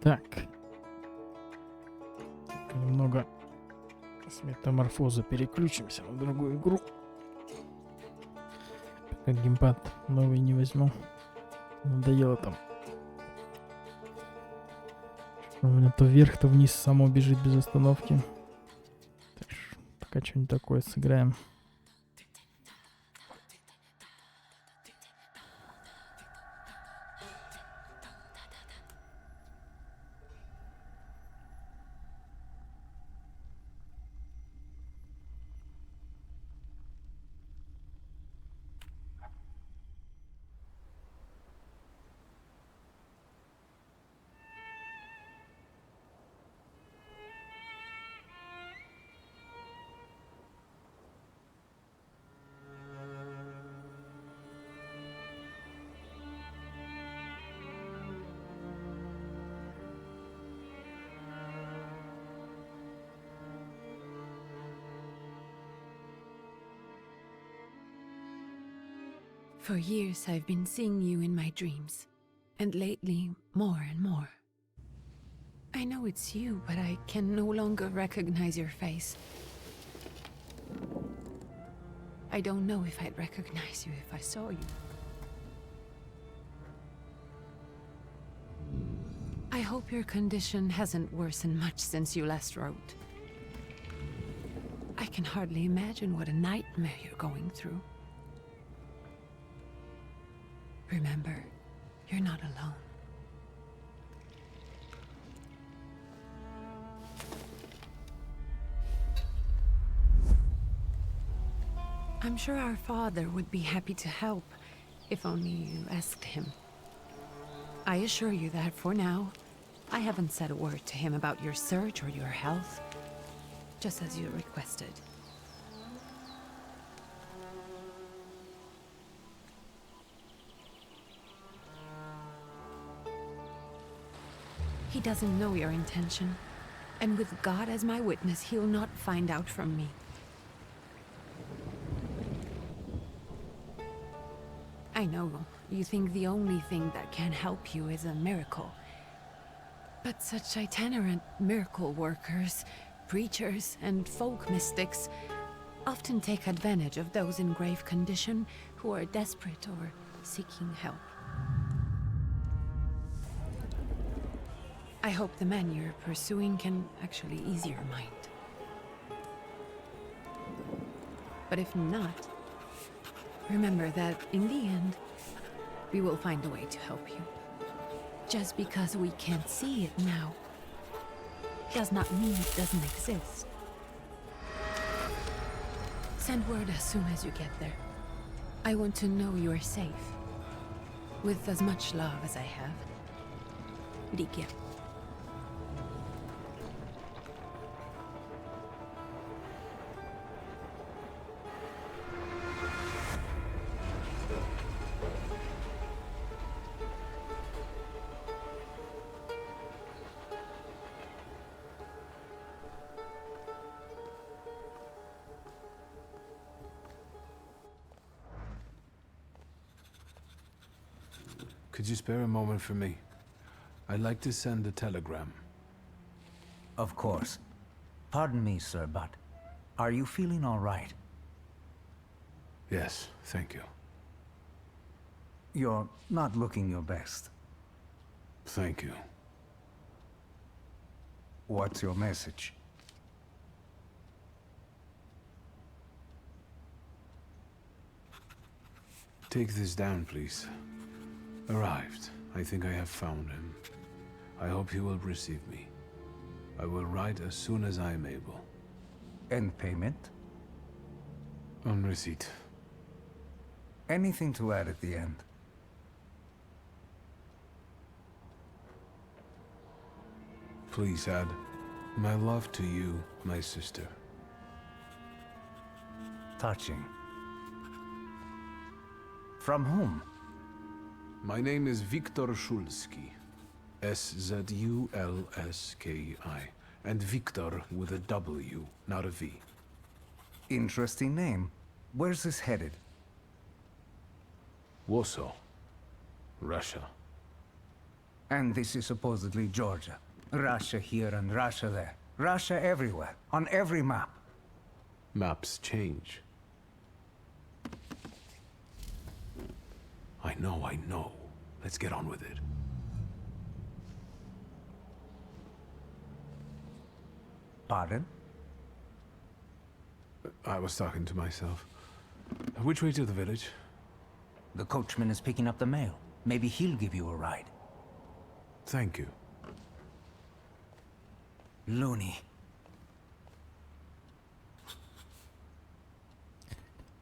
Так. Немного с метаморфоза переключимся на другую игру. Пока геймпад новый не возьму. Надоело там. У меня то вверх, то вниз само бежит без остановки. Так что пока что-нибудь такое сыграем. For years I've been seeing you in my dreams, and lately more and more. I know it's you, but I can no longer recognize your face. I don't know if I'd recognize you if I saw you. I hope your condition hasn't worsened much since you last wrote. I can hardly imagine what a nightmare you're going through. Remember, you're not alone. I'm sure our father would be happy to help, if only you asked him. I assure you that for now, I haven't said a word to him about your search or your health, just as you requested. He doesn't know your intention, and with God as my witness, he'll not find out from me. I know, you think the only thing that can help you is a miracle. But such itinerant miracle workers, preachers, and folk mystics often take advantage of those in grave condition who are desperate or seeking help. I hope the man you're pursuing can actually ease your mind. But if not, remember that in the end, we will find a way to help you. Just because we can't see it now does not mean it doesn't exist. Send word as soon as you get there. I want to know you are safe. With as much love as I have. Ligia. Could you spare a moment for me? I'd like to send a telegram. Of course. Pardon me, sir, but are you feeling all right? Yes, thank you. You're not looking your best. Thank you. What's your message? Take this down, please. Arrived. I think I have found him. I hope he will receive me. I will write as soon as I am able. And payment? On receipt. Anything to add at the end? Please add, my love to you, my sister. Touching. From whom? My name is Viktor Szulski. S-Z-U-L-S-K-I. And Viktor with a W, not a V. Interesting name. Where's this headed? Warsaw. Russia. And this is supposedly Georgia. Russia here and Russia there. Russia everywhere, on every map. Maps change. I know. Let's get on with it. Pardon? I was talking to myself. Which way to the village? The coachman is picking up the mail. Maybe he'll give you a ride. Thank you. Loony.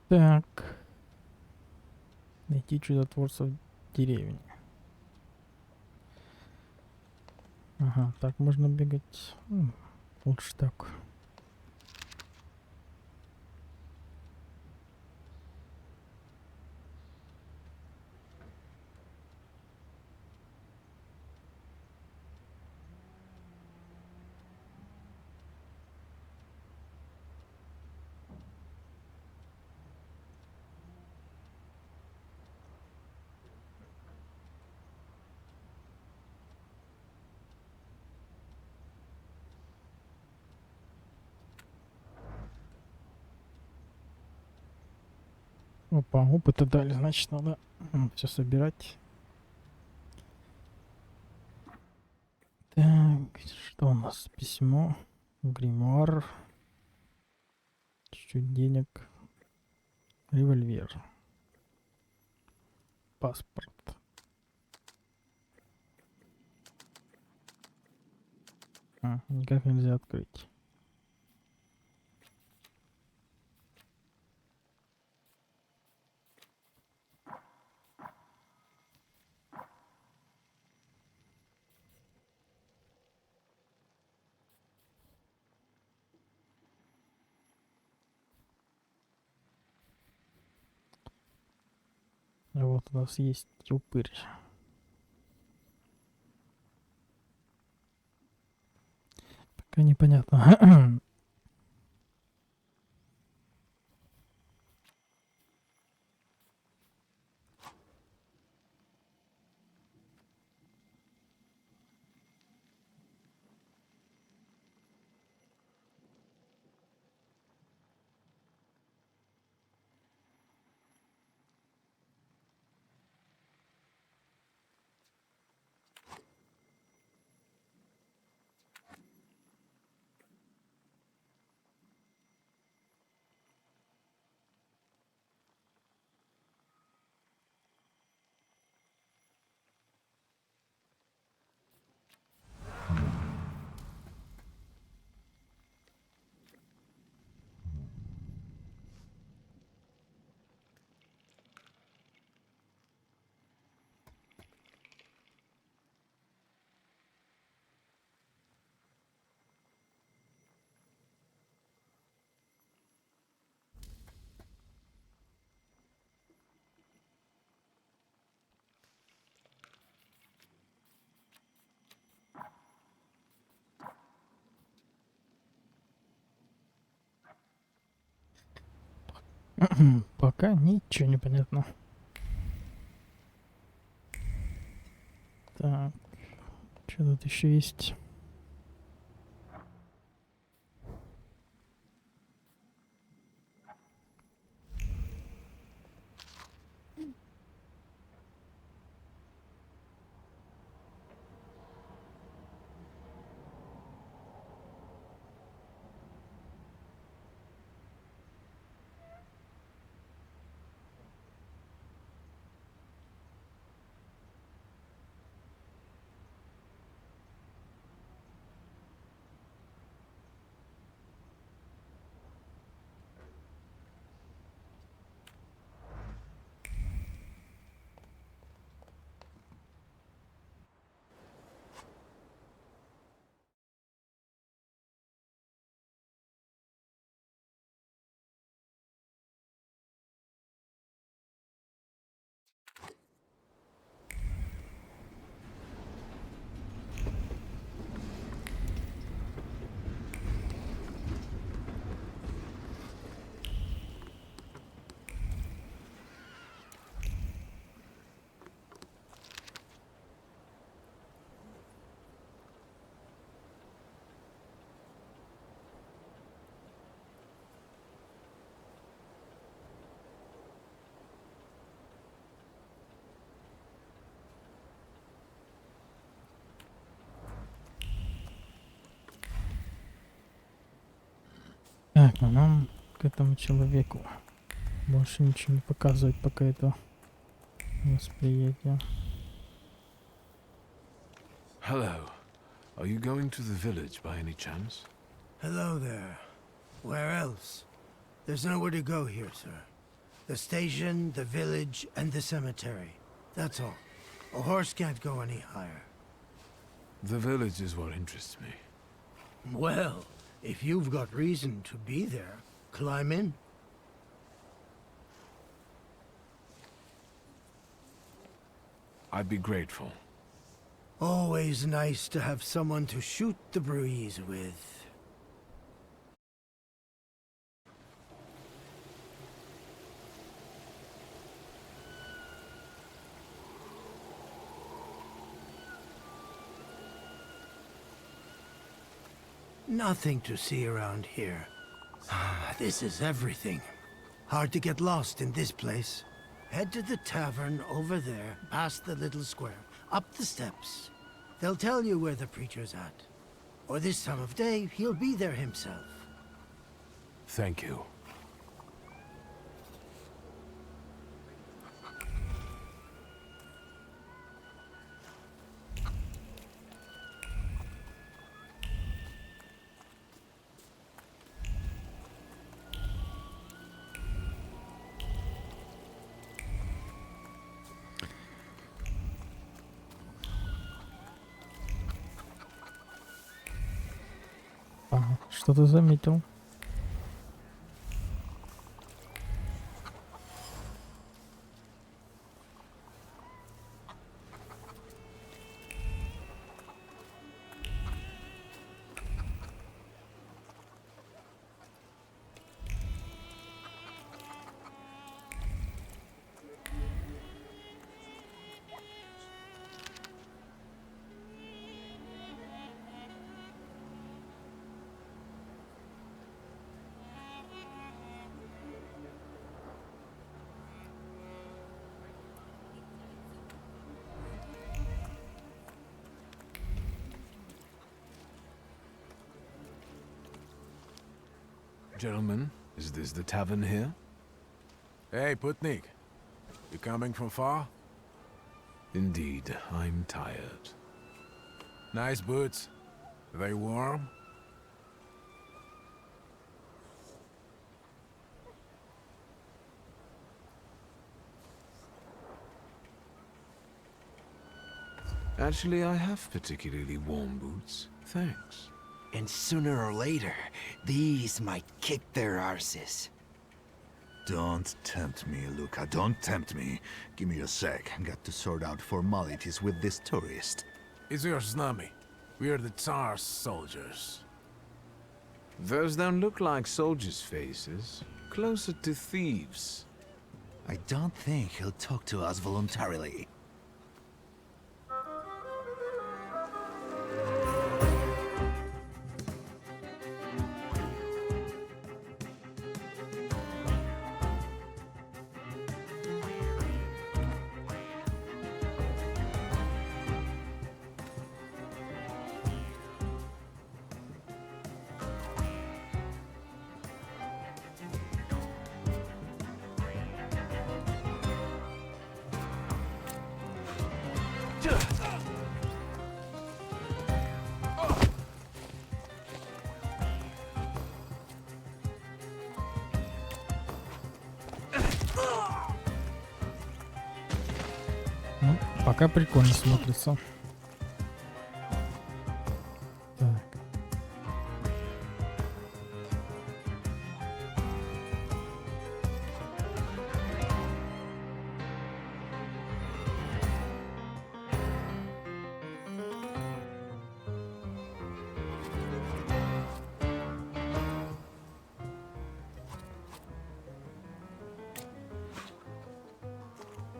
Так. Найти чудотворца в деревне. Ага, так можно бегать. Лучше так. Опа, опыта дали, значит, надо все собирать. Так, что у нас? Письмо, гримуар, чуть-чуть денег, револьвер, паспорт. Никак нельзя открыть. А вот у нас есть упырь. Пока непонятно. Пока ничего не понятно. Так, что тут еще есть? Так, а нам к этому человеку больше ничего не показывает, пока это восприятие. Hello. Are you going to the village by any chance? Hello there. Where else? There's nowhere to go here, sir. The station, the village, and the cemetery. That's all. A horse can't go any higher. The village is what interests me. Well, if you've got reason to be there, climb in. I'd be grateful. Always nice to have someone to shoot the breeze with. Nothing to see around here. This is everything. Hard to get lost in this place. Head to the tavern over there, past the little square, up the steps. They'll tell you where the preacher's at. Or this time of day, he'll be there himself. Thank you. Ага, что-то заметил. Gentlemen, is this the tavern here? Hey, Putnik. You coming from far? Indeed, I'm tired. Nice boots. Are they warm? Actually, I have particularly warm boots. Thanks. And sooner or later, these might kick their arses. Don't tempt me, Luca. Don't tempt me. Give me a sec. Got to sort out formalities with this tourist. It's your snummy. We're the Tsar's soldiers. Those don't look like soldiers' faces. Closer to thieves. I don't think he'll talk to us voluntarily. Ну, пока прикольно смотрится.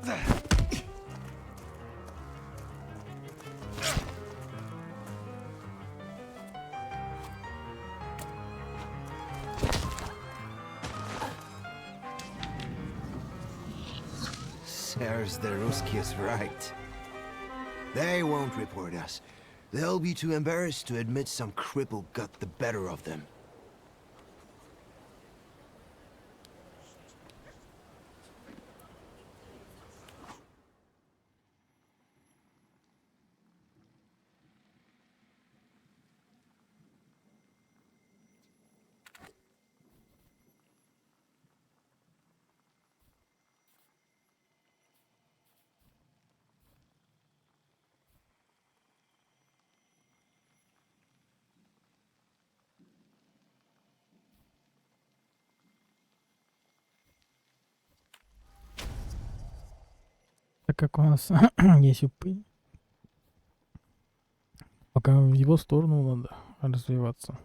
Так. There's the Ruskies right. They won't report us. They'll be too embarrassed to admit some cripple got the better of them. Так как у нас есть упы, пока в его сторону надо развиваться.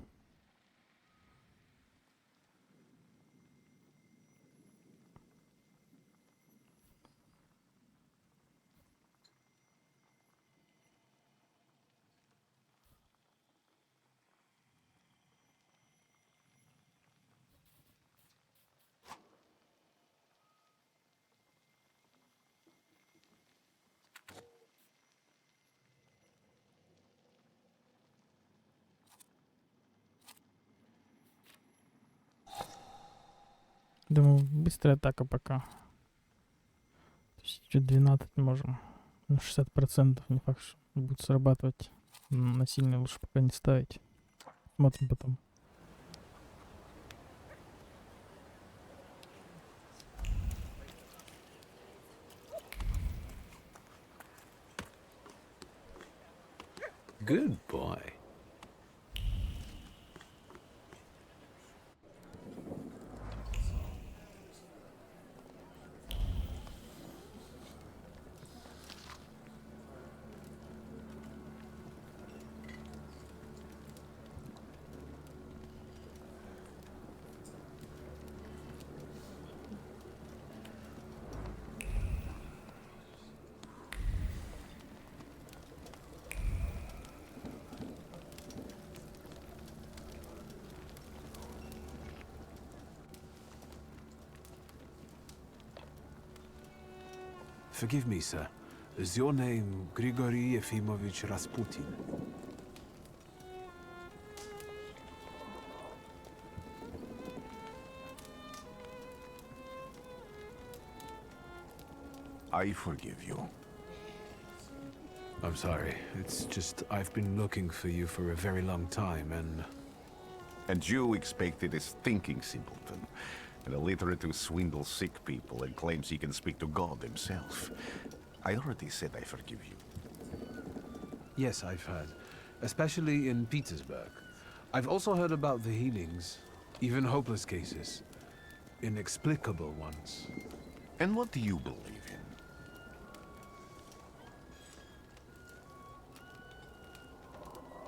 Думаю, быстрая атака пока. То есть чуть 12 можем. Ну, 60% не факт, что будет срабатывать. Насильно лучше пока не ставить. Смотрим потом. Good boy. Forgive me, sir. Is your name Grigory Yefimovich Rasputin? I forgive you. I'm sorry. It's just I've been looking for you for a very long time, and... And you expected a thinking simpleton, an illiterate who swindles sick people and claims he can speak to God himself. I already said I forgive you. Yes, I've heard. Especially in Petersburg. I've also heard about the healings, even hopeless cases. Inexplicable ones. And what do you believe in?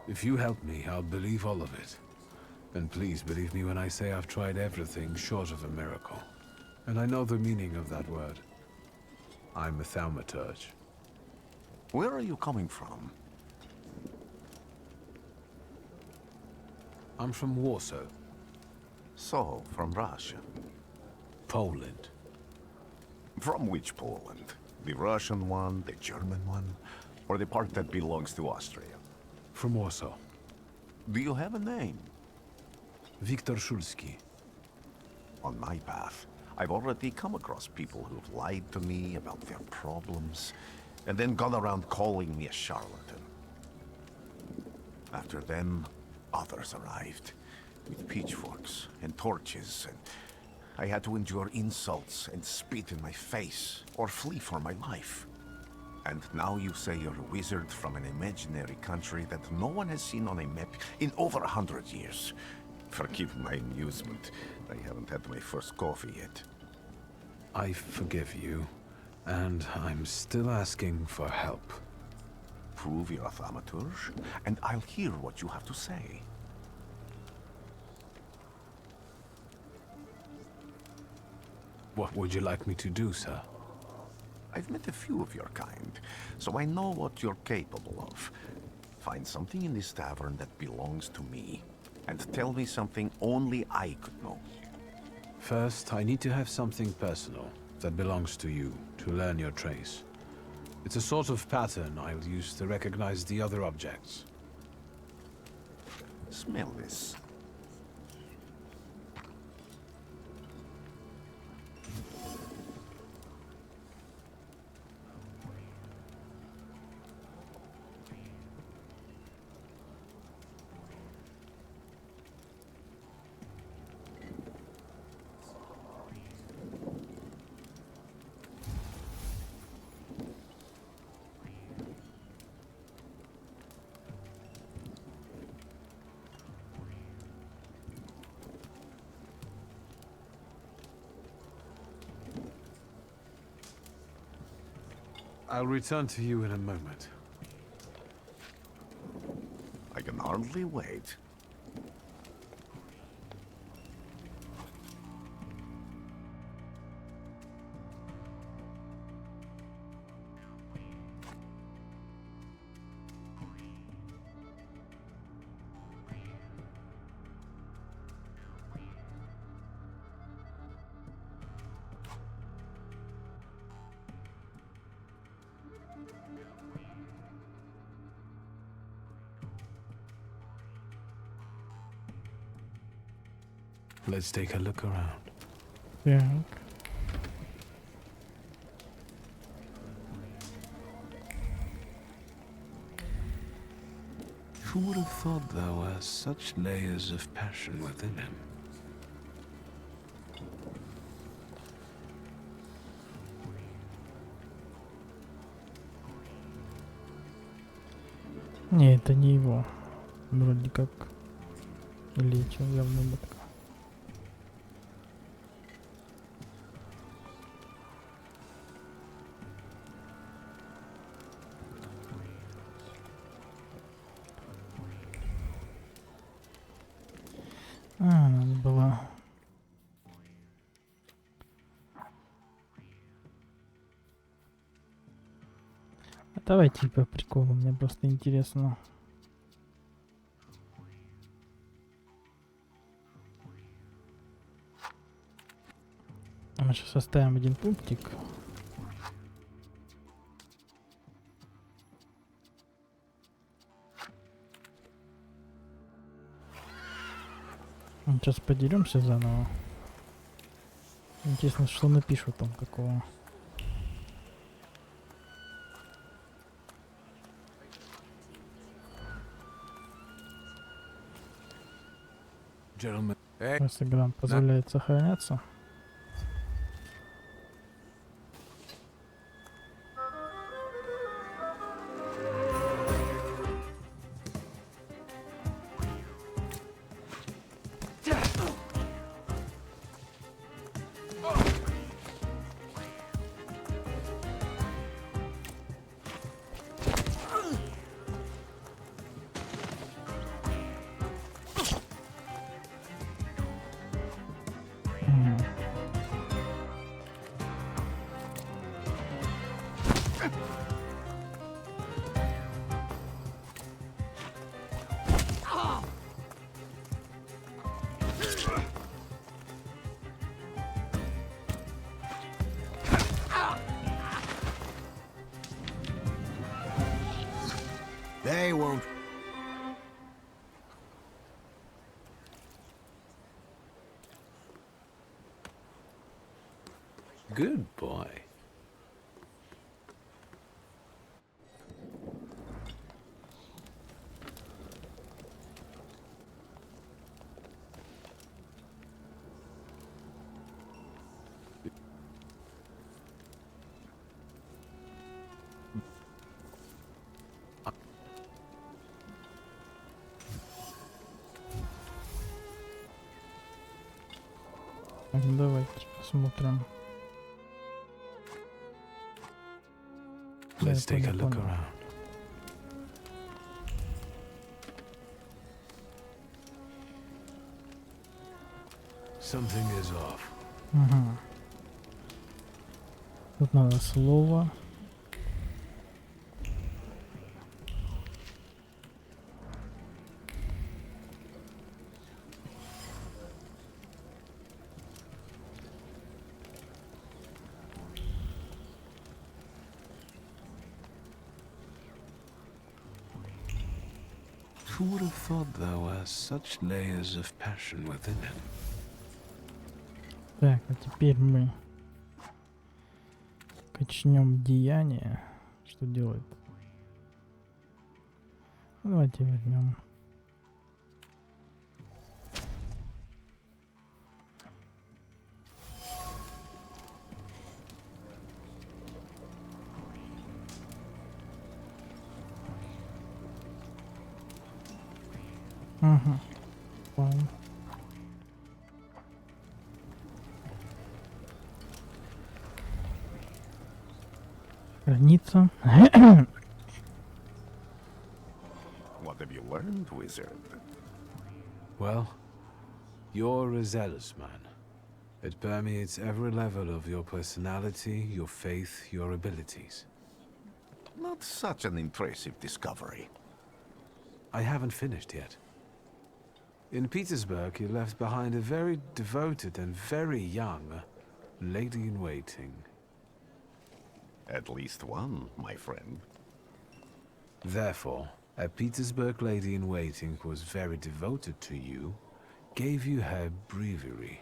If you help me, I'll believe all of it. And please believe me when I say I've tried everything short of a miracle. And I know the meaning of that word. I'm a Thaumaturge. Where are you coming from? I'm from Warsaw, So, from Russia. Poland. From which Poland? The Russian one, the German one, or the part that belongs to Austria? From Warsaw. Do you have a name? Viktor Szulski. On my path, I've already come across people who've lied to me about their problems, and then gone around calling me a charlatan. After them, others arrived, with pitchforks and torches, and I had to endure insults and spit in my face, or flee for my life. And now you say you're a wizard from an imaginary country that no one has seen on a map in over 100 years. Forgive my amusement. I haven't had my first coffee yet. I forgive you, and I'm still asking for help. Prove you're a Thaumaturge, and I'll hear what you have to say. What would you like me to do, sir? I've met a few of your kind, so I know what you're capable of. Find something in this tavern that belongs to me, and tell me something only I could know. First, I need to have something personal that belongs to you to learn your trace. It's a sort of pattern I'll use to recognize the other objects. Smell this. I'll return to you in a moment. I can hardly wait. Let's take a look around. Так. Who would have thought there were such layers of passion within him? Не, это не его. Вроде как. Или что, явно ботка. Надо было. Давайте по приколу, мне просто интересно. Мы сейчас оставим один пунктик. Сейчас подеремся заново. Интересно, что напишут там какого. Gentlemen, Раз игра позволяет сохраняться. They won't. good boy. Так, давайте посмотрим. Let's Я take a понял, look понял. around. Something is off. Ага. Тут надо слово. Who would have thought there were such layers of passion within him? Так, а теперь мы качнем деяние. Что делает? Давайте возьмем. Ага. Понял. Граница. What have you learned, wizard? Well, you're a zealous man. It permeates every level of your personality, your faith, your abilities. Not such an impressive discovery. I haven't finished yet. In Petersburg, you left behind a very devoted and very young lady-in-waiting. At least one, my friend. Therefore, a Petersburg lady-in-waiting who was very devoted to you, gave you her breviary.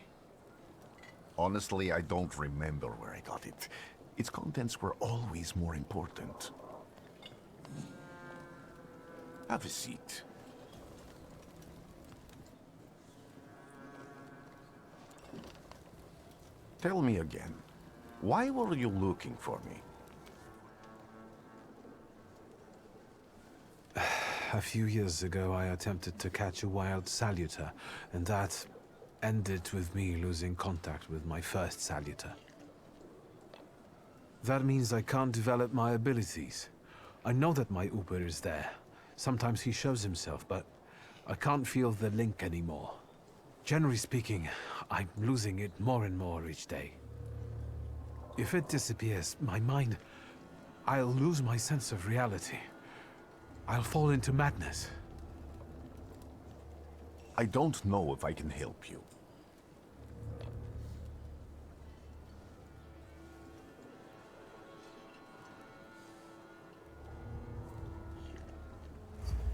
Honestly, I don't remember where I got it. Its contents were always more important. Have a seat. Tell me again, why were you looking for me? A few years ago, I attempted to catch a wild saluter, and that ended with me losing contact with my first saluter. That means I can't develop my abilities. I know that my Uber is there. Sometimes he shows himself, but I can't feel the link anymore. Generally speaking, I'm losing it more and more each day. If it disappears, my mind... I'll lose my sense of reality. I'll fall into madness. I don't know if I can help you.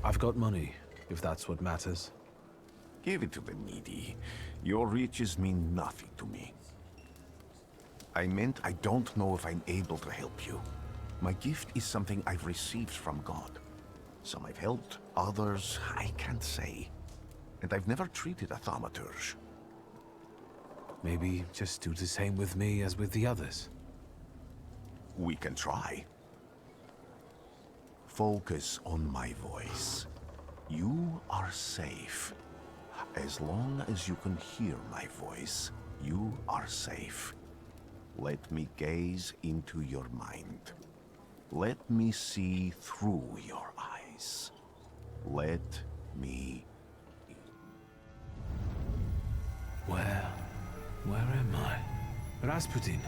I've got money, if that's what matters. Give it to the needy. Your riches mean nothing to me. I meant I don't know if I'm able to help you. My gift is something I've received from God. Some I've helped, others I can't say. And I've never treated a Thaumaturge. Maybe just do the same with me as with the others. We can try. Focus on my voice. You are safe. As long as you can hear my voice, you are safe. Let me gaze into your mind. Let me see through your eyes. Let me... Where am I? Rasputin.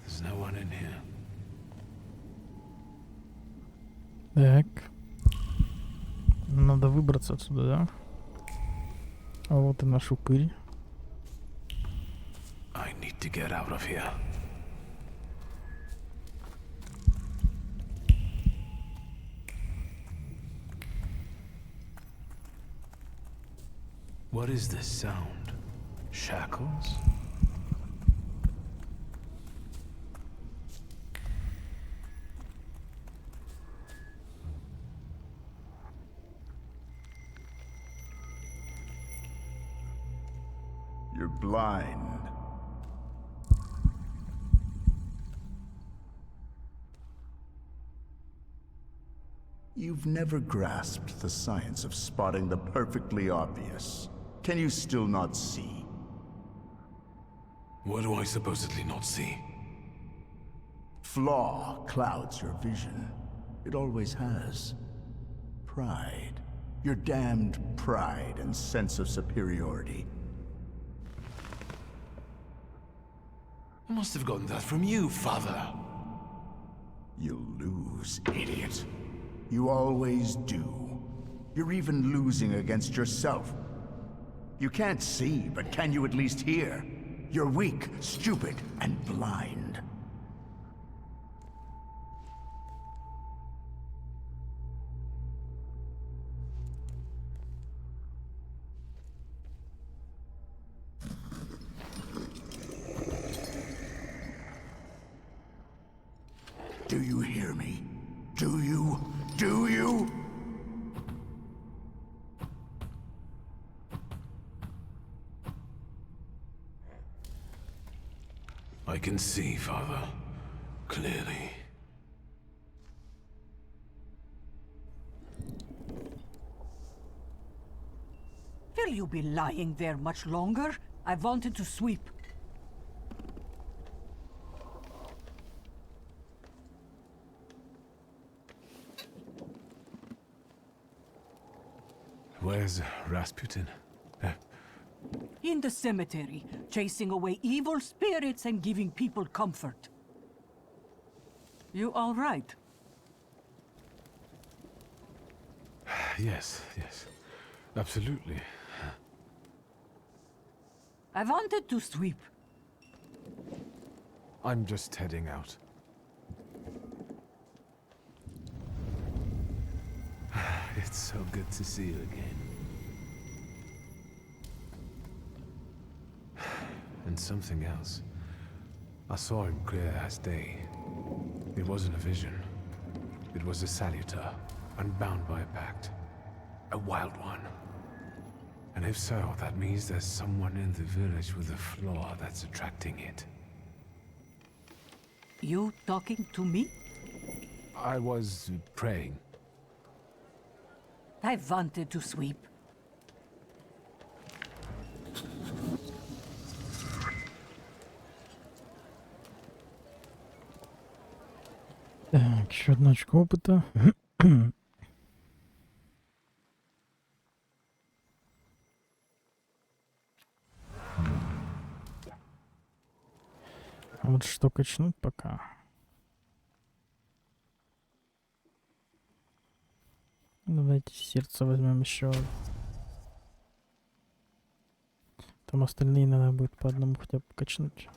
There's no one in here. Так. Надо выбраться отсюда, да? А вот и наш упырь. I need to get out of here. What is this sound? Shackles? You're blind. You've never grasped the science of spotting the perfectly obvious. Can you still not see? What do I supposedly not see? Flaw clouds your vision. It always has. Pride. Your damned pride and sense of superiority. I must have gotten that from you, Father. You'll lose, idiot. You always do. You're even losing against yourself. You can't see, but can you at least hear? You're weak, stupid, and blind. Do you hear me? Do you? Do you? I can see, Father. Clearly. Will you be lying there much longer? I wanted to sweep. Where's Rasputin? In the cemetery, chasing away evil spirits and giving people comfort. You all right? Yes, yes. Absolutely. I wanted to sweep. I'm just heading out. It's so good to see you again. And something else. I saw him clear as day. It wasn't a vision. It was a saluter, unbound by a pact. A wild one. And if so, that means there's someone in the village with a flaw that's attracting it. You talking to me? I was praying. I wanted to sweep. Так, еще одно очко опыта. А вот что качнуть пока. Давайте сердце возьмем еще. Там остальные надо будет по одному хотя бы качнуть.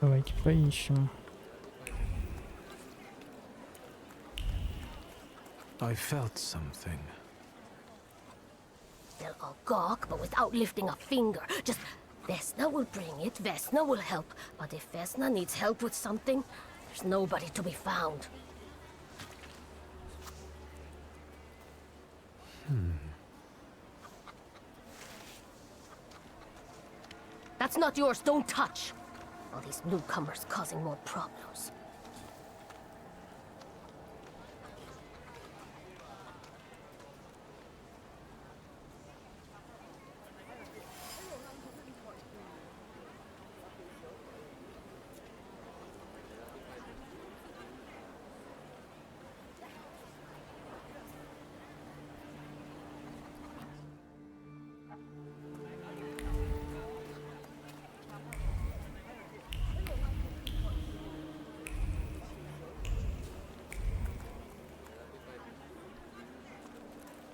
Давайте поищем. I felt something. They'll all gawk, but without lifting a finger. Just, Vesna will bring it, Vesna will help. But if Vesna needs help with something, there's nobody to be found. That's not yours, don't touch! All these newcomers causing more problems.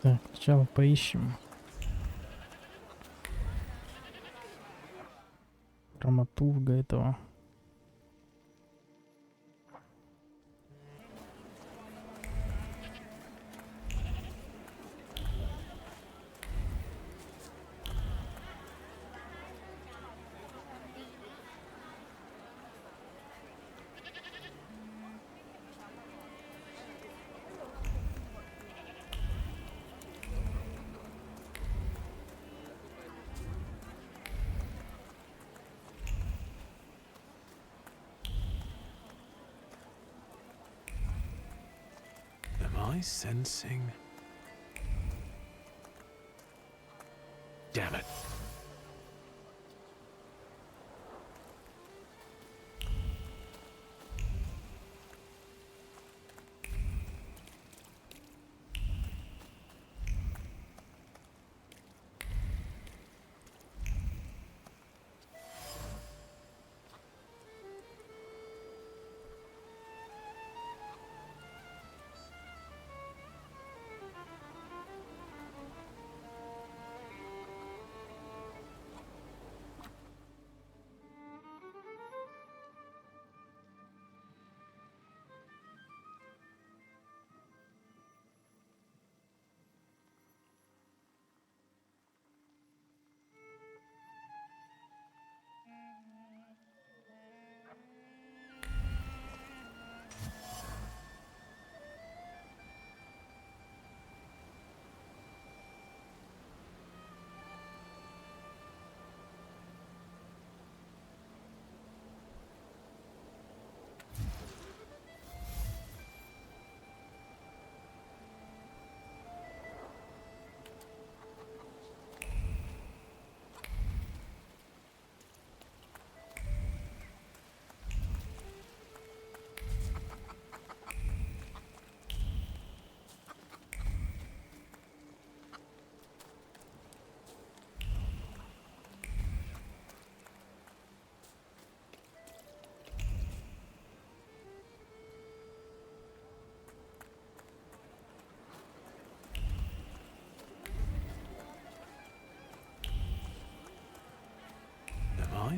Так, сначала поищем. Thaumaturge этого. Am I sensing? Damn it.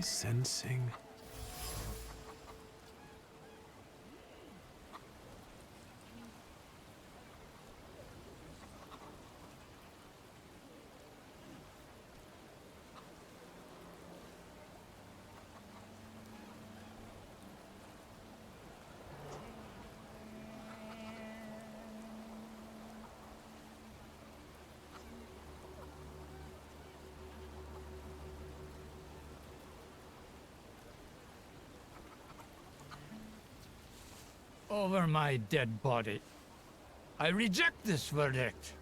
sensing? Over my dead body. I reject this verdict.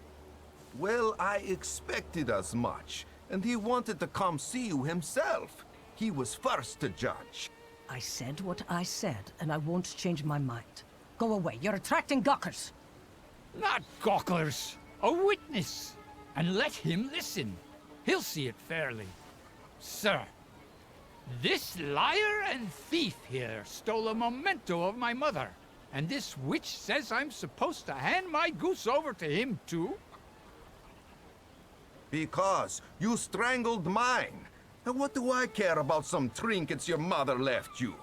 Well, I expected as much, and he wanted to come see you himself. He was first to judge. I said what I said, and I won't change my mind. Go away. You're attracting gawkers. Not gawkers. A witness. And let him listen. He'll see it fairly. Sir, this liar and thief here stole a memento of my mother. And this witch says I'm supposed to hand my goose over to him too? Because you strangled mine. And what do I care about some trinkets your mother left you?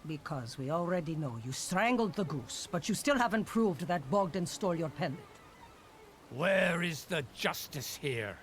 Because we already know you strangled the goose, but you still haven't proved that Bogdan stole your pendant. Where is the justice here?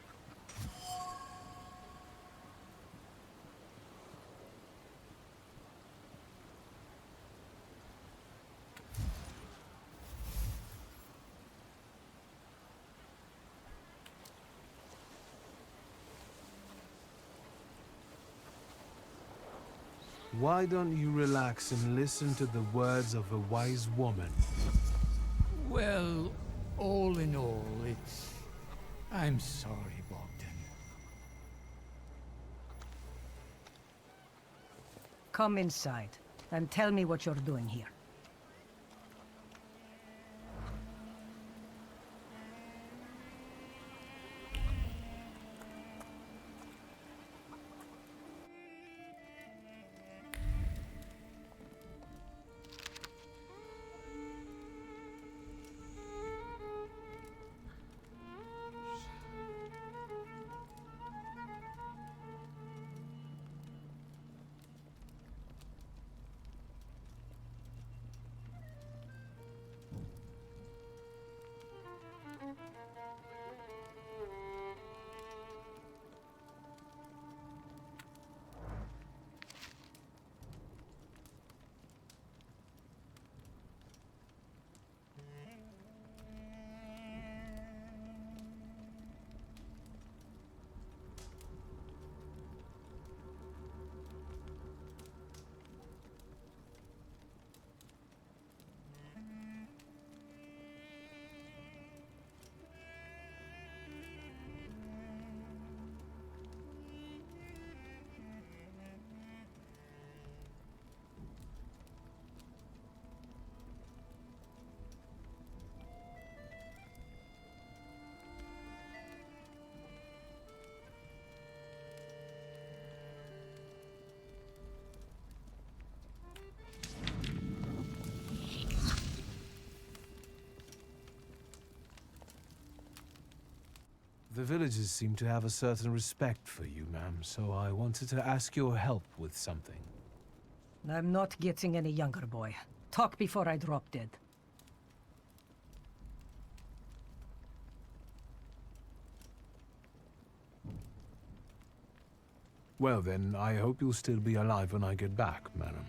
Why don't you relax and listen to the words of a wise woman? Well, all in all, it's... I'm sorry, Bogdan. Come inside, and tell me what you're doing here. The villagers seem to have a certain respect for you, ma'am, so I wanted to ask your help with something. I'm not getting any younger, boy. Talk before I drop dead. Well then, I hope you'll still be alive when I get back, madam.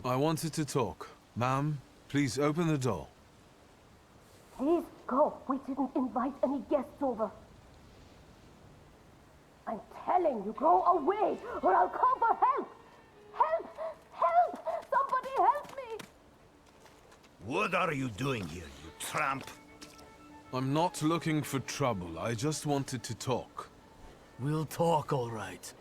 I wanted to talk. Ma'am, please open the door. Please go. We didn't invite any guests over. I'm telling you, go away, or I'll call for help! Help! Help! Somebody help me! What are you doing here, you tramp? I'm not looking for trouble. I just wanted to talk. We'll talk, all right.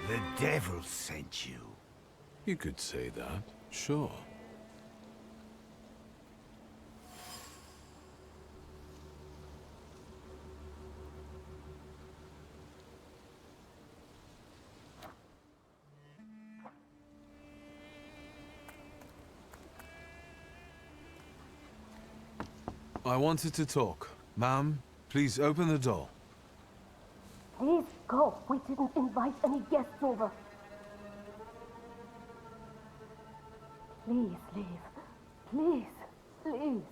The devil sent you. You could say that, sure. I wanted to talk. Ma'am, please open the door. Please go. We didn't invite any guests over. Please leave. Please. Please.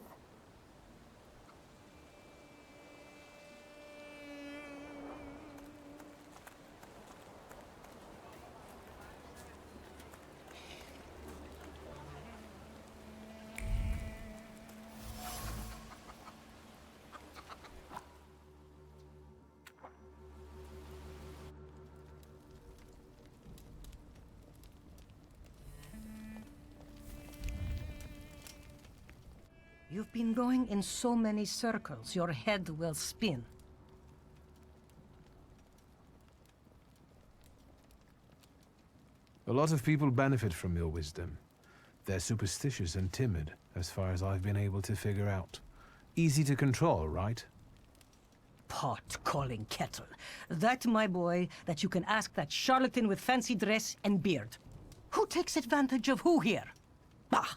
You've been going in so many circles, your head will spin. A lot of people benefit from your wisdom. They're superstitious and timid, as far as I've been able to figure out. Easy to control, right? Pot calling kettle. That, my boy, that you can ask that charlatan with fancy dress and beard. Who takes advantage of who here? Bah!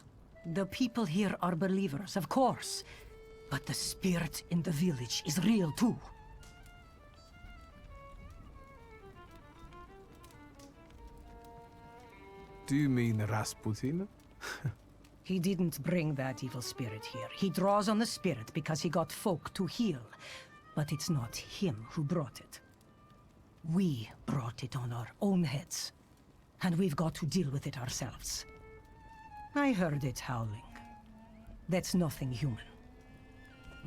The people here are believers, of course. But the spirit in the village is real too. Do you mean Rasputin? He didn't bring that evil spirit here. He draws on the spirit because he got folk to heal. But it's not him who brought it. We brought it on our own heads. And we've got to deal with it ourselves. I heard it howling. That's nothing human.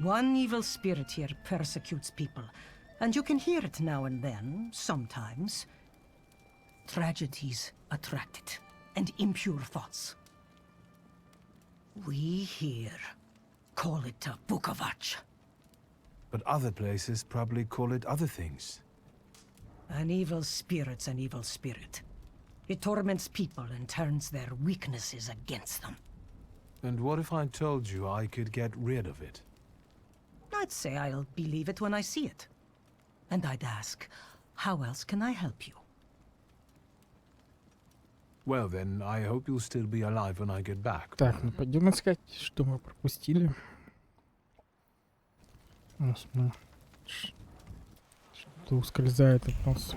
One evil spirit here persecutes people, and you can hear it now and then, sometimes. Tragedies attract it, and impure thoughts. We here call it a Bukovac. But other places probably call it other things. An evil spirit's an evil spirit. It torments people and turns their weaknesses against them. And what if I told you I could get rid of it? I'd say I'll believe it when I see it. And I'd ask, how else can I help you? Well then, I hope you'll still be alive when I get back. Так, ну пойдем искать, что мы пропустили. Что ускользает от нас.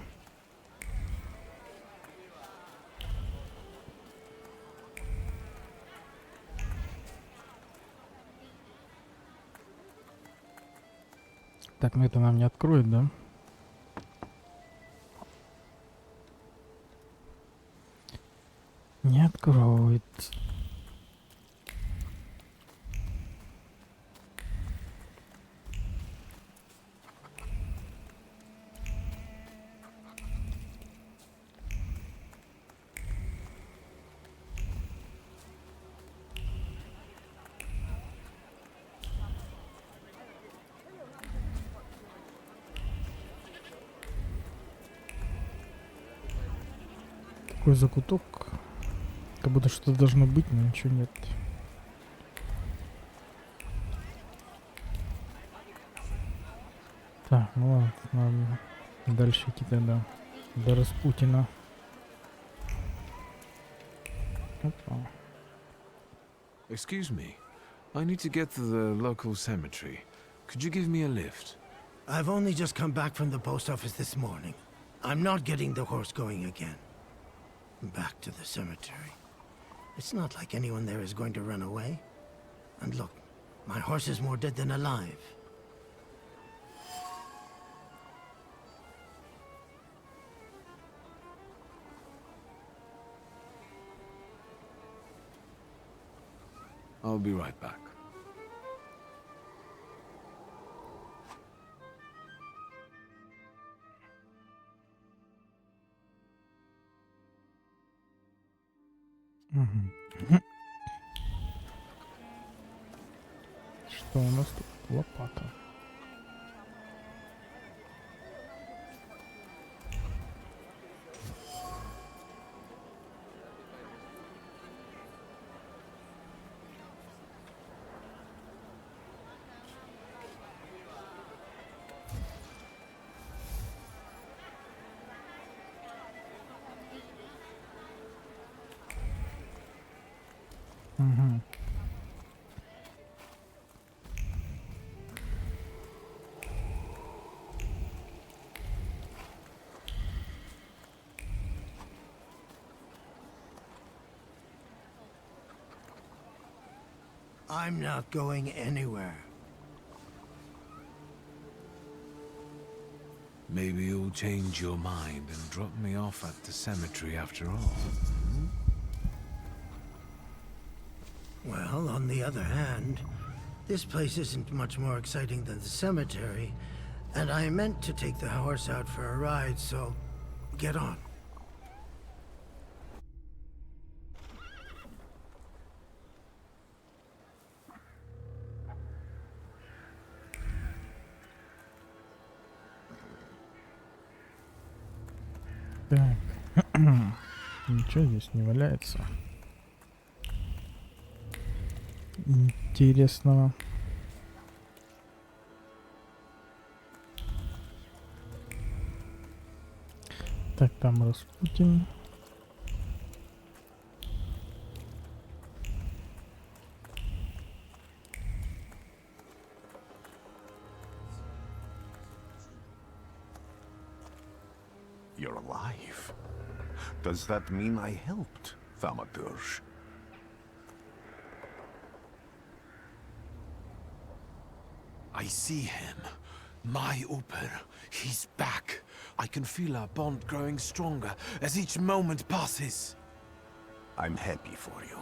Так, ну это нам не откроет, да? Не откроет. Такой закуток. Как будто что-то должно быть, но ничего нет. Так, ну ладно, надо дальше идти тогда. До Распутина. Опа. Excuse me. I need to get to the local cemetery. Could you give me a lift? I've only just come back from the post office this morning. I'm not getting the horse going again. Back to the cemetery. It's not like anyone there is going to run away. And look, my horse is more dead than alive. I'll be right back. Что у нас тут? Лопата. Угу. I'm not going anywhere. Maybe you'll change your mind and drop me off at the cemetery after all. Well, on the other hand, this place isn't much more exciting than the cemetery, and I meant to take the horse out for a ride, so get on. Так. Ничего здесь не валяется. Интересного. Так, там Распутин. You're alive. Does that mean I helped, Thaumaturge? I see him. My Uper. He's back. I can feel our bond growing stronger as each moment passes. I'm happy for you,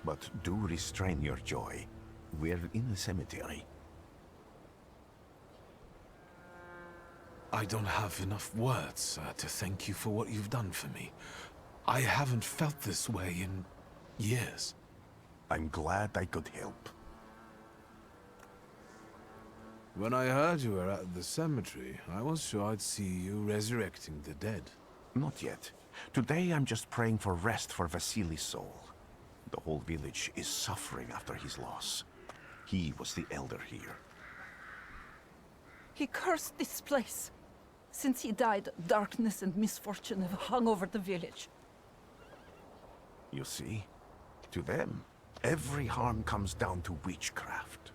but do restrain your joy. We're in the cemetery. I don't have enough words to thank you for what you've done for me. I haven't felt this way in years. I'm glad I could help. When I heard you were at the cemetery, I was sure I'd see you resurrecting the dead. Not yet. Today I'm just praying for rest for Vasily's soul. The whole village is suffering after his loss. He was the elder here. He cursed this place. Since he died, darkness and misfortune have hung over the village. You see? To them, every harm comes down to witchcraft.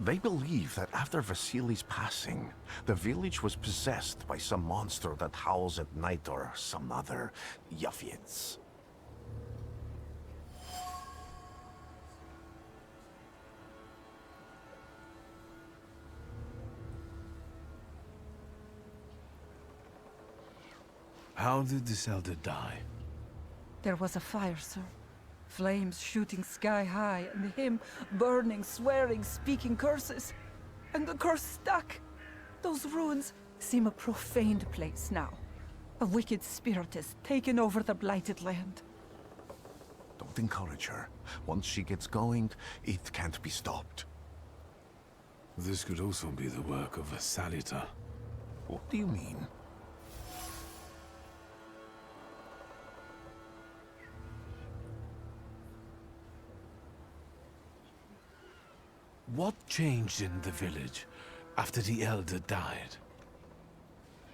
They believe that after Vasily's passing, the village was possessed by some monster that howls at night or some other Yafits. How did this elder die? There was a fire, sir. Flames shooting sky high, and him burning, swearing, speaking curses. And the curse stuck. Those ruins seem a profaned place now. A wicked spirit has taken over the blighted land. Don't encourage her. Once she gets going, it can't be stopped. This could also be the work of a Salita. What do you mean? What changed in the village after the elder died?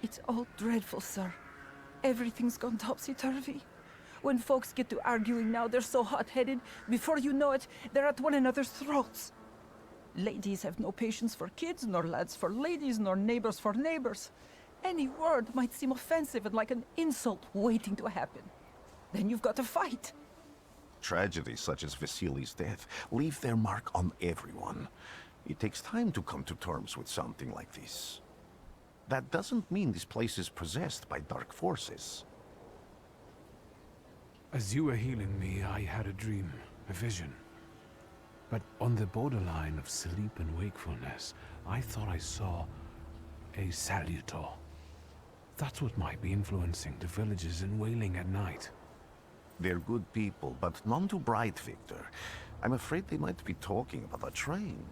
It's all dreadful, sir. Everything's gone topsy-turvy. When folks get to arguing now, they're so hot-headed, before you know it, they're at one another's throats. Ladies have no patience for kids, nor lads for ladies, nor neighbors for neighbors. Any word might seem offensive and like an insult waiting to happen. Then you've got to fight. Tragedies such as Vasily's death leave their mark on everyone. It takes time to come to terms with something like this. That doesn't mean this place is possessed by dark forces. As you were healing me, I had a dream, a vision. But on the borderline of sleep and wakefulness, I thought I saw a Salutor. That's what might be influencing the villagers in Wailing at night. They're good people, but none too bright, Victor. I'm afraid they might be talking about a train.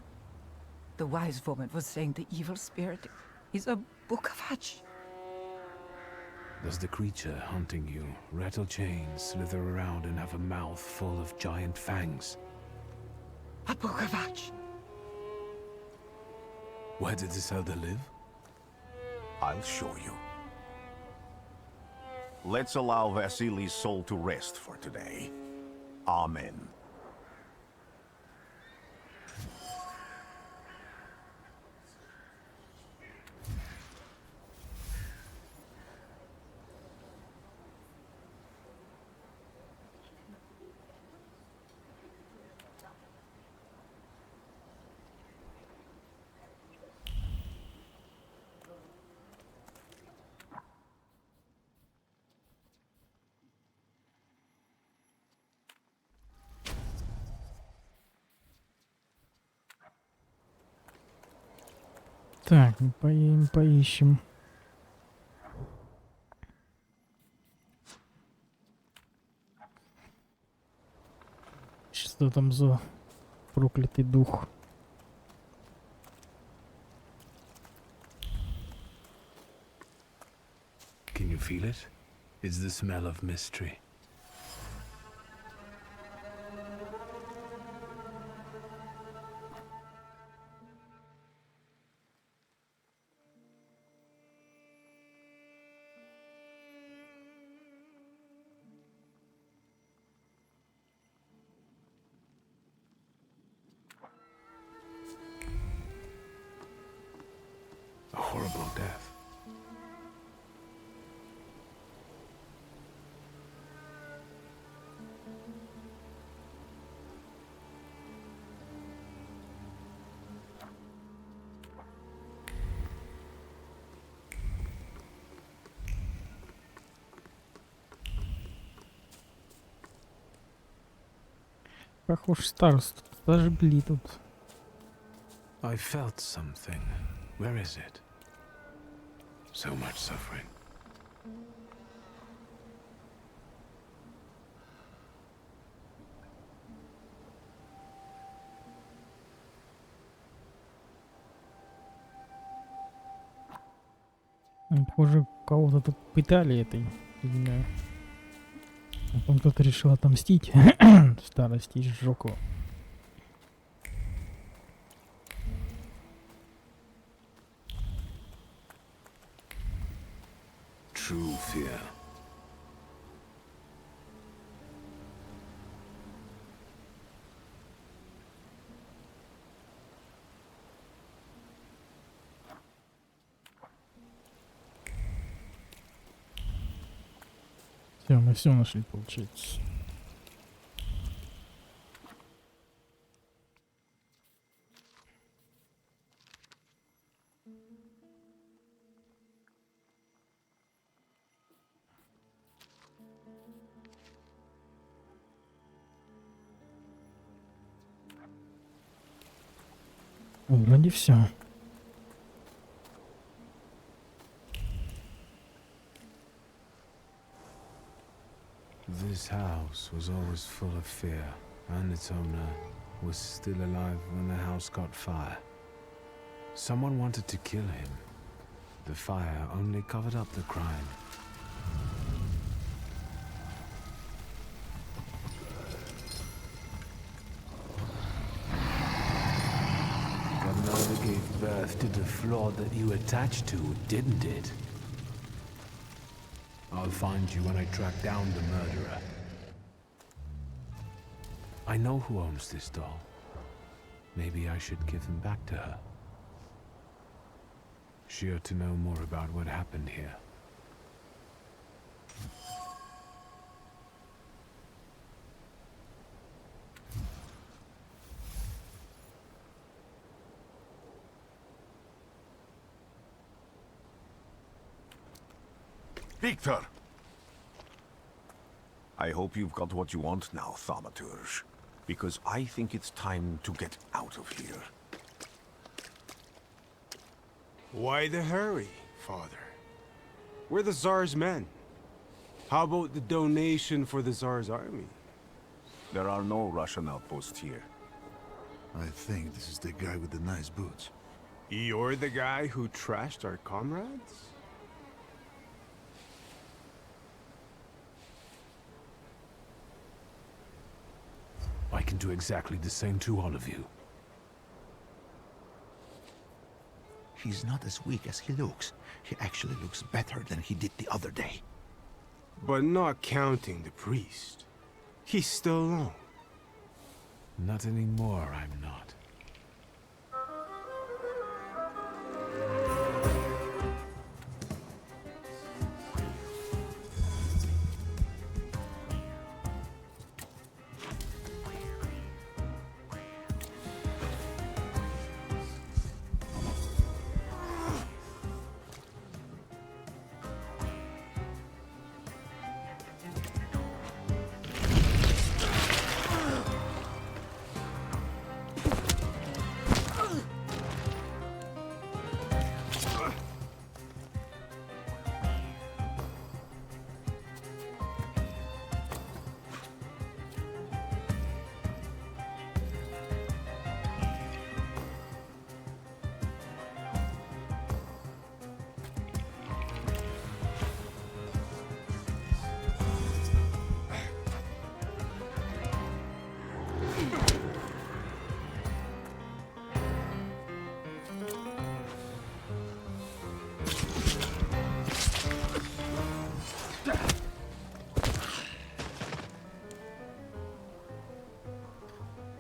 The wise woman was saying the evil spirit is a book of hatch. Does the creature hunting you rattle chains, slither around, and have a mouth full of giant fangs? A book of hatch. Where did this elder live? I'll show you. Let's allow Vasily's soul to rest for today. Amen. Так, поищем. Что там за проклятый дух? Can you feel it? It's the smell of mystery. A horrible death. Похож старост. Зажгли тут. I felt something. Where is it? So much suffering. Похоже, кого-то тут пытали этой фигней. А потом кто-то решил отомстить. Старости и сжёг его. True fear. Все, мы все нашли, получается. Вроде все. This house was always full of fear, and its owner was still alive when the house caught fire. Someone wanted to kill him. The fire only covered up the crime. Your mother gave birth to the flaw that you attached to, didn't it? I'll find you when I track down the murderer. I know who owns this doll. Maybe I should give him back to her. She ought to know more about what happened here. Victor! I hope you've got what you want now, Thaumaturge. Because I think it's time to get out of here. Why the hurry, Father? We're the Tsar's men. How about the donation for the Tsar's army? There are no Russian outposts here. I think this is the guy with the nice boots. You're the guy who trashed our comrades? I can do exactly the same to all of you. He's not as weak as he looks. He actually looks better than he did the other day. But not counting the priest. He's still alone. Not anymore, I'm not.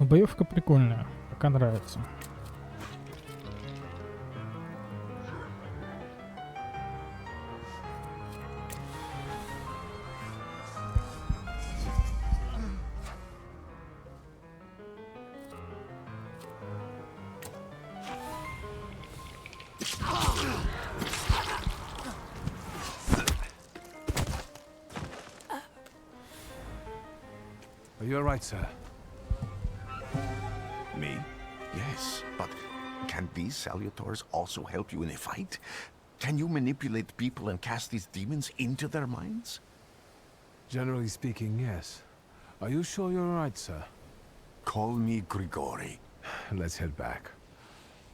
Боевка прикольная, пока нравится. Are you all right, sir? Yes, but can these salutors also help you in a fight? Can you manipulate people and cast these demons into their minds? Generally speaking, yes. Are you sure you're right, sir? Call me Grigori. Let's head back.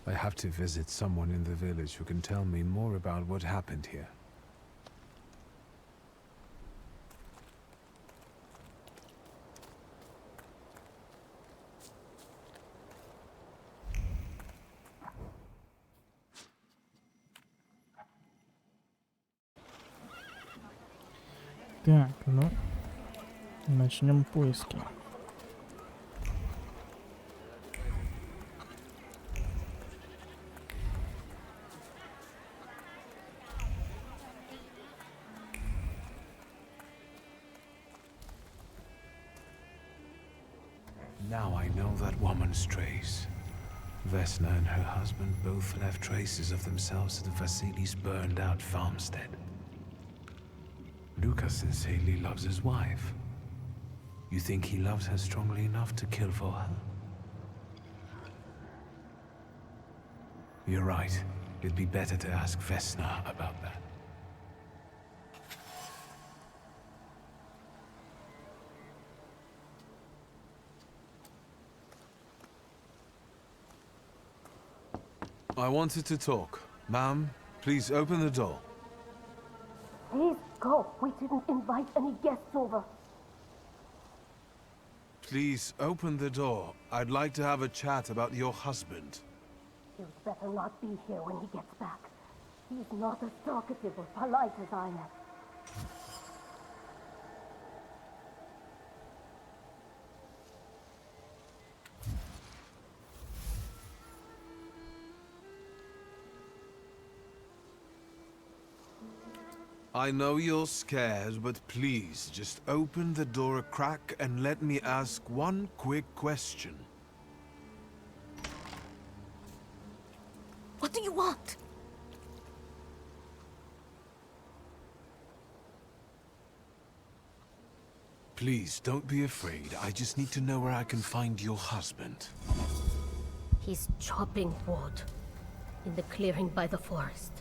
I have to visit someone in the village who can tell me more about what happened here. Так, ну, начнем поиски. Now I know that woman's trace. Vesna and her husband both left traces of themselves at Vasily's burned-out farmstead. Lucas sincerely loves his wife. You think he loves her strongly enough to kill for her? You're right. It'd be better to ask Vesna about that. I wanted to talk. Ma'am, please open the door. Please go. We didn't invite any guests over. Please open the door. I'd like to have a chat about your husband. You'd better not be here when he gets back. He's not as talkative or polite as I am. I know you're scared, but please, just open the door a crack and let me ask one quick question. What do you want? Please, don't be afraid. I just need to know where I can find your husband. He's chopping wood in the clearing by the forest.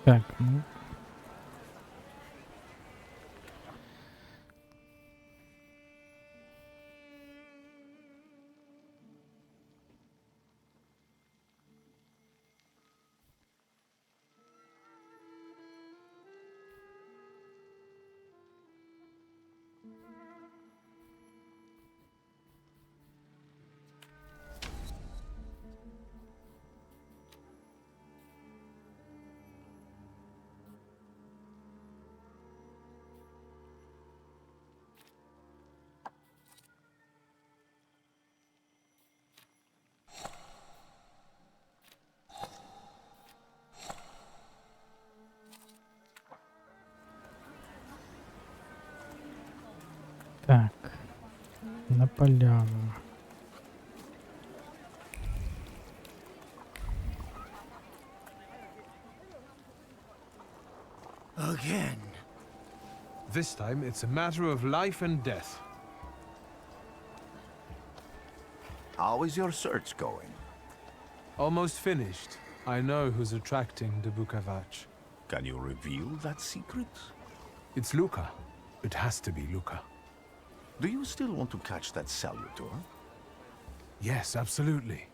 Так, ну. Так, на поляну. Again. This time, it's a matter of life and death. How is your search going? Almost finished. I know who's attracting the Bukavach. Can you reveal that secret? It's Luca. It has to be Luca. Do you still want to catch that salutor? Yes, absolutely.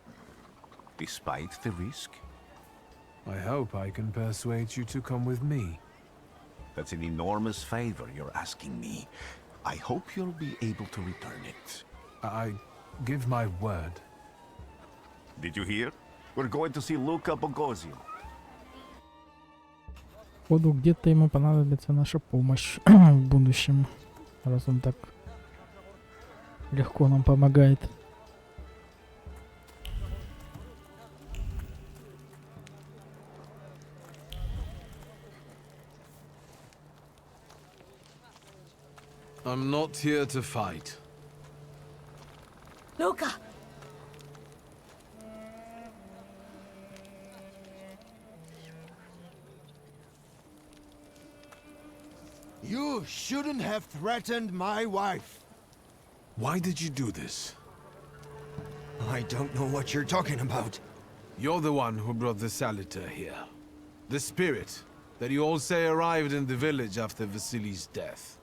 Despite the risk? I hope I can persuade you to come with me. That's an enormous favor you're asking me. I hope you'll be able to return it. I give my word. Did you hear? We're going to see Luca Bogosian. Походу, где-то ему понадобится наша помощь в будущем, раз он так легко нам помогает. I'm not here to fight. Luca! You shouldn't have threatened my wife. Why did you do this? I don't know what you're talking about. You're the one who brought the Saliter here. The spirit that you all say arrived in the village after Vasily's death.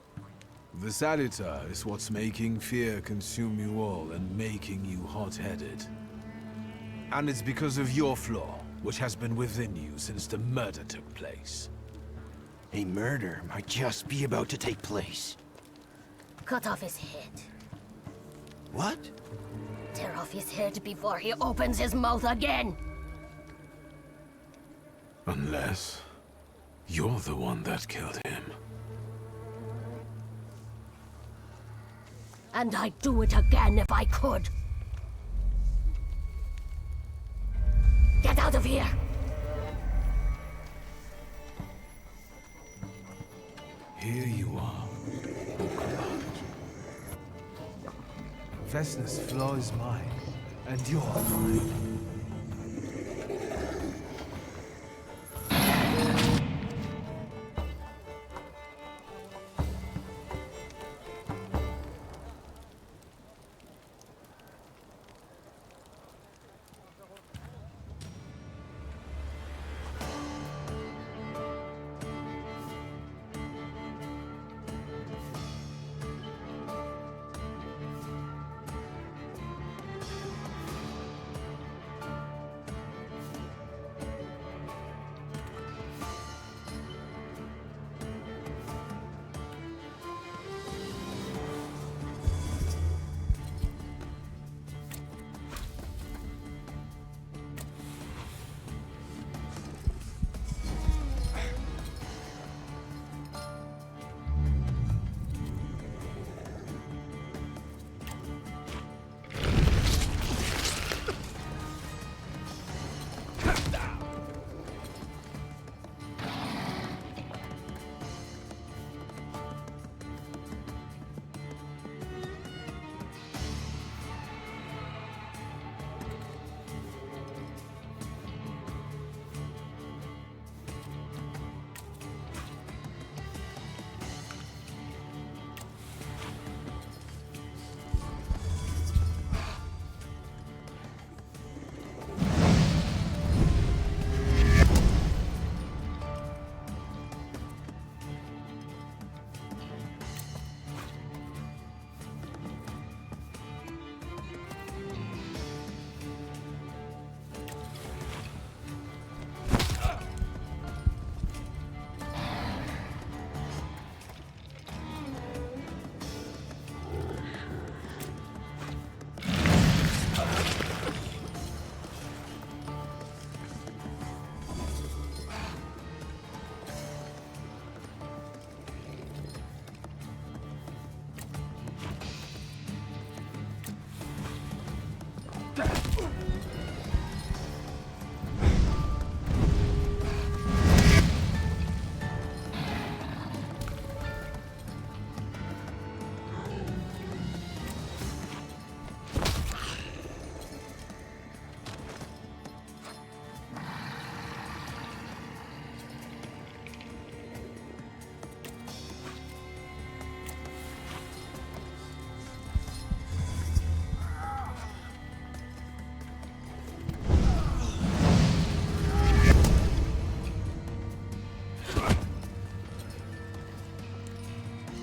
The Saliter is what's making fear consume you all and making you hot-headed. And it's because of your flaw, which has been within you since the murder took place. A murder might just be about to take place. Cut off his head. What? Tear off his head before he opens his mouth again. Unless you're the one that killed him. And I'd do it again if I could. Get out of here! Here you are, Bucklard. Vesna's flaw is mine, and you're mine.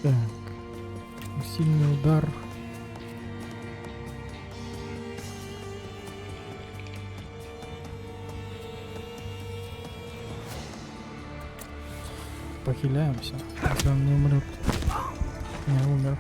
Так. Сильный удар. Похиляемся, если он не умрет. Не умер.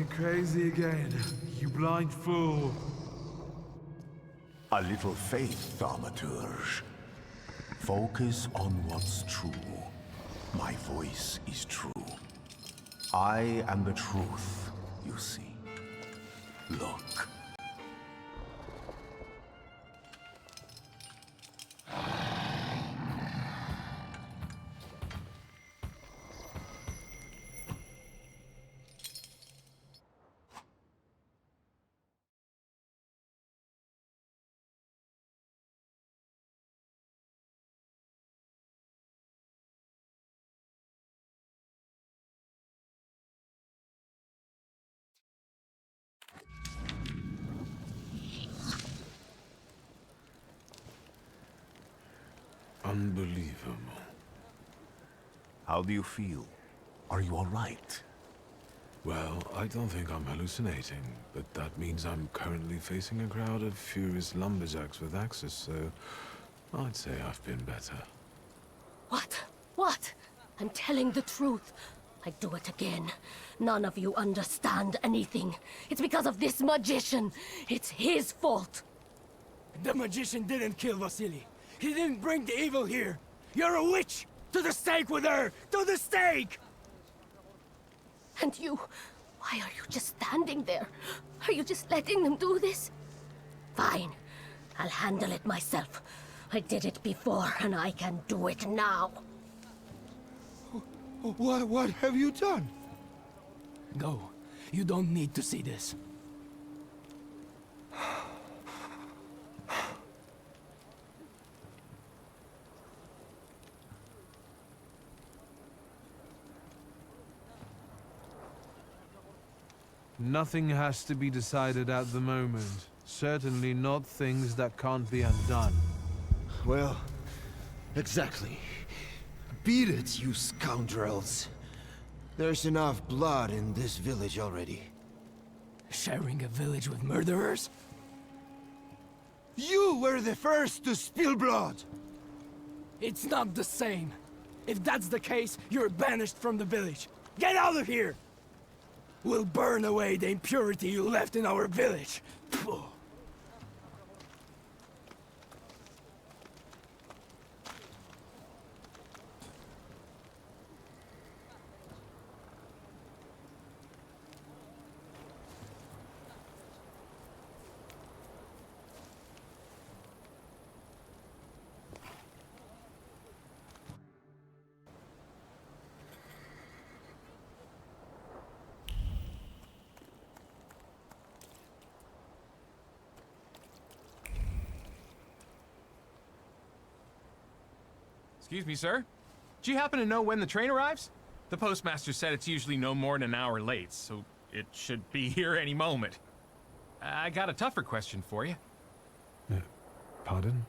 going crazy again, you blind fool. A little faith, Thaumaturge. Focus on what's true. My voice is true. I am the truth, you see. Look. Unbelievable. How do you feel? Are you all right? Well, I don't think I'm hallucinating, but that means I'm currently facing a crowd of furious lumberjacks with axes, so I'd say I've been better. What? What? I'm telling the truth. I do it again. None of you understand anything. It's because of this magician. It's his fault. The magician didn't kill Vasily. He didn't bring the evil here. You're a witch! To the stake with her! To the stake! And you... why are you just standing there? Are you just letting them do this? Fine. I'll handle it myself. I did it before, and I can do it now. What have you done? Go. You don't need to see this. Nothing has to be decided at the moment. Certainly not things that can't be undone. Well, exactly. Beat it, you scoundrels. There's enough blood in this village already. Sharing a village with murderers? You were the first to spill blood! It's not the same. If that's the case, you're banished from the village. Get out of here! We'll burn away the impurity you left in our village. Phew. Excuse me, sir. Do you happen to know when the train arrives? The postmaster said it's usually no more than an hour late, so it should be here any moment. I got a tougher question for you. Pardon?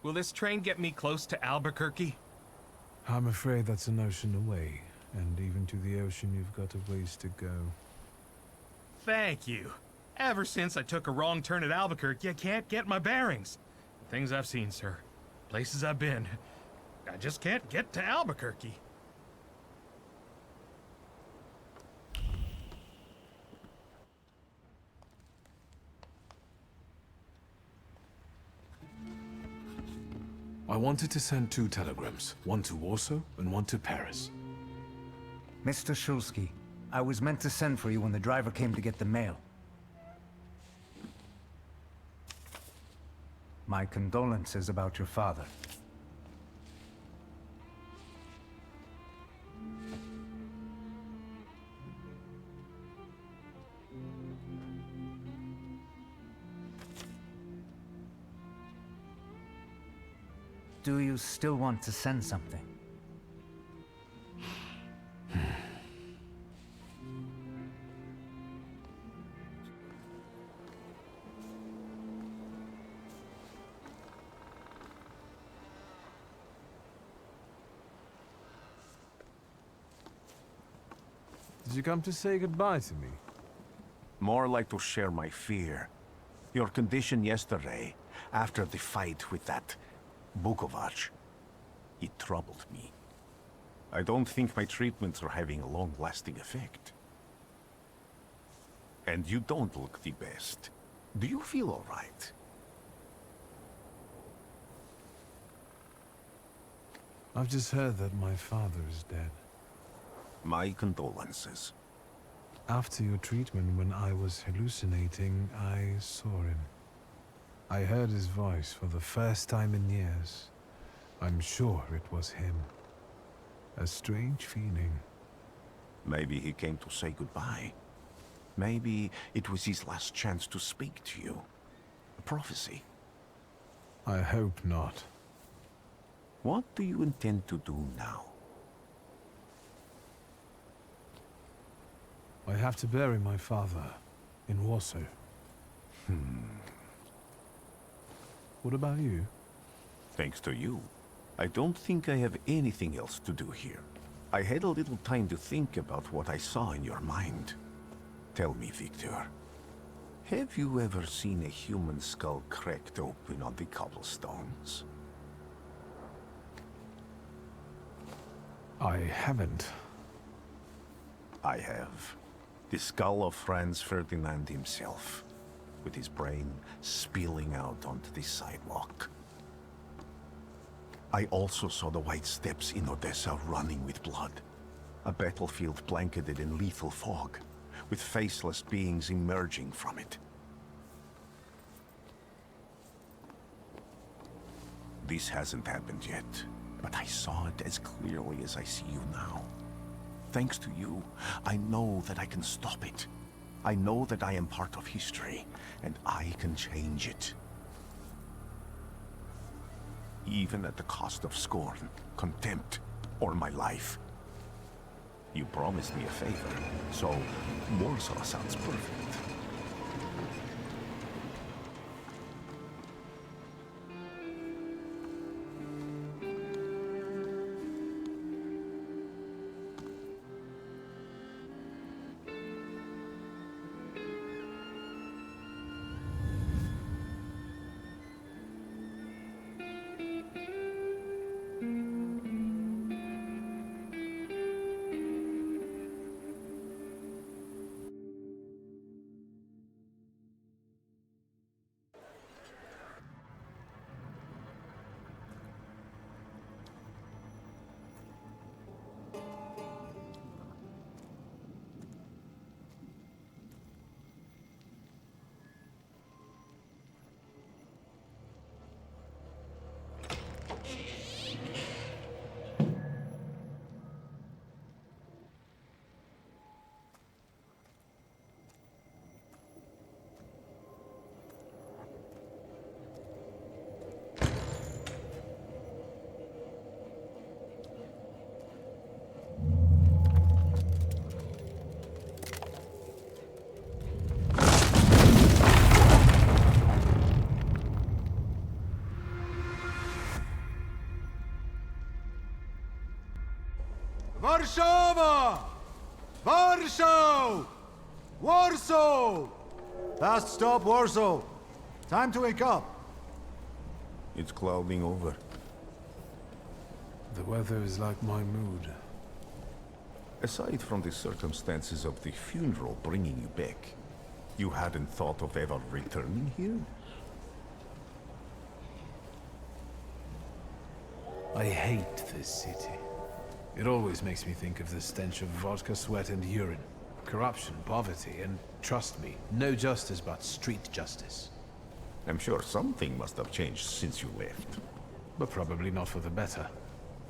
Will this train get me close to Albuquerque? I'm afraid that's an ocean away, and even to the ocean you've got a ways to go. Thank you. Ever since I took a wrong turn at Albuquerque, I can't get my bearings. Things I've seen, sir. Places I've been. I just can't get to Albuquerque. I wanted to send 2 telegrams, one to Warsaw and one to Paris. Mr. Shulsky, I was meant to send for you when the driver came to get the mail. My condolences about your father. Do you still want to send something? Did you come to say goodbye to me? More like to share my fear. Your condition yesterday, after the fight with that Bukovac, it troubled me. I don't think my treatments are having a long-lasting effect. And you don't look the best. Do you feel all right? I've just heard that my father is dead. My condolences. After your treatment, when I was hallucinating, I saw him. I heard his voice for the first time in years. I'm sure it was him. A strange feeling. Maybe he came to say goodbye. Maybe it was his last chance to speak to you. A prophecy. I hope not. What do you intend to do now? I have to bury my father in Warsaw. What about you? Thanks to you. I don't think I have anything else to do here. I had a little time to think about what I saw in your mind. Tell me, Victor, have you ever seen a human skull cracked open on the cobblestones? I haven't. I have. The skull of Franz Ferdinand himself, with his brain spilling out onto the sidewalk. I also saw the white steps in Odessa running with blood. A battlefield blanketed in lethal fog, with faceless beings emerging from it. This hasn't happened yet, but I saw it as clearly as I see you now. Thanks to you, I know that I can stop it. I know that I am part of history, and I can change it. Even at the cost of scorn, contempt, or my life. You promised me a favor, so Warsaw sounds perfect. Warszawa! Warsaw! Warsaw! Fast stop, Warsaw. Time to wake up. It's clouding over. The weather is like my mood. Aside from the circumstances of the funeral bringing you back, you hadn't thought of ever returning here? I hate this city. It always makes me think of the stench of vodka, sweat, and urine. Corruption, poverty, and trust me, no justice but street justice. I'm sure something must have changed since you left. But probably not for the better.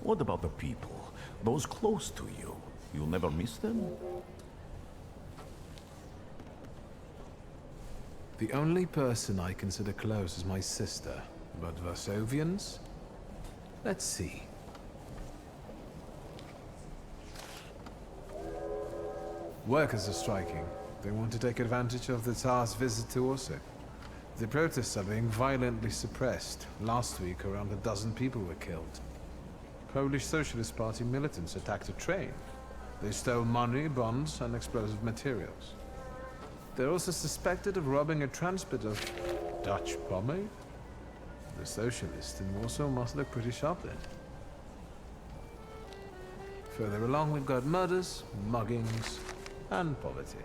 What about the people? Those close to you? You'll never miss them? The only person I consider close is my sister. But Varsovians? Let's see. Workers are striking. They want to take advantage of the Tsar's visit to Warsaw. The protests are being violently suppressed. Last week, around a dozen people were killed. Polish Socialist Party militants attacked a train. They stole money, bonds, and explosive materials. They're also suspected of robbing a transport of Dutch pomade. The socialists in Warsaw must look pretty sharp then. Further along, we've got murders, muggings, and poverty.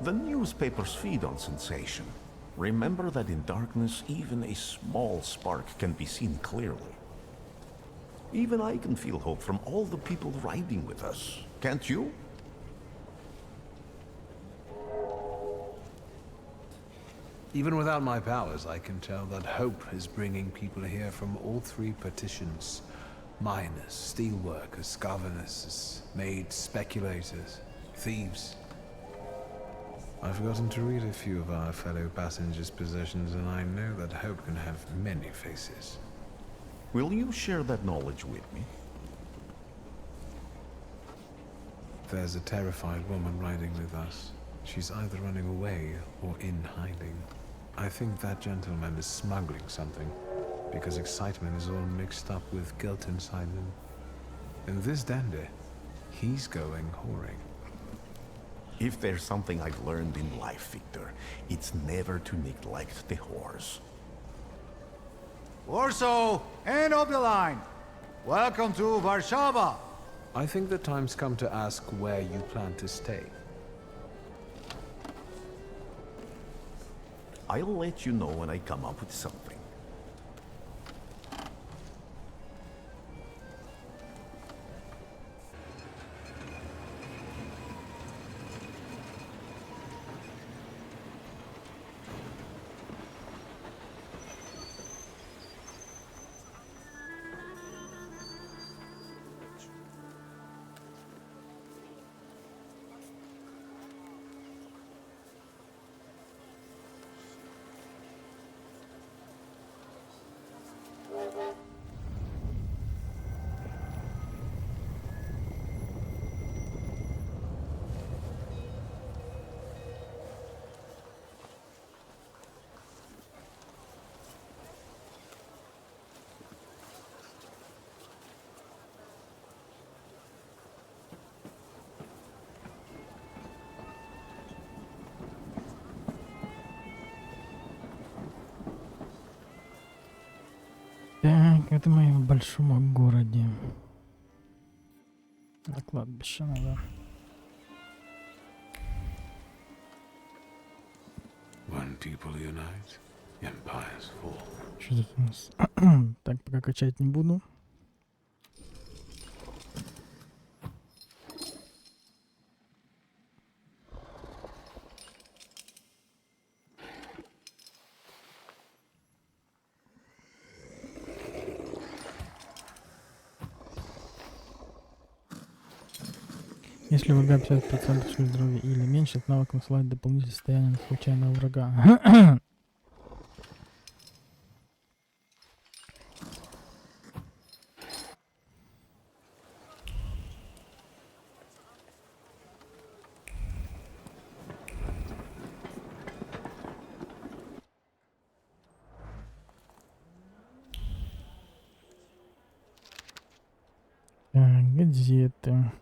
The newspapers feed on sensation. Remember that in darkness, even a small spark can be seen clearly. Even I can feel hope from all the people riding with us. Can't you? Even without my powers, I can tell that hope is bringing people here from all three partitions. Miners, steelworkers, governesses, maids, speculators, thieves. I've gotten to read a few of our fellow passengers' possessions, and I know that hope can have many faces. Will you share that knowledge with me? There's a terrified woman riding with us. She's either running away or in hiding. I think that gentleman is smuggling something, because excitement is all mixed up with guilt inside him. And this dandy, he's going whoring. If there's something I've learned in life, Victor, it's never to neglect the horse. Warsaw, end of the line. Welcome to Warszawa. I think the time's come to ask where you plan to stay. I'll let you know when I come up with something. Так, это мы в большом городе. На кладбище надо. When people unite, empires fall. Что тут у нас? Так, пока качать не буду. Если у врага 50% здоровья или меньше, этот навык высылает дополнительное состояние на случайного врага. Так, газеты.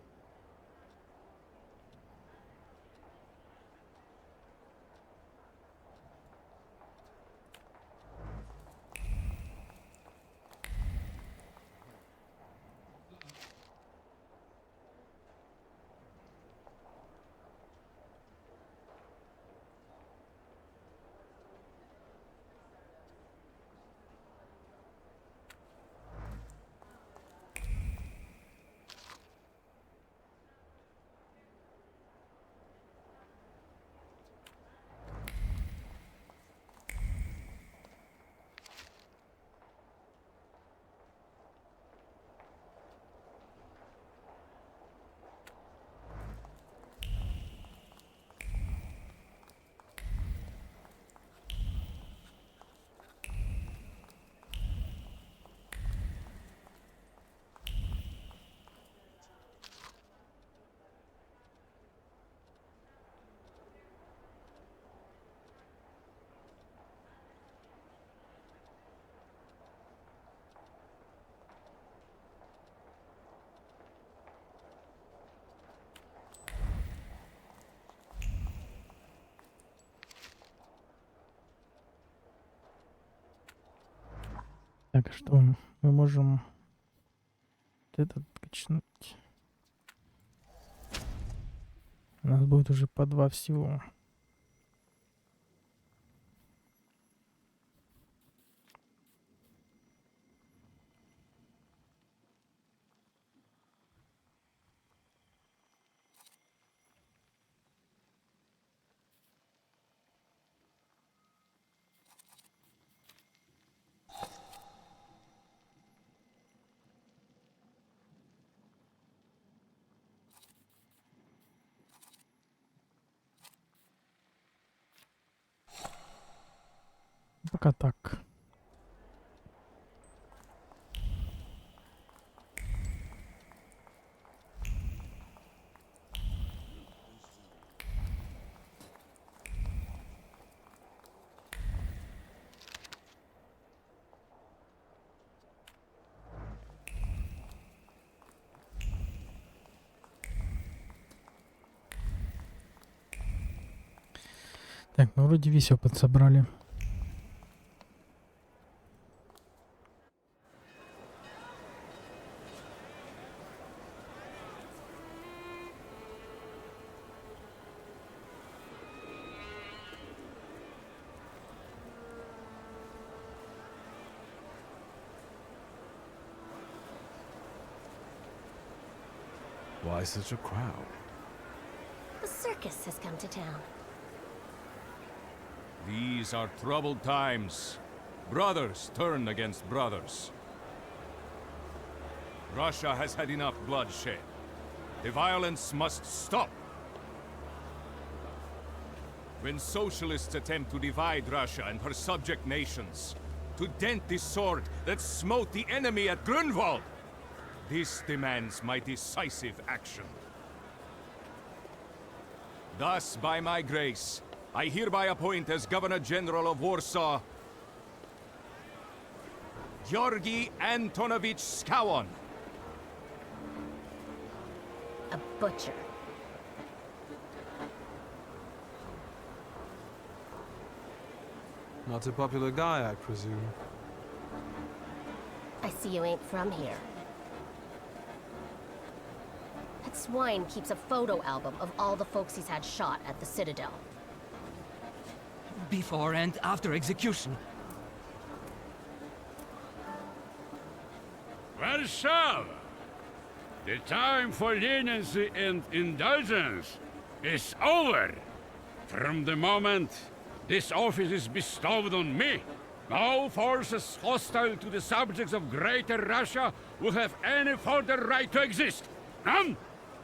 Так, что мы можем этот качнуть. У нас будет уже по 2 всего. пока так. Так, ну вроде весь опыт собрали. Why such a crowd? The circus has come to town. These are troubled times. Brothers turn against brothers. Russia has had enough bloodshed. The violence must stop. When socialists attempt to divide Russia and her subject nations, to dent the sword that smote the enemy at Grunwald, this demands my decisive action. Thus, by my grace, I hereby appoint as Governor General of Warsaw, Georgi Antonovich Skowon. A butcher. Not a popular guy, I presume. I see you ain't from here. That swine keeps a photo album of all the folks he's had shot at the Citadel. Before and after execution. Warsaw! The time for leniency and indulgence is over. From the moment this office is bestowed on me, no forces hostile to the subjects of Greater Russia will have any further right to exist. None!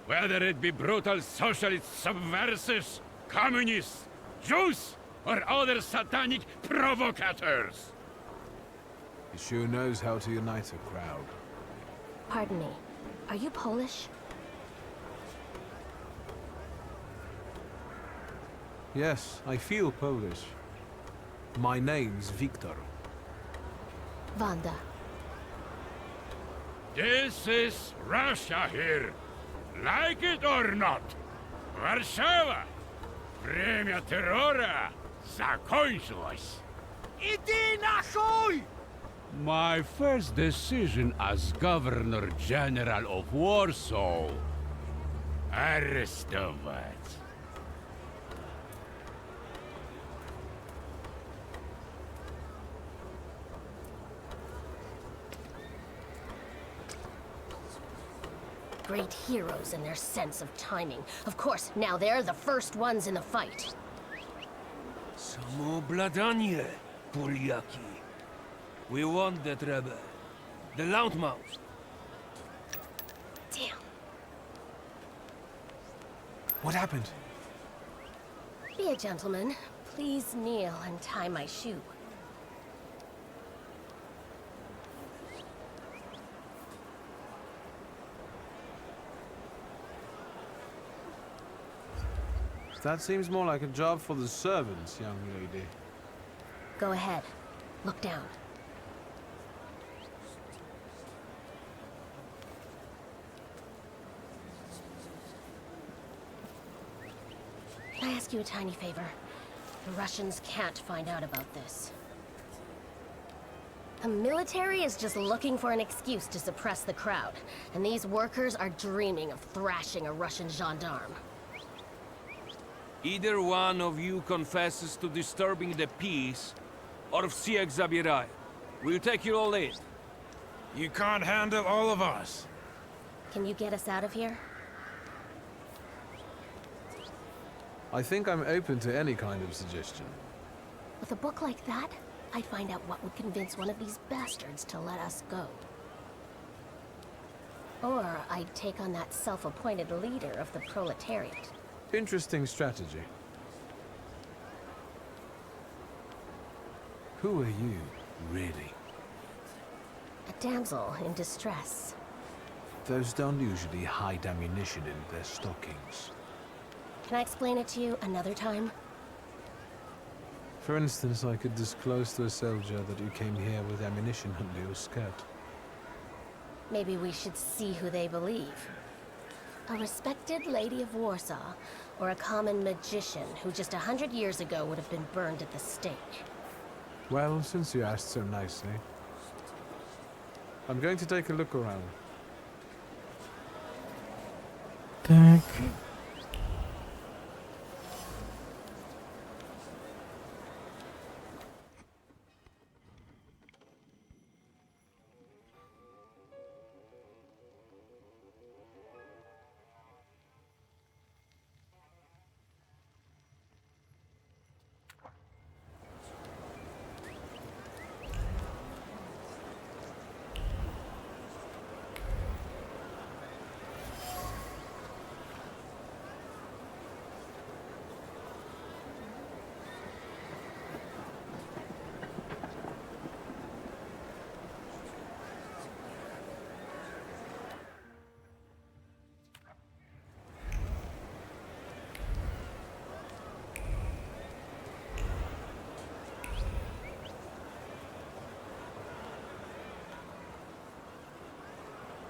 Whether it be brutal socialist subversives, communists, Jews, or other satanic provocators. He sure knows how to unite a crowd. Pardon me, are you Polish? Yes, I feel Polish. My name's Victor. Wanda. This is Russia here. Like it or not. Warszawa! Время террора закончилось. Иди нахуй! My first decision as Governor General of Warsaw. Arrestować. Great heroes in their sense of timing. Of course, now they're the first ones in the fight. Samoobladanie, Polyaki. We want that rebel. The loudmouth. Damn. What happened? Be a gentleman. Please kneel and tie my shoe. That seems more like a job for the servants, young lady. Go ahead. Look down. Can I ask you a tiny favor? The Russians can't find out about this. The military is just looking for an excuse to suppress the crowd, and these workers are dreaming of thrashing a Russian gendarme. Either one of you confesses to disturbing the peace, or всех забирай. We'll take you all in. You can't handle all of us. Can you get us out of here? I think I'm open to any kind of suggestion. With a book like that, I'd find out what would convince one of these bastards to let us go. Or I'd take on that self-appointed leader of the proletariat. Interesting strategy. Who are you, really? A damsel in distress. Those don't usually hide ammunition in their stockings. Can I explain it to you another time? For instance, I could disclose to a soldier that you came here with ammunition under your skirt. Maybe we should see who they believe. A respected lady of Warsaw, or a common magician who just 100 years ago would have been burned at the stake. Well, since you asked so nicely, I'm going to take a look around. Так.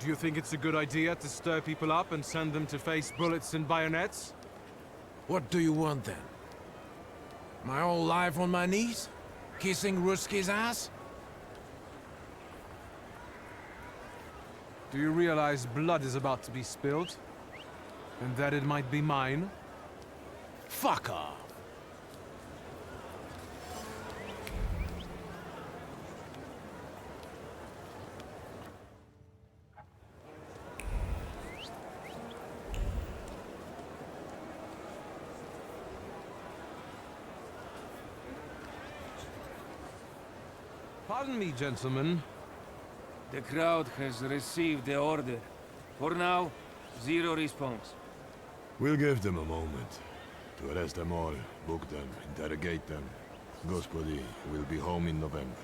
Do you think it's a good idea to stir people up and send them to face bullets and bayonets? What do you want then? My whole life on my knees? Kissing Ruski's ass? Do you realize blood is about to be spilled? And that it might be mine? Fuck off! Pardon me, gentlemen. The crowd has received the order. For now, zero response. We'll give them a moment. To arrest them all, book them, interrogate them. Господи, we'll be home in November.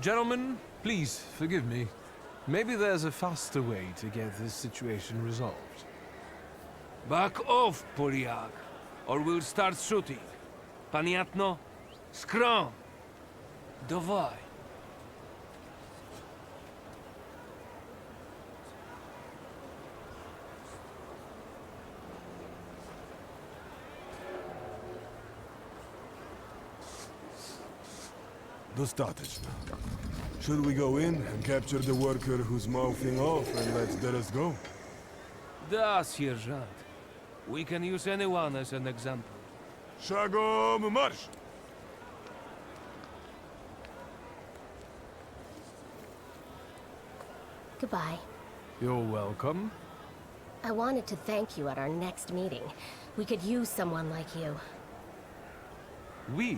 Gentlemen, please forgive me. Maybe there's a faster way to get this situation resolved. Back off, Poliak, or we'll start shooting. Paniatno, skrom. Dawaj. Достаточно. Should we go in and capture the worker who's mouthing off and let the rest go? Da, sierżant. We can use anyone as an example. Szagom marsz! Goodbye. You're welcome. I wanted to thank you at our next meeting. We could use someone like you. We?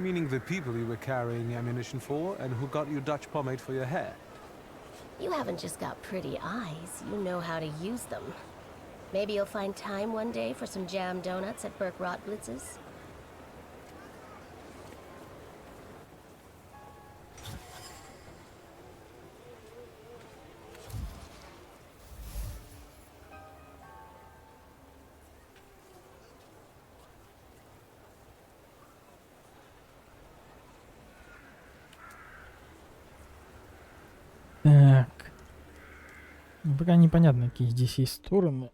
Meaning the people you were carrying ammunition for and who got you Dutch pomade for your hair. You haven't just got pretty eyes, you know how to use them. Maybe you'll find time one day for some jam donuts at Burke Rotblitz's? Так. Пока непонятно, какие здесь есть стороны.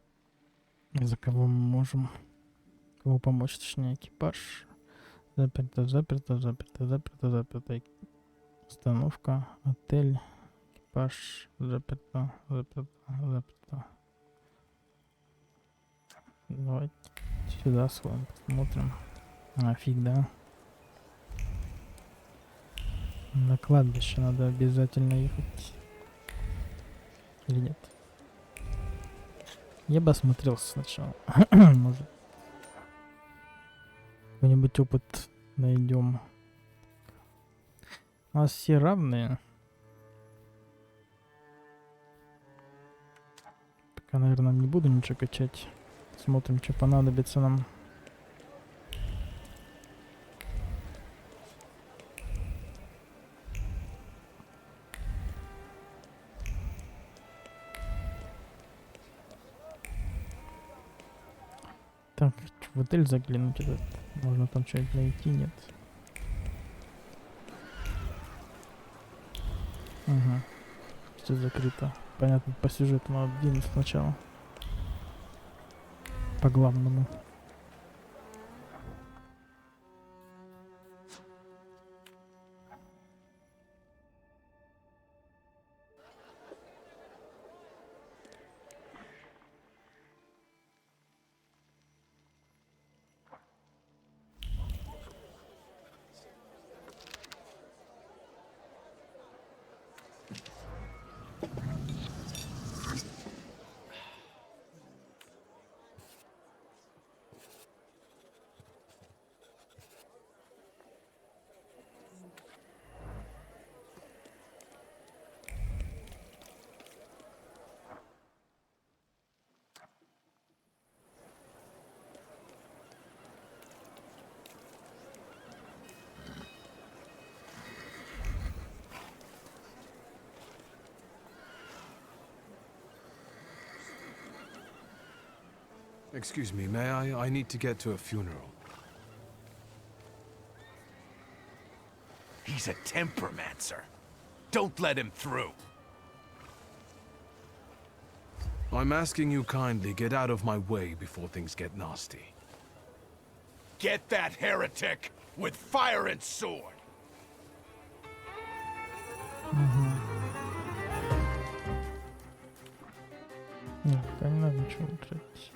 За кого мы можем... Кого помочь, точнее, экипаж. Заперто, заперто, заперто, заперто, заперто. Установка, отель, экипаж, заперто, заперто, заперто. Давайте сюда сходим, посмотрим. А, фиг, да? На кладбище надо обязательно ехать. Или нет? Я бы осмотрелся сначала. Может. Какой-нибудь опыт найдем. У нас все равные. Пока, наверное, не буду ничего качать. Смотрим, что понадобится нам. Так, в отель заглянуть этот. Можно там что-нибудь найти, нет? Ага. Все закрыто. Понятно, по сюжету надо двинуть сначала. По главному. Excuse me, may I? I need to get to a funeral. He's a tempermancer. Don't let him through. I'm asking you kindly, get out of my way before things get nasty. Get that heretic with fire and sword. Нет, пока не надо ничего тратить.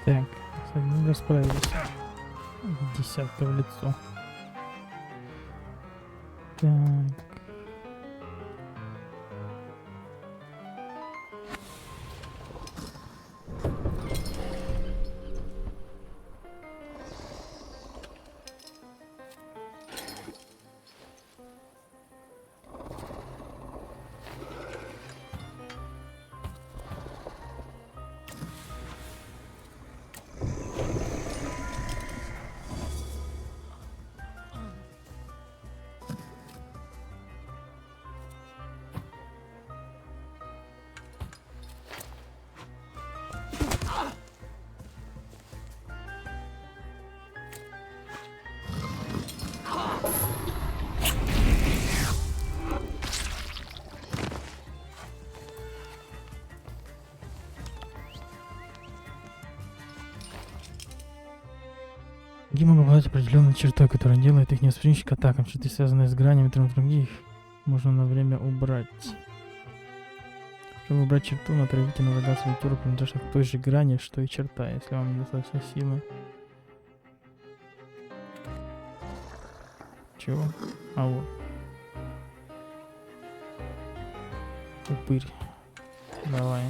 Так, с одним расправились. Десятка в лицо. Так. Враги могут обладать определенной чертой, которая делает их невосприимчивыми к атакам. Черты, связанные с гранями других, можно на время убрать. Чтобы убрать черту, натравите на врага свою туру, принадлежащую к той же грани, что и черта, если вам недостаточно силы. Чего? А вот. Упырь. Давай.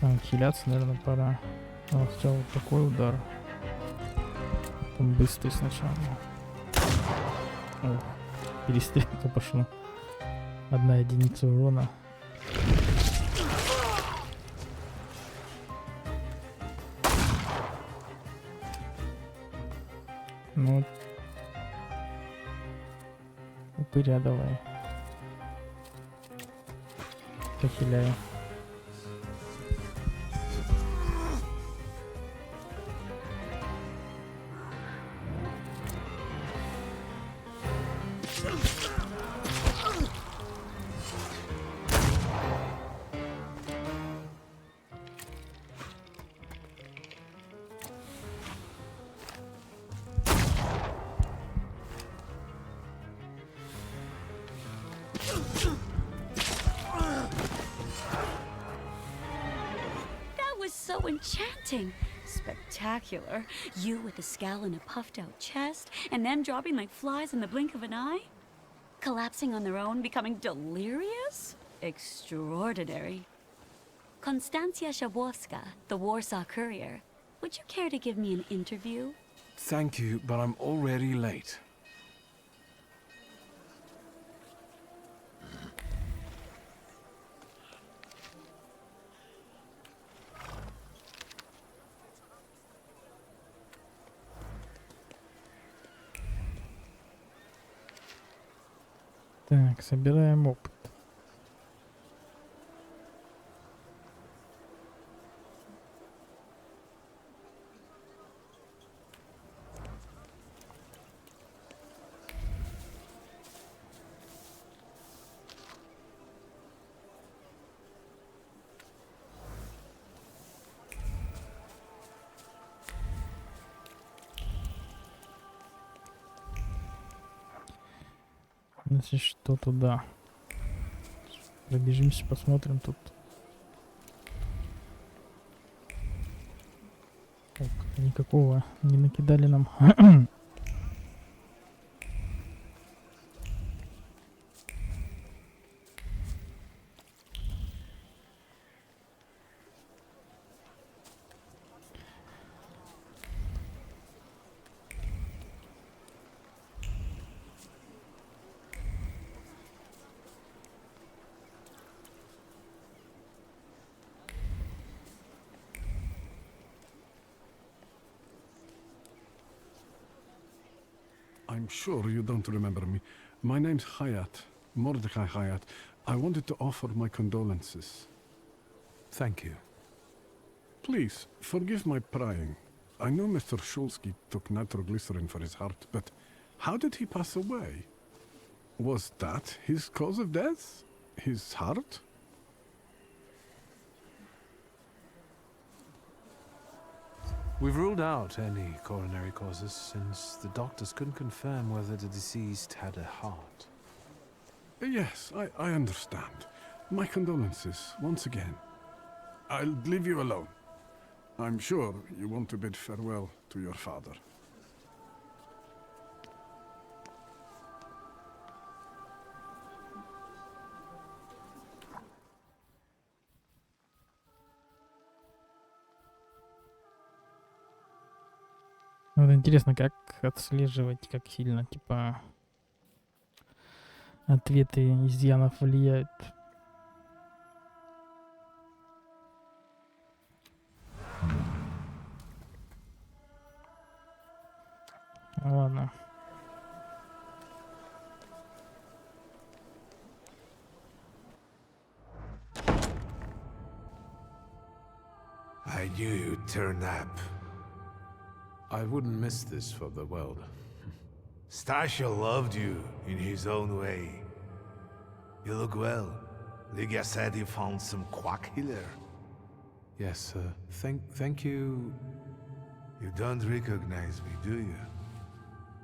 Так, хиляться, наверное, пора. А, хотя вот такой удар. слишком быстрый сначала. О, перестрелка пошла. 1 единица урона. Ну, упыря давай. Похиляю. So enchanting. Spectacular. You with a scowl and a puffed out chest, and them dropping like flies in the blink of an eye? Collapsing on their own, becoming delirious? Extraordinary. Konstancja Szabłowska, the Warsaw Courier. Would you care to give me an interview? Thank you, but I'm already late. Так, собираем опыт. Если что, туда. Пробежимся, посмотрим тут. Так, никакого не накидали нам. I'm sure you don't remember me. My name's Hayat, Mordecai Hayat. I wanted to offer my condolences. Thank you. Please, forgive my prying. I know Mr. Shulsky took nitroglycerin for his heart, but how did he pass away? Was that his cause of death? His heart? We've ruled out any coronary causes since the doctors couldn't confirm whether the deceased had a heart. Yes, I understand. My condolences, once again. I'll leave you alone. I'm sure you want to bid farewell to your father. Вот интересно, как отслеживать, как сильно, типа, ответы изъянов влияют. Ладно. I knew you'd turn up. I wouldn't miss this for the world. Stasha loved you in his own way. You look well. Lygia said you found some quack healer. Yes, sir. Thank you. You don't recognize me, do you?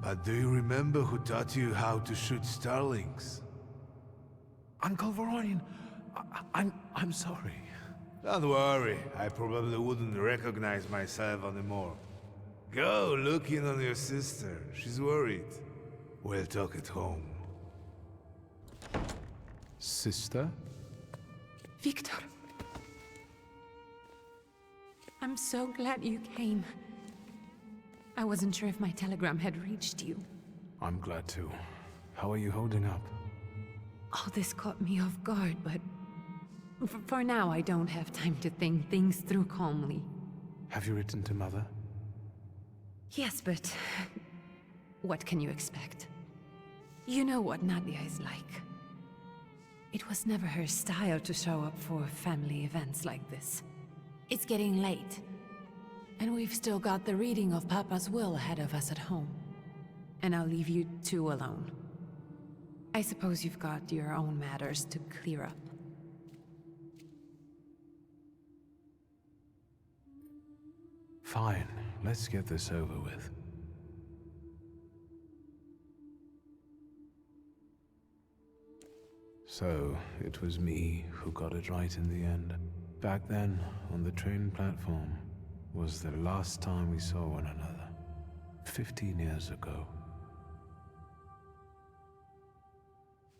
But do you remember who taught you how to shoot starlings? Uncle Voronian, I'm sorry. Don't worry, I probably wouldn't recognize myself anymore. Go look in on your sister. She's worried. We'll talk at home. Sister? Victor. I'm so glad you came. I wasn't sure if my telegram had reached you. I'm glad to. How are you holding up? All this caught me off guard, but... For now, I don't have time to think things through calmly. Have you written to Mother? Yes, but... what can you expect? You know what Nadia is like. It was never her style to show up for family events like this. It's getting late, and we've still got the reading of Papa's will ahead of us at home. And I'll leave you two alone. I suppose you've got your own matters to clear up. Fine, let's get this over with. So, it was me who got it right in the end. Back then, on the train platform, was the last time we saw one another. 15 years ago.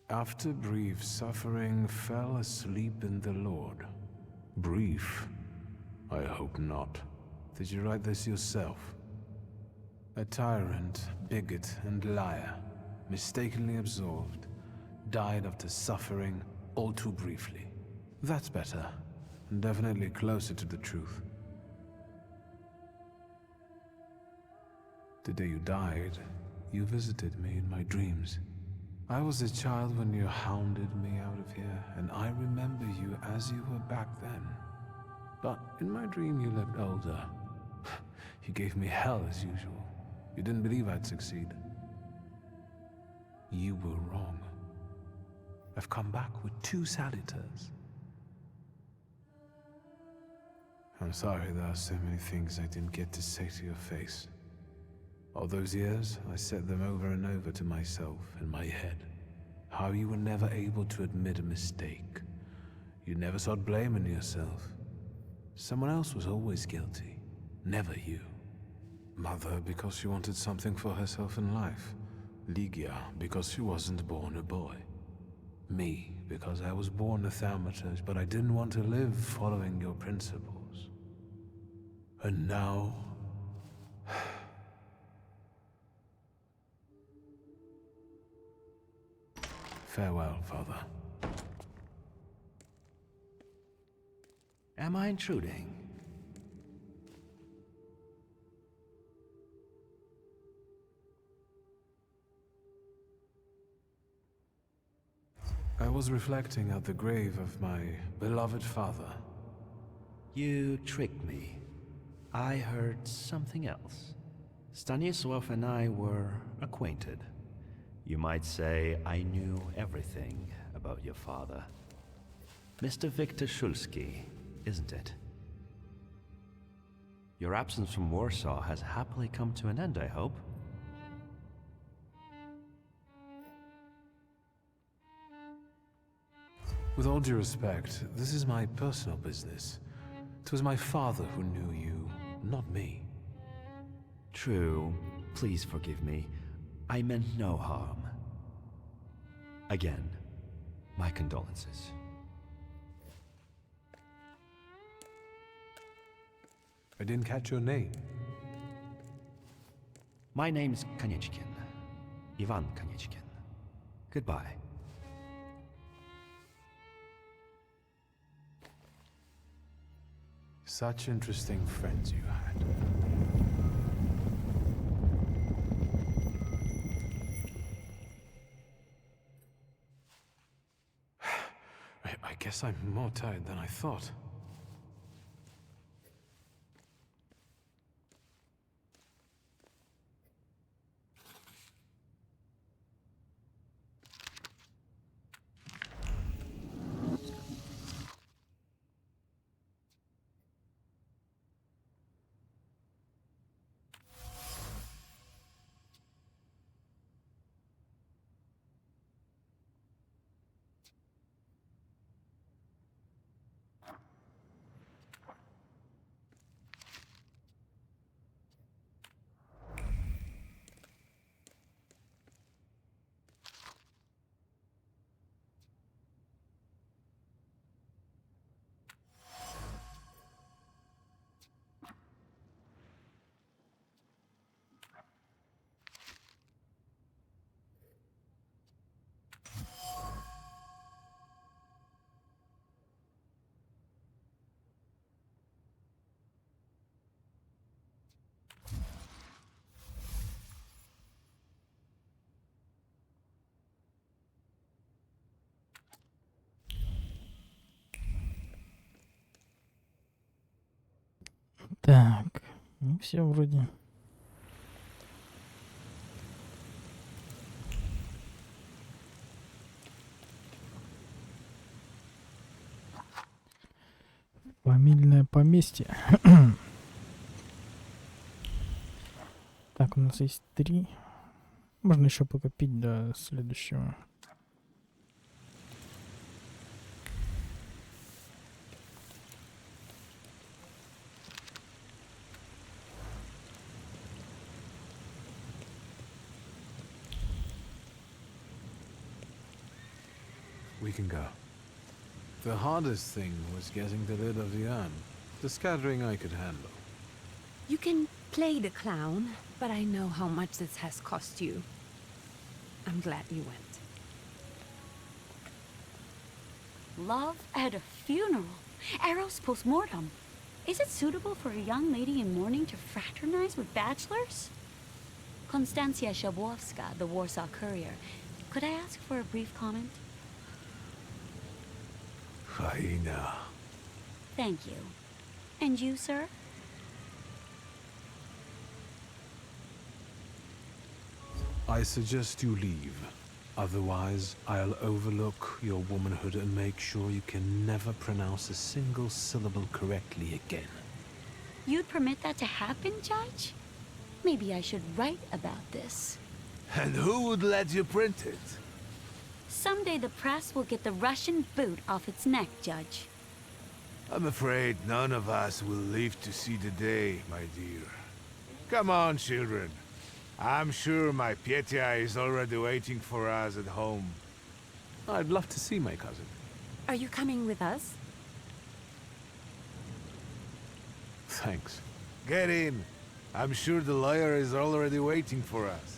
After brief suffering, fell asleep in the Lord. Brief? I hope not. Did you write this yourself? A tyrant, bigot, and liar, mistakenly absolved, died after suffering all too briefly. That's better, and definitely closer to the truth. The day you died, you visited me in my dreams. I was a child when you hounded me out of here, and I remember you as you were back then. But in my dream you looked older. You gave me hell as usual. You didn't believe I'd succeed. You were wrong. I've come back with 2 salutars. I'm sorry there are so many things I didn't get to say to your face. All those years, I said them over and over to myself in my head. How you were never able to admit a mistake. You never sought blame in yourself. Someone else was always guilty, never you. Mother because she wanted something for herself in life. Ligia because she wasn't born a boy. Me because I was born a Thaumaturge, but I didn't want to live following your principles. And now... Farewell, Father. Am I intruding? I was reflecting at the grave of my beloved father. You tricked me. I heard something else. Stanisław and I were acquainted. You might say I knew everything about your father. Mr. Victor Szulski, isn't it? Your absence from Warsaw has happily come to an end, I hope. With all due respect, this is my personal business. It was my father who knew you, not me. True. Please forgive me. I meant no harm. Again, my condolences. I didn't catch your name. My name's Kanieczkin. Ivan Kanieczkin. Goodbye. Such interesting friends you had. I guess I'm more tired than I thought. Так, ну все вроде. Фамильное поместье. Так, у нас есть 3. Можно еще покопить до следующего. We can go. The hardest thing was getting the lid of the urn. The scattering I could handle. You can play the clown, but I know how much this has cost you. I'm glad you went. Love at a funeral. Eros post-mortem. Is it suitable for a young lady in mourning to fraternize with bachelors? Konstancja Shabowska, the Warsaw Courier. Could I ask for a brief comment? Hyena. Thank you. And you, sir? I suggest you leave. Otherwise, I'll overlook your womanhood and make sure you can never pronounce a single syllable correctly again. You'd permit that to happen, Judge? Maybe I should write about this. And who would let you print it? Someday the press will get the Russian boot off its neck, Judge. I'm afraid none of us will live to see the day, my dear. Come on, children. I'm sure my Petya is already waiting for us at home. I'd love to see my cousin. Are you coming with us? Thanks. Get in. I'm sure the lawyer is already waiting for us.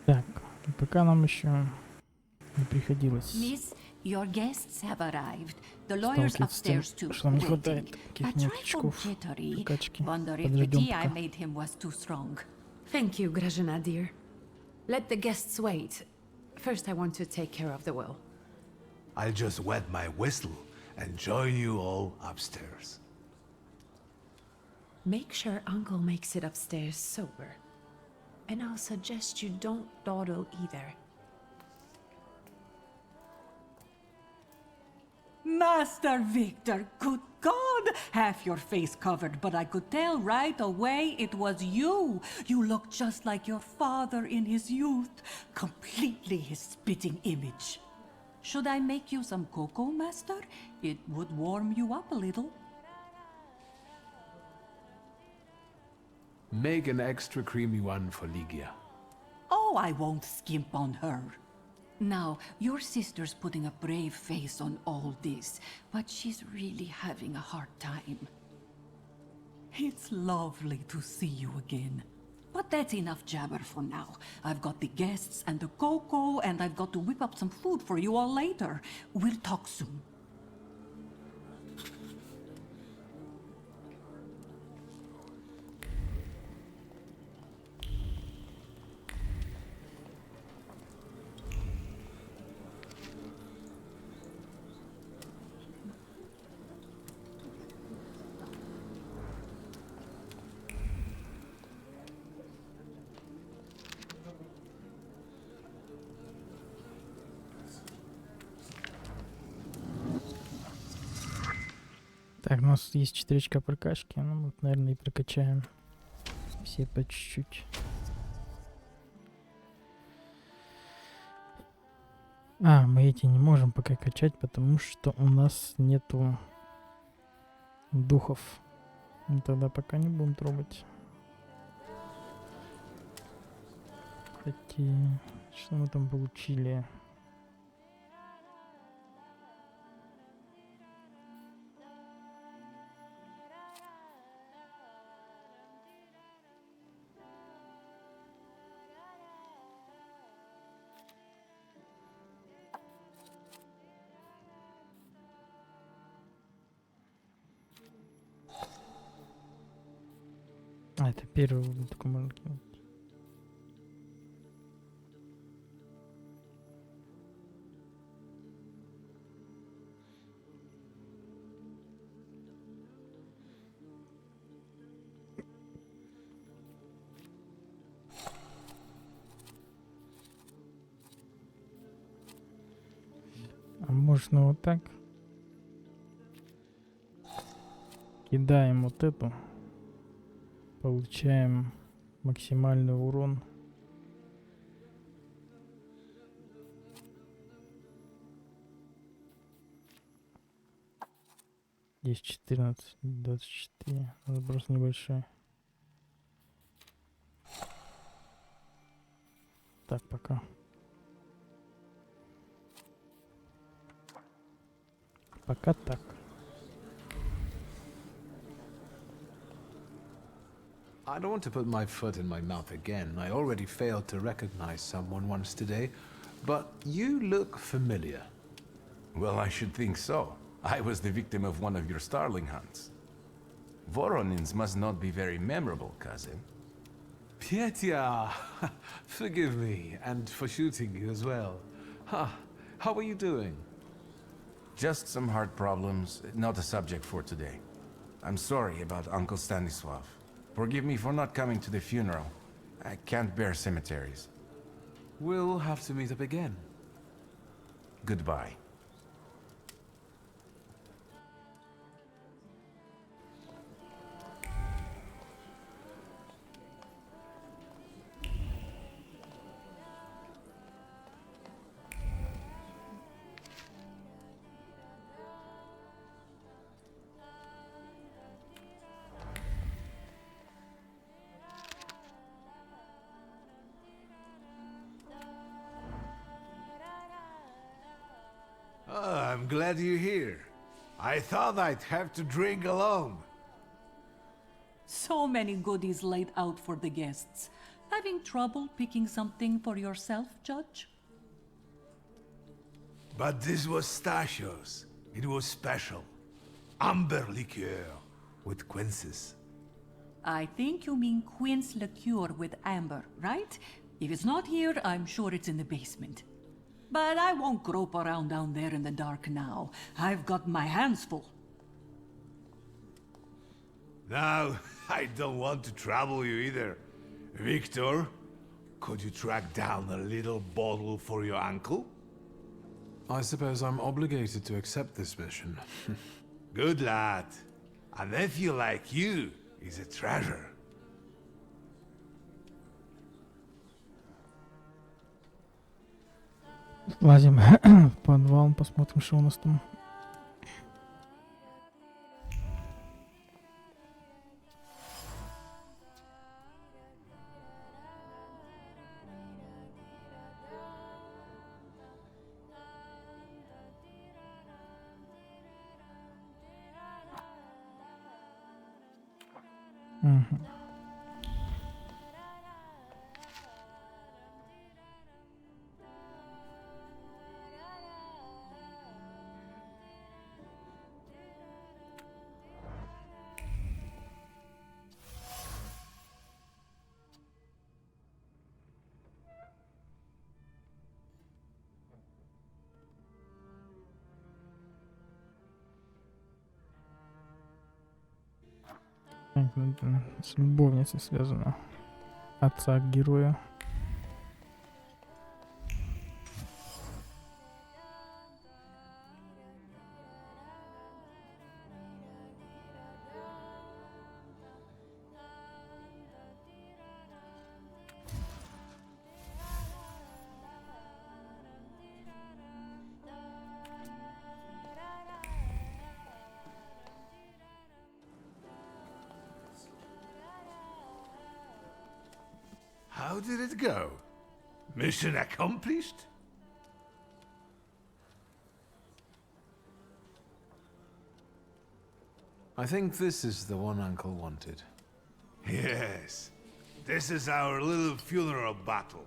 Так, пока нам еще не приходилось Miss, your guests have arrived. The lawyer's сталкиваться с тем, upstairs too. что нам не waiting. хватает A каких-нибудь trifle очков jittery. прокачки. Wonder if the Подождем tea I пока. made him was too strong. Thank you, Grażyna, dear. Let the guests wait. First, I want to take care of the will. I'll just wet my whistle and join you all upstairs. Make sure Uncle makes it upstairs sober. And I'll suggest you don't dawdle either. Master Victor, good God! Half your face covered, but I could tell right away it was you. You look just like your father in his youth. Completely his spitting image. Should I make you some cocoa, Master? It would warm you up a little. Make an extra creamy one for Ligia. Oh, I won't skimp on her. Now, your sister's putting a brave face on all this, but she's really having a hard time. It's lovely to see you again. But that's enough jabber for now. I've got the guests and the cocoa, and I've got to whip up some food for you all later. We'll talk soon. Так, у нас есть 4 очка прокачки. Ну, вот, наверное, и прокачаем все по чуть-чуть. А, мы эти не можем пока качать, потому что у нас нету духов. Ну, тогда пока не будем трогать. Кстати, что мы там получили? А, это первый только можно кинуть. А можно вот так. Кидаем вот эту. Получаем максимальный урон. Здесь 14, 24. Заброс небольшой. Так, пока. Пока так. I don't want to put my foot in my mouth again. I already failed to recognize someone once today, but you look familiar. Well, I should think so. I was the victim of one of your starling hunts. Voronins must not be very memorable, cousin. Pietia! Forgive me, and for shooting you as well. How are you doing? Just some heart problems, not a subject for today. I'm sorry about Uncle Stanislav. Forgive me for not coming to the funeral. I can't bear cemeteries. We'll have to meet up again. Goodbye. Oh, I'm glad you're here. I thought I'd have to drink alone. So many goodies laid out for the guests. Having trouble picking something for yourself, Judge? But this was Stashio's. It was special. Amber liqueur with quinces. I think you mean quince liqueur with amber, right? If it's not here, I'm sure it's in the basement. But I won't grope around down there in the dark now. I've got my hands full. Now, I don't want to trouble you either. Victor, could you track down a little bottle for your uncle? I suppose I'm obligated to accept this mission. Good lad. A nephew like you is a treasure. Лазим в подвал, посмотрим, что у нас там. С любовницей связано. Отца героя. How did it go? Mission accomplished? I think this is the one Uncle wanted. Yes. This is our little funeral battle.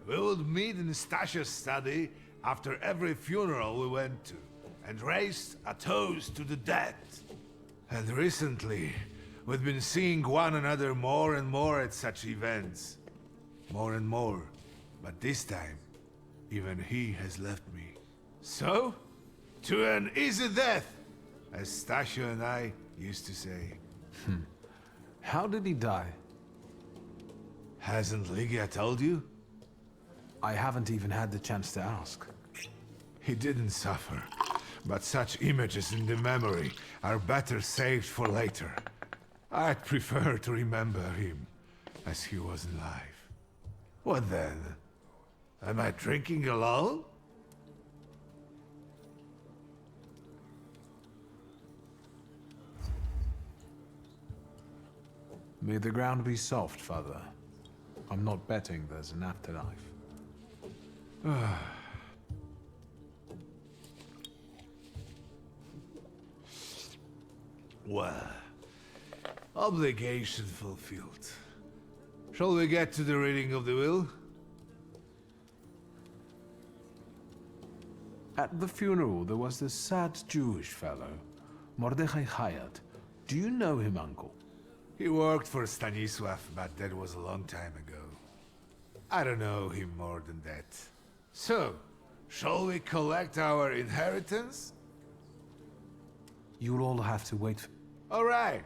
We would meet in Stasha's study after every funeral we went to, and raised a toast to the dead. And recently, We've been seeing one another more and more at such events. More and more. But this time, even he has left me. So, to an easy death, as Stasio and I used to say. How did he die? Hasn't Lygia told you? I haven't even had the chance to ask. He didn't suffer, but such images in the memory are better saved for later. I'd prefer to remember him as he was alive. What then? Am I drinking alone? May the ground be soft, Father. I'm not betting there's an afterlife. Well, obligation fulfilled. Shall we get to the reading of the will? At the funeral, there was this sad Jewish fellow, Mordechai Hayat. Do you know him, Uncle? He worked for Stanisław, but that was a long time ago. I don't know him more than that. So, shall we collect our inheritance? You'll all have to wait for... All right.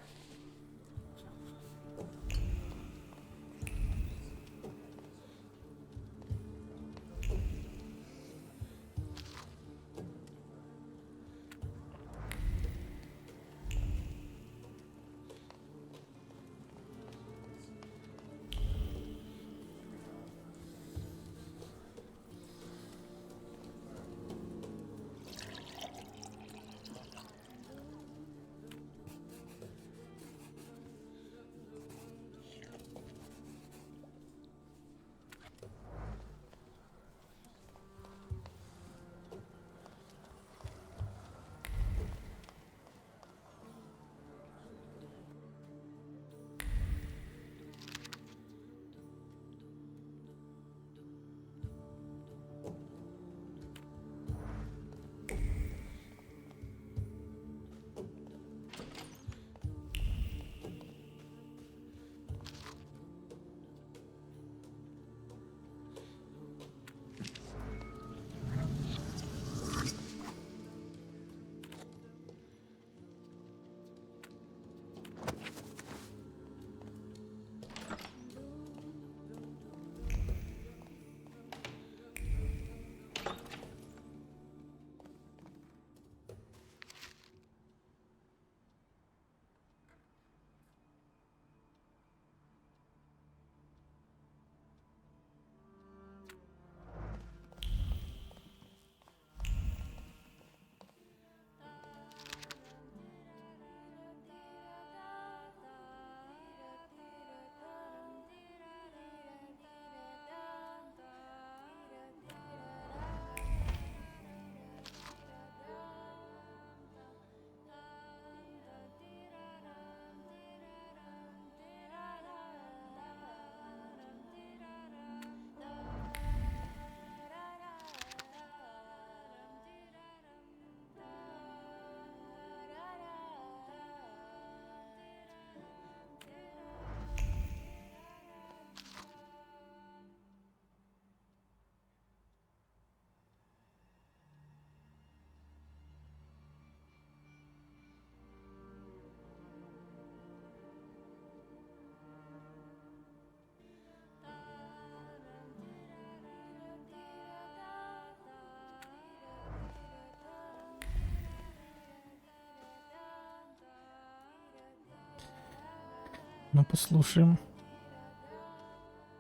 Ну, послушаем.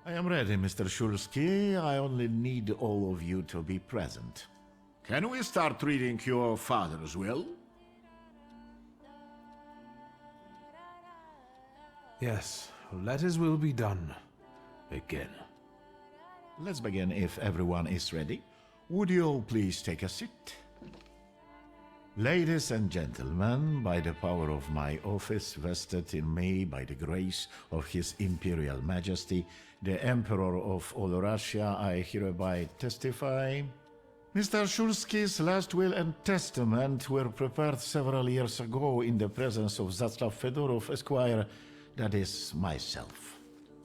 I am ready, Mr. Shulsky. I only need all of you to be present. Can we start reading your father's will? Yes, let his will be done. Again. Let's begin if everyone is ready. Would you all please take a seat? Ladies and gentlemen, by the power of my office vested in me by the grace of His Imperial Majesty, the Emperor of all Russia, I hereby testify Mr. Shulski's last will and testament were prepared several years ago in the presence of Zaslav Fedorov, Esquire, that is, myself.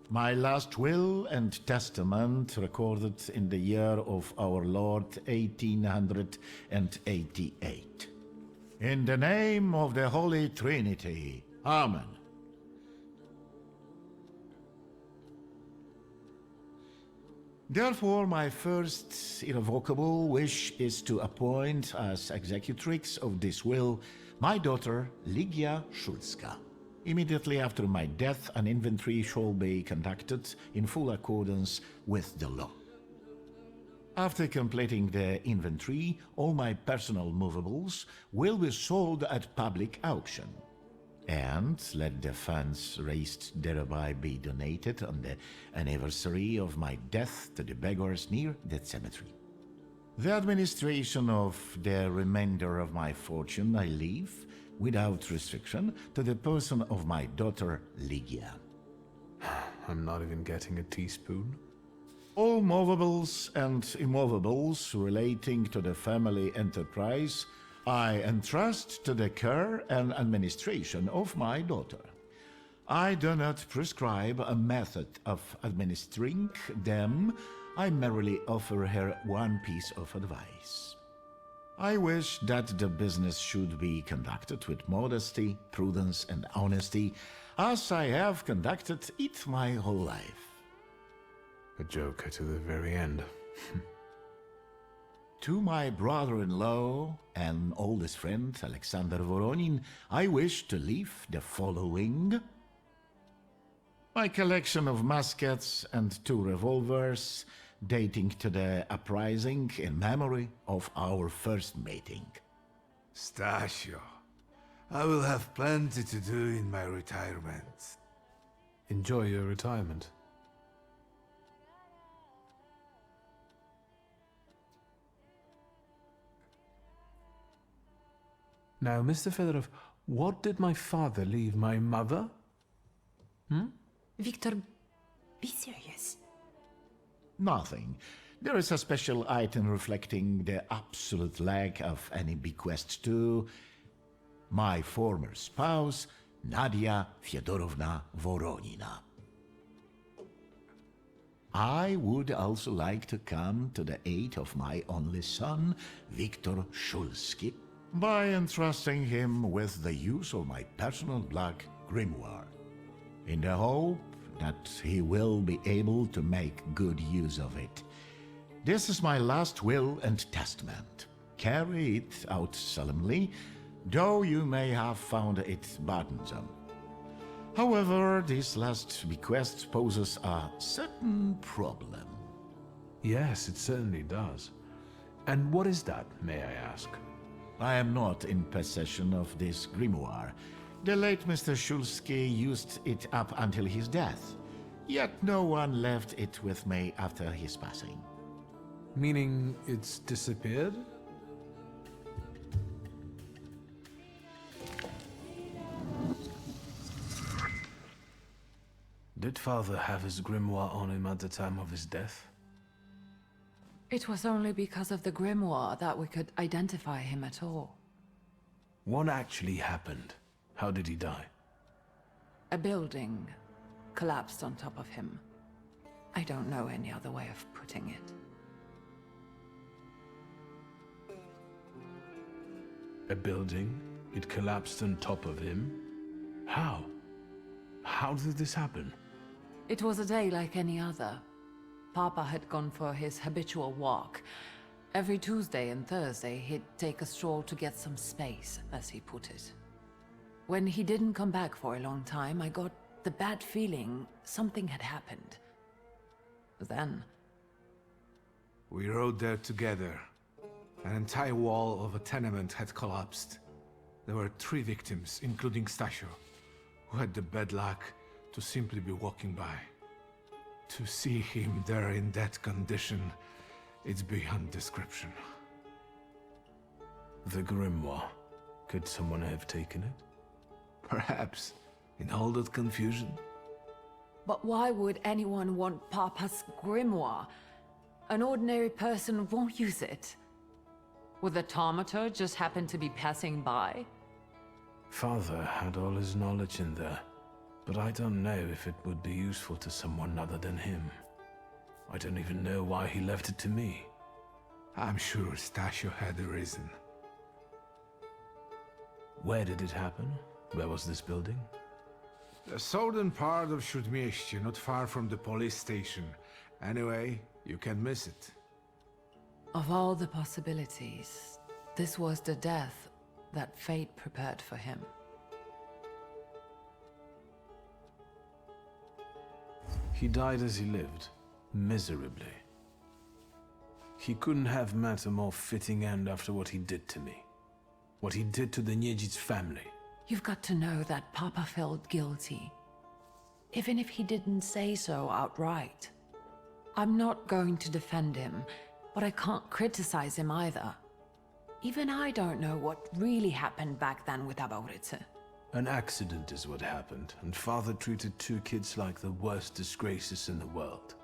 My last will and testament recorded in the year of our Lord 1888. In the name of the Holy Trinity. Amen. Therefore, my first irrevocable wish is to appoint as executrix of this will my daughter, Ligia Szulska. Immediately after my death, an inventory shall be conducted in full accordance with the law. After completing the inventory, all my personal movables will be sold at public auction. And let the funds raised thereby be donated on the anniversary of my death to the beggars near that cemetery. The administration of the remainder of my fortune I leave, without restriction, to the person of my daughter Ligia. I'm not even getting a teaspoon. All movables and immovables relating to the family enterprise I entrust to the care and administration of my daughter. I do not prescribe a method of administering them. I merely offer her one piece of advice. I wish that the business should be conducted with modesty, prudence, and honesty, as I have conducted it my whole life. A joker to the very end. To my brother-in-law and oldest friend, Alexander Voronin, I wish to leave the following: my collection of muskets and 2 revolvers, dating to the uprising in memory of our first meeting. Stasio, I will have plenty to do in my retirement. Enjoy your retirement. Now, Mr. Fedorov, what did my father leave my mother? Victor, be serious. Nothing. There is a special item reflecting the absolute lack of any bequest to my former spouse, Nadia Fyodorovna Voronina. I would also like to come to the aid of my only son, Viktor Shulski, by entrusting him with the use of my personal black grimoire, in the hope that he will be able to make good use of it. This is my last will and testament. Carry it out solemnly, though you may have found it burdensome. However, this last bequest poses a certain problem. Yes, it certainly does. And what is that, may I ask? I am not in possession of this grimoire. The late Mr. Shulski used it up until his death, yet no one left it with me after his passing. Meaning it's disappeared? Did father have his grimoire on him at the time of his death? It was only because of the grimoire that we could identify him at all. What actually happened? How did he die? A building collapsed on top of him. I don't know any other way of putting it. A building? It collapsed on top of him? How? How did this happen? It was a day like any other. Papa had gone for his habitual walk. Every Tuesday and Thursday, he'd take a stroll to get some space, as he put it. When he didn't come back for a long time, I got the bad feeling something had happened. Then... we rode there together. An entire wall of a tenement had collapsed. There were 3 victims, including Stasio, who had the bad luck to simply be walking by. To see him there in that condition, it's beyond description. The grimoire. Could someone have taken it? Perhaps, in all that confusion. But why would anyone want Papa's grimoire? An ordinary person won't use it. Would the Thaumaturge just happen to be passing by? Father had all his knowledge in there, but I don't know if it would be useful to someone other than him. I don't even know why he left it to me. I'm sure Stasio had a reason. Where did it happen? Where was this building? The southern part of Śródmieście, not far from the police station. Anyway, you can miss it. Of all the possibilities, this was the death that fate prepared for him. He died as he lived, miserably. He couldn't have met a more fitting end after what he did to me. What he did to the Niedzic's family. You've got to know that Papa felt guilty, even if he didn't say so outright. I'm not going to defend him, but I can't criticize him either. Even I don't know what really happened back then with Abauritze. An accident is what happened, and Father treated 2 kids like the worst disgraces in the world.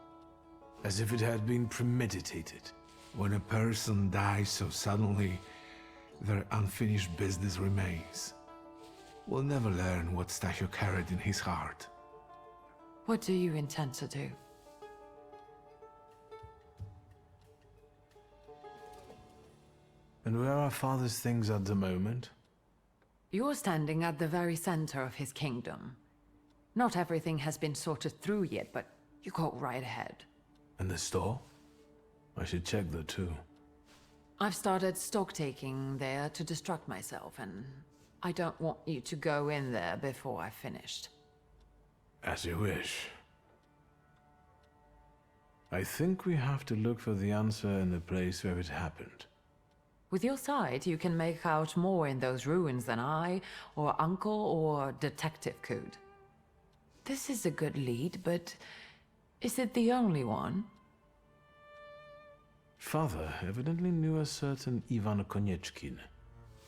As if it had been premeditated. When a person dies so suddenly, their unfinished business remains. We'll never learn what Stasio carried in his heart. What do you intend to do? And where are Father's things at the moment? You're standing at the very center of his kingdom. Not everything has been sorted through yet, but you go right ahead. And the store? I should check that too. I've started stock-taking there to distract myself, and I don't want you to go in there before I've finished. As you wish. I think we have to look for the answer in the place where it happened. With your sight, you can make out more in those ruins than I, or Uncle, or Detective could. This is a good lead, but is it the only one? Father evidently knew a certain Ivan Konieczkin.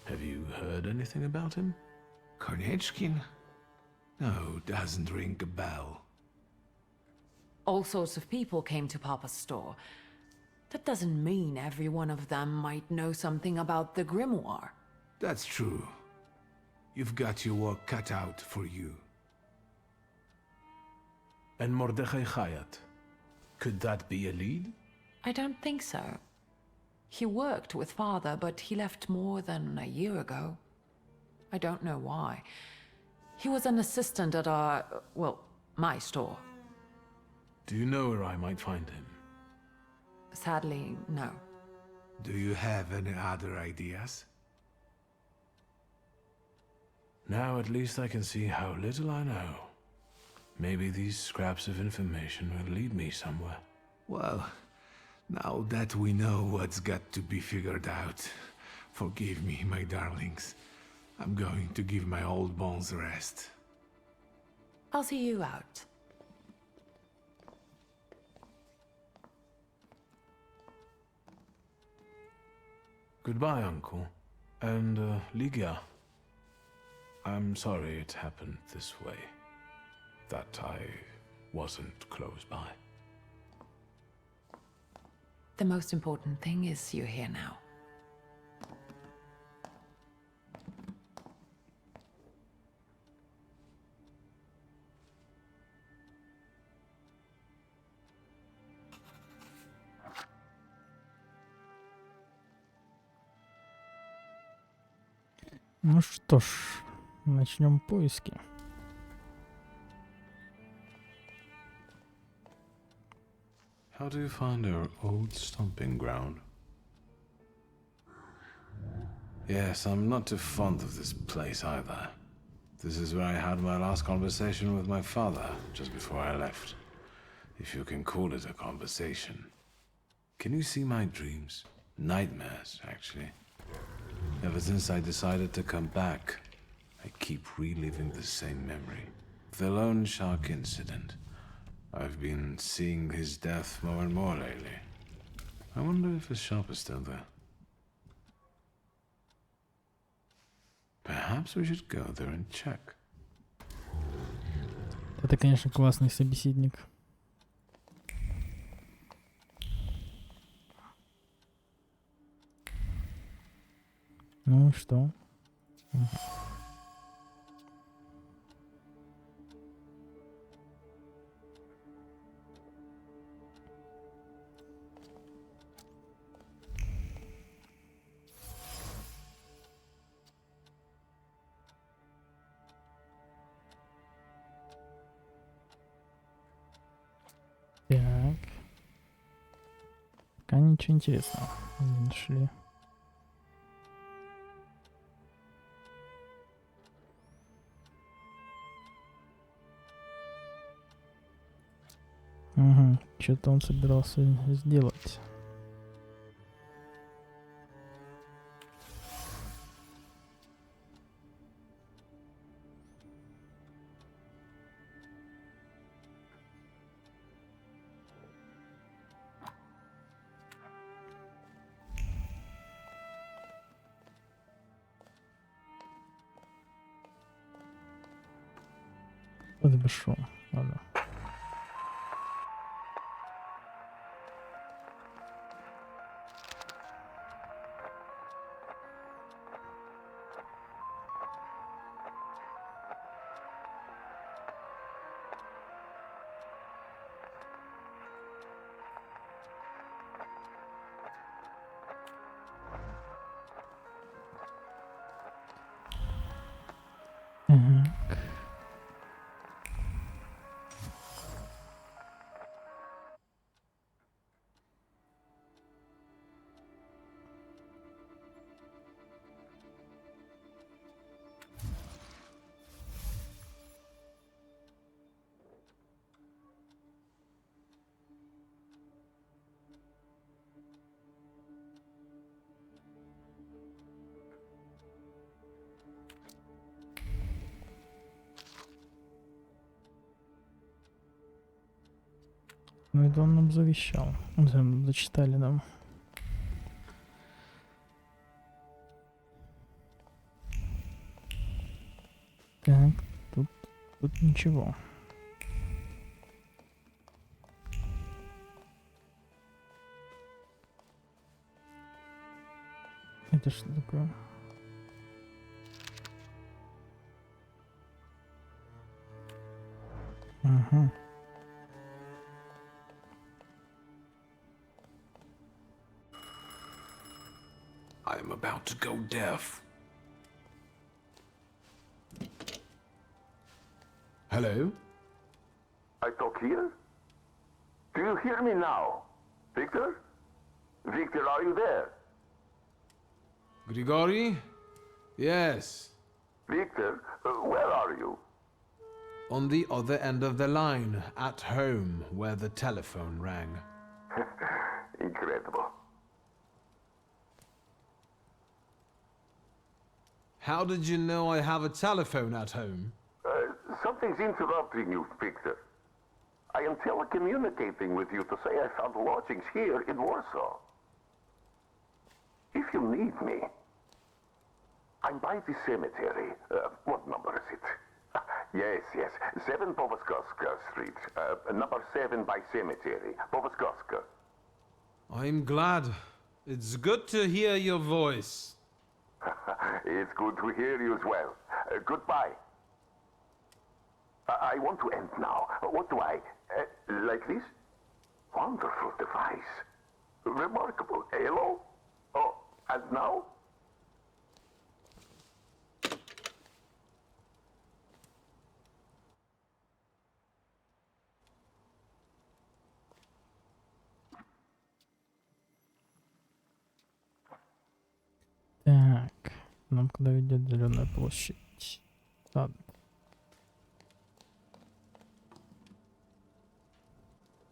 Have you heard anything about him? Konieczkin? No, doesn't ring a bell. All sorts of people came to Papa's store. That doesn't mean every one of them might know something about the grimoire. That's true. You've got your work cut out for you. And Mordechai Chayat? Could that be a lead? I don't think so. He worked with Father, but he left more than a year ago. I don't know why. He was an assistant at my store. Do you know where I might find him? Sadly, no. Do you have any other ideas? Now at least I can see how little I know. Maybe these scraps of information will lead me somewhere. Well, now that we know what's got to be figured out, forgive me, my darlings. I'm going to give my old bones a rest. I'll see you out. Goodbye, Uncle. And, Ligia. I'm sorry it happened this way. That I wasn't close by. The most important thing is you're here now. Ну что ж, начнем поиски. How do you find our old stomping ground? Yes, I'm not too fond of this place either. This is where I had my last conversation with my father, just before I left. If you can call it a conversation. Can you see my dreams? Nightmares, actually. Ever since I decided to come back, I keep reliving the same memory. The loan shark incident. I've been seeing his death more and more lately. I wonder if his shop is still there. Perhaps we should go there and check. Это, конечно, классный собеседник. Ну и что? Так. Пока ничего интересного не нашли. Угу. Что-то он собирался сделать. Вот бы шо. Ладно. Ну это он нам завещал. Зачитали нам. Так, тут ничего. Это что такое? Ага. I am about to go deaf. Hello? I talk here? Do you hear me now? Victor? Victor, are you there? Grigori? Yes. Victor, where are you? On the other end of the line, at home, where the telephone rang. Incredible. How did you know I have a telephone at home? Something's interrupting you, Victor. I am telecommunicating with you to say I found lodgings here in Warsaw. If you need me, I'm by the cemetery. What number is it? Yes. 7 Povoskoska Street. Number 7 by cemetery. Povoskoska. I'm glad. It's good to hear your voice. It's good to hear you as well. Goodbye. I want to end now. What do I... like this? Wonderful device. Remarkable. Hello? Oh, and now? Так, нам куда ведет зеленая площадь? Ладно.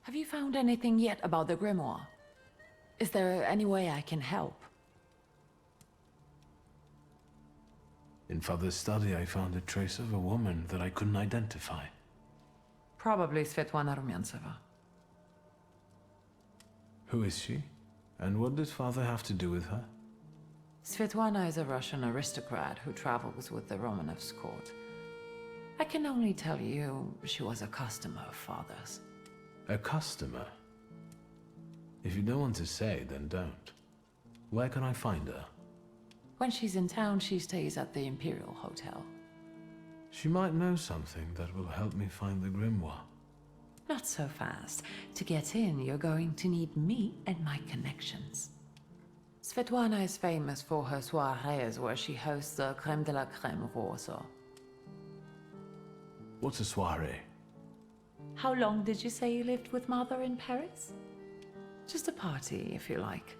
Have you found anything yet about the grimoire? Is there any way I can help? In Father's study, I found a trace of a woman that I couldn't identify. Probably Svetlana Rumyantseva. Who is she? And what did Father have to do with her? Svetlana is a Russian aristocrat who travels with the Romanovs' court. I can only tell you she was a customer of Father's. A customer? If you don't want to say, then don't. Where can I find her? When she's in town, she stays at the Imperial Hotel. She might know something that will help me find the grimoire. Not so fast. To get in, you're going to need me and my connections. Svetlana is famous for her soirees where she hosts the creme de la creme of Warsaw. What's a soiree? How long did you say you lived with Mother in Paris? Just a party, if you like.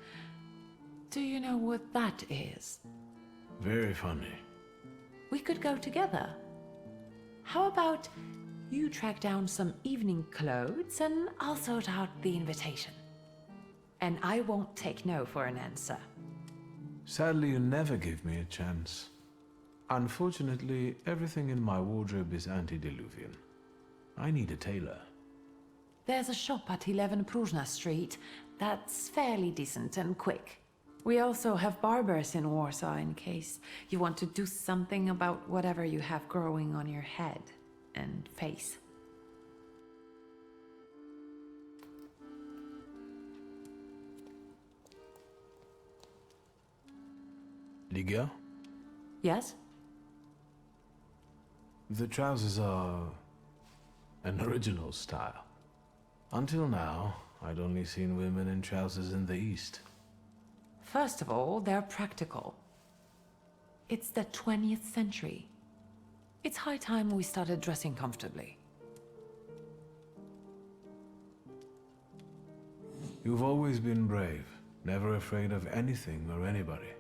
Do you know what that is? Very funny. We could go together. How about you track down some evening clothes and I'll sort out the invitation? And I won't take no for an answer. Sadly, you never give me a chance. Unfortunately, everything in my wardrobe is antediluvian. I need a tailor. There's a shop at 11 Pruzhna Street that's fairly decent and quick. We also have barbers in Warsaw in case you want to do something about whatever you have growing on your head and face. Liga? Yes? The trousers are an original style. Until now, I'd only seen women in trousers in the East. First of all, they're practical. It's the 20th century. It's high time we started dressing comfortably. You've always been brave, never afraid of anything or anybody.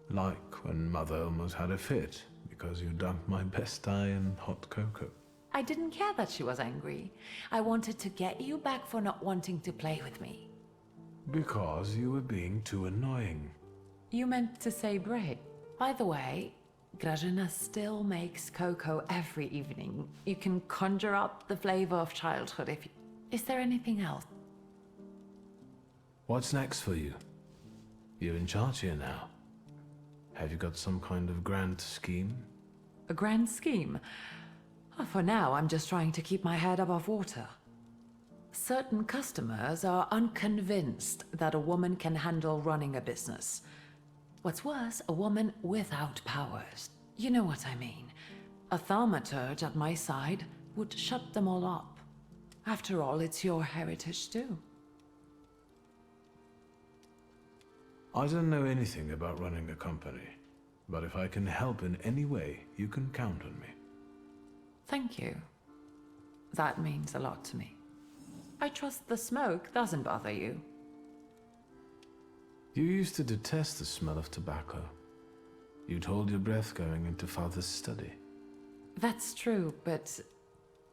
Like when Mother almost had a fit because you dumped my best tie in hot cocoa. I didn't care that she was angry. I wanted to get you back for not wanting to play with me. Because you were being too annoying. You meant to say brave. By the way, Grażyna still makes cocoa every evening. You can conjure up the flavor of childhood if you... Is there anything else? What's next for you? You're in charge here now. Have you got some kind of grand scheme? A grand scheme? Oh, for now, I'm just trying to keep my head above water. Certain customers are unconvinced that a woman can handle running a business. What's worse, a woman without powers. You know what I mean. A thaumaturge at my side would shut them all up. After all, it's your heritage too. I don't know anything about running a company, but if I can help in any way, you can count on me. Thank you. That means a lot to me. I trust the smoke doesn't bother you. You used to detest the smell of tobacco. You'd hold your breath going into Father's study. That's true, but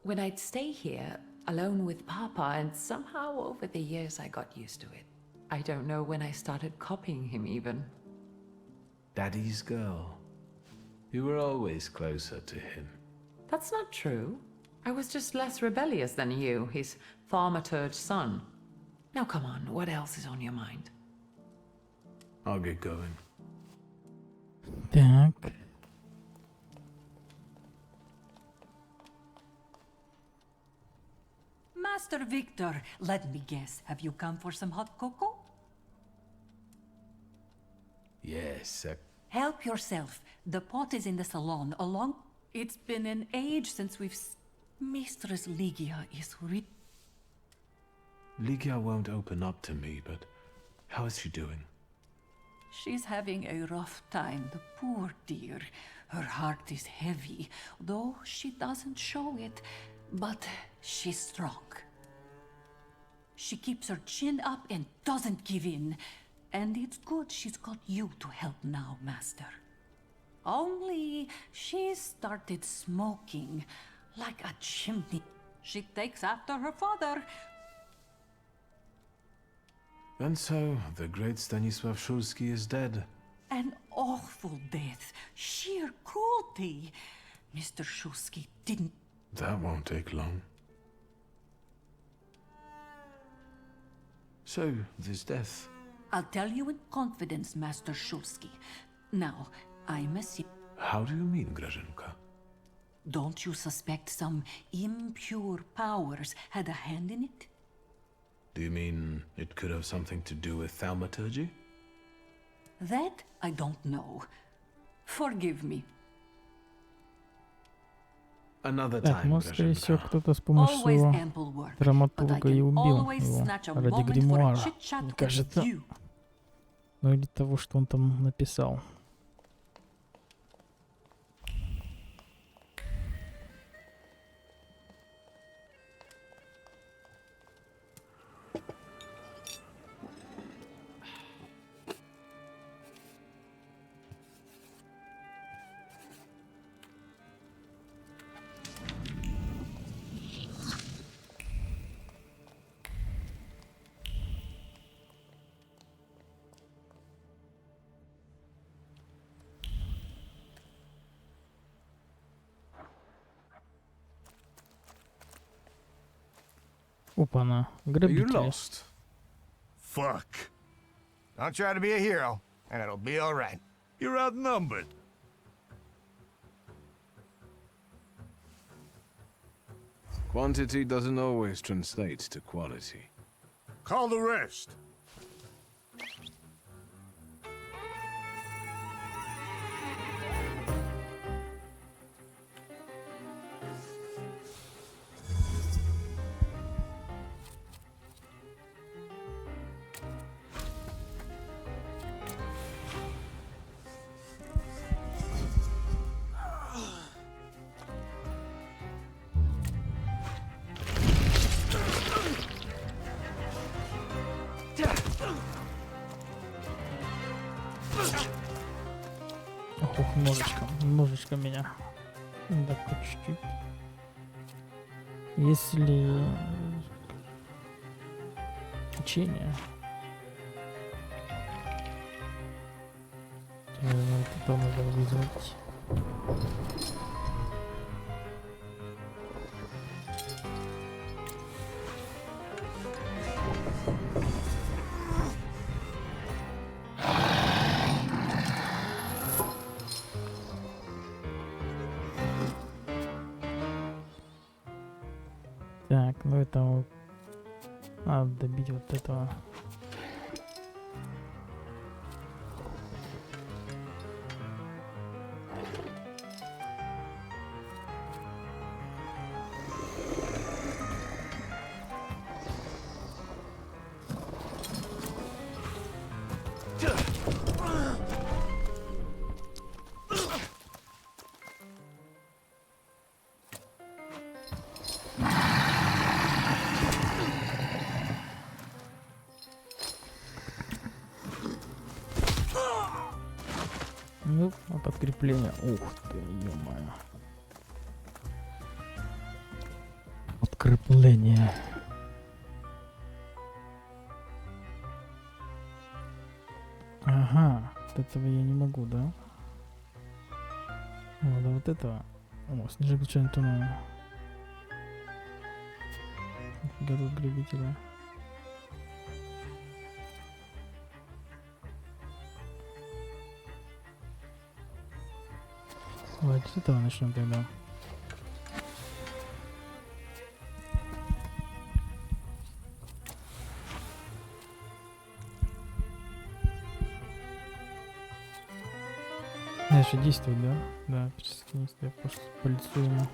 when I'd stay here, alone with Papa, and somehow over the years I got used to it. I don't know when I started copying him even. Daddy's girl. You were always closer to him. That's not true. I was just less rebellious than you, his Thaumaturge son. Now come on, what else is on your mind? I'll get going. Так. Master Victor, let me guess. Have you come for some hot cocoa? Yes, Help yourself. The pot is in the salon, along... It's been an age since we've... Mistress Ligia is Ligia won't open up to me, but how is she doing? She's having a rough time, the poor dear. Her heart is heavy, though she doesn't show it. But she's strong. She keeps her chin up and doesn't give in. And it's good she's got you to help now, Master. Only she started smoking like a chimney. She takes after her father. And so, the great Stanisław Szulski is dead. An awful death. Sheer cruelty. Mr. Szulski didn't... That won't take long. So, this death. I'll tell you in confidence, Master Szulski. Now, I'm a... How do you mean, Grażynka? Don't you suspect some impure powers had a hand in it? Do you mean it could have something to do with thaumaturgy? That I don't know. Forgive me. Another Так, time, ну, скорее всего, Брашенбра. кто-то с помощью Always своего ample work, but I драматурга и can убил always его snatch a ради moment for a гримуара, chit-chat мне with кажется. you. Ну или того, что он там написал. Опа-на, Are you грабители. lost? Fuck. Don't try to be a hero, and it'll be all right. You're outnumbered. Quantity doesn't always translate to quality. Call the rest. Ох, немножечко меня. Да, по чуть-чуть. Если учение, то это надо вызвать. Так, ну это вот надо добить вот этого. Ну, а подкрепление. Ух ты, ё-моё. Подкрепление. Ага, вот этого я не могу, да? Надо вот этого. О, снижай ключевую тону. Нифига тут грабителя. Давайте с этого начнем тогда. Дальше действовать, да? Да, присоединиться, я просто по лицу ему.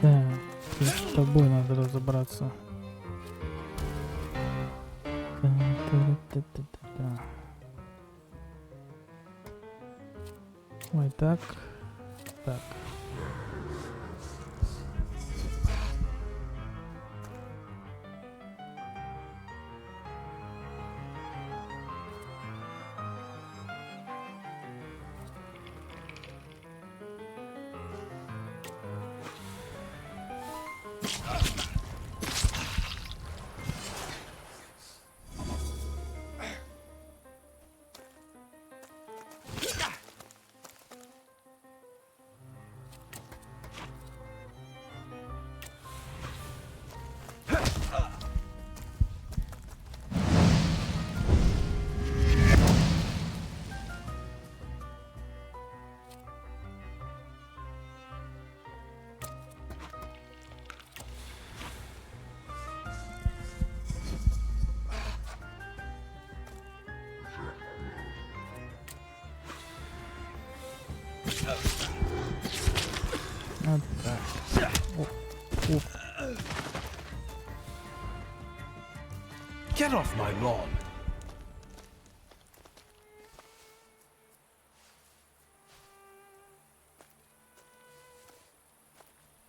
Да, с тобой надо разобраться. Ой, так. Так. Вот так. О, о. Get off my lawn!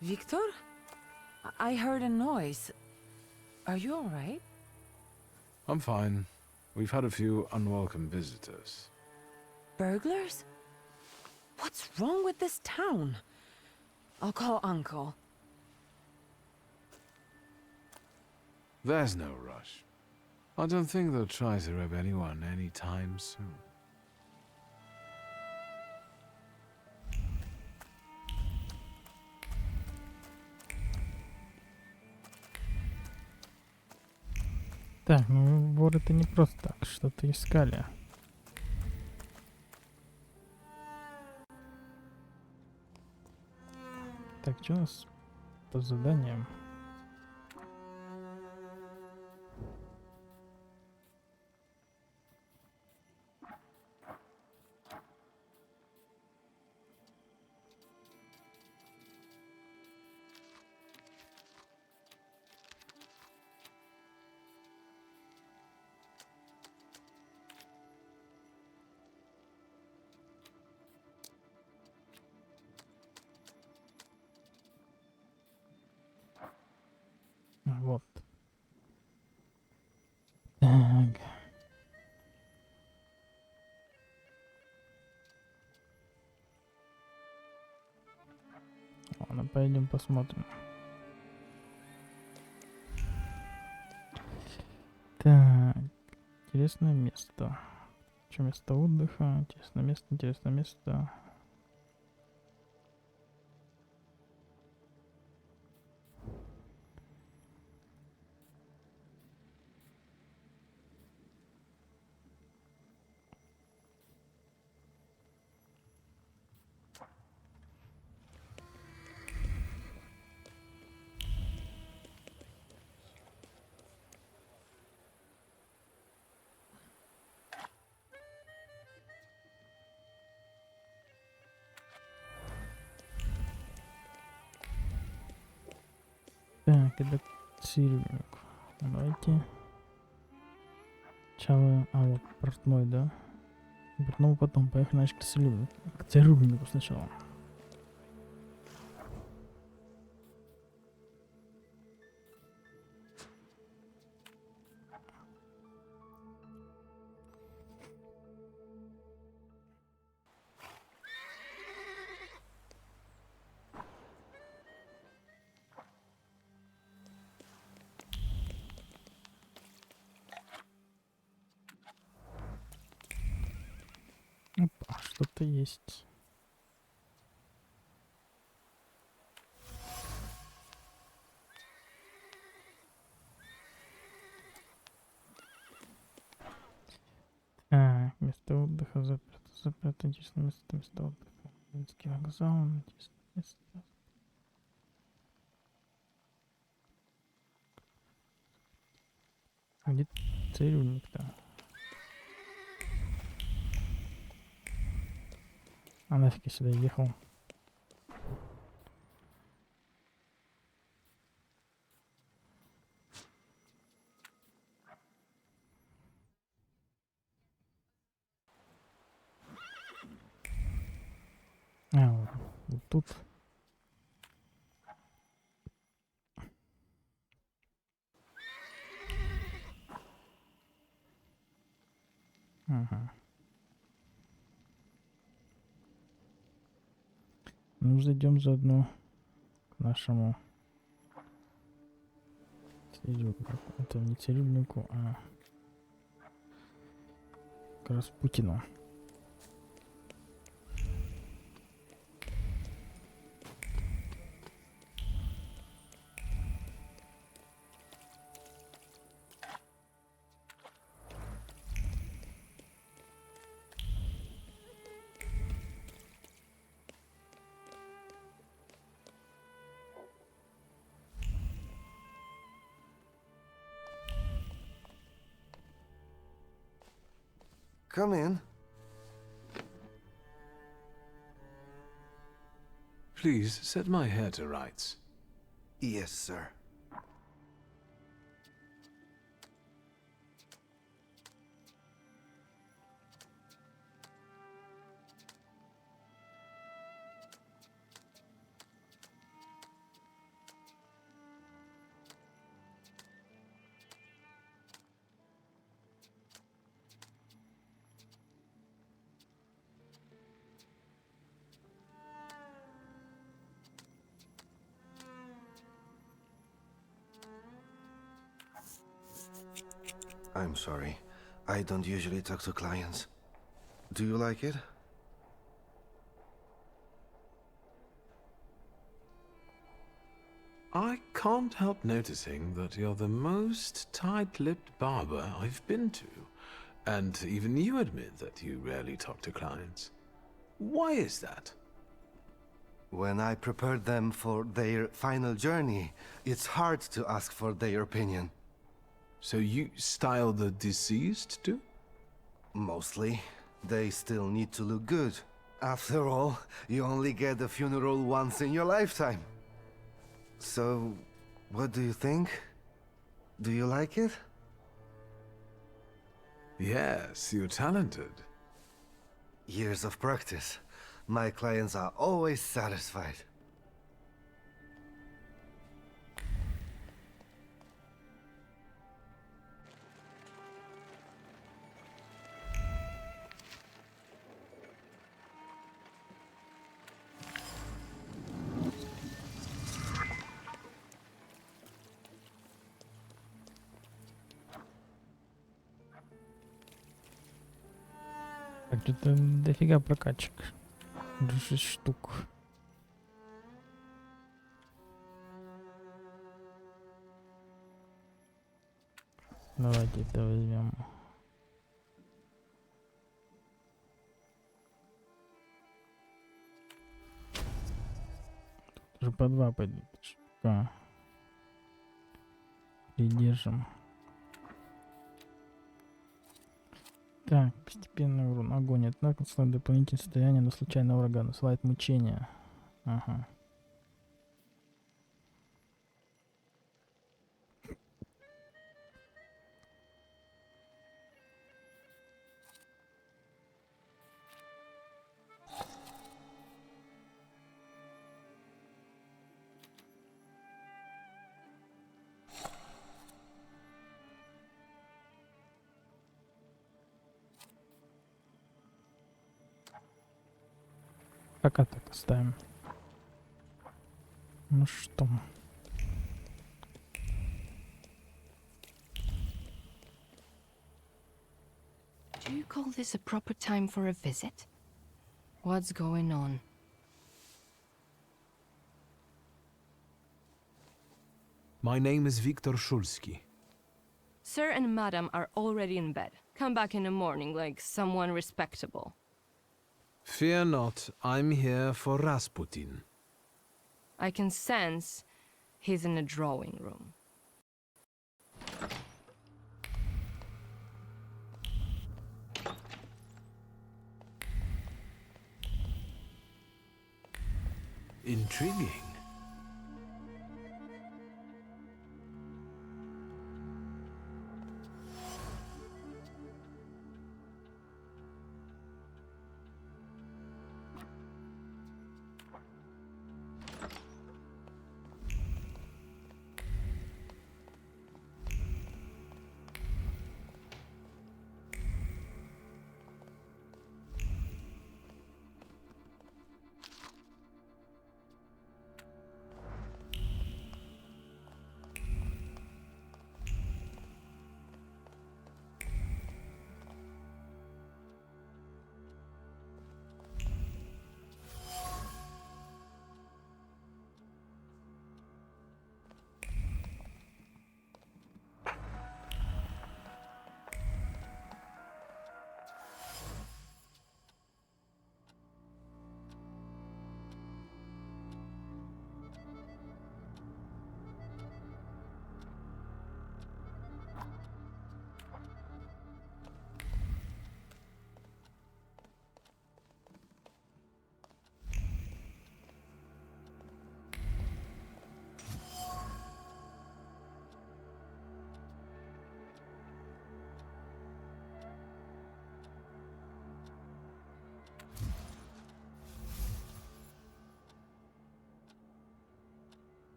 Victor? I heard a noise. Are you all right? I'm fine. We've had a few unwelcome visitors. Burglars? What's wrong with this town? I'll call Uncle. There's no rush. I don't think they'll try to rob anyone anytime soon. Так, ну воры-то не просто так, что-то искали. Так, что у нас по заданиям? Вот. Так. Ладно, пойдем посмотрим. Так, интересное место. Что, место отдыха? Интересное место, интересное место. Так, это цирюльник. Давайте. Сначала... А, вот, портной, да? Портному потом. Поехали, значит, к цирюльнику сначала. Опа, что-то есть. А, место отдыха заперто. Заперто. Интересное место отдыха. Минский вокзал. Интересное место. Где цирюльник-то? А нафиг я сюда ехал? А, вот тут. Ага. Ну, зайдем заодно к нашему Цирюльнику. Это не цирюльнику, а как раз Путину. Come in. Please set my hair to rights. Yes, sir. I'm sorry. I don't usually talk to clients. Do you like it? I can't help noticing that you're the most tight-lipped barber I've been to. And even you admit that you rarely talk to clients. Why is that? When I prepared them for their final journey, it's hard to ask for their opinion. So you style the deceased too? Mostly. They still need to look good. After all, you only get a funeral once in your lifetime. So, what do you think? Do you like it? Yes, you're talented. Years of practice. My clients are always satisfied. Так, что-то дофига прокачек. Уже 6 штук. Давайте это возьмем. Тут уже по 2 пойдут. Штука. Придержим. Так, постепенный урон. Огонь. Однако дополнительное состояние на случайный ураган. Вызывает мучения. Ага. Пока так оставим. Ну что? Do you call this a proper time for a visit? What's going on? My name is Viktor Szulski. Sir and Madam are already in bed. Come back in the morning like someone respectable. Fear not, I'm here for Rasputin. I can sense he's in the drawing room. Intriguing.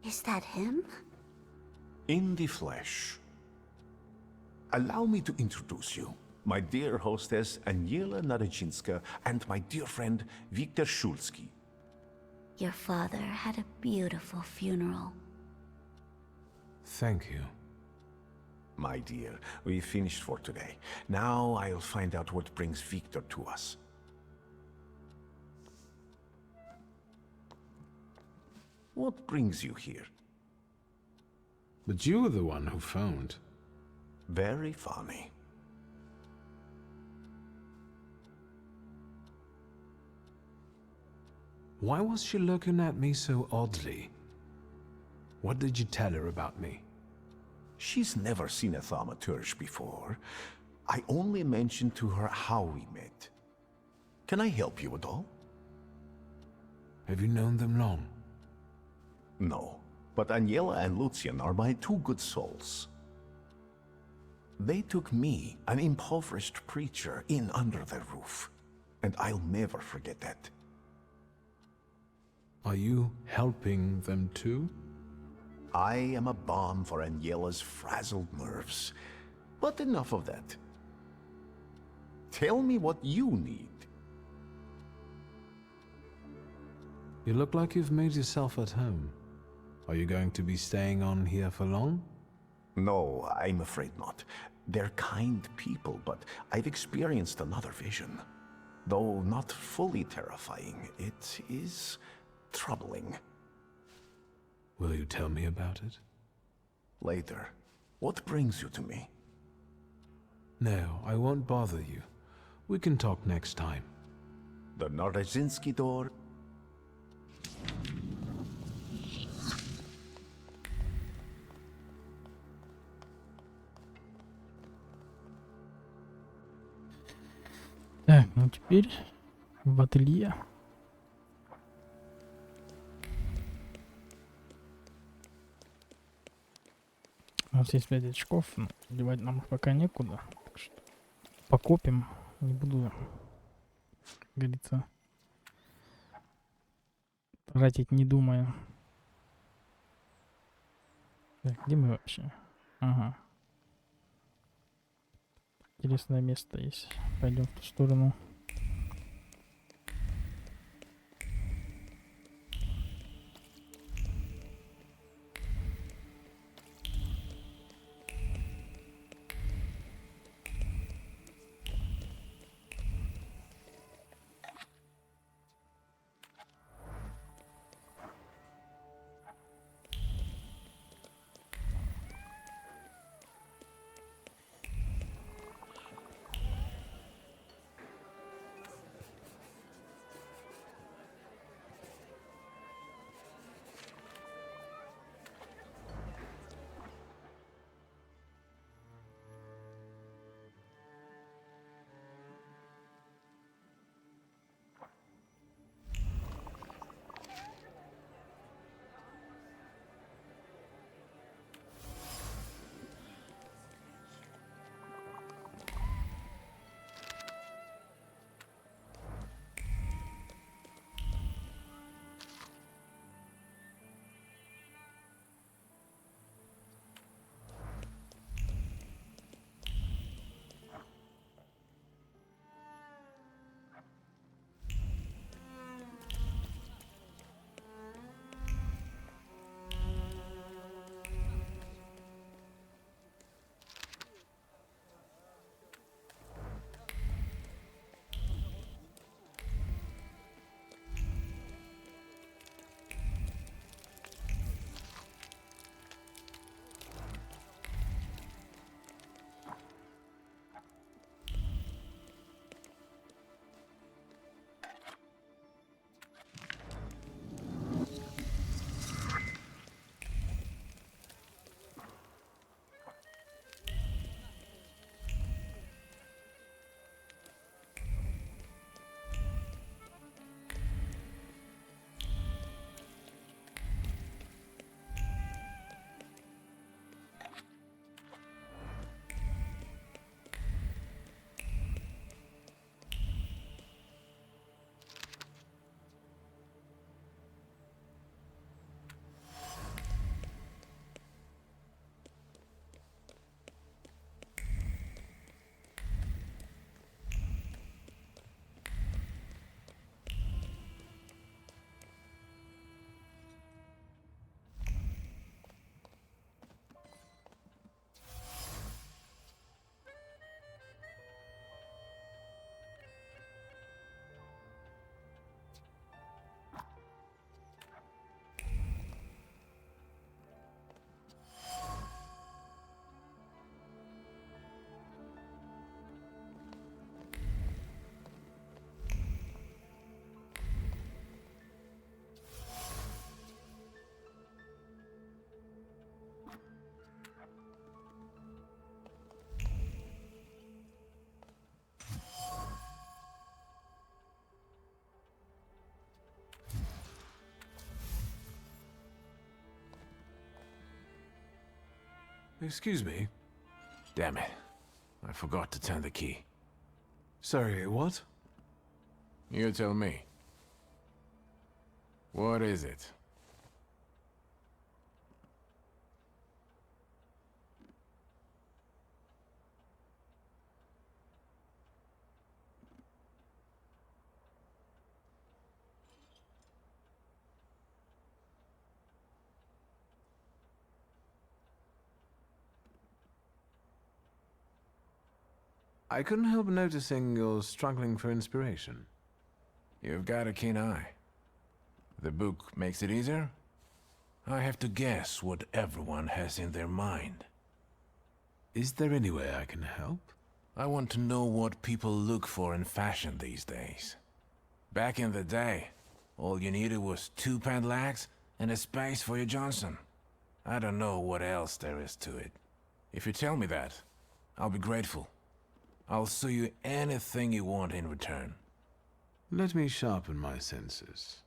Is that him? In the flesh. Allow me to introduce you. My dear hostess, Aniela Narycinska, and my dear friend, Viktor Szulski. Your father had a beautiful funeral. Thank you. My dear, we finished for today. Now I'll find out what brings Viktor to us. What brings you here? But you were the one who phoned. Very funny. Why was she looking at me so oddly? What did you tell her about me? She's never seen a Thaumaturge before. I only mentioned to her how we met. Can I help you at all? Have you known them long? No, but Aniela and Lucian are my two good souls. They took me, an impoverished preacher, in under their roof, and I'll never forget that. Are you helping them too? I am a balm for Aniela's frazzled nerves. But enough of that. Tell me what you need. You look like you've made yourself at home. Are you going to be staying on here for long? No, I'm afraid not. They're kind people, but I've experienced another vision. Though not fully terrifying, it is troubling. Will you tell me about it? Later. What brings you to me? No, I won't bother you. We can talk next time. The Narycinski door. Так, ну теперь в ателье. У нас есть 5 очков, но девать нам их пока некуда. Так что покопим. Не буду, как говорится, тратить не думая. Так, где мы вообще? Ага. Интересное место есть. Пойдем в ту сторону. Excuse me. Damn it. I forgot to turn the key. Sorry, what? You tell me. What is it? I couldn't help noticing you're struggling for inspiration. You've got a keen eye. The book makes it easier? I have to guess what everyone has in their mind. Is there any way I can help? I want to know what people look for in fashion these days. Back in the day, all you needed was 2 pant-legs and a space for your Johnson. I don't know what else there is to it. If you tell me that, I'll be grateful. I'll sew you anything you want in return. Let me sharpen my senses.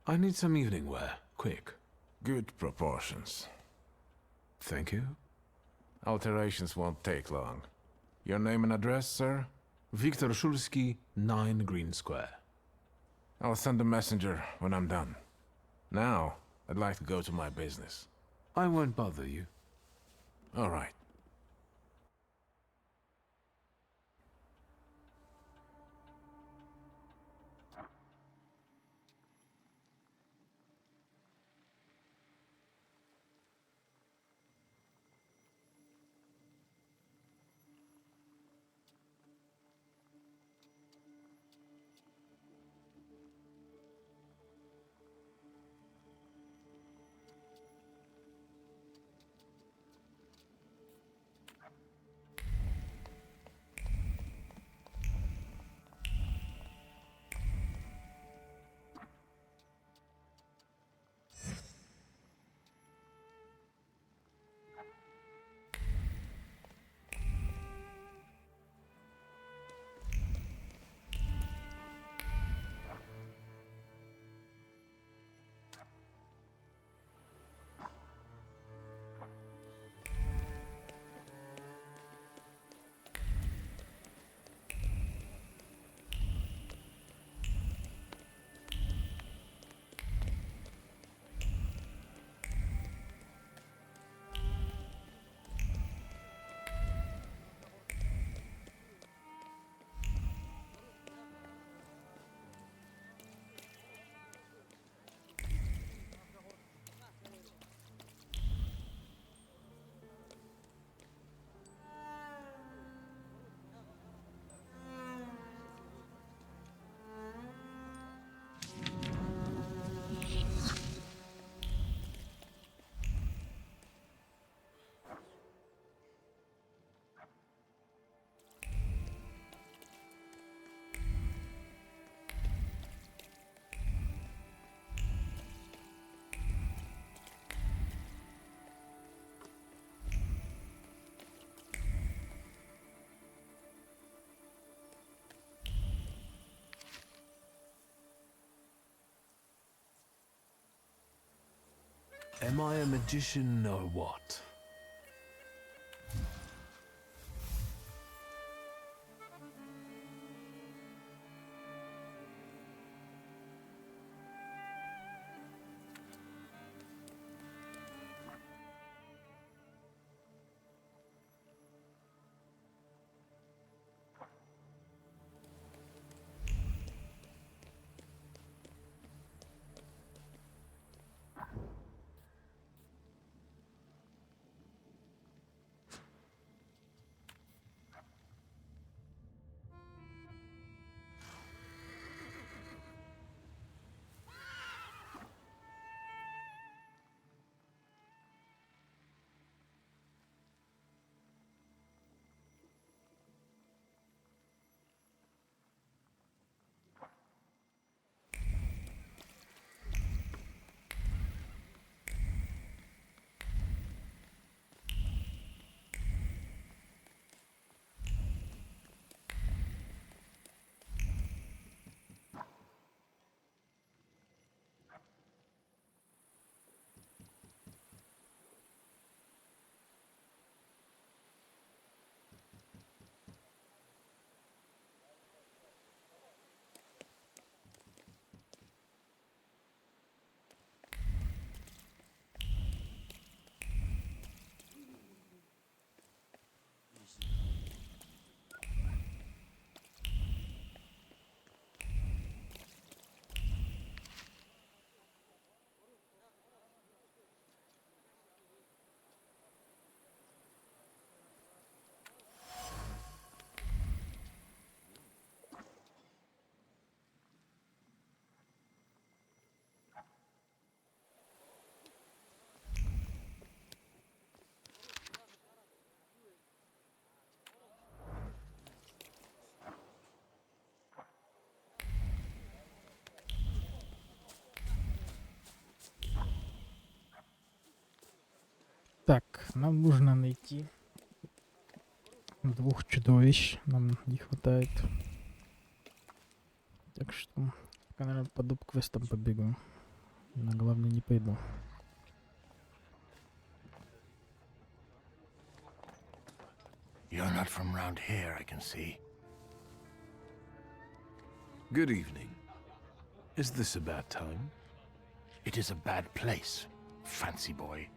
I need some evening wear, quick. Good proportions. Thank you. Alterations won't take long. Your name and address, sir? Viktor Szulski, 9 Green Square. I'll send a messenger when I'm done. Now, I'd like to go to my business. I won't bother you. All right. Am I a magician or what? Так, нам нужно найти 2 чудовищ. Нам не хватает. Так что, пока, наверное, по доп-квестам побегу. На главный не пойду. You're not from round here, I can see. Good evening. Is this a bad time? It is a bad place, fancy boy.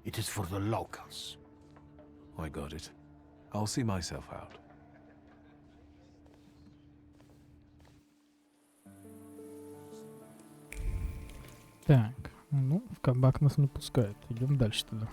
It is for the locals. I got it. I'll see myself out. Так, ну, в кабак нас не пускают. Идем дальше туда.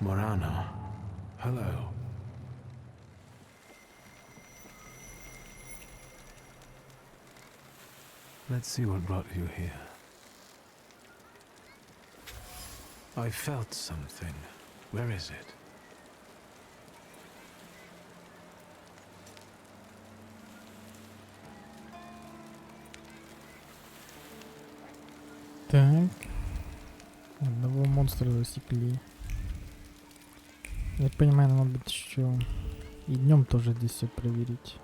Morana. Hello. Let's see what brought you here. I felt something. Where is it? Так. Одного монстра засекли. Я понимаю, надо будет еще и днем тоже здесь все проверить.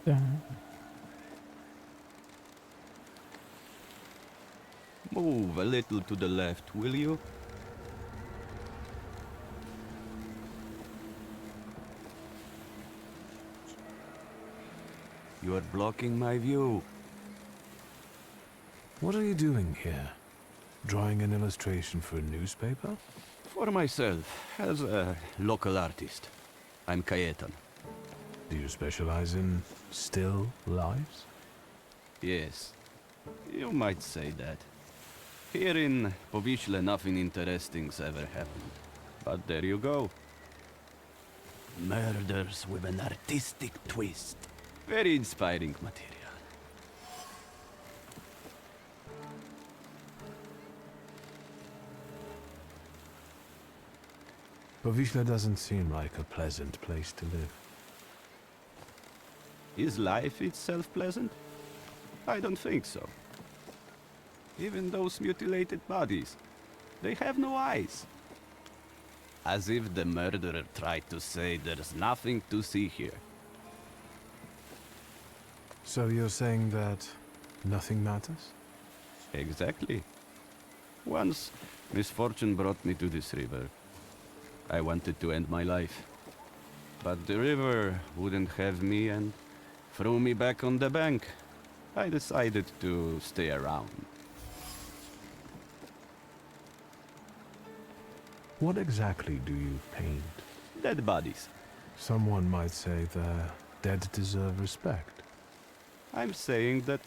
Так. Move a little to the left, will you? You are blocking my view. What are you doing here? Drawing an illustration for a newspaper? For myself, as a local artist. I'm Cayetan. Do you specialize in still lives? Yes, you might say that. Here in Povishle nothing interesting's ever happened. But there you go. Murders with an artistic twist. Very inspiring material. Povishla doesn't seem like a pleasant place to live. Is life itself pleasant? I don't think so. Even those mutilated bodies, they have no eyes. As if the murderer tried to say there's nothing to see here. So you're saying that nothing matters? Exactly. Once, misfortune brought me to this river. I wanted to end my life. But the river wouldn't have me and threw me back on the bank. I decided to stay around. What exactly do you paint? Dead bodies. Someone might say the dead deserve respect. I'm saying that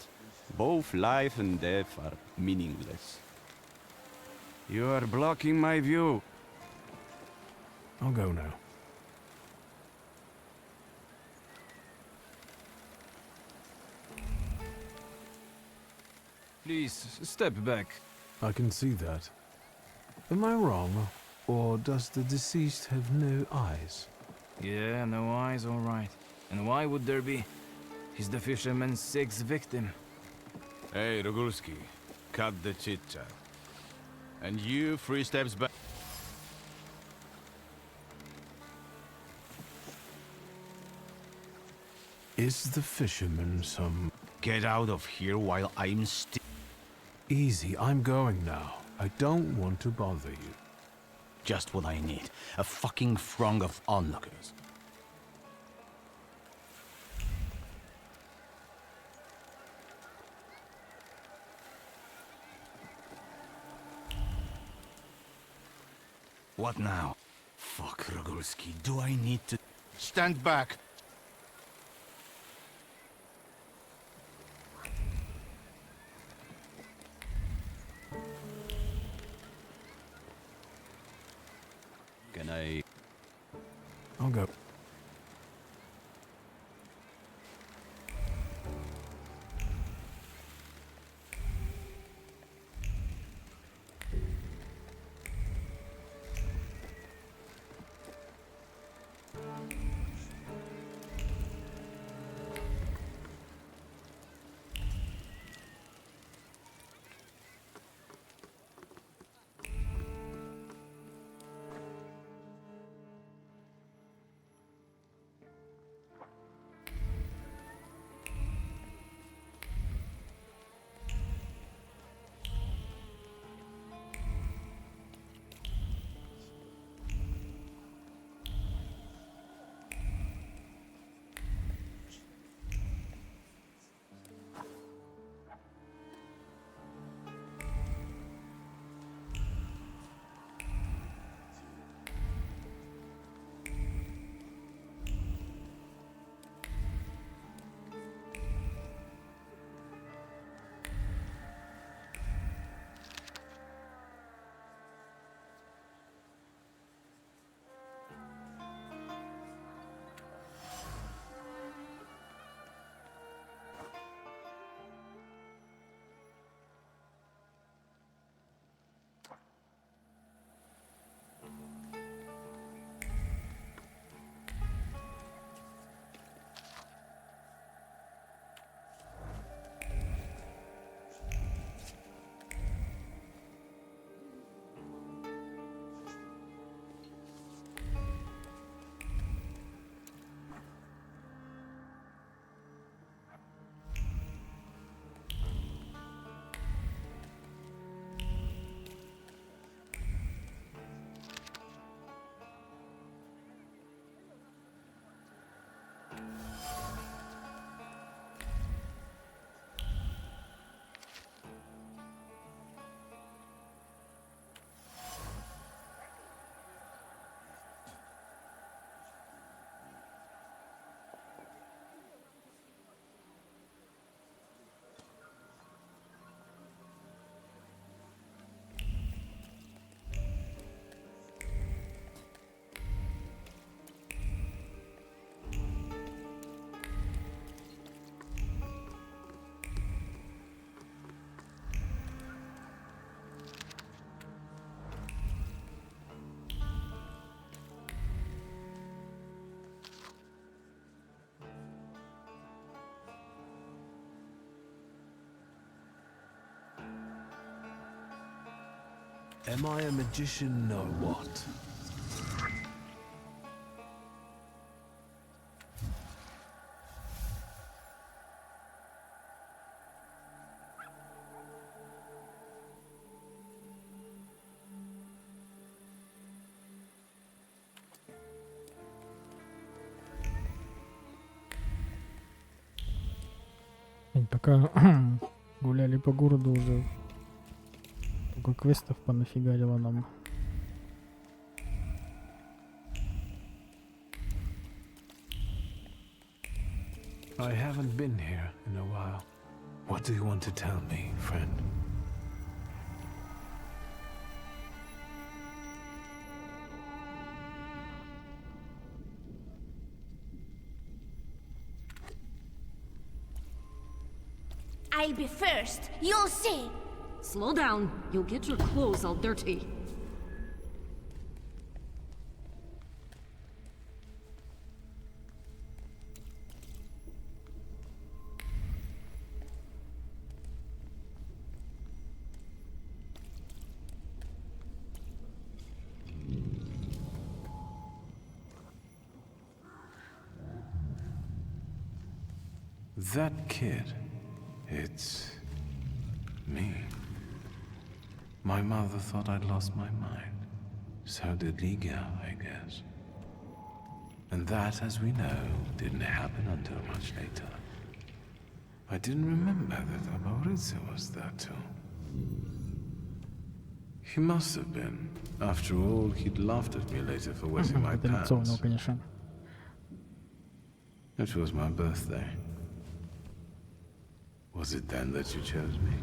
both life and death are meaningless. You are blocking my view. I'll go now. Please, step back. I can see that. Am I wrong? Or does the deceased have no eyes? Yeah, no eyes, all right. And why would there be? He's the fisherman's sixth victim. Hey, Rogulski, cut the chit-chat. And you, 3 steps back. Is the fisherman some... Get out of here while I'm still... Easy, I'm going now. I don't want to bother you. Just what I need. A fucking throng of onlookers. What now? Fuck, Rogulski, do I need to... Stand back! Can I... I'll go. Am I a magician or what? Пока гуляли по городу уже только квестов понафигарило нам. I haven't been here in a while. What do you want to tell me, friend? I'll be first. You'll see. Slow down. You'll get your clothes all dirty. That kid, it's me. My mother thought I'd lost my mind. So did Liga, I guess. And that, as we know, didn't happen until much later. I didn't remember that Maurizio was there too. He must have been. After all, he'd laughed at me later for wetting my pants. Конечно. It was my birthday. Was it then that you chose me?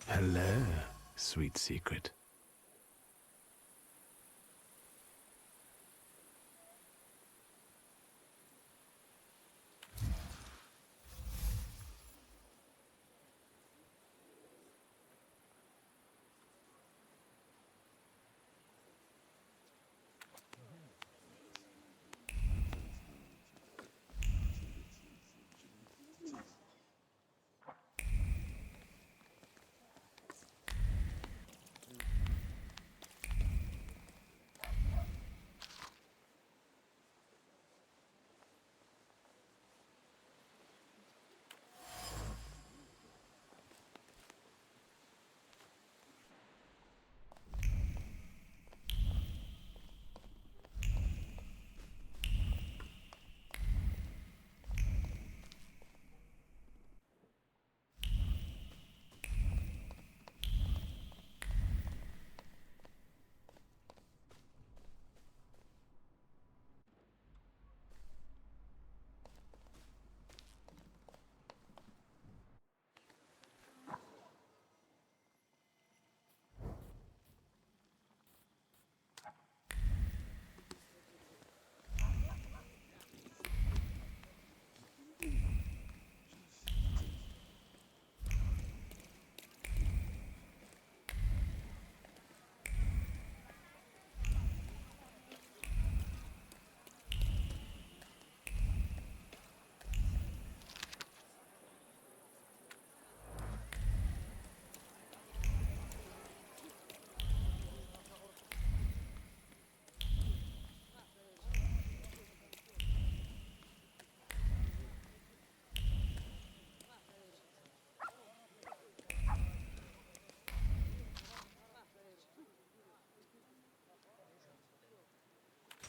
Hello, sweet secret.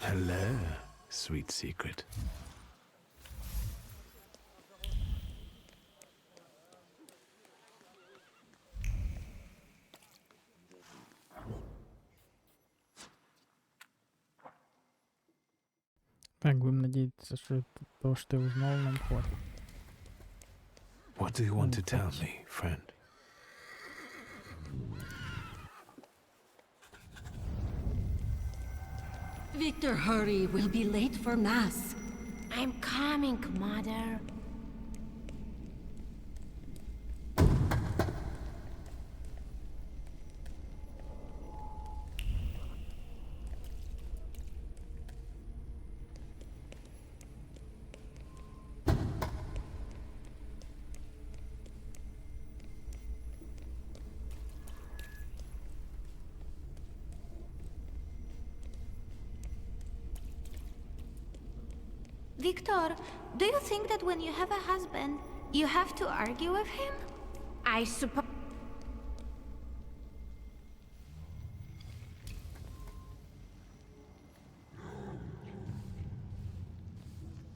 Hello, sweet secret. Так, будем надеяться, что это то, что ты узнал, нам хватит. What do you want to tell me, friend? Victor, hurry. We'll be late for Mass. I'm coming, Mother. Victor, do you think that when you have a husband, you have to argue with him? I suppose.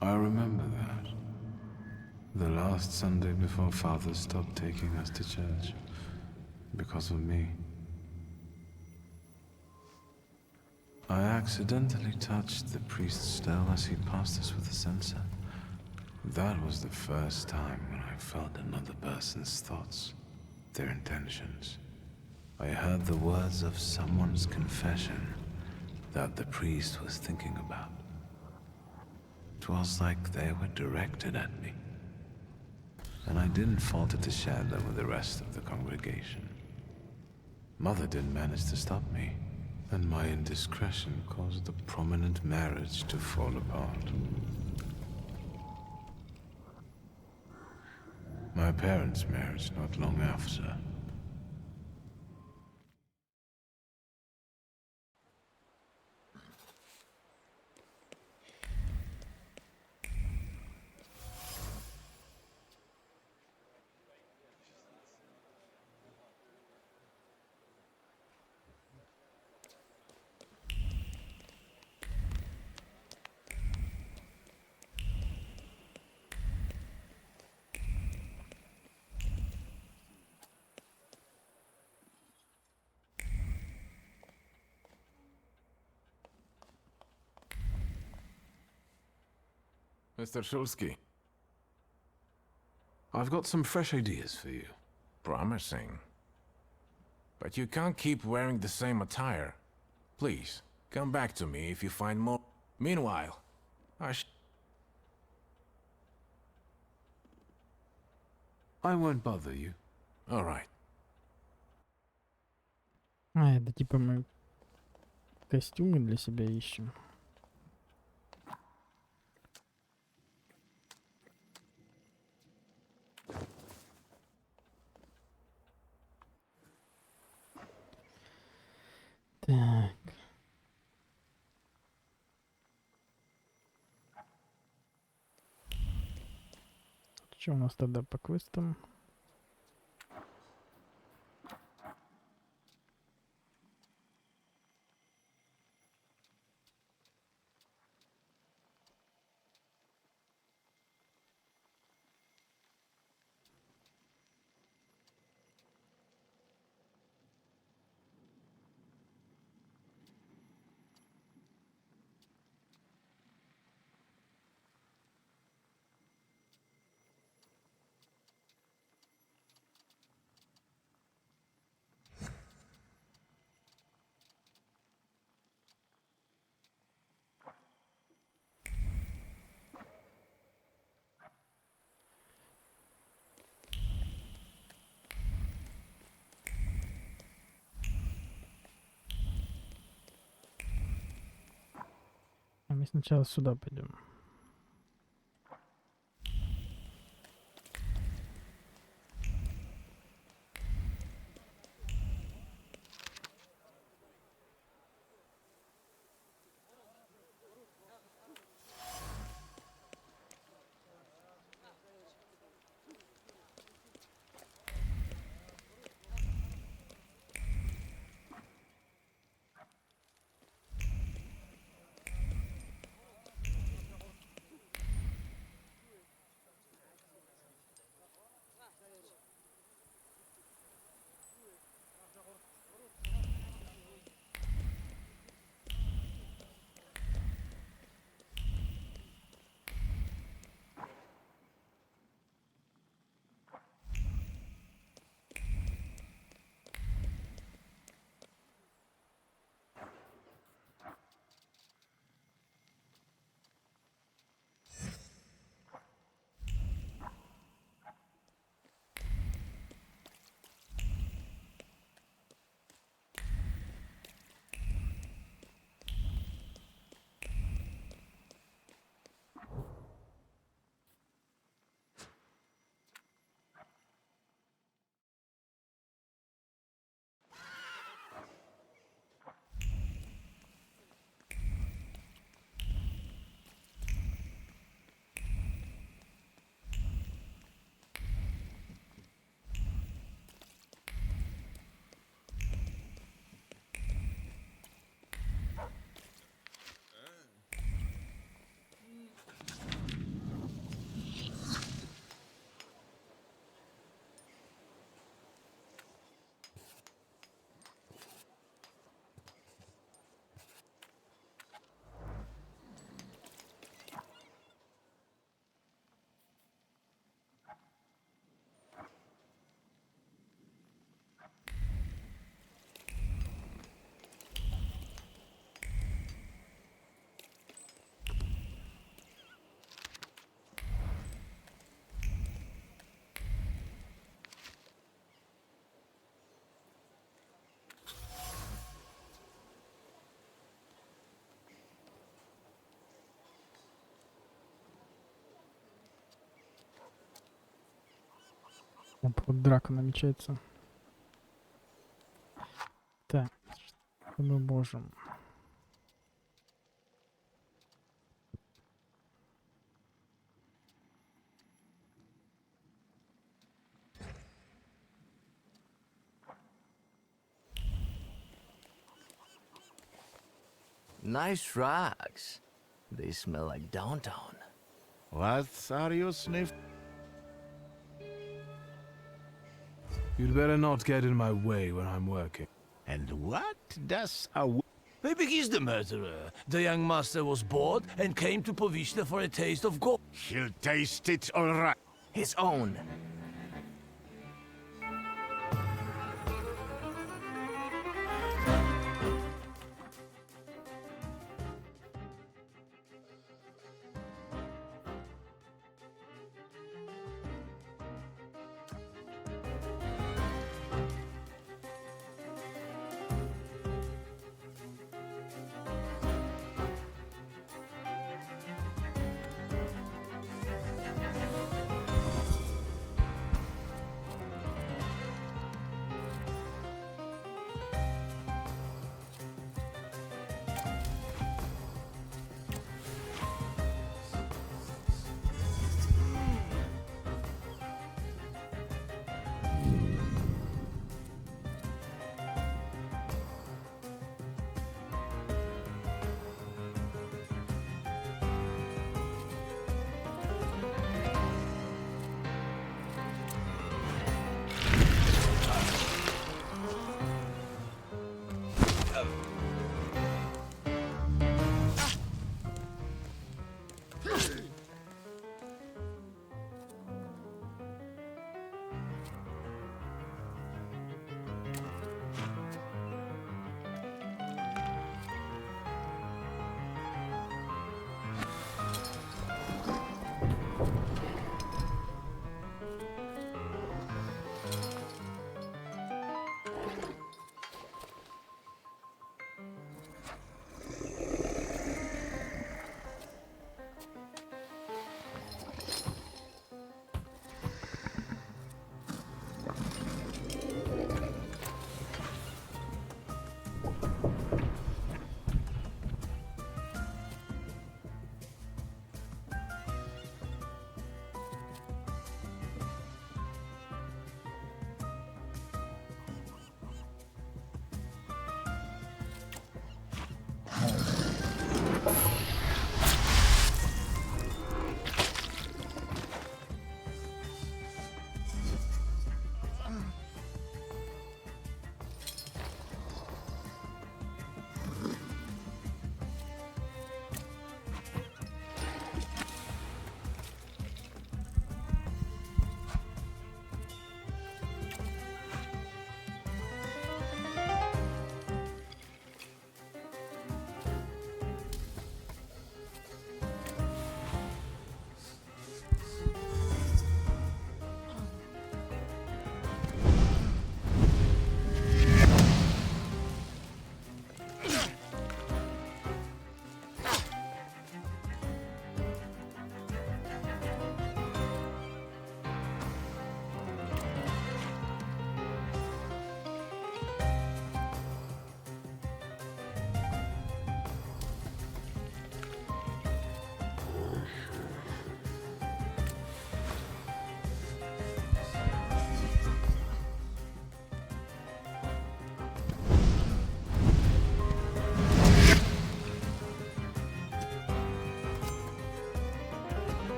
I remember that. The last Sunday before Father stopped taking us to church. Because of me. I accidentally touched the priest's stele as he passed us with a censer. That was the first time when I felt another person's thoughts, their intentions. I heard the words of someone's confession that the priest was thinking about. It was like they were directed at me. And I didn't falter to share them with the rest of the congregation. Mother didn't manage to stop me, and my indiscretion caused the prominent marriage to fall apart. My parents' marriage not long after. Mr. Shulsky. I've got some fresh ideas for you. Promising. But you can't keep wearing the same attire. Please, come back to me if you find more. Meanwhile, I won't bother you. All right. А, это типа мы костюмы для себя ищем. Так. Что у нас тогда по квестам? А мы сначала сюда пойдем. Вот драка намечается. Так, что мы можем? Nice rugs. They smell like downtown. What are you sniffing? You'd better not get in my way when I'm working. And what does a... Maybe he's the murderer. The young master was bored and came to Povishna for a taste of gold. He'll taste it all right. His own.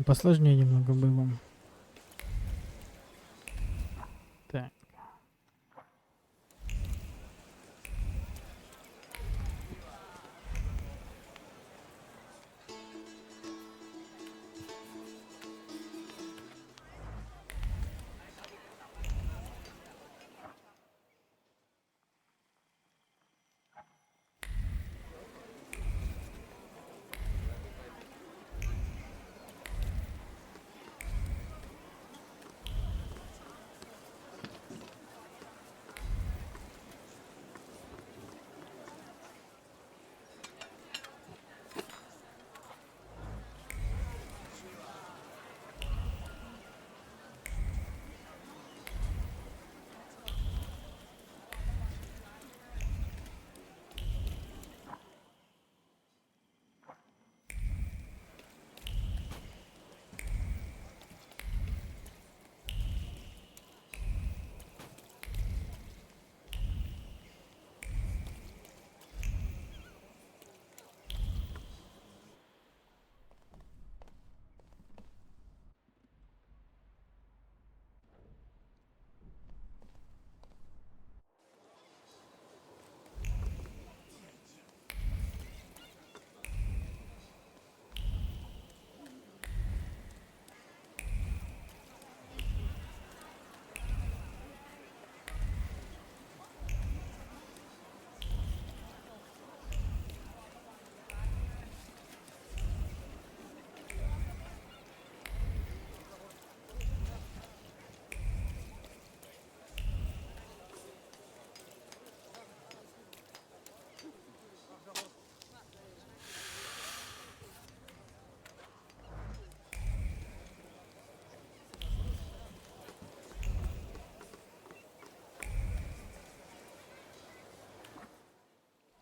посложнее немного было. Так.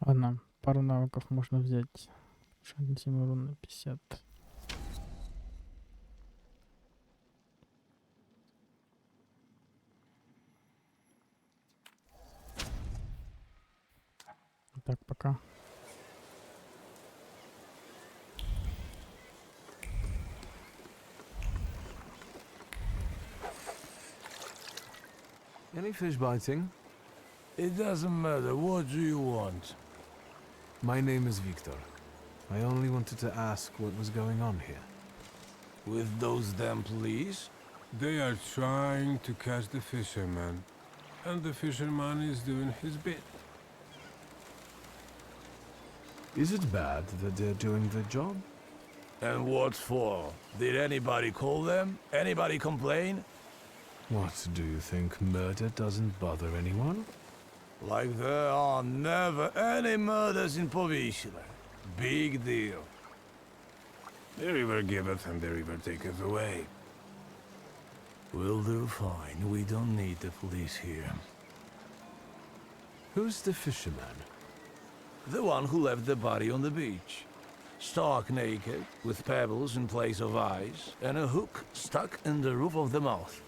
Ладно, пару навыков можно взять. Шагнем урон на 50. Так, пока. Any fish biting? It doesn't matter. What do you want? My name is Victor. I only wanted to ask what was going on here. With those damn police? They are trying to catch the fisherman, and the fisherman is doing his bit. Is it bad that they're doing their job? And what for? Did anybody call them? Anybody complain? What, do you think murder doesn't bother anyone? Like there are never any murders in Povishla. Big deal. The river giveth and the river taketh away. We'll do fine. We don't need the police here. Who's the fisherman? The one who left the body on the beach. Stark naked, with pebbles in place of eyes, and a hook stuck in the roof of the mouth.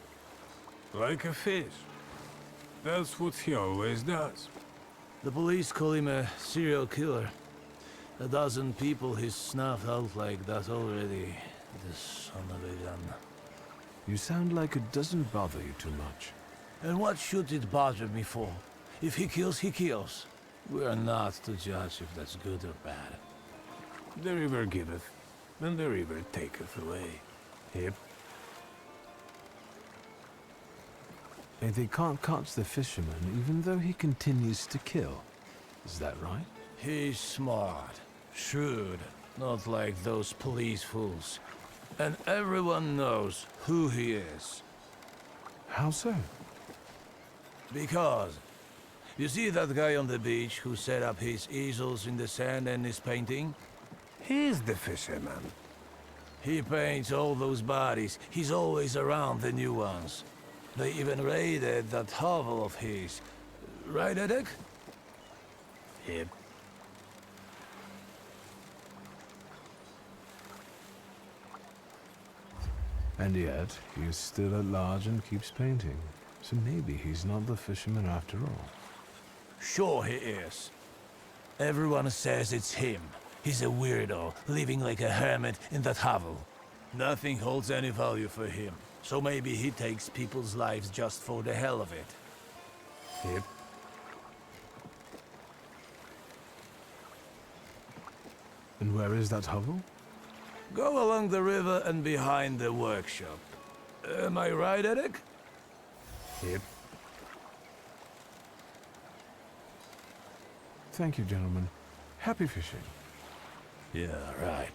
Like a fish. That's what he always does. The police call him a serial killer. A dozen people he's snuffed out like that already. The son of a gun. You sound like it doesn't bother you too much. And what should it bother me for? If he kills, he kills. We're not to judge if that's good or bad. The river giveth, and the river taketh away. Yep. And they can't catch the fisherman even though he continues to kill. Is that right? He's smart, shrewd, not like those police fools. And everyone knows who he is. How so? Because, you see that guy on the beach who set up his easels in the sand and is painting? He's the fisherman. He paints all those bodies. He's always around the new ones. They even raided that hovel of his. Right, Edek? Yep. And yet, he is still at large and keeps painting. So maybe he's not the fisherman after all. Sure he is. Everyone says it's him. He's a weirdo, living like a hermit in that hovel. Nothing holds any value for him. So maybe he takes people's lives just for the hell of it. Yep. And where is that hovel? Go along the river and behind the workshop. Am I right, Eric? Yep. Thank you, gentlemen. Happy fishing. Yeah, right.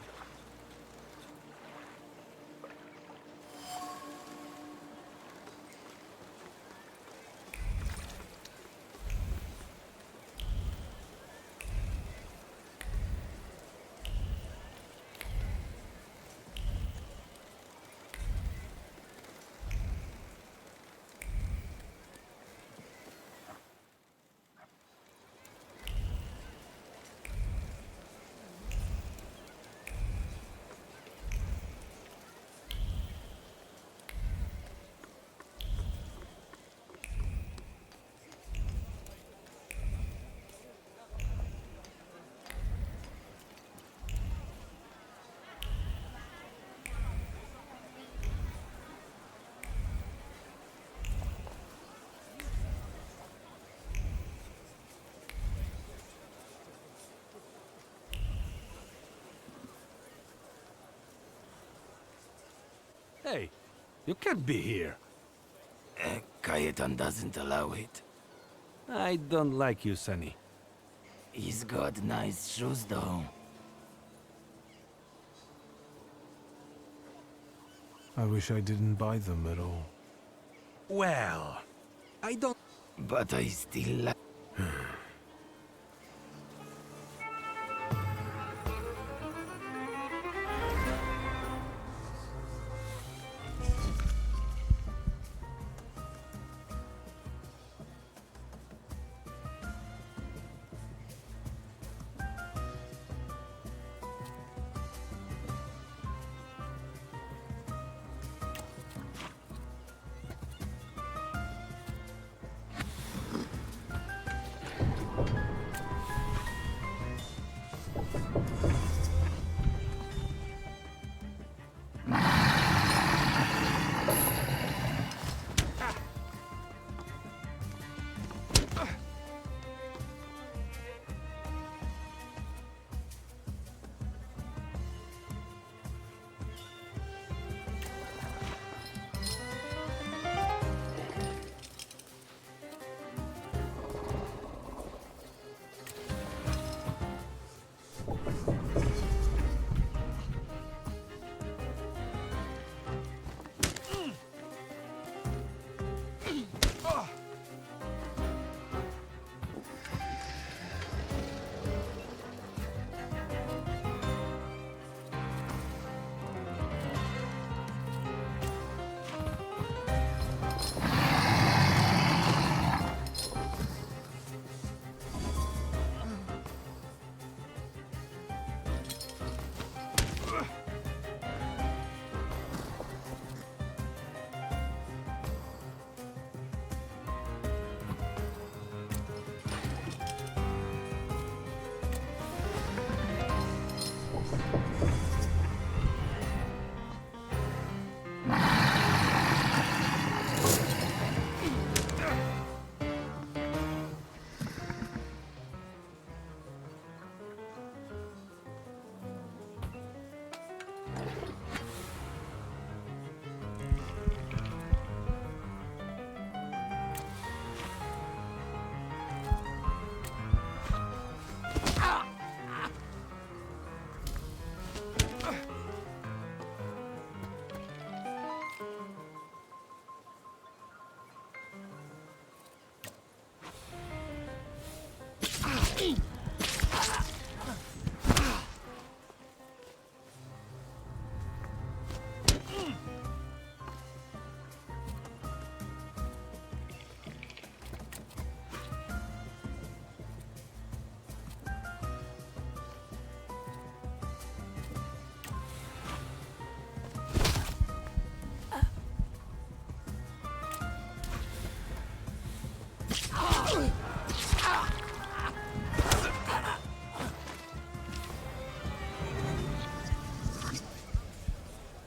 Hey, you can't be here. Cayetan doesn't allow it. I don't like you, Sonny. He's got nice shoes, though. I wish I didn't buy them at all. Well, I don't... But I still like...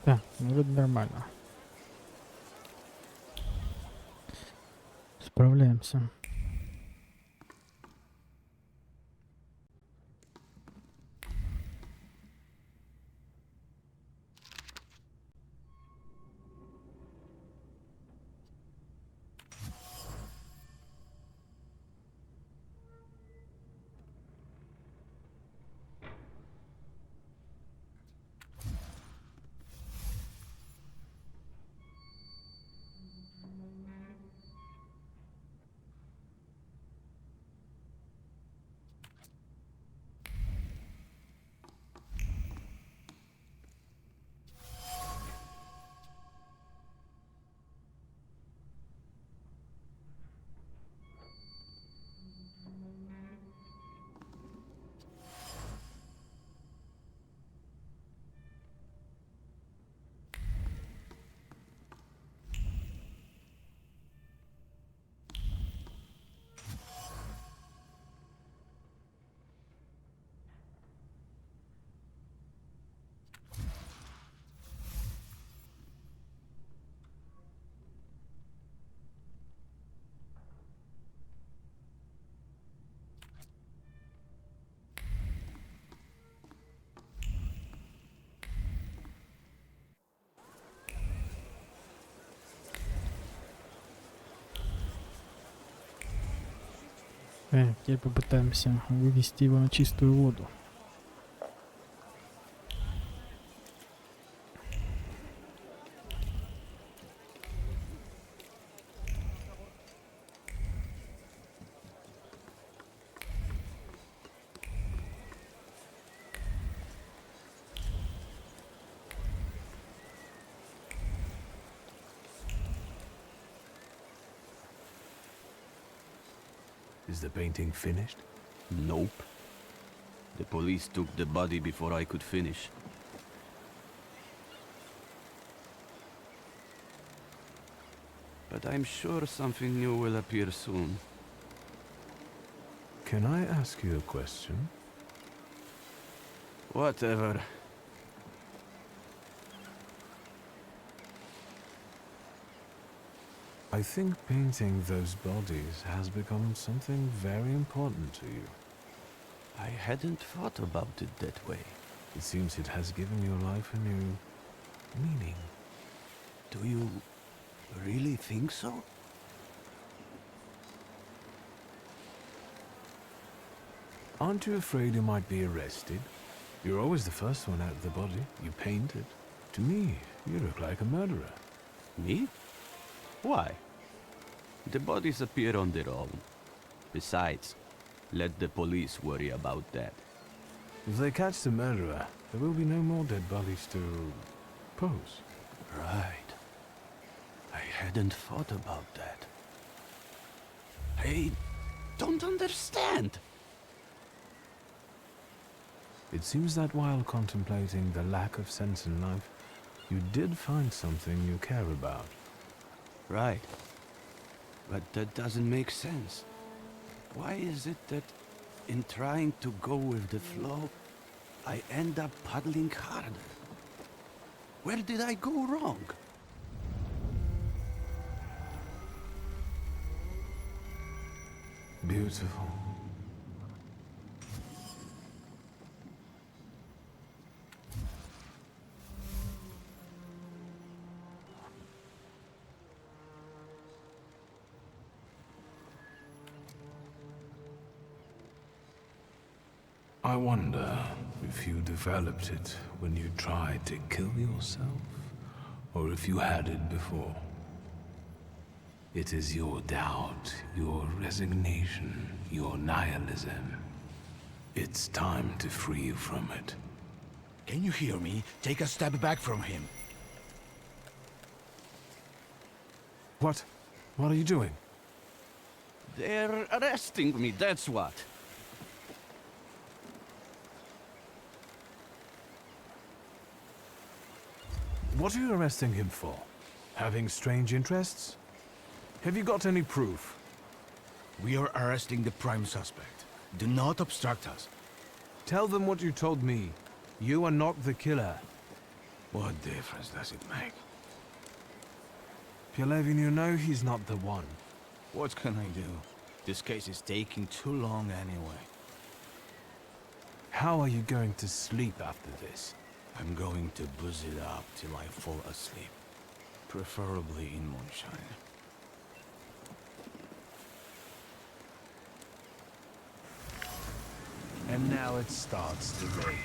Так. Ну, вроде нормально. Справляемся. Теперь попытаемся вывести его на чистую воду. Is the painting finished? Nope. The police took the body before I could finish. But I'm sure something new will appear soon. Can I ask you a question? Whatever. I think painting those bodies has become something very important to you. I hadn't thought about it that way. It seems it has given your life a new meaning. Do you really think so? Aren't you afraid you might be arrested? You're always the first one out of the body. You painted. To me, you look like a murderer. Me? Why? The bodies appear on their own. Besides, let the police worry about that. If they catch the murderer, there will be no more dead bodies to pose. Right. I hadn't thought about that. I don't understand. It seems that while contemplating the lack of sense in life, you did find something you care about. Right. But that doesn't make sense. Why is it that in trying to go with the flow, I end up paddling harder? Where did I go wrong? Beautiful. I wonder if you developed it when you tried to kill yourself, or if you had it before. It is your doubt, your resignation, your nihilism. It's time to free you from it. Can you hear me? Take a step back from him. What? What are you doing? They're arresting me, that's what. What are you arresting him for? Having strange interests? Have you got any proof? We are arresting the prime suspect. Do not obstruct us. Tell them what you told me. You are not the killer. What difference does it make? Pielevin, you know he's not the one. What can I do? This case is taking too long anyway. How are you going to sleep after this? I'm going to booze it up till I fall asleep. Preferably in moonshine. And now it starts to rain.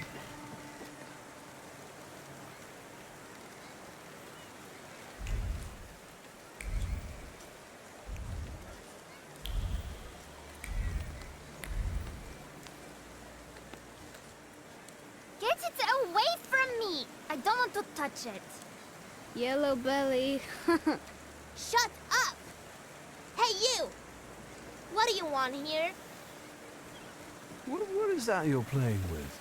Get it away from me! I don't want to touch it. Yellow belly. Shut up! Hey, you! What do you want here? What is that you're playing with?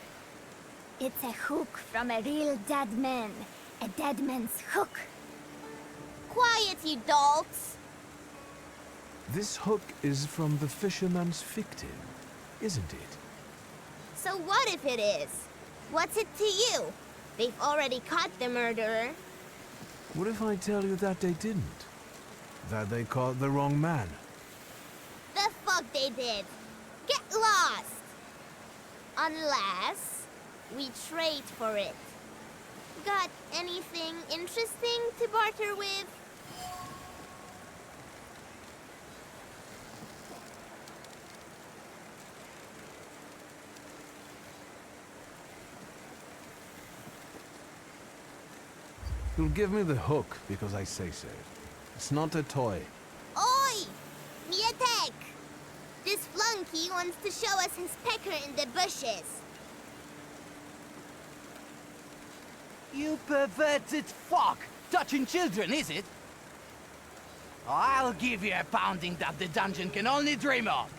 It's a hook from a real dead man. A dead man's hook. Quiet, you dogs! This hook is from the fisherman's victim, isn't it? So what if it is? What's it to you? They've already caught the murderer. What if I tell you that they didn't? That they caught the wrong man? The fuck they did? Get lost! Unless we trade for it. Got anything interesting to barter with? You'll give me the hook because I say so. It's not a toy. Oi! Mietek! This flunky wants to show us his pecker in the bushes. You perverted fuck! Touching children, is it? I'll give you a pounding that the dungeon can only dream of!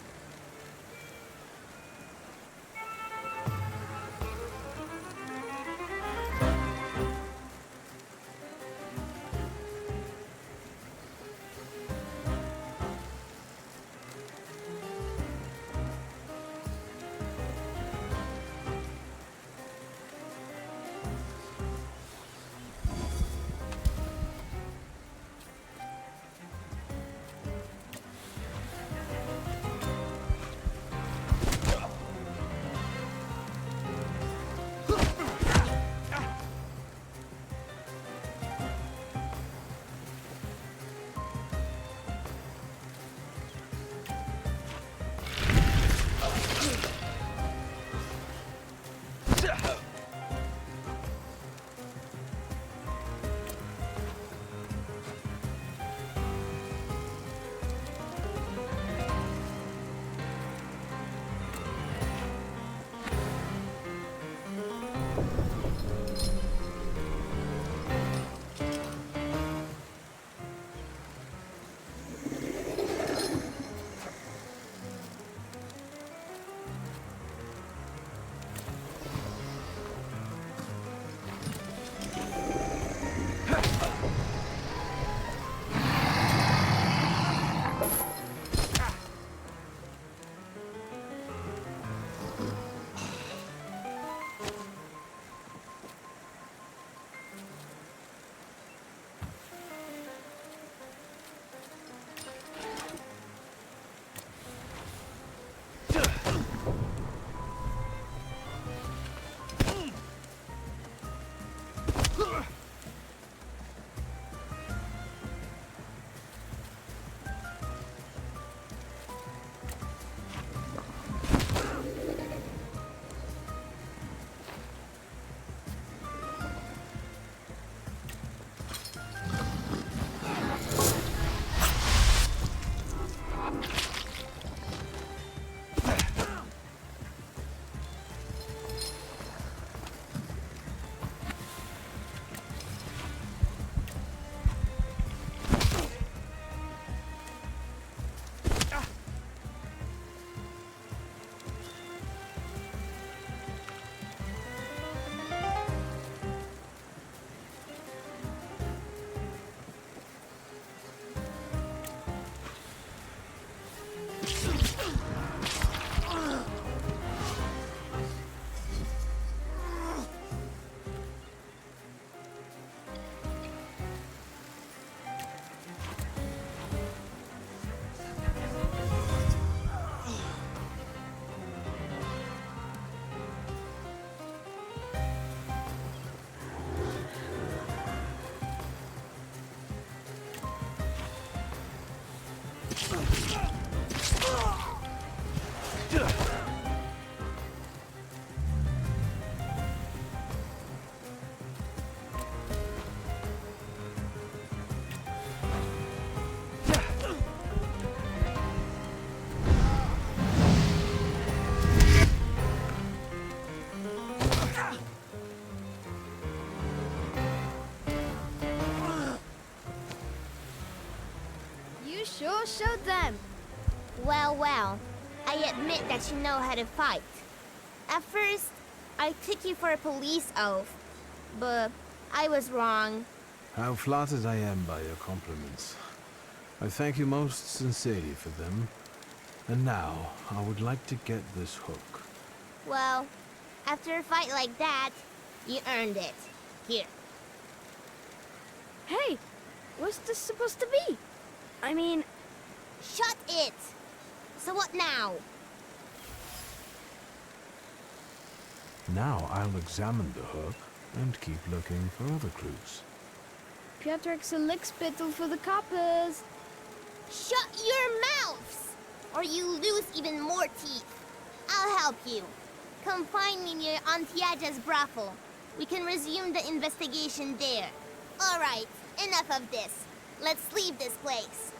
You sure showed them. Well, well. I admit that you know how to fight. At first, I took you for a police oath, but I was wrong. How flattered I am by your compliments. I thank you most sincerely for them. And now, I would like to get this hook. Well, after a fight like that, you earned it. Here. Hey, what's this supposed to be? I mean... Shut it! So what now? Now I'll examine the hook and keep looking for other clues. Piotr's a lick spittle for the coppers. Shut your mouths! Or you lose even more teeth. I'll help you. Come find me near Antiaja's brothel. We can resume the investigation there. Alright, enough of this. Let's leave this place.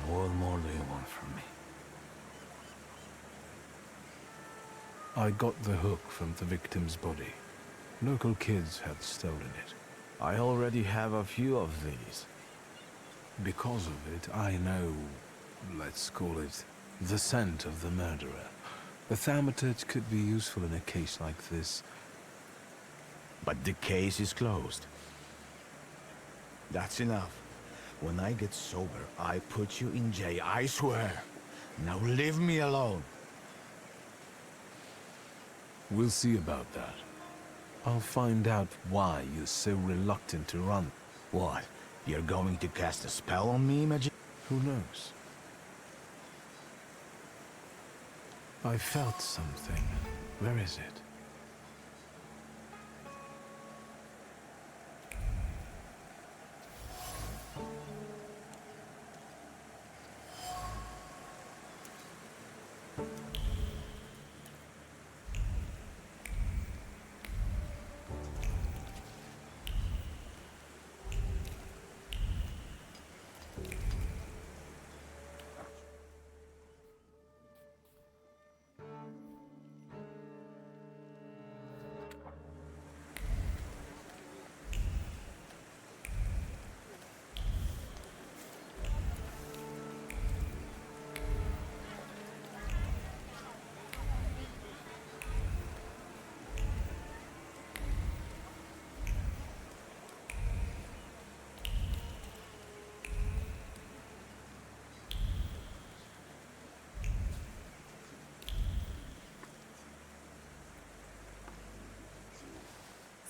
What more do you want from me? I got the hook from the victim's body. Local kids had stolen it. I already have a few of these. Because of it, I know, let's call it, the scent of the murderer. The Thaumaturge could be useful in a case like this. But the case is closed. That's enough. When I get sober, I put you in jail, I swear. Now leave me alone. We'll see about that. I'll find out why you're so reluctant to run. What? You're going to cast a spell on me, Who knows? I felt something. Where is it?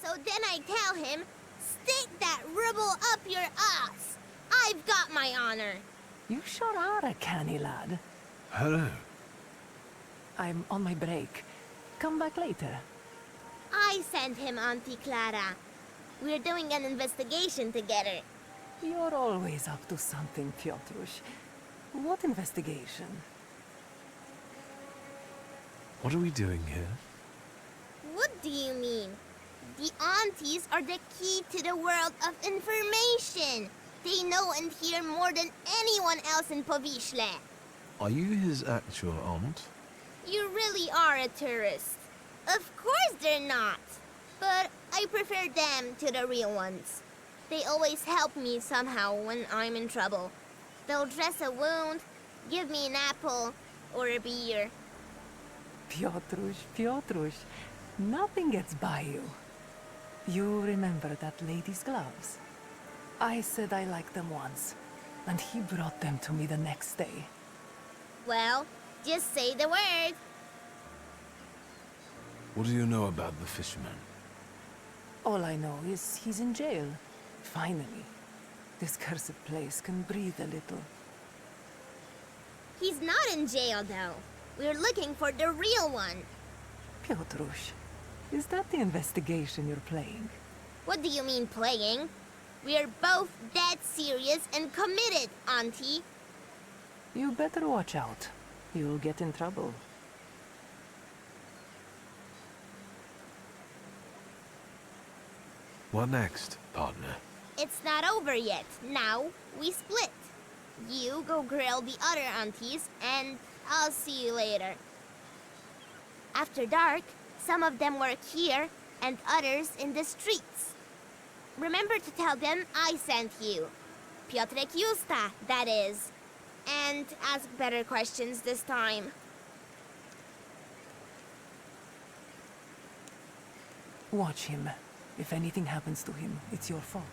So then I tell him, stick that rubble up your ass. I've got my honor. You sure are a canny lad. Hello. I'm on my break. Come back later. I sent him Auntie Clara. We're doing an investigation together. You're always up to something, Piotrush. What investigation? What are we doing here? What do you mean? The aunties are the key to the world of information. They know and hear more than anyone else in Powiśle. Are you his actual aunt? You really are a tourist. Of course they're not. But I prefer them to the real ones. They always help me somehow when I'm in trouble. They'll dress a wound, give me an apple, or a beer. Piotrush, Piotrush, nothing gets by you. You remember that lady's gloves? I said I liked them once, and he brought them to me the next day. Well, just say the word. What do you know about the fisherman? All I know is he's in jail. Finally. This cursed place can breathe a little. He's not in jail, though. We're looking for the real one. Piotrush, is that the investigation you're playing? What do you mean, playing? We're both dead serious and committed, Auntie. You better watch out. You'll get in trouble. What next, partner? It's not over yet. Now, we split. You go grill the other aunties, and I'll see you later. After dark, some of them work here, and others in the streets. Remember to tell them I sent you. Piotrek Justa, that is. And ask better questions this time. Watch him. If anything happens to him, it's your fault.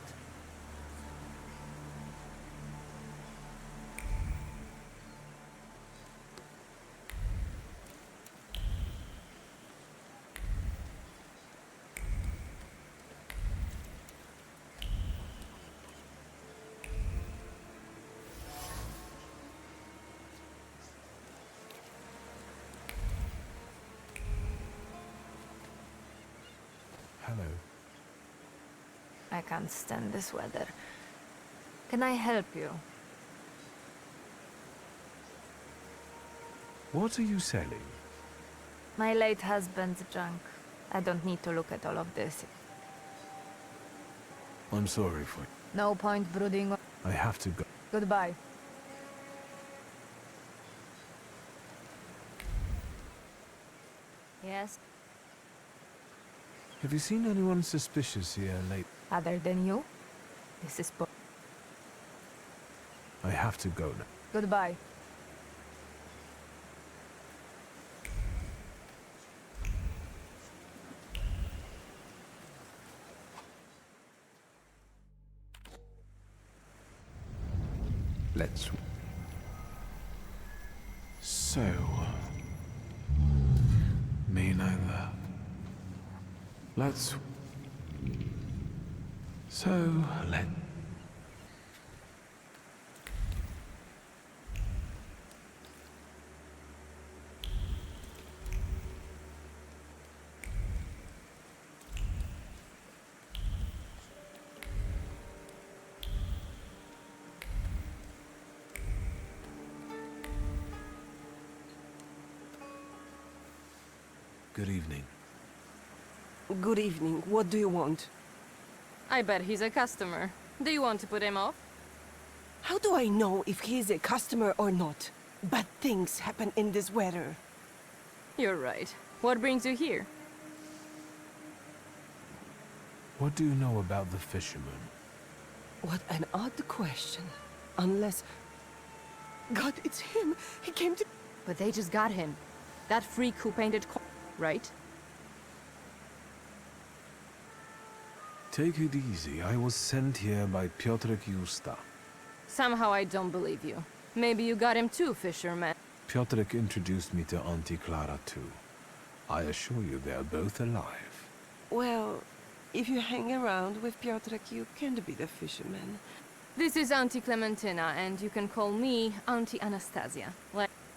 Hello. I can't stand this weather. Can I help you? What are you selling? My late husband's junk. I don't need to look at all of this. I'm sorry for... No point brooding. I have to go. Goodbye. Yes, Have you seen anyone suspicious here lately? other than you? This is I have to go now. Goodbye. Let's... So... Me neither. Let's... So, let... Good evening. Good evening. What do you want? I bet he's a customer. Do you want to put him off? How do I know if he's a customer or not? Bad things happen in this weather. You're right. What brings you here? What do you know about the fisherman? What an odd question. Unless... God, it's him! He came to... But they just got him. That freak who painted right? Take it easy. I was sent here by Piotrek Justa. Somehow I don't believe you. Maybe you got him too, fisherman. Piotrek introduced me to Auntie Clara too. I assure you they are both alive. Well, if you hang around with Piotrek, you can't be the fisherman. This is Auntie Clementina, and you can call me Auntie Anastasia.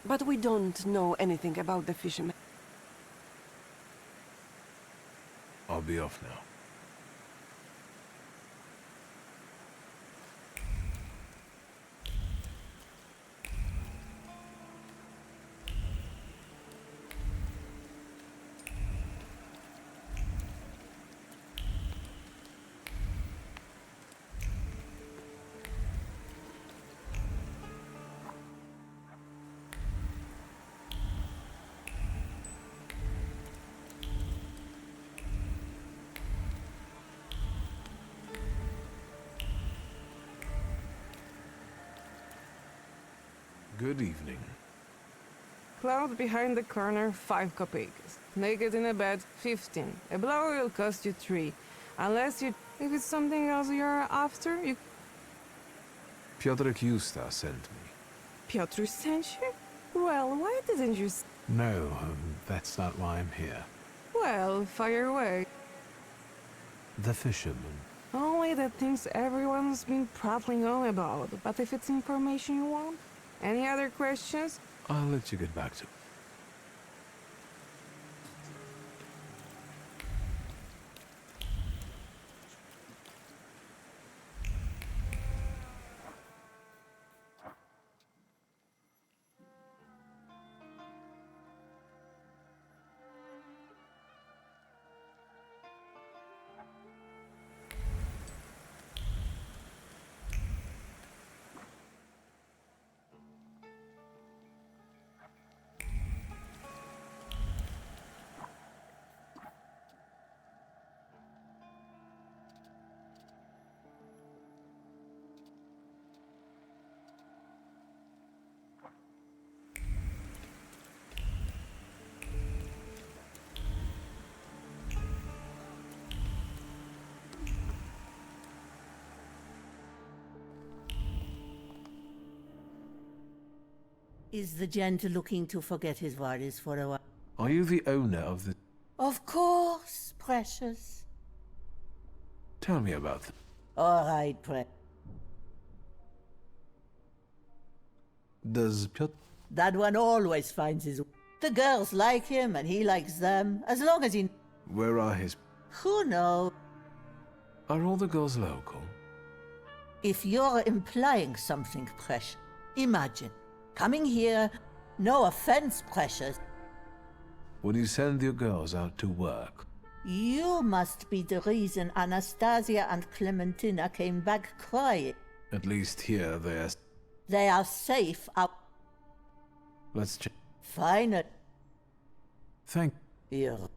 But we don't know anything about the fisherman. I'll be off now. Good evening. Cloud behind the corner, 5 kopecks. Naked in a bed, 15. A blower will cost you 3. Unless you... If it's something else you're after, you... Piotrek Justa sent me. Piotr sent you? Well, why didn't you... No, that's not why I'm here. Well, fire away. The fisherman. Only the things everyone's been prattling on about. But if it's information you want, any other questions? I'll let you get back to it. Is the gent looking to forget his worries for a while? Are you the owner of the... Of course, precious. Tell me about them. All right, Does Piotr... That one always finds his... The girls like him and he likes them, as long as he... Where are his... Who knows? Are all the girls local? If you're implying something, precious, imagine. Coming here, no offense, precious. When you send your girls out to work... You must be the reason Anastasia and Clementina came back crying. At least here they're... They are safe out... Let's check. Fine. Thank... you.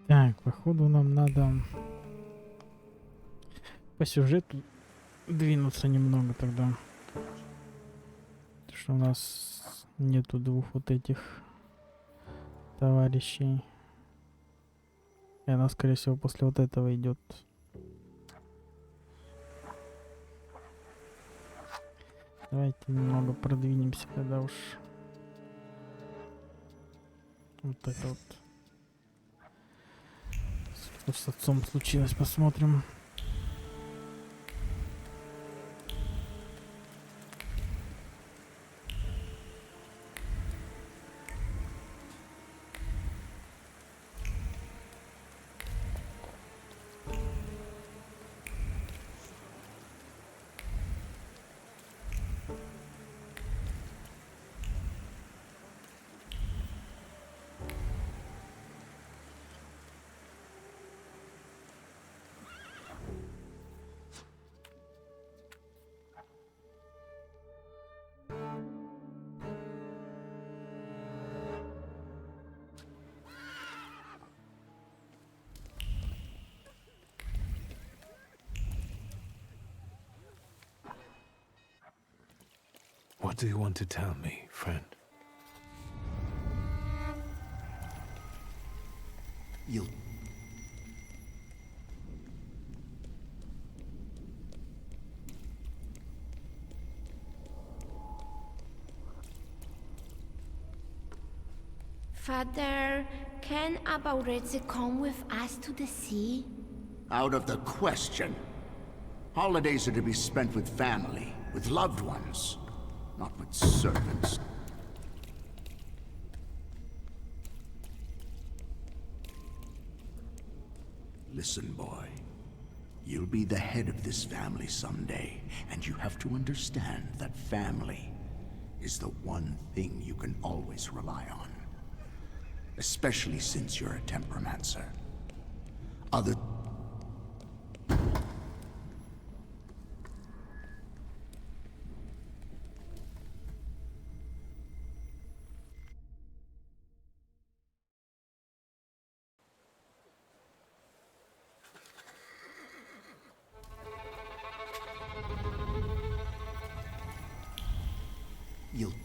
Так, походу нам надо по сюжету двинуться немного тогда. Потому что у нас нету двух вот этих товарищей. И она, скорее всего, после вот этого идет. Давайте немного продвинемся, когда уж вот это вот. Что с отцом случилось, посмотрим. What do you want to tell me, friend? You... Father, can Abaureze come with us to the sea? Out of the question. Holidays are to be spent with family, with loved ones, not with servants. Listen, boy. You'll be the head of this family someday, and you have to understand that family is the one thing you can always rely on. Especially since you're a temperamencer. Other...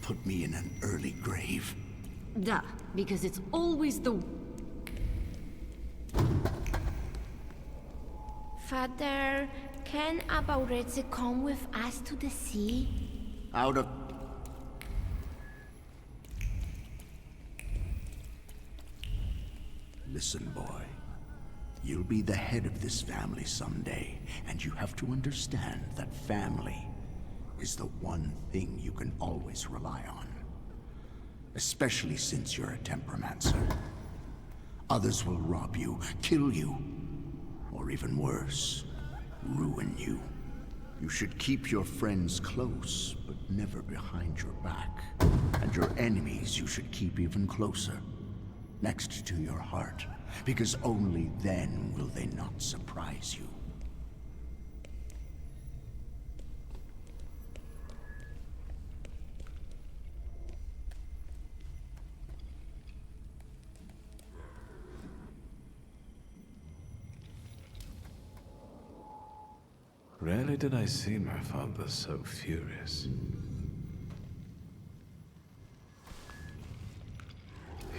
put me in an early grave. Duh, because it's always the... Father, can Abauretse come with us to the sea? Out of... Listen, boy. You'll be the head of this family someday, and you have to understand that family is the one thing you can always rely on. Especially since you're a temperamancer. Others will rob you, kill you, or even worse, ruin you. You should keep your friends close, but never behind your back. And your enemies you should keep even closer, next to your heart, because only then will they not surprise you. Rarely did I see my father so furious.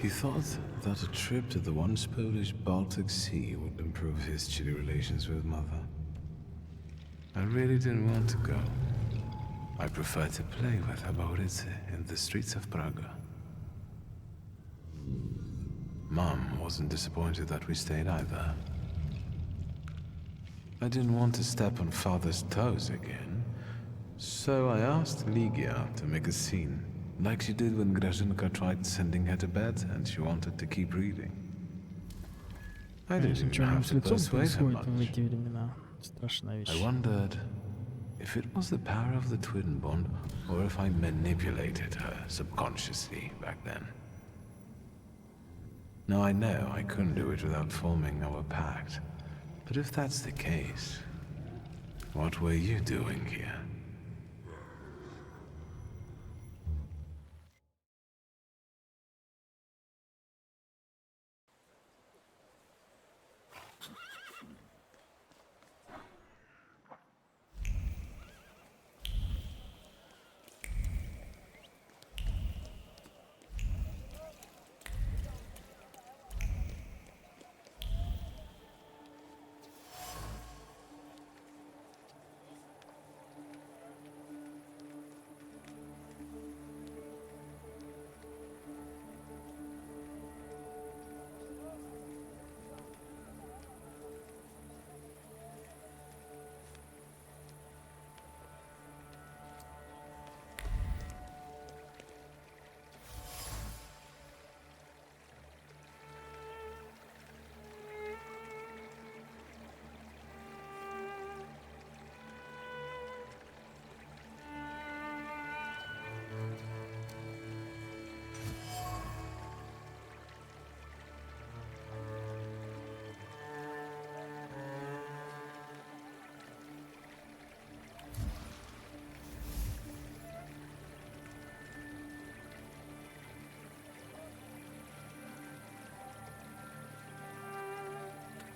He thought that a trip to the once Polish Baltic Sea would improve his chilly relations with Mother. I really didn't want to go. I preferred to play with Abauretse in the streets of Praga. Mom wasn't disappointed that we stayed either. I didn't want to step on Father's toes again, so I asked Ligia to make a scene, like she did when Grażynka tried sending her to bed and she wanted to keep reading. I didn't even have to persuade her much. I wondered if it was the power of the twin bond, or if I manipulated her subconsciously back then. Now I know I couldn't do it without forming our pact. But if that's the case, what were you doing here?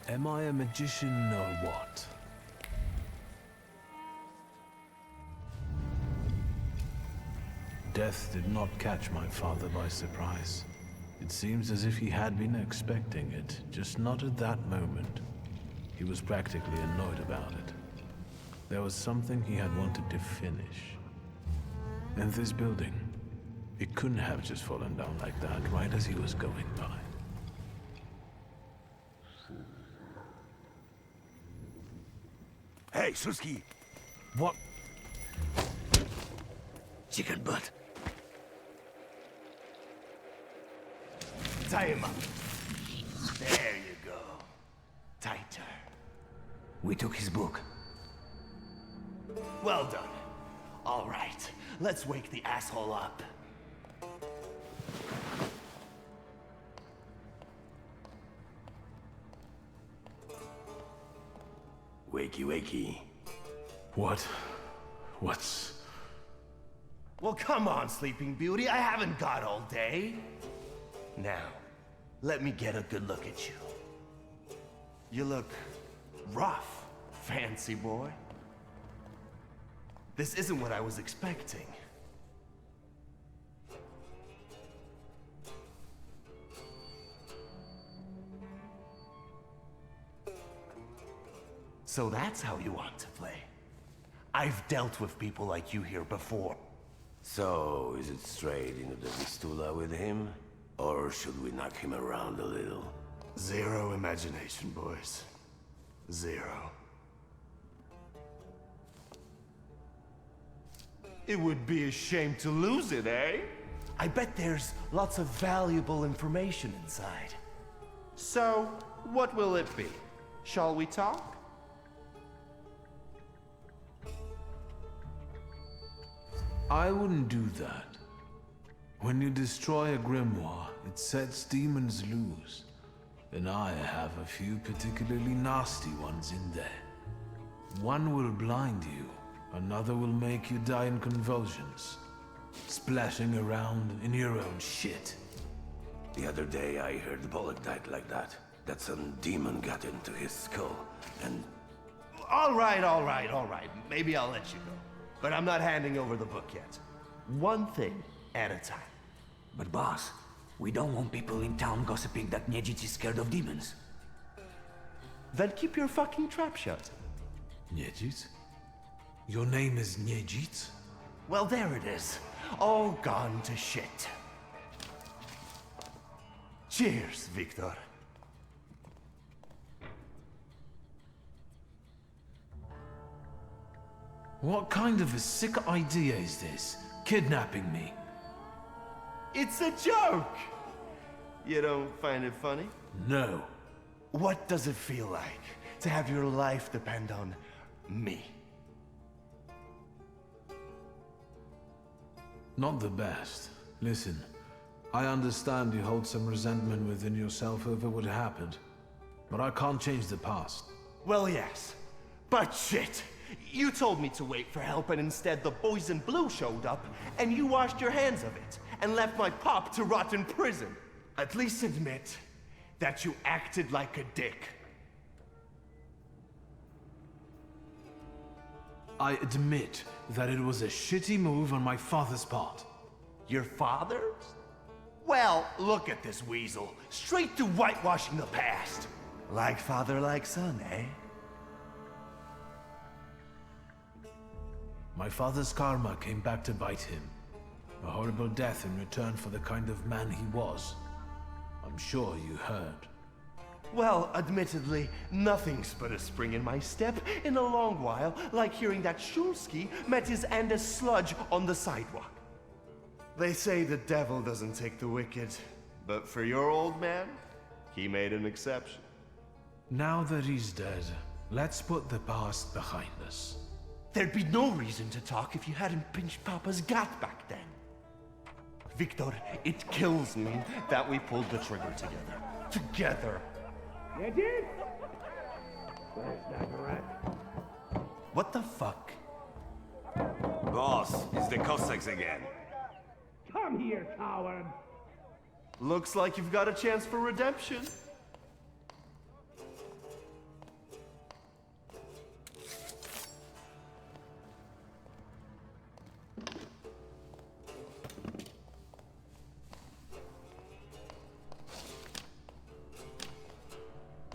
Am I a magician or what? Death did not catch my father by surprise. It seems as if he had been expecting it, just not at that moment. He was practically annoyed about it. There was something he had wanted to finish. And this building, it couldn't have just fallen down like that right as he was going by. Hey, Suski! What? Chicken butt. Tie him up. There you go. Tighter. We took his book. Well done. All right, let's wake the asshole up. Wakey, wakey. What's... Well, come on, Sleeping Beauty. I haven't got all day. Now, let me get a good look at you. You look rough, fancy boy. This isn't what I was expecting. So that's how you want to play. I've dealt with people like you here before. So, is it straight into the Vistula with him? Or should we knock him around a little? Zero imagination, boys. Zero. It would be a shame to lose it, eh? I bet there's lots of valuable information inside. So, what will it be? Shall we talk? I wouldn't do that. When you destroy a grimoire, it sets demons loose. And I have a few particularly nasty ones in there. One will blind you, another will make you die in convulsions, splashing around in your own shit. The other day I heard Bullock died like that. That some demon got into his skull, and... All right. Maybe I'll let you go. But I'm not handing over the book yet. One thing at a time. But boss, we don't want people in town gossiping that Niedzic is scared of demons. Then keep your fucking trap shut. Niedzic? Your name is Niedzic? Well, there it is. All gone to shit. Cheers, Victor. What kind of a sick idea is this? Kidnapping me? It's a joke! You don't find it funny? No. What does it feel like to have your life depend on me? Not the best. Listen, I understand you hold some resentment within yourself over what happened, but I can't change the past. Well, yes. But shit! You told me to wait for help, and instead the boys in blue showed up, and you washed your hands of it, and left my pop to rot in prison. At least admit that you acted like a dick. I admit that it was a shitty move on my father's part. Your father's? Well, look at this weasel. Straight to whitewashing the past. Like father, like son, eh? My father's karma came back to bite him. A horrible death in return for the kind of man he was. I'm sure you heard. Well, admittedly, nothing's put a spring in my step in a long while, like hearing that Shulsky met his Andes sludge on the sidewalk. They say the devil doesn't take the wicked, but for your old man, he made an exception. Now that he's dead, let's put the past behind us. There'd be no reason to talk if you hadn't pinched Papa's gut back then. Victor, it kills me that we pulled the trigger together. Together. You did? Where's that rat? What the fuck? Boss, it's the Cossacks again. Come here, coward! Looks like you've got a chance for redemption.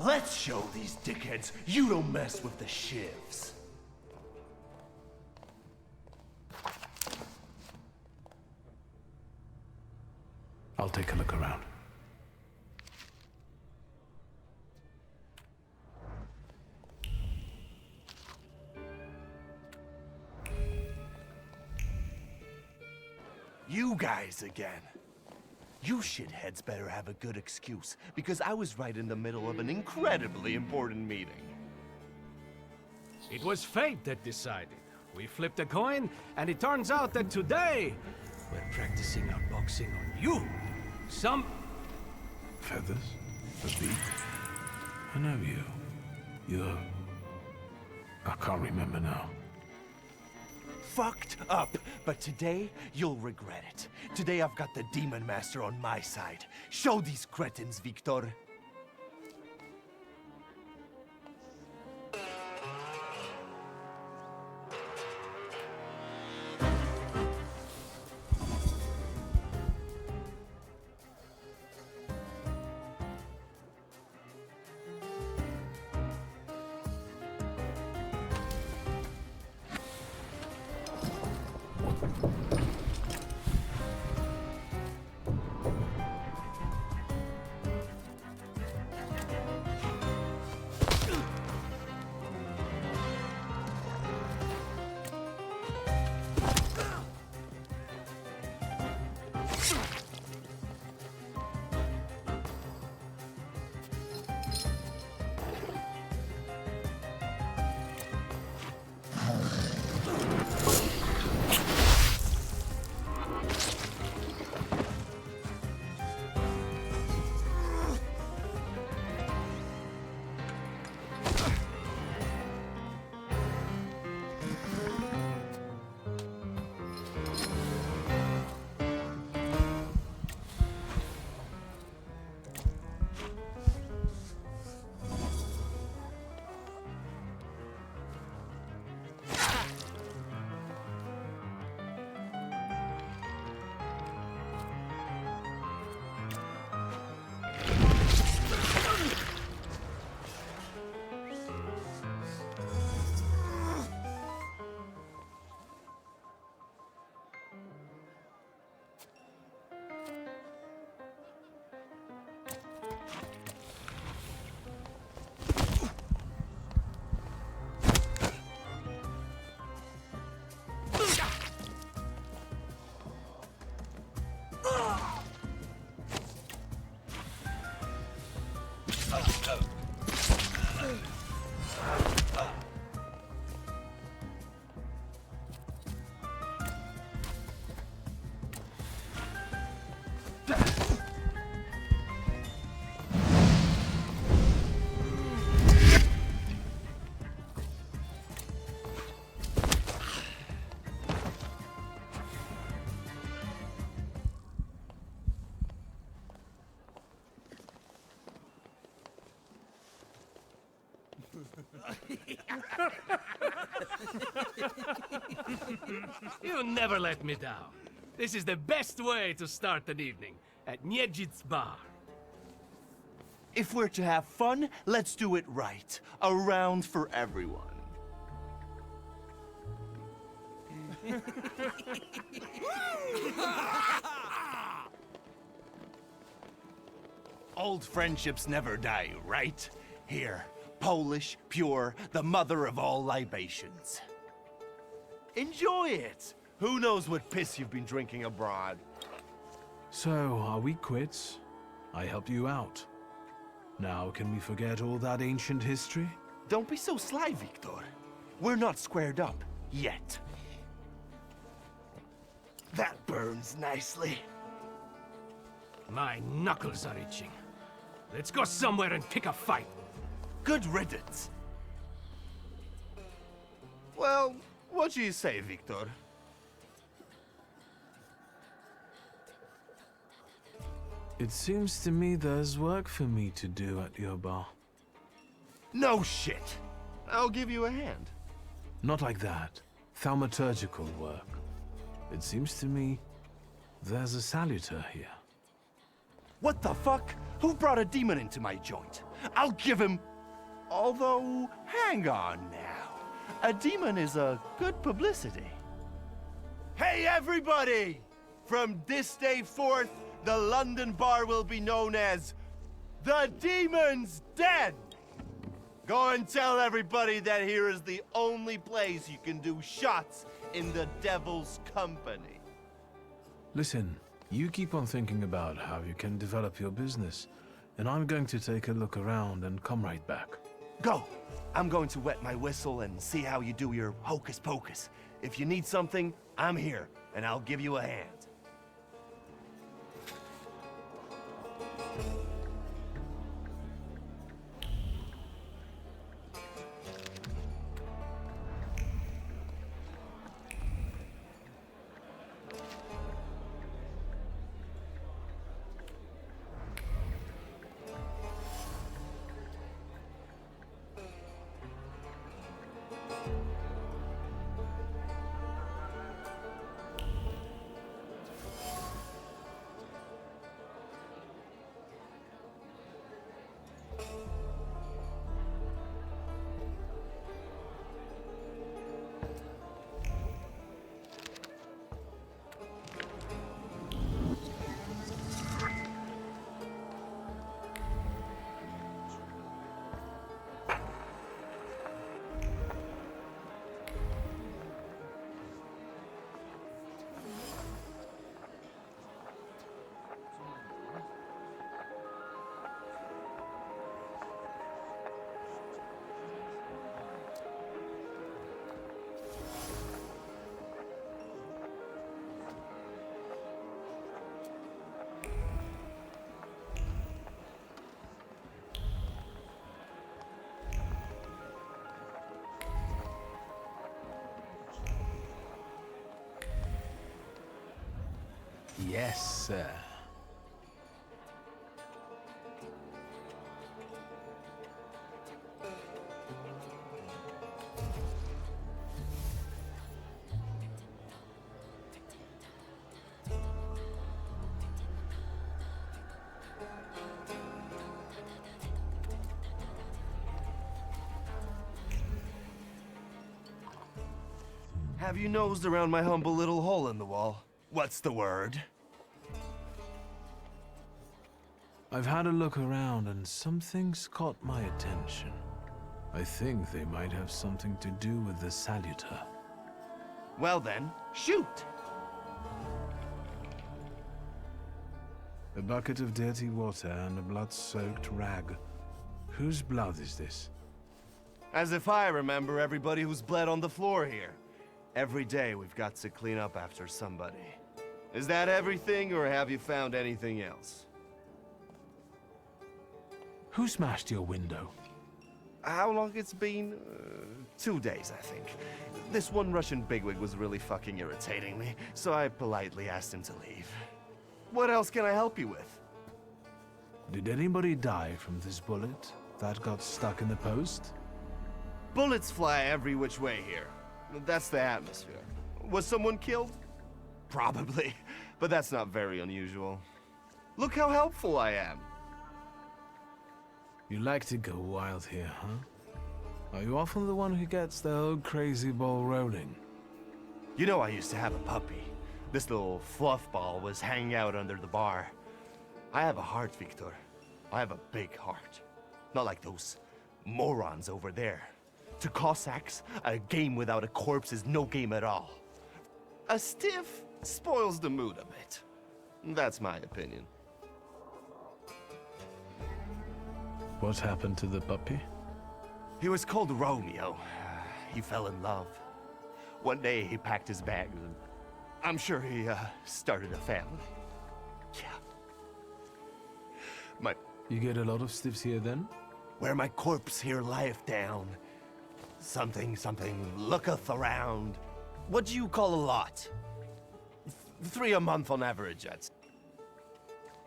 Let's show these dickheads you don't mess with the shivs. I'll take a look around. You guys again. You shitheads better have a good excuse, because I was right in the middle of an incredibly important meeting. It was fate that decided. We flipped a coin, and it turns out that today, we're practicing our boxing on you. Some... Feathers? A beak? I know you. You're... I can't remember now. Fucked up, but today you'll regret it. Today I've got the Demon Master on my side. Show these cretins, Victor. You never let me down. This is the best way to start an evening, at Niedzic's bar. If we're to have fun, let's do it right. A round for everyone. Old friendships never die, right? Here, Polish, pure, the mother of all libations. Enjoy it! Who knows what piss you've been drinking abroad? So, are we quits? I helped you out. Now, can we forget all that ancient history? Don't be so sly, Victor. We're not squared up, yet. That burns nicely. My knuckles are itching. Let's go somewhere and pick a fight. Good riddance. Well, what do you say, Victor? It seems to me there's work for me to do at your bar. No shit. I'll give you a hand. Not like that. Thaumaturgical work. It seems to me there's a saluter here. What the fuck? Who brought a demon into my joint? I'll give him... Although, hang on now. A demon is a good publicity. Hey everybody! From this day forth, the London bar will be known as The Demon's Den! Go and tell everybody that here is the only place you can do shots in the devil's company. Listen, you keep on thinking about how you can develop your business, and I'm going to take a look around and come right back. Go! I'm going to wet my whistle and see how you do your hocus pocus. If you need something, I'm here, and I'll give you a hand. Yes, sir. Have you nosed around my humble little hole in the wall? What's the word? I've had a look around and something's caught my attention. I think they might have something to do with the saluter. Well then, shoot! A bucket of dirty water and a blood-soaked rag. Whose blood is this? As if I remember everybody who's bled on the floor here. Every day we've got to clean up after somebody. Is that everything, or have you found anything else? Who smashed your window? How long it's been? 2 days, I think. This one Russian bigwig was really fucking irritating me, so I politely asked him to leave. What else can I help you with? Did anybody die from this bullet that got stuck in the post? Bullets fly every which way here. That's the atmosphere. Was someone killed? Probably, but that's not very unusual. Look how helpful I am. You like to go wild here, huh? Are you often the one who gets the whole crazy ball rolling? You know I used to have a puppy. This little fluff ball was hanging out under the bar. I have a heart, Victor. I have a big heart. Not like those morons over there. To Cossacks, a game without a corpse is no game at all. A stiff spoils the mood a bit. That's my opinion. What happened to the puppy? He was called Romeo. He fell in love. One day he packed his bags and I'm sure he started a family. Yeah. You get a lot of stiffs here then? Where my corpse here lieth down. Something looketh around. What do you call a lot? 3 a month on average, that's.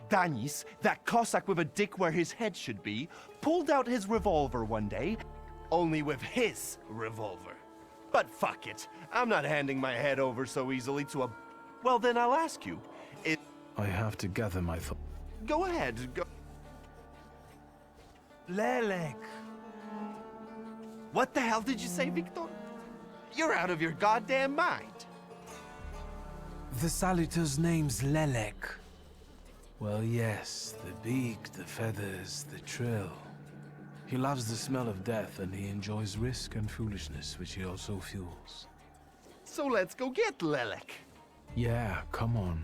Danis, that Cossack with a dick where his head should be, pulled out his revolver one day, only with his revolver. But fuck it, I'm not handing my head over so easily to a... Well then I'll ask you, I have to gather my thoughts. Go ahead, go... Lelek. What the hell did you say, Victor? You're out of your goddamn mind. The Salutor's name's Lelek. Well, yes, the beak, the feathers, the trill. He loves the smell of death, and he enjoys risk and foolishness, which he also fuels. So let's go get Lelek. Yeah, come on.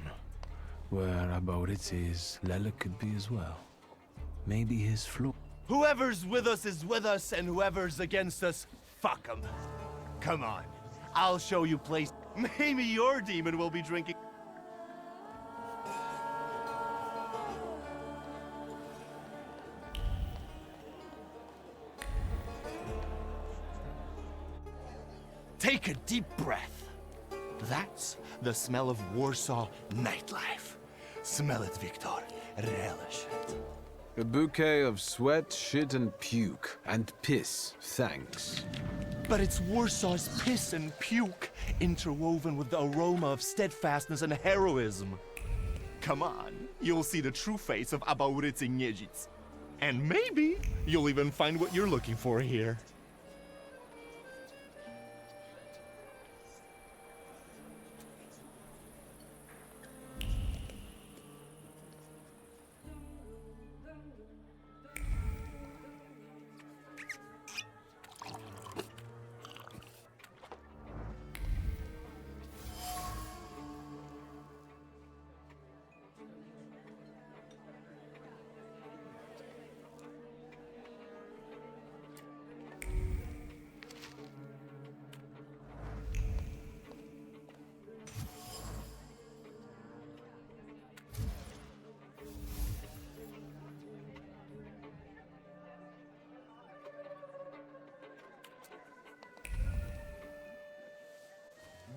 Where Aboritz is, Lelek could be as well. Maybe his floor. Whoever's with us is with us, and whoever's against us, fuck 'em. Come on, I'll show you place. Maybe your demon will be drinking. Take a deep breath. That's the smell of Warsaw nightlife. Smell it, Victor. Relish it. A bouquet of sweat, shit, and puke. And piss, thanks. But it's Warsaw's piss and puke, interwoven with the aroma of steadfastness and heroism. Come on, you'll see the true face of Aboritz and Niedzic. And maybe you'll even find what you're looking for here.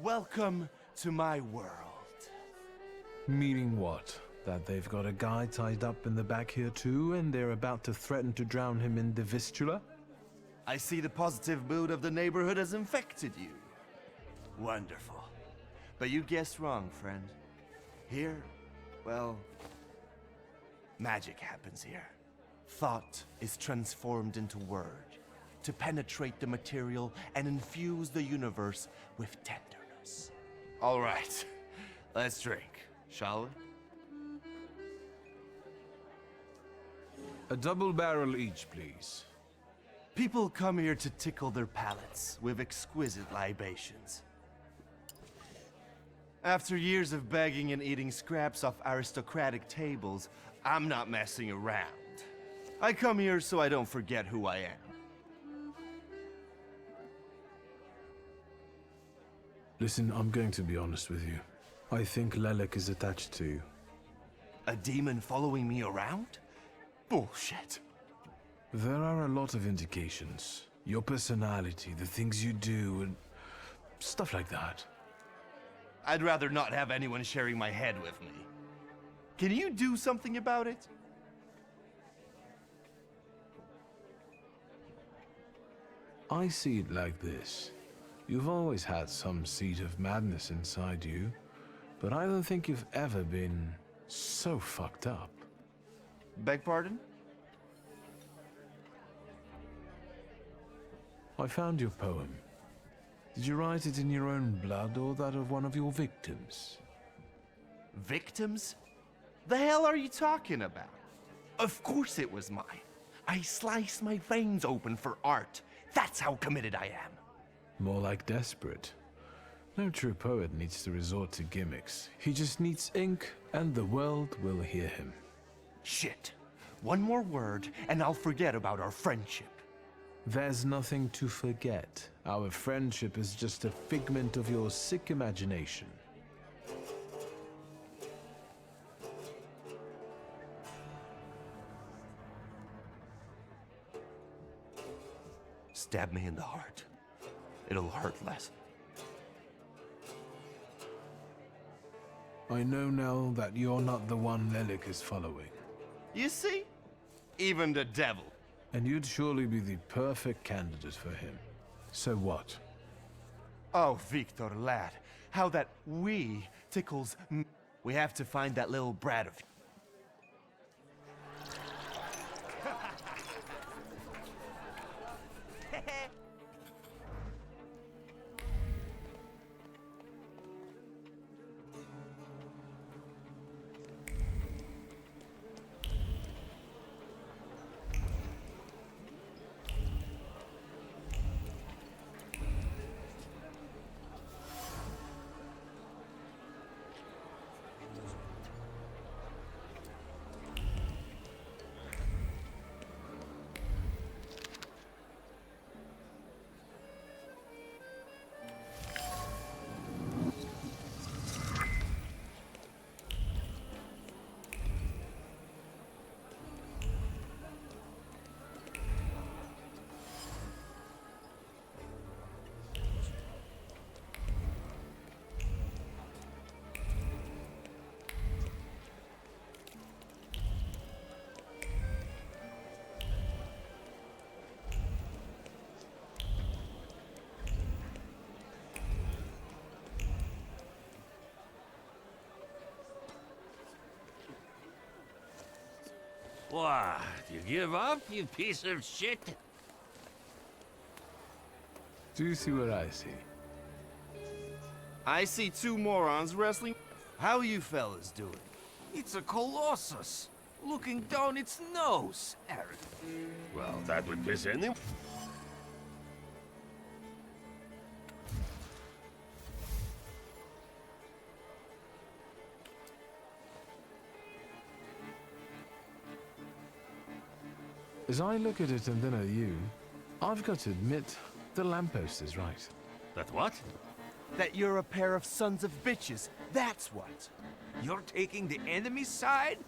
Welcome to my world. Meaning what? That they've got a guy tied up in the back here too, and they're about to threaten to drown him in the Vistula? I see the positive mood of the neighborhood has infected you. Wonderful. But you guessed wrong, friend. Here, well, magic happens here. Thought is transformed into word, to penetrate the material and infuse the universe with tenderness. All right, let's drink, shall we? A double barrel each, please. People come here to tickle their palates with exquisite libations. After years of begging and eating scraps off aristocratic tables, I'm not messing around. I come here so I don't forget who I am. Listen, I'm going to be honest with you. I think Lelek is attached to you. A demon following me around? Bullshit. There are a lot of indications. Your personality, the things you do, and stuff like that. I'd rather not have anyone sharing my head with me. Can you do something about it? I see it like this. You've always had some seed of madness inside you, but I don't think you've ever been so fucked up. Beg pardon? I found your poem. Did you write it in your own blood or that of one of your victims? Victims? The hell are you talking about? Of course it was mine. I sliced my veins open for art. That's how committed I am. More like desperate. No true poet needs to resort to gimmicks. He just needs ink, and the world will hear him. Shit. One more word, and I'll forget about our friendship. There's nothing to forget. Our friendship is just a figment of your sick imagination. Stab me in the heart. It'll hurt less. I know now that you're not the one Lelek is following. You see? Even the devil. And you'd surely be the perfect candidate for him. So what? Oh, Victor, lad. How that we tickles m. We have to find that little brat of... What? You give up, you piece of shit? Do you see what I see? I see two morons wrestling. How you fellas doing? It's a colossus, looking down its nose, Eric. Well, that would piss anyone. As I look at it and then at you, I've got to admit, the lamppost is right. That what? That you're a pair of sons of bitches. That's what. You're taking the enemy's side?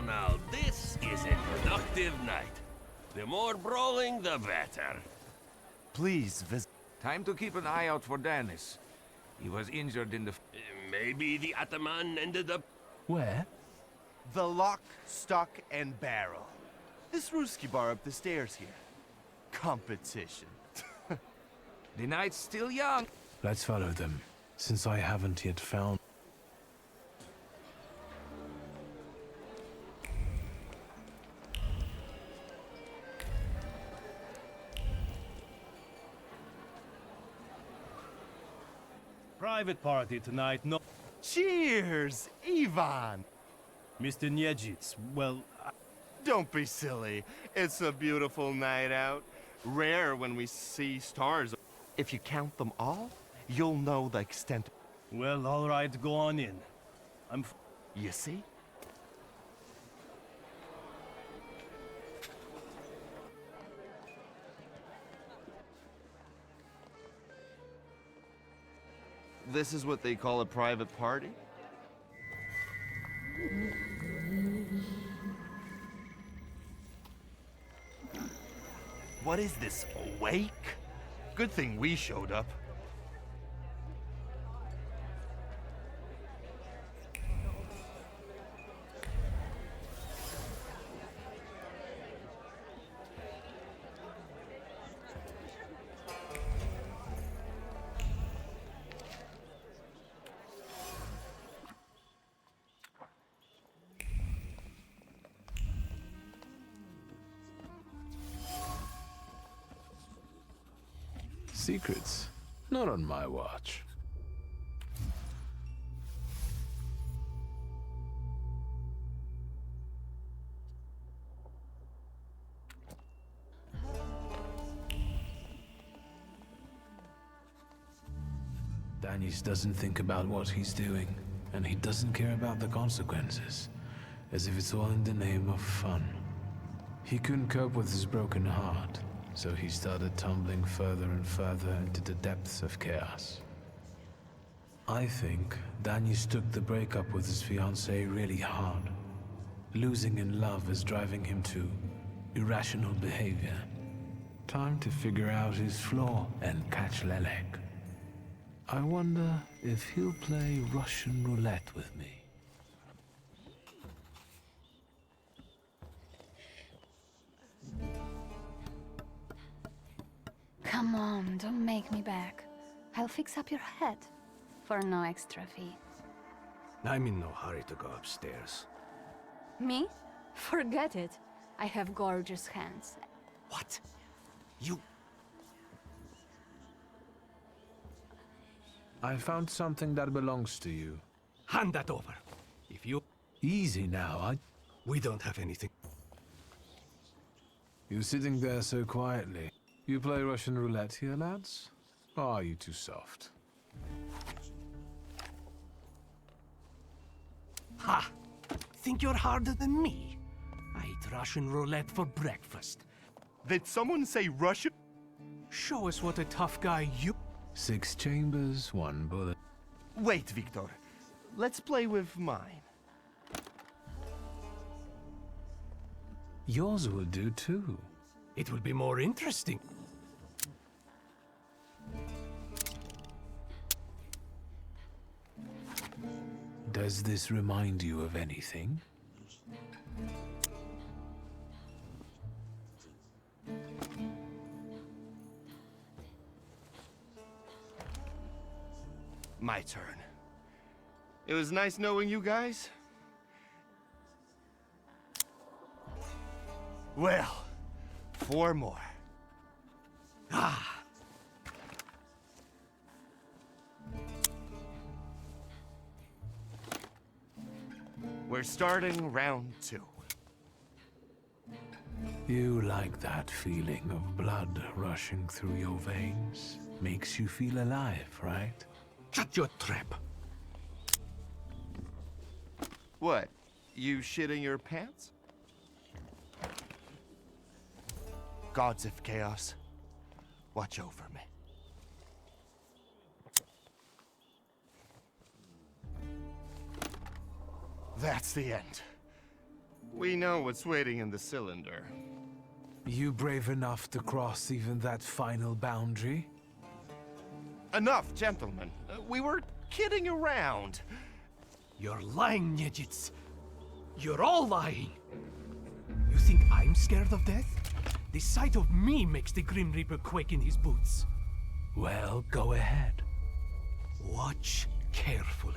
now, this is a productive night. The more brawling, the better. Please visit. Time to keep an eye out for Dennis. He was injured in the... Maybe the Ataman ended up... Where? The Lock, Stock, and Barrel. This Ruski bar up the stairs here. Competition. The night's still young. Let's follow them, since I haven't yet found... Private party tonight, no... Cheers, Ivan! Mr. Niedzic, well... Don't be silly. It's a beautiful night out. Rare when we see stars. If you count them all, you'll know the extent. Well, all right, go on in. You see? This is what they call a private party? What is this, a wake? Good thing we showed up. Secrets? Not on my watch. Danis doesn't think about what he's doing, and he doesn't care about the consequences, as if it's all in the name of fun. He couldn't cope with his broken heart, so he started tumbling further and further into the depths of chaos. I think Danis took the breakup with his fiancée really hard. Losing in love is driving him to irrational behavior. Time to figure out his flaw and catch Lelek. I wonder if he'll play Russian roulette with me. Come on, don't make me beg. I'll fix up your head for no extra fee. I'm in no hurry to go upstairs. Me? Forget it. I have gorgeous hands. What? You... I found something that belongs to you. Hand that over. If you... Easy now, We don't have anything. You're sitting there so quietly. You play Russian roulette here, lads? Or are you too soft? Ha! Think you're harder than me? I eat Russian roulette for breakfast. Did someone say Russian? Show us what a tough guy you... 6 chambers, 1 bullet. Wait, Victor. Let's play with mine. Yours will do too. It will be more interesting. Does this remind you of anything? My turn. It was nice knowing you guys. Well, 4 more. Ah! We're starting round 2. You like that feeling of blood rushing through your veins? Makes you feel alive, right? Shut your trap. What? You shitting your pants? Gods of Chaos, watch over me. That's the end. We know what's waiting in the cylinder. You brave enough to cross even that final boundary? Enough, gentlemen. We were kidding around. You're lying, Niedzits. You're all lying. You think I'm scared of death? The sight of me makes the Grim Reaper quake in his boots. Well, go ahead. Watch carefully.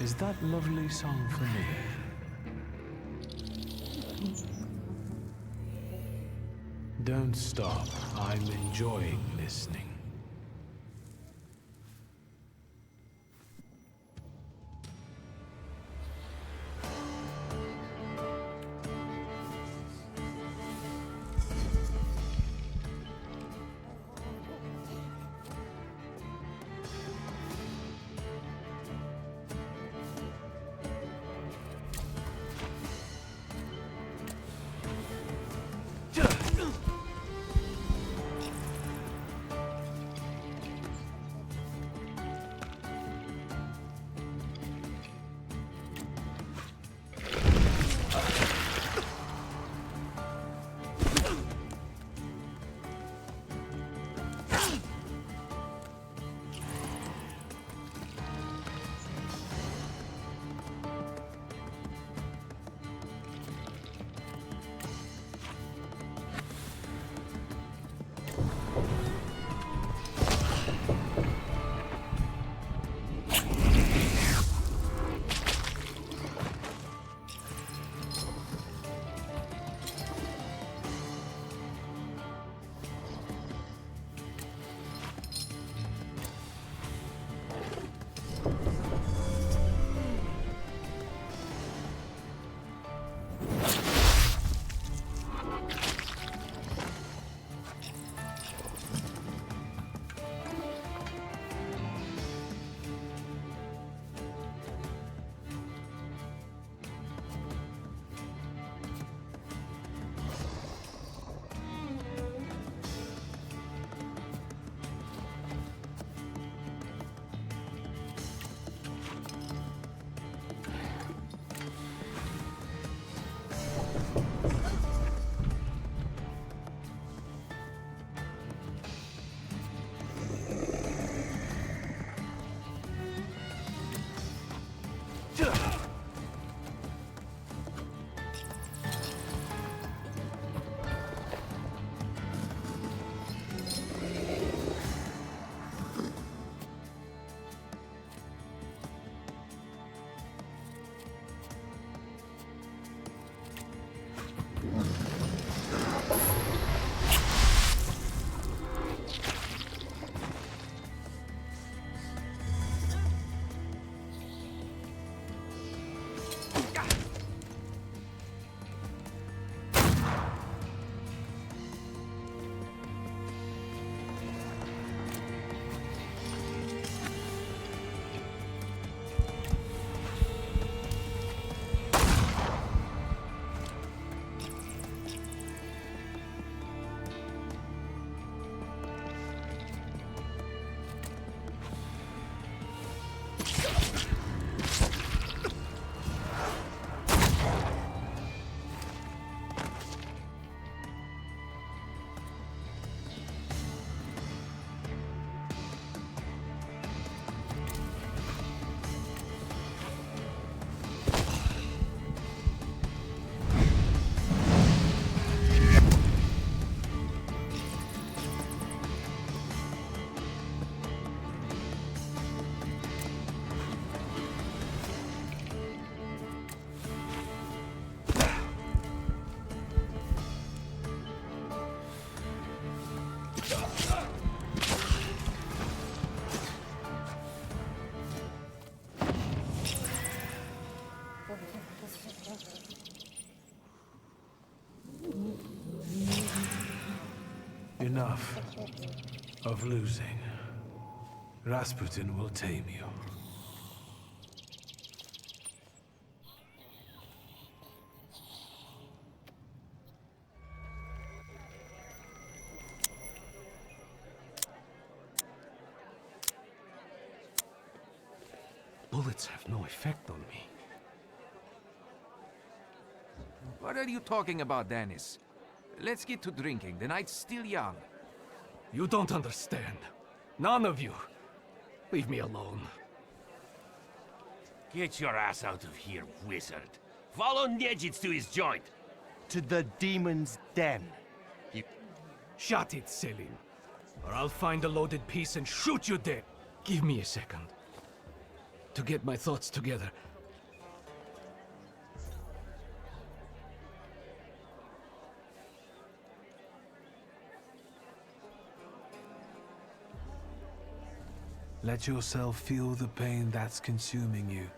Is that lovely song for me? Don't stop. I'm enjoying listening. Enough of losing. Rasputin will tame you. bullets have no effect on me. What are you talking about, Dennis? Let's get to drinking. The night's still young. You don't understand. None of you. Leave me alone. Get your ass out of here, wizard. Follow Nejits to his joint. To the demon's den. Shut it, Selim. Or I'll find a loaded piece and shoot you dead. Give me a second. To get my thoughts together. Let yourself feel the pain that's consuming you.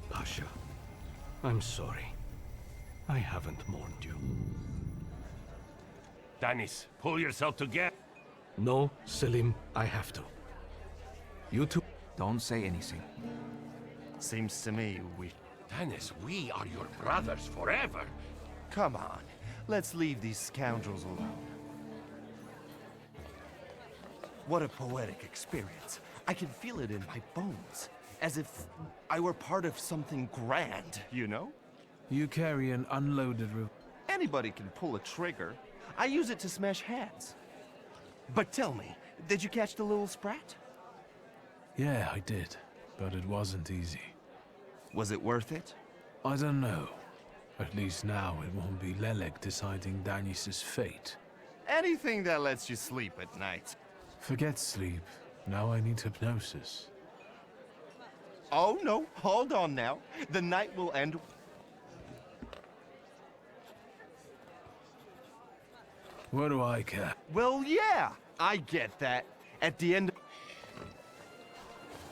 Pasha, I'm sorry. I haven't mourned you. Dennis, pull yourself together. No, Selim, I have to. You two... Don't say anything. Seems to me we... Dennis, we are your brothers forever. Come on, let's leave these scoundrels alone. What a poetic experience. I can feel it in my bones. As if I were part of something grand, you know? You carry an unloaded Anybody can pull a trigger. I use it to smash heads. But tell me, did you catch the little sprat? Yeah, I did. But it wasn't easy. Was it worth it? I don't know. At least now it won't be Lelek deciding Danis's fate. Anything that lets you sleep at night. Forget sleep. Now I need hypnosis. Oh no, hold on now. The night will end. What do I care? Well, yeah, I get that. At the end...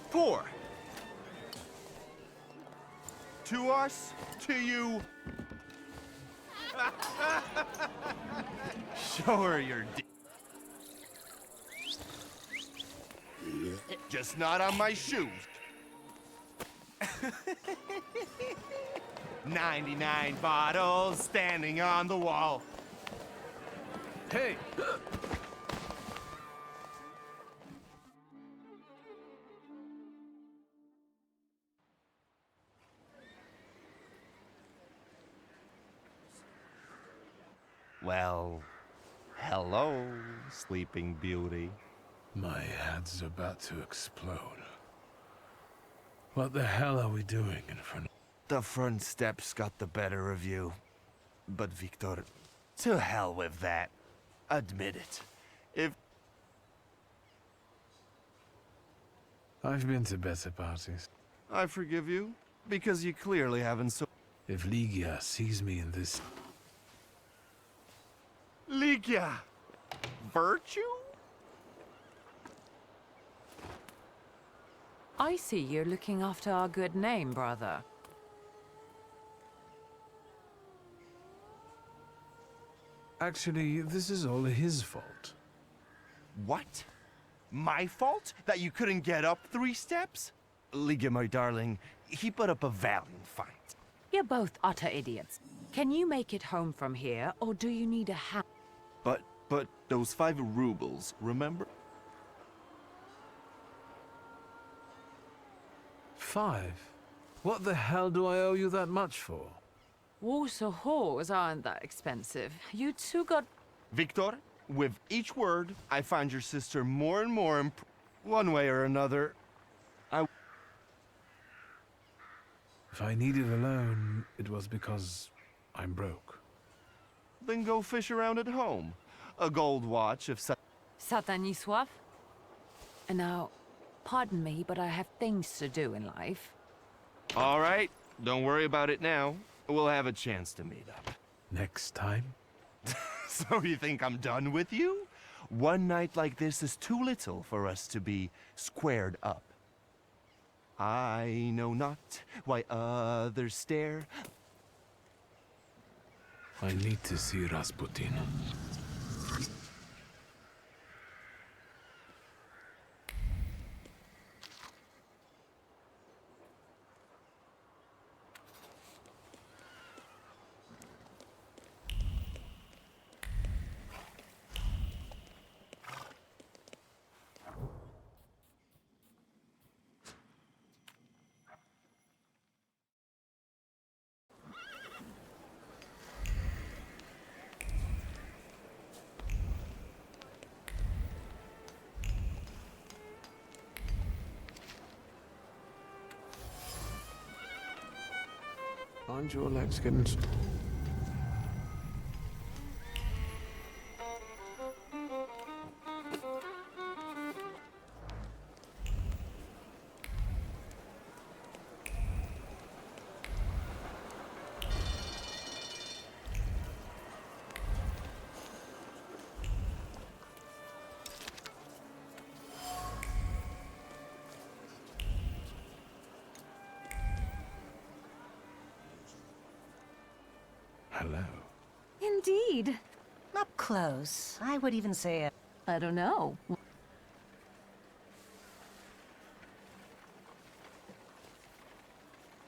4. To us, to you. Show her your just not on my shoes. 99 bottles standing on the wall. Hey! Well, hello, Sleeping Beauty. My head's about to explode. What the hell are we doing in front of... The front steps got the better of you. But Victor, to hell with that. Admit it. If... I've been to better parties. I forgive you, because you clearly haven't so... If Ligia sees me in this... Ligia! Virtue? I see you're looking after our good name, brother. Actually, this is all his fault. What? My fault? That you couldn't get up 3 steps? Ligia, my darling, he put up a valiant fight. You're both utter idiots. Can you make it home from here, or do you need a hand? But those 5 rubles, remember? 5? What the hell do I owe you that much for? Warsaw whores aren't that expensive. You two got... Victor, with each word, I find your sister more and more one way or another. If I needed a loan, it was because I'm broke. Then go fish around at home. A gold watch if... Satanisław? And now, pardon me, but I have things to do in life. All right, don't worry about it now. We'll have a chance to meet up. Next time? So you think I'm done with you? One night like this is too little for us to be squared up. I know not why others stare. I need to see Rasputin. Aren't your legs getting... Hello. Indeed. Up close. I would even say I don't know.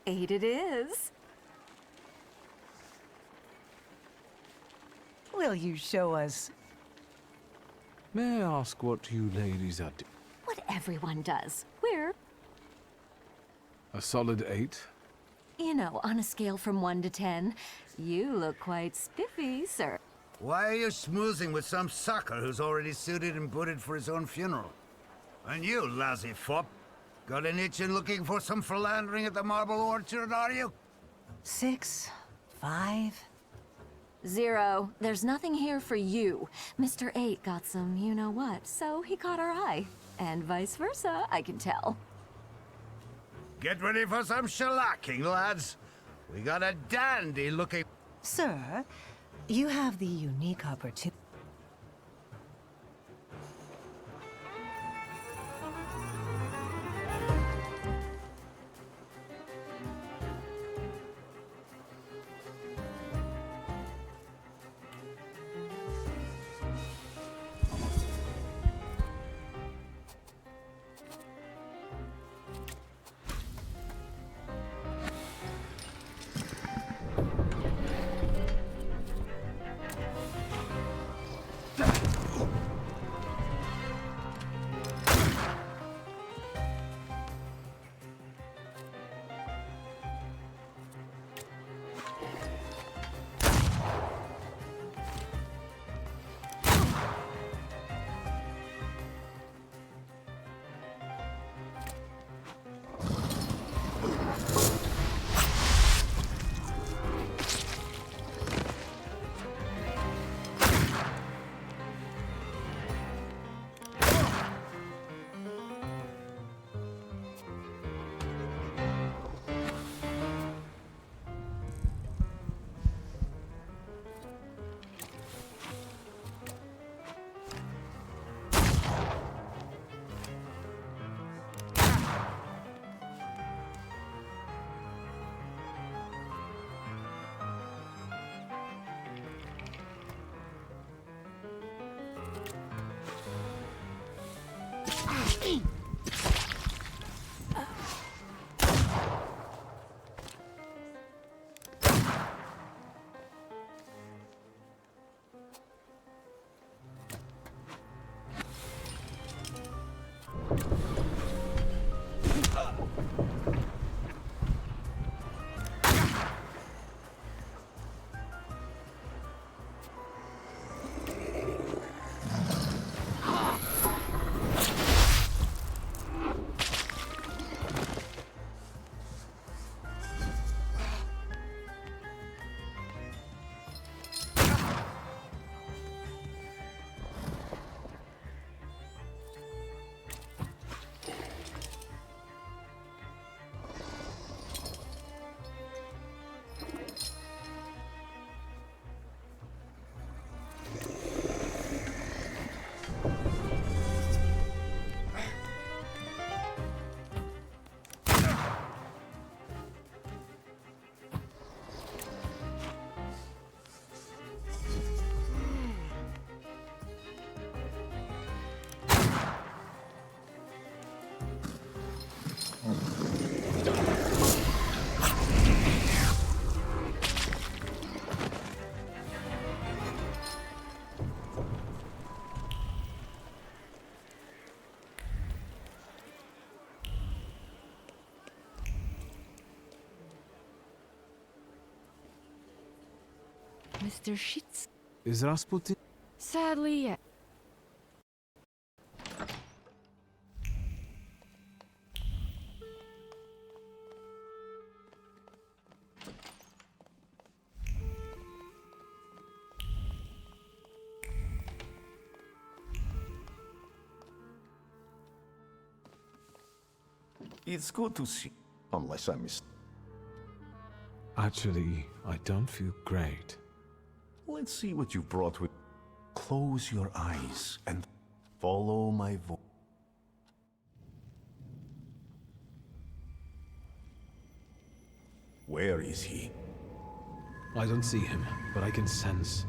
8 it is. Will you show us? May I ask what you ladies are doing? What everyone does. We're, A solid 8? you know, on a scale from 1 to 10, you look quite spiffy, sir. Why are you schmoozing with some sucker who's already suited and booted for his own funeral? And you, lousy fop, got an itch in looking for some philandering at the Marble Orchard, are you? 6, 5, 0. There's nothing here for you. Mr. 8 got some you-know-what, so he caught our eye. And vice versa, I can tell. Get ready for some shellacking, lads. We got a dandy looking... Sir, you have the unique opportunity. Mr. Shits. Is Rasputin? Sadly, yes. It's good to see, unless I miss. Actually, I don't feel great. Let's see what you brought with. Close your eyes and follow my voice. Where is he? I don't see him, but I can sense.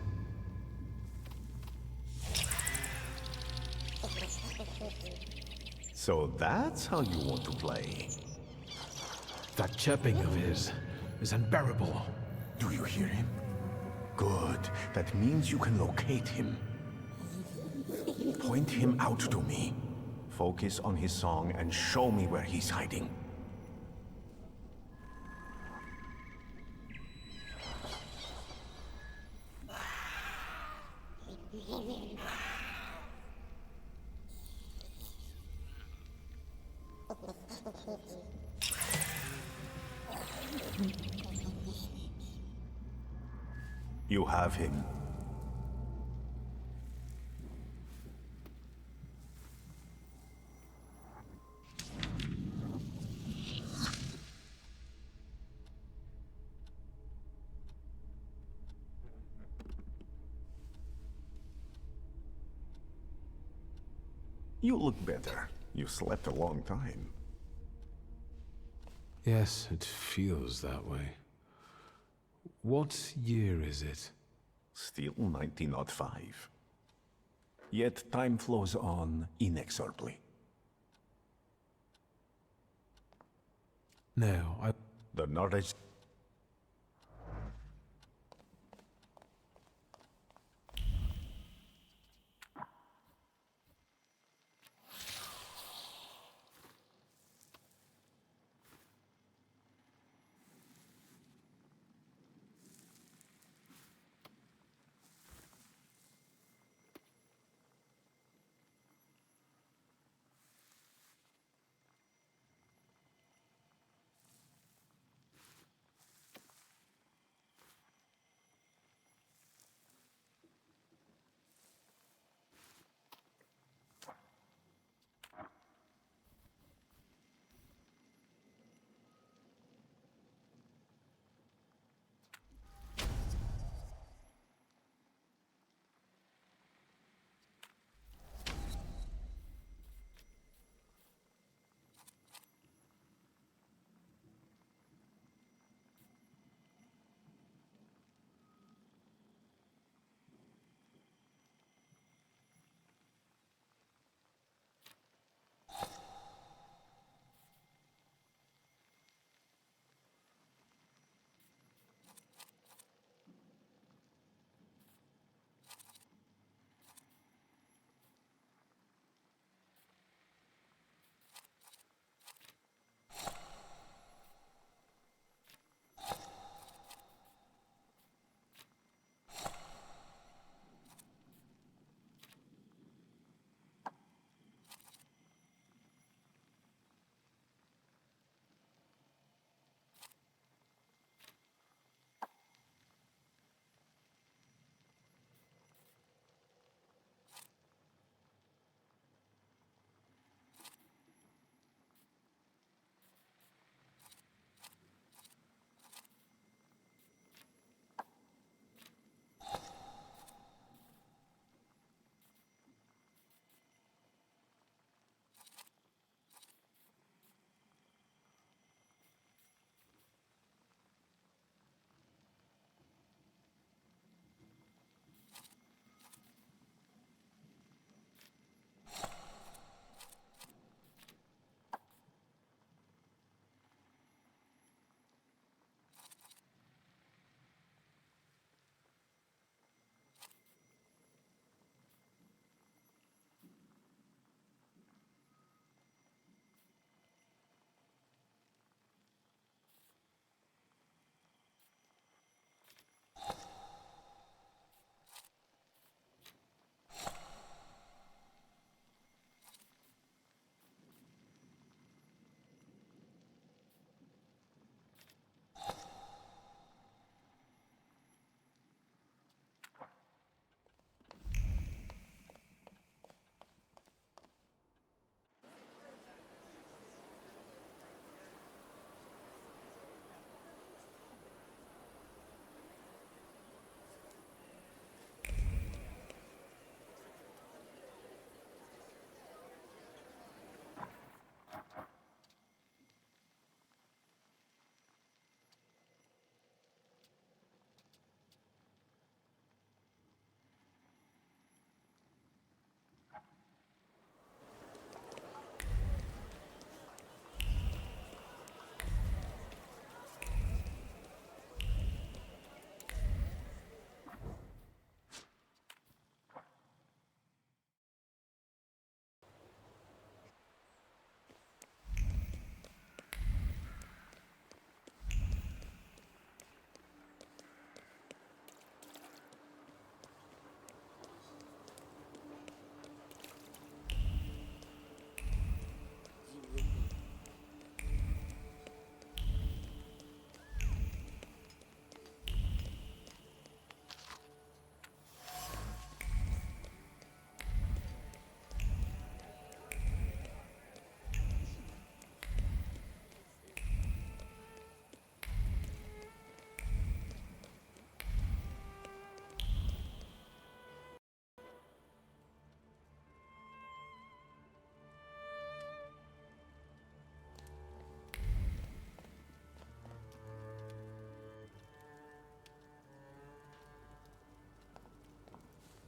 So that's how you want to play. That chirping of his is unbearable. Do you hear him? Good. That means you can locate him. Point him out to me. Focus on his song and show me where he's hiding. You have him. You look better. You slept a long time. Yes, it feels that way. What year is it? Still 1905. Yet time flows on inexorably. No, The knowledge...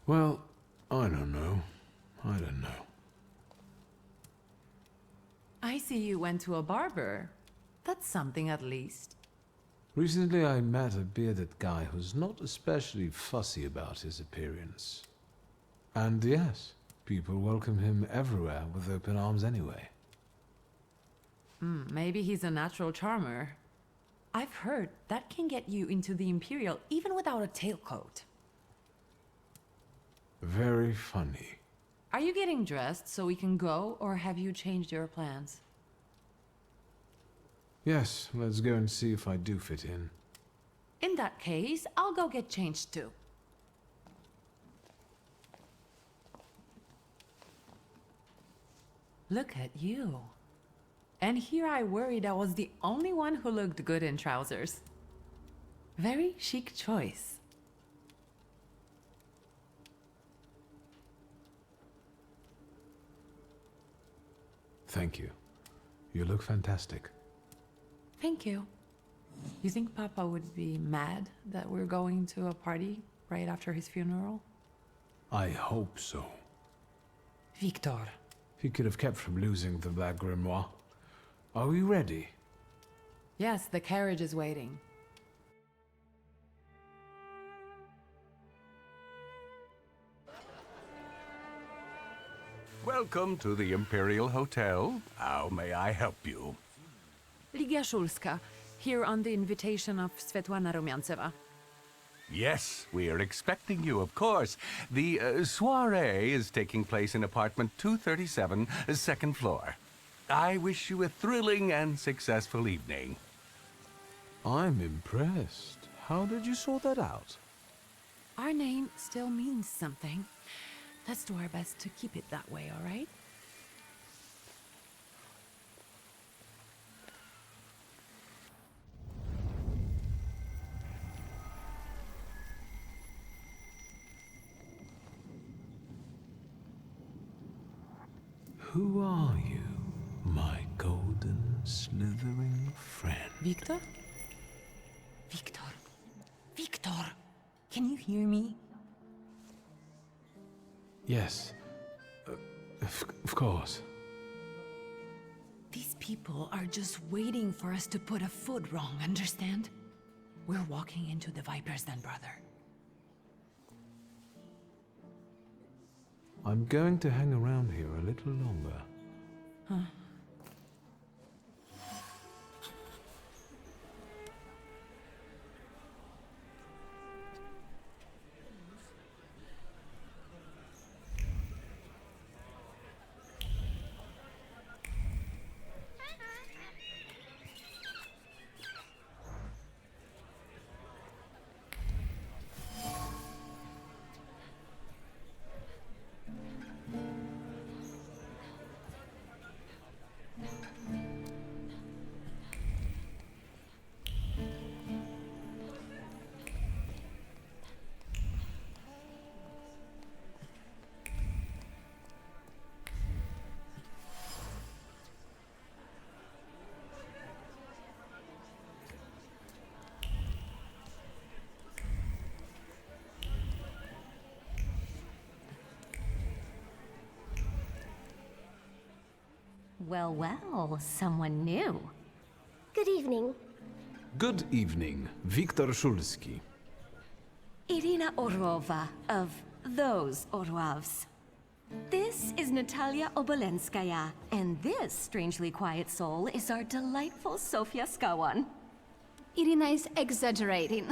Well, I don't know. I don't know. I see you went to a barber. That's something at least. Recently I met a bearded guy who's not especially fussy about his appearance. And yes, people welcome him everywhere with open arms anyway. Maybe he's a natural charmer. I've heard that can get you into the Imperial even without a tailcoat. Very funny. Are you getting dressed so we can go, or have you changed your plans? Yes, let's go and see if I do fit in. In that case, I'll go get changed too. Look at you. And here I worried I was the only one who looked good in trousers. Very chic choice. Thank you. You look fantastic. Thank you. You think Papa would be mad that we're going to a party right after his funeral? I hope so. Victor. He could have kept from losing the Black Grimoire. Are we ready? Yes, the carriage is waiting. Welcome to the Imperial Hotel. How may I help you? Ligia Szulska, here on the invitation of Svetlana Rumianceva. Yes, we are expecting you, of course. The soiree is taking place in apartment 237, second floor. I wish you a thrilling and successful evening. I'm impressed. How did you sort that out? Our name still means something. Let's do our best to keep it that way, all right? Who are you, my golden slithering friend? Victor? Victor. Victor! Can you hear me? Yes. Of course. These people are just waiting for us to put a foot wrong, understand? We're walking into the Viper's Den, brother. I'm going to hang around here a little longer. Huh. Well, well, someone new. Good evening. Good evening, Viktor Szulski. Irina Orlova of those Orlovs. This is Natalia Obolenskaya, and this strangely quiet soul is our delightful Sofia Skawan. Irina is exaggerating.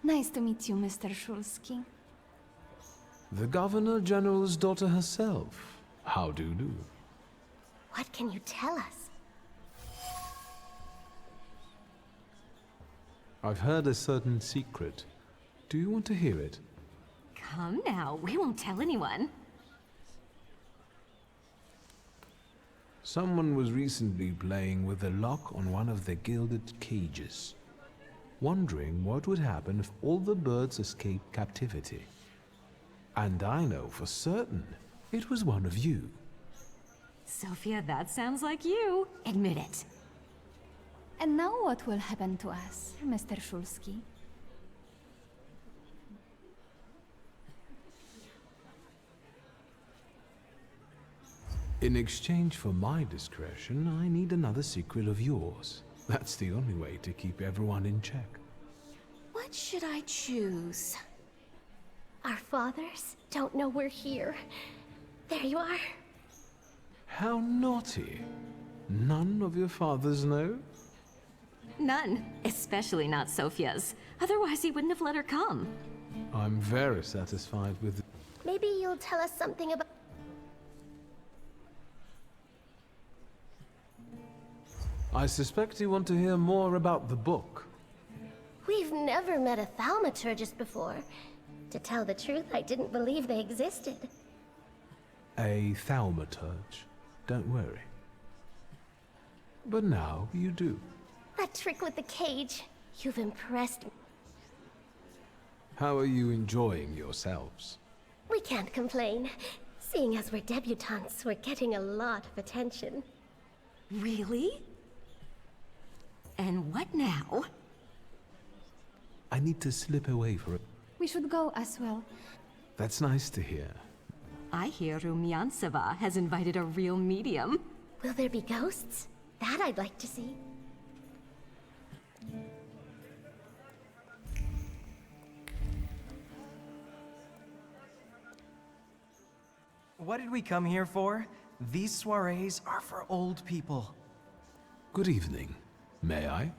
Nice to meet you, Mr. Szulski. The Governor General's daughter herself. How do you do? What can you tell us? I've heard a certain secret. Do you want to hear it? Come now, we won't tell anyone. Someone was recently playing with the lock on one of the gilded cages, wondering what would happen if all the birds escaped captivity. And I know for certain it was one of you. Sophia, that sounds like you. Admit it. And now what will happen to us, Mr. Szulski? In exchange for my discretion, I need another secret of yours. That's the only way to keep everyone in check. What should I choose? Our fathers don't know we're here. There you are. How naughty. None of your fathers know? None, especially not Sophia's. Otherwise, he wouldn't have let her come. I'm very satisfied with it. Maybe you'll tell us something about... I suspect you want to hear more about the book. We've never met a Thaumaturgist before. To tell the truth, I didn't believe they existed. A Thaumaturge. Don't worry. But now you do. That trick with the cage. You've impressed me. How are you enjoying yourselves? We can't complain. Seeing as we're debutantes, we're getting a lot of attention. Really? And what now? I need to slip away for a... We should go as well. That's nice to hear. I hear Rumyantseva has invited a real medium. Will there be ghosts? That I'd like to see. What did we come here for? These soirees are for old people. Good evening. May I?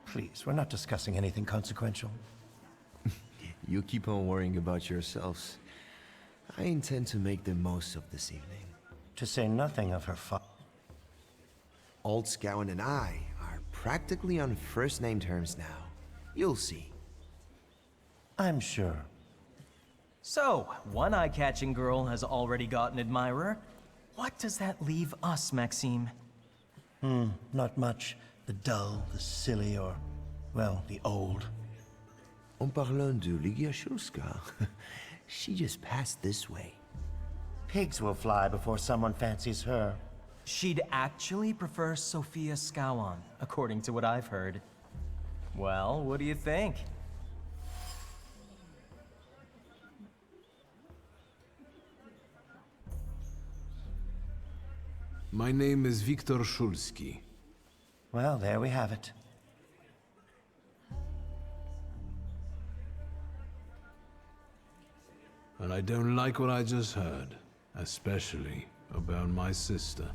Please, we're not discussing anything consequential. You keep on worrying about yourselves. I intend to make the most of this evening. To say nothing of her Old Scowen and I are practically on first-name terms now. You'll see. I'm sure. So, one eye-catching girl has already got an admirer. What does that leave us, Maxime? Not much. The dull, the silly, or, well, the old. En parlant de Ligiashulska, she just passed this way. Pigs will fly before someone fancies her. She'd actually prefer Sophia Scowan, according to what I've heard. Well, what do you think? My name is Viktor Shulski. Well, there we have it. And I don't like what I just heard, especially about my sister.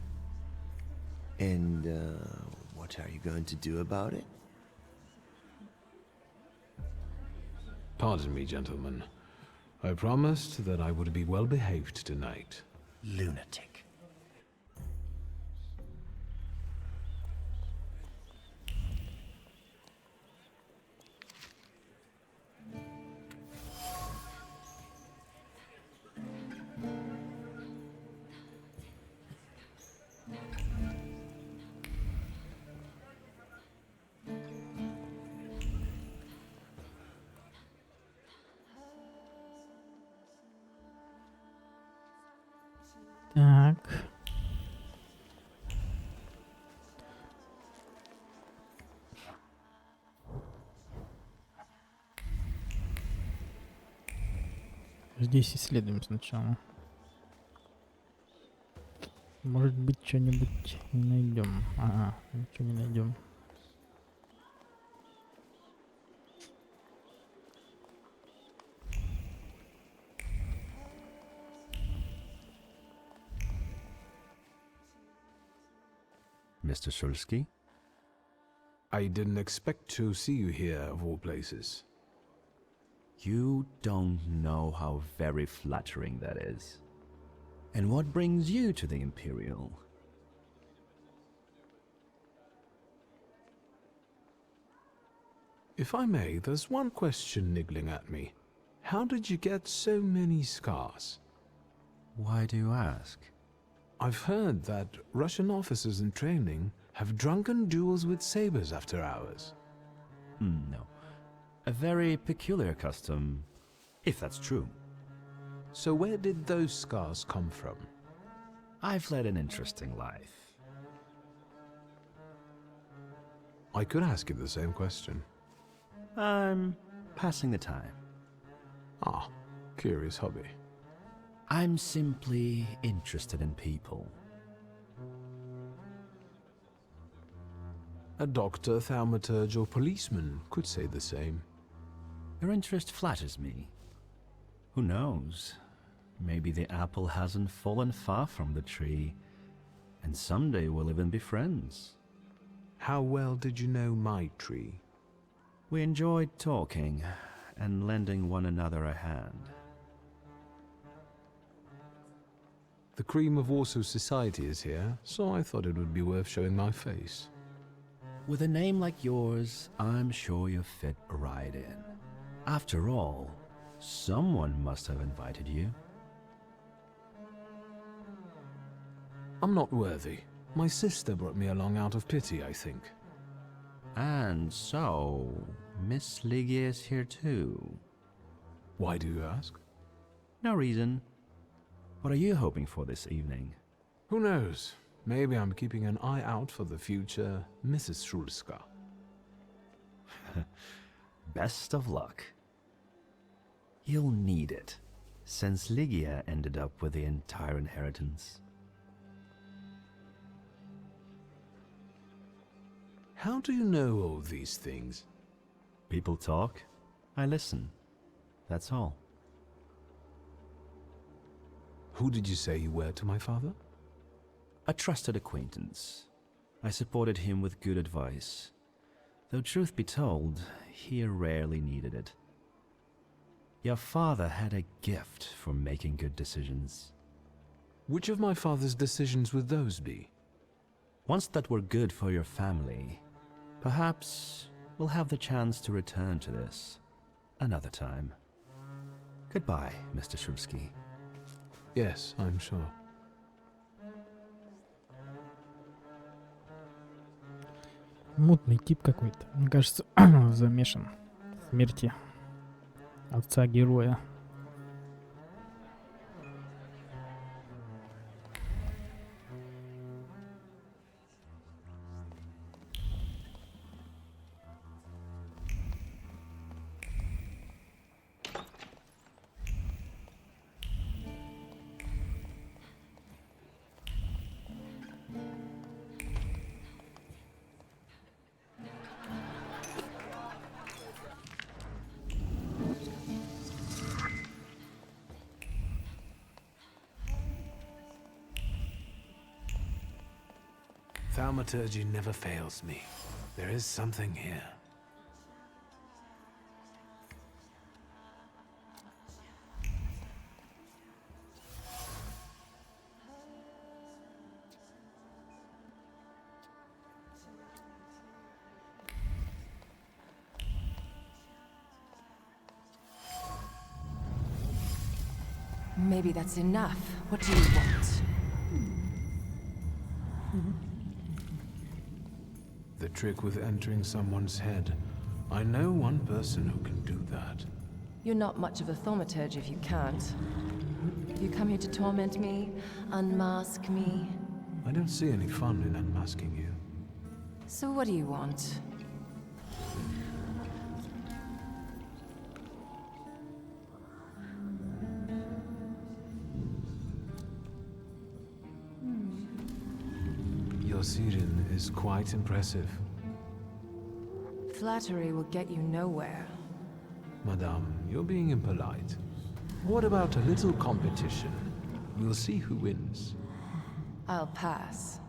And, what are you going to do about it? Pardon me, gentlemen. I promised that I would be well behaved tonight. Lunatic. Так. Здесь исследуем сначала. Может быть, что-нибудь не найдем. Ага, ничего не найдем. Mr. Shulski? I didn't expect to see you here, of all places. You don't know how very flattering that is. And what brings you to the Imperial? If I may, there's one question niggling at me. How did you get so many scars? Why do you ask? I've heard that Russian officers in training have drunken duels with sabers after hours. No. A very peculiar custom, if that's true. So where did those scars come from? I've led an interesting life. I could ask you the same question. I'm passing the time. Ah, curious hobby. I'm simply interested in people. A doctor, thaumaturge, or policeman could say the same. Your interest flatters me. Who knows? Maybe the apple hasn't fallen far from the tree, and someday we'll even be friends. How well did you know my tree? We enjoyed talking and lending one another a hand. The cream of Warsaw society is here, so I thought it would be worth showing my face. With a name like yours, I'm sure you fit right in. After all, someone must have invited you. I'm not worthy. My sister brought me along out of pity, I think. And so, Miss Ligia is here too. Why do you ask? No reason. What are you hoping for this evening? Who knows? Maybe I'm keeping an eye out for the future Mrs. Szulska. Best of luck. You'll need it, since Ligia ended up with the entire inheritance. How do you know all these things? People talk, I listen. That's all. Who did you say you were to my father? A trusted acquaintance. I supported him with good advice. Though truth be told, he rarely needed it. Your father had a gift for making good decisions. Which of my father's decisions would those be? Ones that were good for your family. Perhaps we'll have the chance to return to this another time. Goodbye, Mr. Szulski. Yes, I'm sure. Мутный тип какой-то. Мне кажется, замешан в смерти отца героя. Thaumaturge never fails me. There is something here. Maybe that's enough. What do you want? The trick with entering someone's head. I know one person who can do that. You're not much of a thaumaturge if you can't. You come here to torment me, unmask me. I don't see any fun in unmasking you. So what do you want? Your siren is quite impressive. Flattery will get you nowhere. Madame, you're being impolite. What about a little competition? We'll see who wins. I'll pass.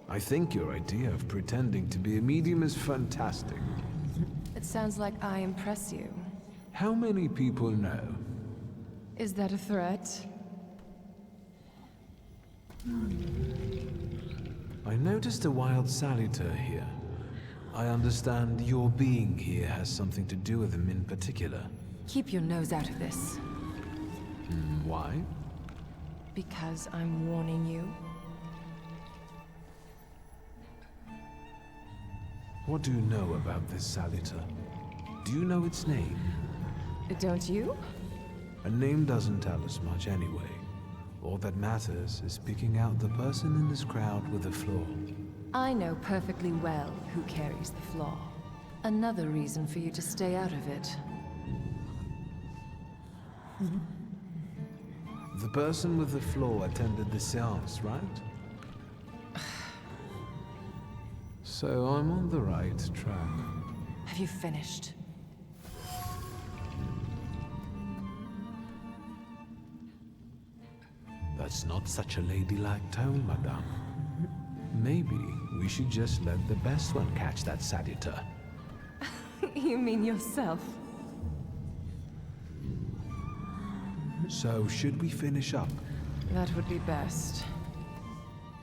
I think your idea of pretending to be a medium is fantastic. It sounds like I impress you. How many people know? Is that a threat? I noticed a wild saliter here. I understand your being here has something to do with him in particular. Keep your nose out of this. Why? Because I'm warning you. What do you know about this saliter? Do you know its name? Don't you? A name doesn't tell us much anyway. All that matters is picking out the person in this crowd with the flaw. I know perfectly well who carries the flaw. Another reason for you to stay out of it. The person with the flaw attended the seance, right? So I'm on the right track. Have you finished? That's not such a ladylike tone, madame. Maybe we should just let the best one catch that satyr. You mean yourself? So, should we finish up? That would be best.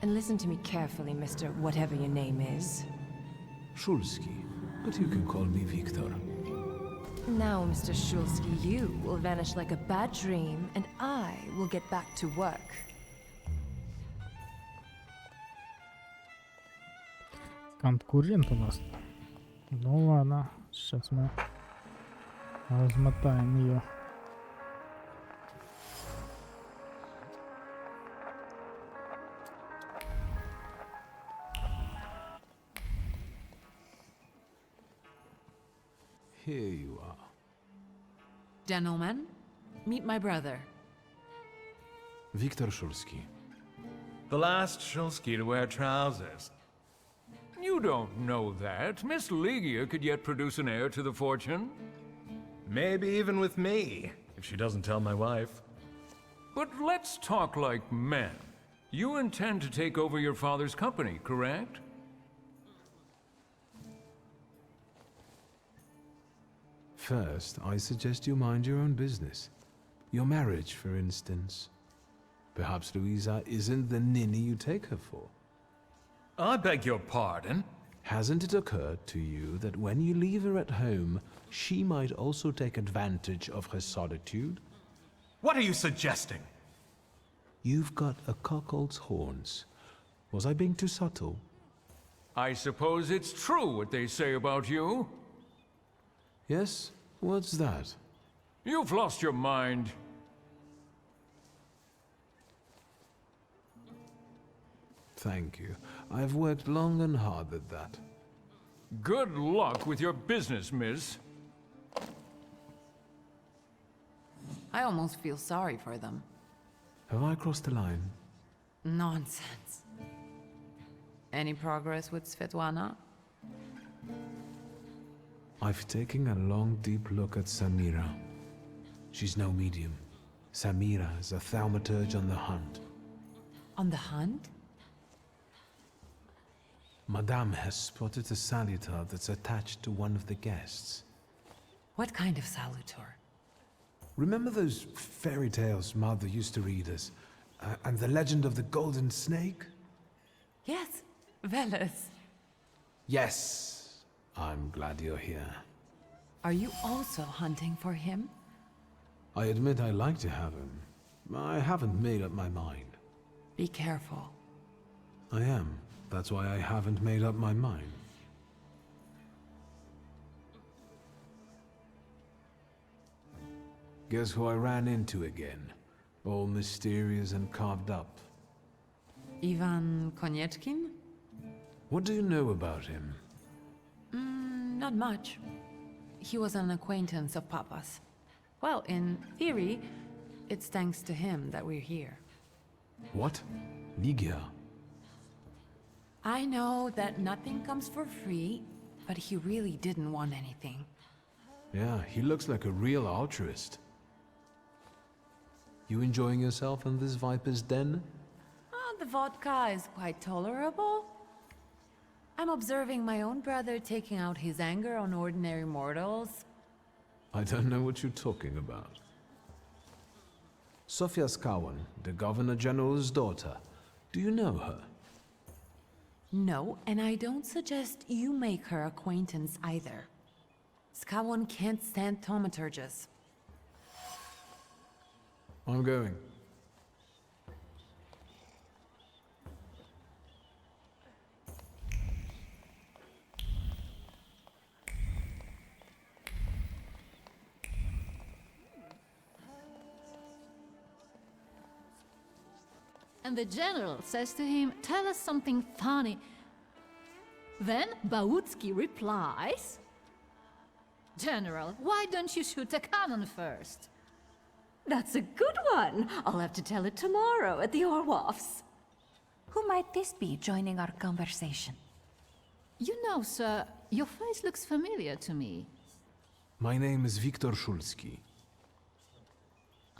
And listen to me carefully, Mr. Whatever your name is. Shulsky, but you can call me Victor. Now, Mr. Shulsky, you will vanish like a bad dream, and I will get back to work. Конкурент у нас. Ну ладно, сейчас мы размотаем ее. Here you are. Gentlemen, meet my brother. Viktor Shulsky. The last Shulsky to wear trousers. You don't know that. Miss Ligia could yet produce an heir to the fortune. Maybe even with me, if she doesn't tell my wife. But let's talk like men. You intend to take over your father's company, correct? First, I suggest you mind your own business. Your marriage, for instance. Perhaps Louisa isn't the ninny you take her for. I beg your pardon? Hasn't it occurred to you that when you leave her at home, she might also take advantage of her solitude? What are you suggesting? You've got a cuckold's horns. Was I being too subtle? I suppose it's true what they say about you. Yes? What's that? You've lost your mind. Thank you. I've worked long and hard at that. Good luck with your business, miss. I almost feel sorry for them. Have I crossed the line? Nonsense. Any progress with Svetlana? I've taken a long, deep look at Samira. She's no medium. Samira is a thaumaturge on the hunt. On the hunt? Madame has spotted a salutar that's attached to one of the guests. What kind of salutor? Remember those fairy tales Mother used to read us? And the legend of the golden snake? Yes, Veles. Yes. I'm glad you're here. Are you also hunting for him? I admit I like to have him. I haven't made up my mind. Be careful. I am. That's why I haven't made up my mind. Guess who I ran into again? All mysterious and carved up. Ivan Konieczkin? What do you know about him? Not much. He was an acquaintance of Papa's. Well, in theory, it's thanks to him that we're here. What? Ligia? I know that nothing comes for free, but he really didn't want anything. Yeah, he looks like a real altruist. You enjoying yourself in this viper's den? The vodka is quite tolerable. I'm observing my own brother taking out his anger on ordinary mortals. I don't know what you're talking about. Sofia Skawan, the Governor General's daughter. Do you know her? No, and I don't suggest you make her acquaintance either. Skawon can't stand thaumaturges. I'm going. and the general says to him, "Tell us something funny." Then Bautsky replies, "General, why don't you shoot a cannon first?" That's a good one. I'll have to tell it tomorrow at the Orloffs. Who might this be joining our conversation? You know, sir, your face looks familiar to me. My name is Viktor Szulski.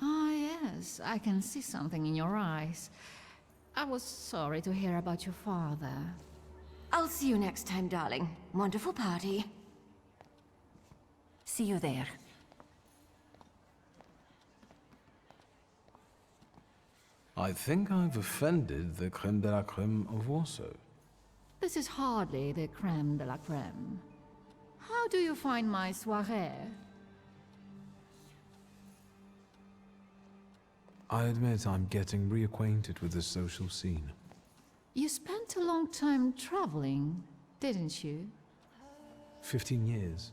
Ah, yes, I can see something in your eyes. I was sorry to hear about your father. I'll see you next time, darling. Wonderful party. See you there. I think I've offended the creme de la creme of Warsaw. This is hardly the creme de la creme. How do you find my soirée? I admit I'm getting reacquainted with the social scene. You spent a long time traveling, didn't you? 15 years.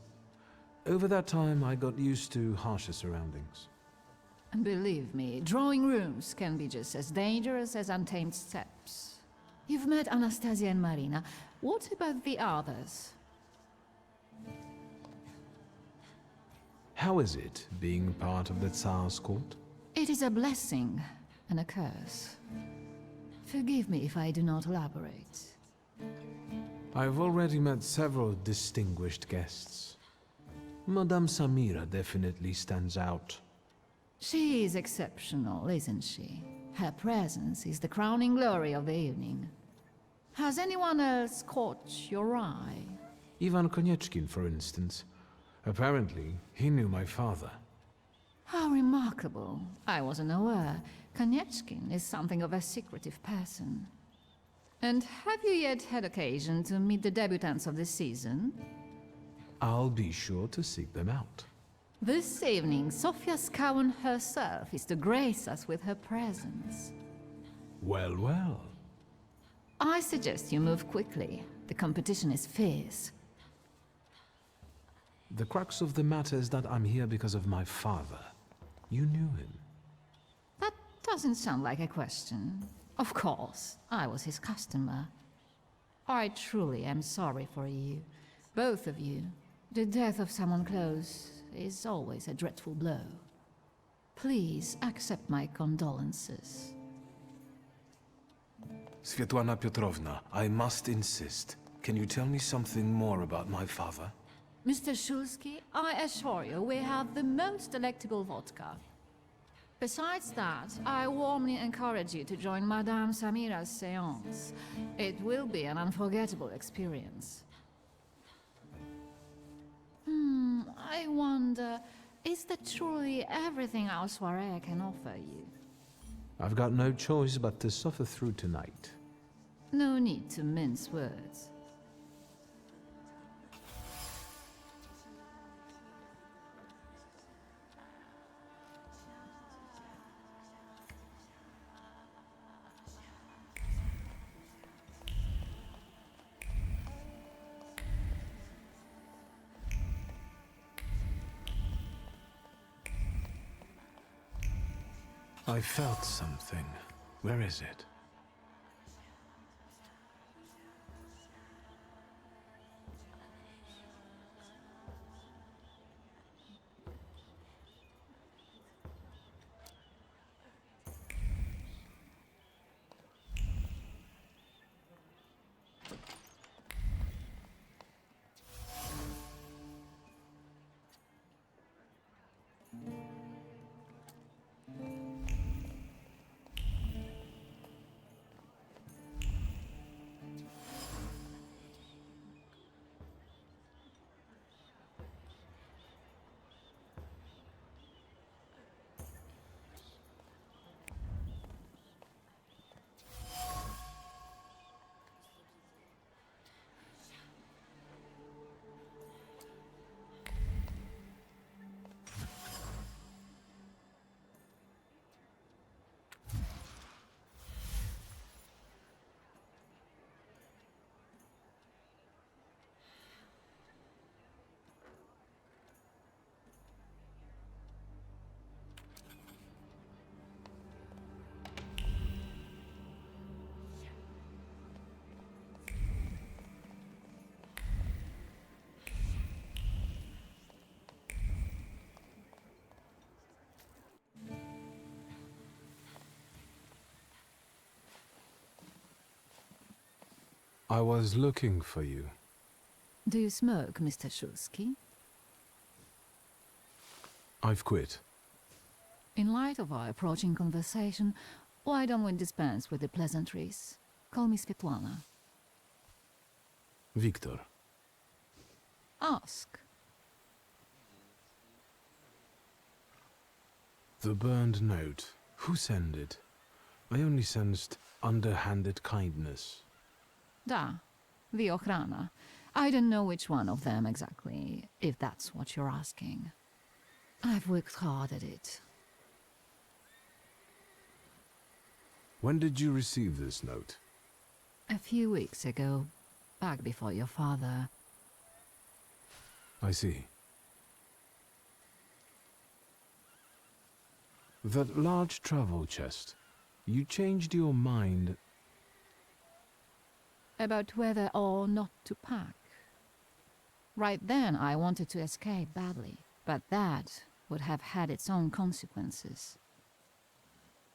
Over that time, I got used to harsher surroundings. And believe me, drawing rooms can be just as dangerous as untamed steppes. You've met Anastasia and Marina. What about the others? How is it, being part of the Tsar's court? It is a blessing and a curse. Forgive me if I do not elaborate. I've already met several distinguished guests. Madame Samira definitely stands out. She is exceptional, isn't she? Her presence is the crowning glory of the evening. Has anyone else caught your eye? Ivan Konieczkin, for instance. Apparently, he knew my father. How remarkable. I wasn't aware. Konieczkin is something of a secretive person. And have you yet had occasion to meet the debutants of the season? I'll be sure to seek them out. This evening, Sofia Skowen herself is to grace us with her presence. Well, well. I suggest you move quickly. The competition is fierce. The crux of the matter is that I'm here because of my father. You knew him. That doesn't sound like a question. Of course, I was his customer. I truly am sorry for you, both of you. The death of someone close is always a dreadful blow. Please accept my condolences. Svetlana Petrovna, I must insist. Can you tell me something more about my father? Mr. Szulski, I assure you we have the most delectable vodka. Besides that, I warmly encourage you to join Madame Samira's séance. It will be an unforgettable experience. I wonder, is that truly everything our soirée can offer you? I've got no choice but to suffer through tonight. No need to mince words. I felt something. Where is it? I was looking for you. Do you smoke, Mr. Shulsky? I've quit. In light of our approaching conversation, why don't we dispense with the pleasantries? Call me Svetlana. Victor. Ask. The burned note. Who sent it? I only sensed underhanded kindness. Da, the Ochrana. I don't know which one of them exactly, if that's what you're asking. I've worked hard at it. When did you receive this note? A few weeks ago, back before your father. I see. That large travel chest. You changed your mind. About whether or not to pack. Right then, I wanted to escape badly, but that would have had its own consequences.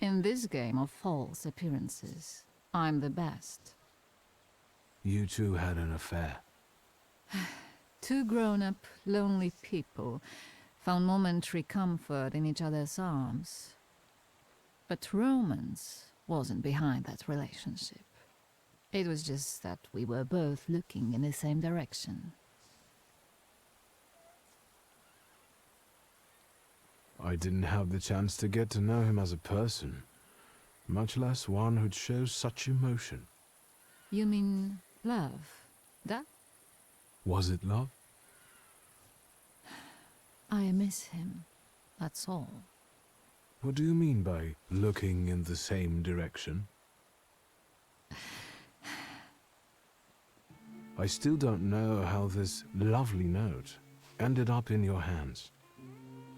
In this game of false appearances, I'm the best. You two had an affair. Two grown-up, lonely people found momentary comfort in each other's arms. But romance wasn't behind that relationship. It was just that we were both looking in the same direction. I didn't have the chance to get to know him as a person, much less one who'd show such emotion. You mean love? That? Was it love? I miss him, that's all. What do you mean by looking in the same direction? I still don't know how this lovely note ended up in your hands.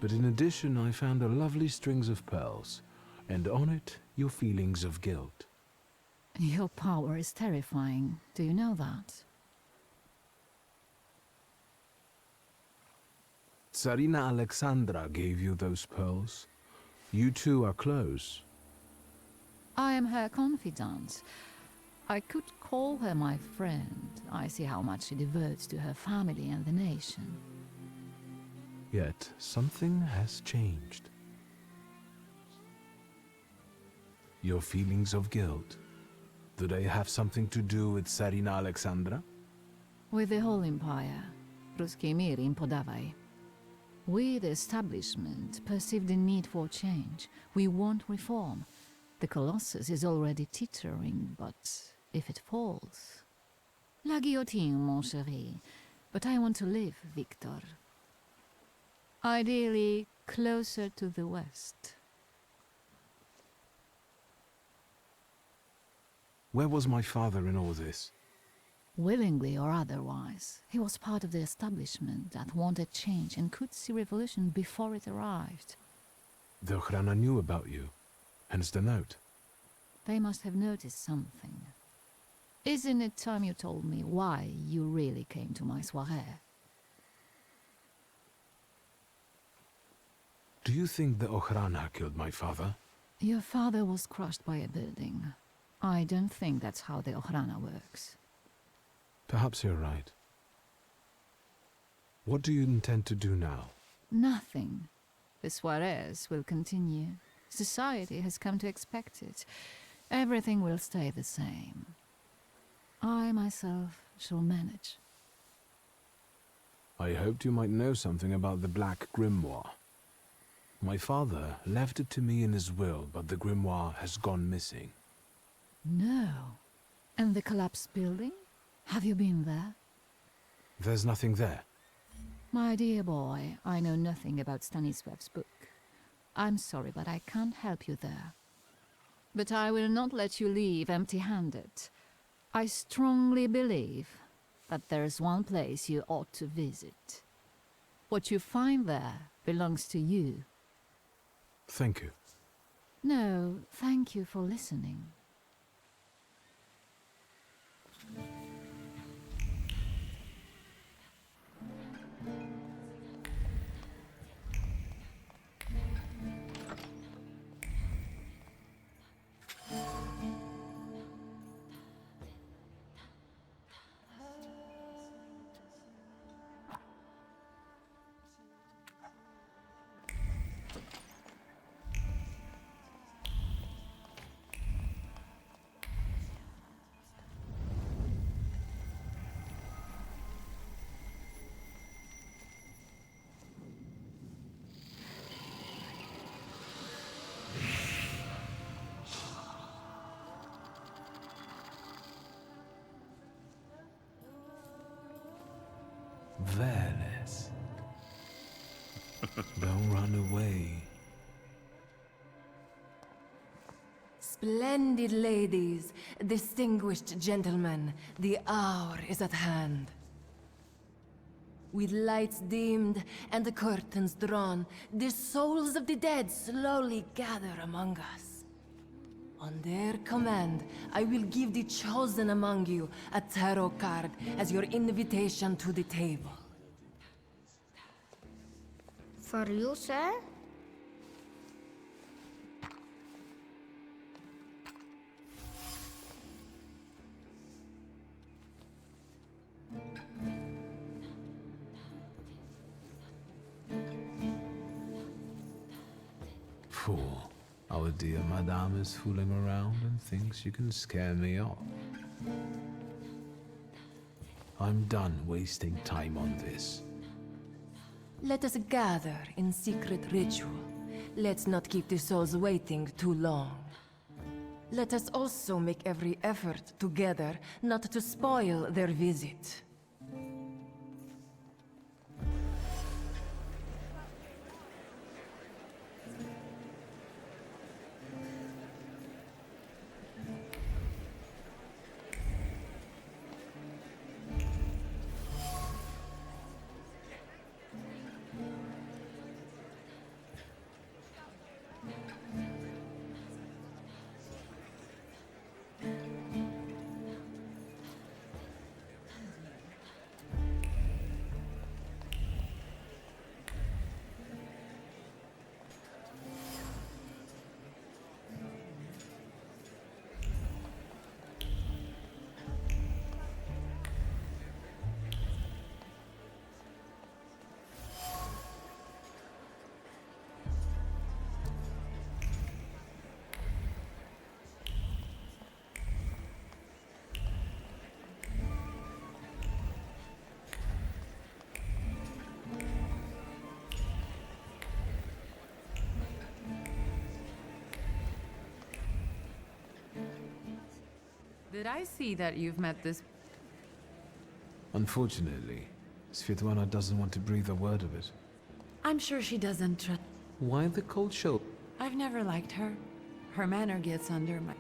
But in addition, I found a lovely strings of pearls, and on it, your feelings of guilt. Your power is terrifying. Do you know that? Tsarina Alexandra gave you those pearls. You two are close. I am her confidant. I could call her my friend. I see how much she devotes to her family and the nation. Yet something has changed. Your feelings of guilt, do they have something to do with Tsarina Alexandra? With the whole empire, Ruski mir im podawaj. We, the establishment, perceive the need for change. We want reform. The Colossus is already teetering, but if it falls... La guillotine, mon chéri. But I want to live, Victor. Ideally, closer to the west. Where was my father in all this? Willingly or otherwise, he was part of the establishment that wanted change and could see revolution before it arrived. The Ochrana knew about you, hence the note. They must have noticed something. Isn't it time you told me why you really came to my soirée? Do you think the Ochrana killed my father? Your father was crushed by a building. I don't think that's how the Ochrana works. Perhaps you're right. What do you intend to do now? Nothing. The soirées will continue. Society has come to expect it. Everything will stay the same. I myself shall manage. I hoped you might know something about the Black Grimoire. My father left it to me in his will, but the grimoire has gone missing. No. And the collapsed building? Have you been there? There's nothing there. My dear boy, I know nothing about Stanisław's book. I'm sorry, but I can't help you there. But I will not let you leave empty-handed. I strongly believe that there's one place you ought to visit. What you find there belongs to you. Thank you. No, thank you for listening. Veles. Don't run away. Splendid ladies, distinguished gentlemen, the hour is at hand. With lights dimmed and the curtains drawn, the souls of the dead slowly gather among us. On their command, I will give the chosen among you a tarot card as your invitation to the table. For you, sir? Fool. Our dear madame is fooling around and thinks you can scare me off. I'm done wasting time on this. Let us gather in secret ritual. Let's not keep the souls waiting too long. Let us also make every effort together not to spoil their visit. Did I see that you've met this? Unfortunately, Svetlana doesn't want to breathe a word of it. I'm sure she doesn't trust. Why the cold shoulder? I've never liked her. Her manner gets under my...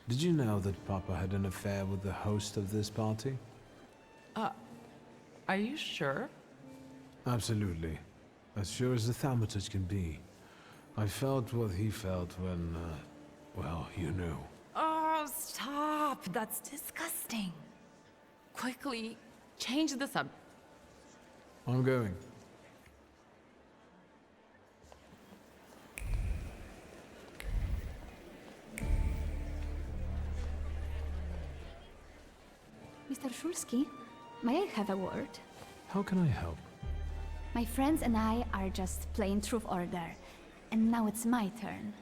Did you know that Papa had an affair with the host of this party? Are you sure? Absolutely. As sure as the Thaumaturge can be. I felt what he felt when, well, you know. Oh, stop! That's disgusting. Quickly, change the subject. I'm going. Mr. Shulsky, may I have a word? How can I help? My friends and I are just playing Truth Order, and now it's my turn.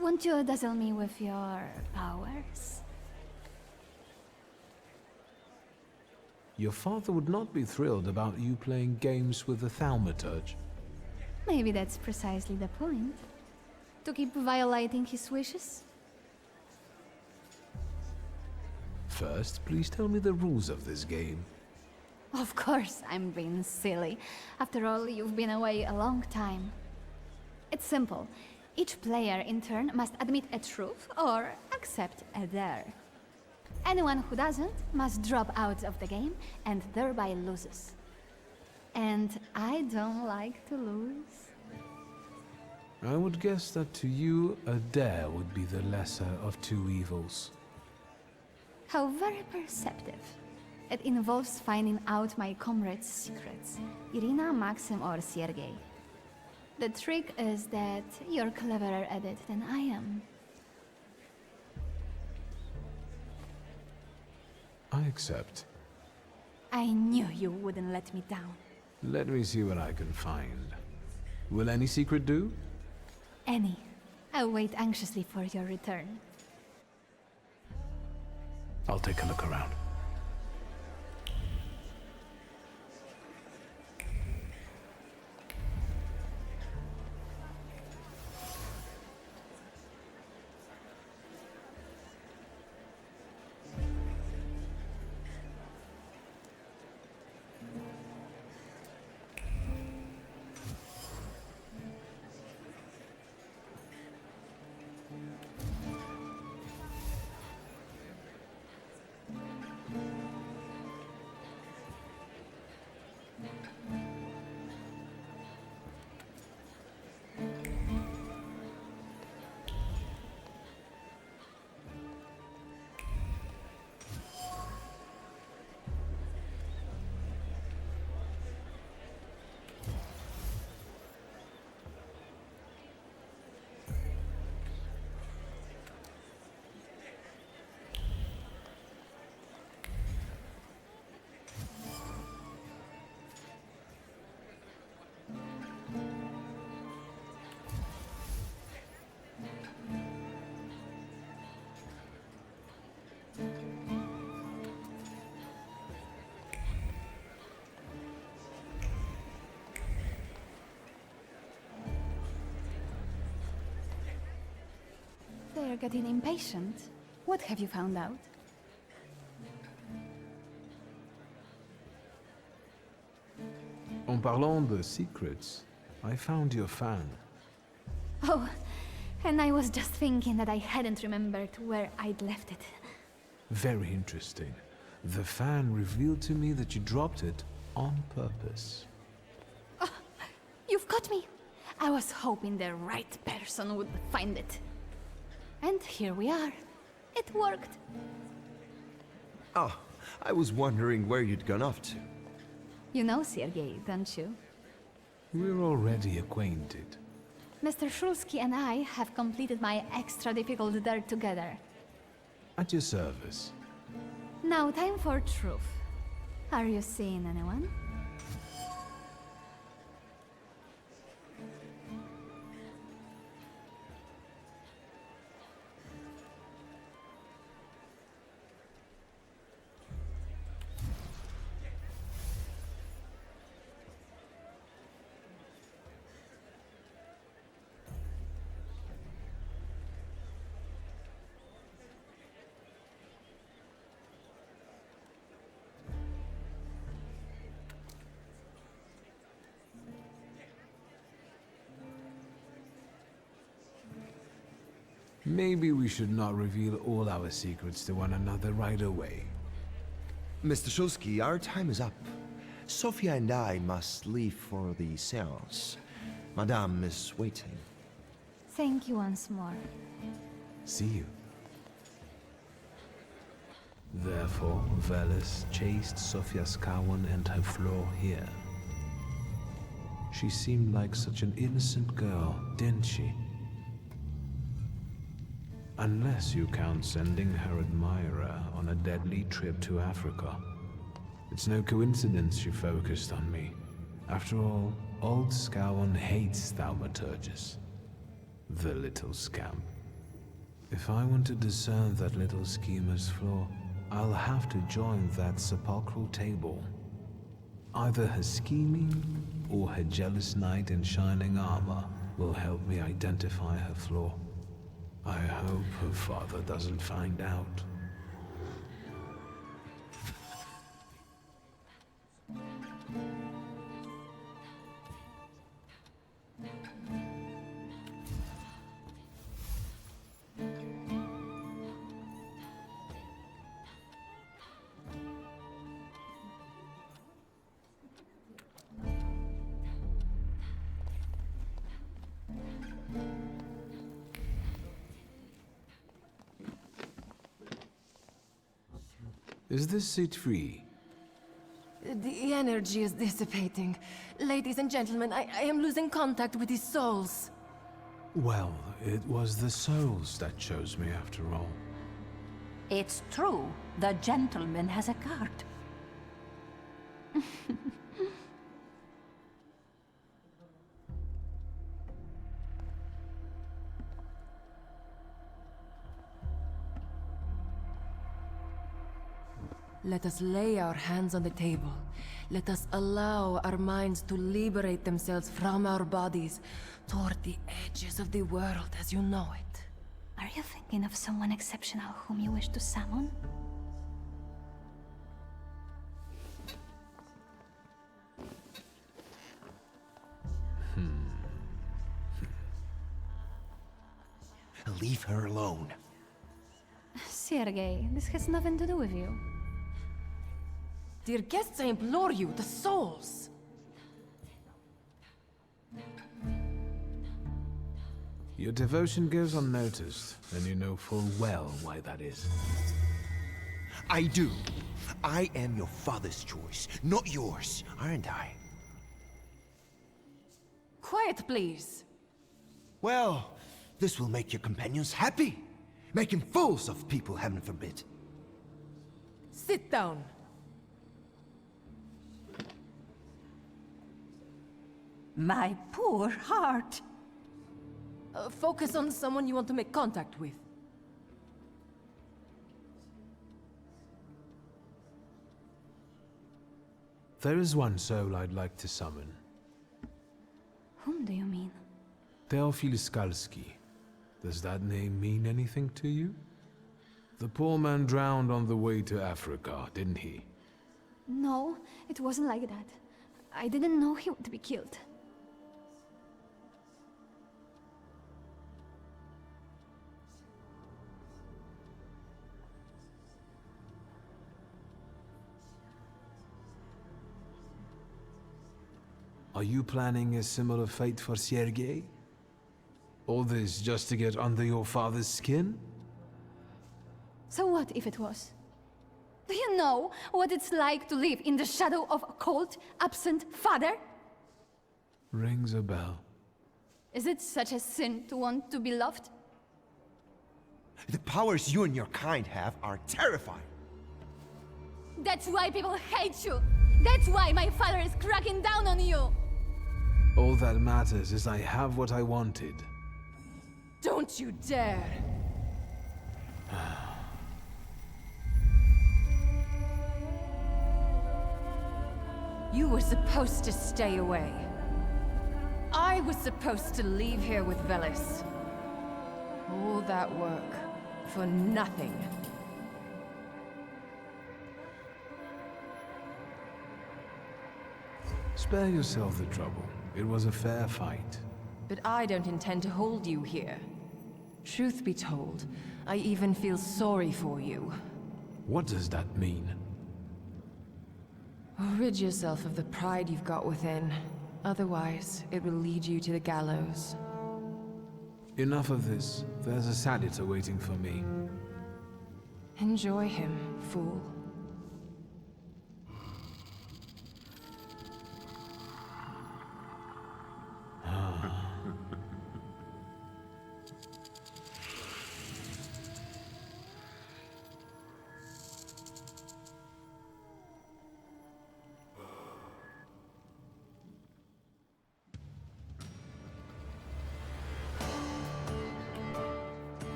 Won't you dazzle me with your powers? Your father would not be thrilled about you playing games with the Thaumaturge. Maybe that's precisely the point. To keep violating his wishes? First, please tell me the rules of this game. Of course, I'm being silly. After all, you've been away a long time. It's simple. Each player in turn must admit a truth or accept a dare. Anyone who doesn't must drop out of the game and thereby loses. And I don't like to lose. I would guess that to you, a dare would be the lesser of two evils. How very perceptive. It involves finding out my comrades' secrets, Irina, Maxim, or Sergei. The trick is that you're cleverer at it than I am. I accept. I knew you wouldn't let me down. Let me see what I can find. Will any secret do? Any. I'll wait anxiously for your return. I'll take a look around. you're getting impatient. What have you found out? En parlant de secrets, I found your fan. Oh, and I was just thinking that I hadn't remembered where I'd left it. Very interesting. The fan revealed to me that you dropped it on purpose. Oh, you've got me. I was hoping the right person would find it. And here we are. It worked. Oh, I was wondering where you'd gone off to. You know Sergei, don't you? We're already acquainted. Mr. Shulsky and I have completed my extra difficult dirt together. At your service. Now time for truth. Are you seeing anyone? Maybe we should not reveal all our secrets to one another right away. Mr. Shulsky, our time is up. Sophia and I must leave for the seance. Madame is waiting. Thank you once more. See you. Therefore, Veles chased Sofia Skawan and her floor here. She seemed like such an innocent girl, didn't she? Unless you count sending her admirer on a deadly trip to Africa. It's no coincidence she focused on me. After all, old Skawan hates Thaumaturges. The little scamp. If I want to discern that little schemer's flaw, I'll have to join that sepulchral table. Either her scheming or her jealous knight in shining armor will help me identify her flaw. I hope her father doesn't find out. Is this seat free? The energy is dissipating. Ladies and gentlemen, I am losing contact with his souls. Well, it was the souls that chose me after all. It's true. The gentleman has a card. Let us lay our hands on the table. Let us allow our minds to liberate themselves from our bodies toward the edges of the world as you know it. Are you thinking of someone exceptional whom you wish to summon? Leave her alone. Sergei, this has nothing to do with you. Dear guests, I implore you, the souls! Your devotion goes unnoticed, and you know full well why that is. I do. I am your father's choice, not yours, aren't I? Quiet, please. Well, this will make your companions happy. Making fools of people, heaven forbid. Sit down. My poor heart. Focus on someone you want to make contact with. There is one soul I'd like to summon. Whom do you mean? Teofil Skalski, Does that name mean anything to you? The poor man drowned on the way to Africa, didn't he? No, it wasn't like that. I didn't know he would be killed. Are you planning a similar fate for Sergei? All this just to get under your father's skin? So what if it was? Do you know what it's like to live in the shadow of a cold, absent father? Rings a bell. Is it such a sin to want to be loved? The powers you and your kind have are terrifying. That's why people hate you! That's why my father is cracking down on you! All that matters is I have what I wanted. Don't you dare! You were supposed to stay away. I was supposed to leave here with Velis. All that work for nothing. Spare yourself the trouble. It was a fair fight. But I don't intend to hold you here. Truth be told, I even feel sorry for you. What does that mean? Rid yourself of the pride you've got within. Otherwise, it will lead you to the gallows. Enough of this. There's a Sadita waiting for me. Enjoy him, fool. Ha ha.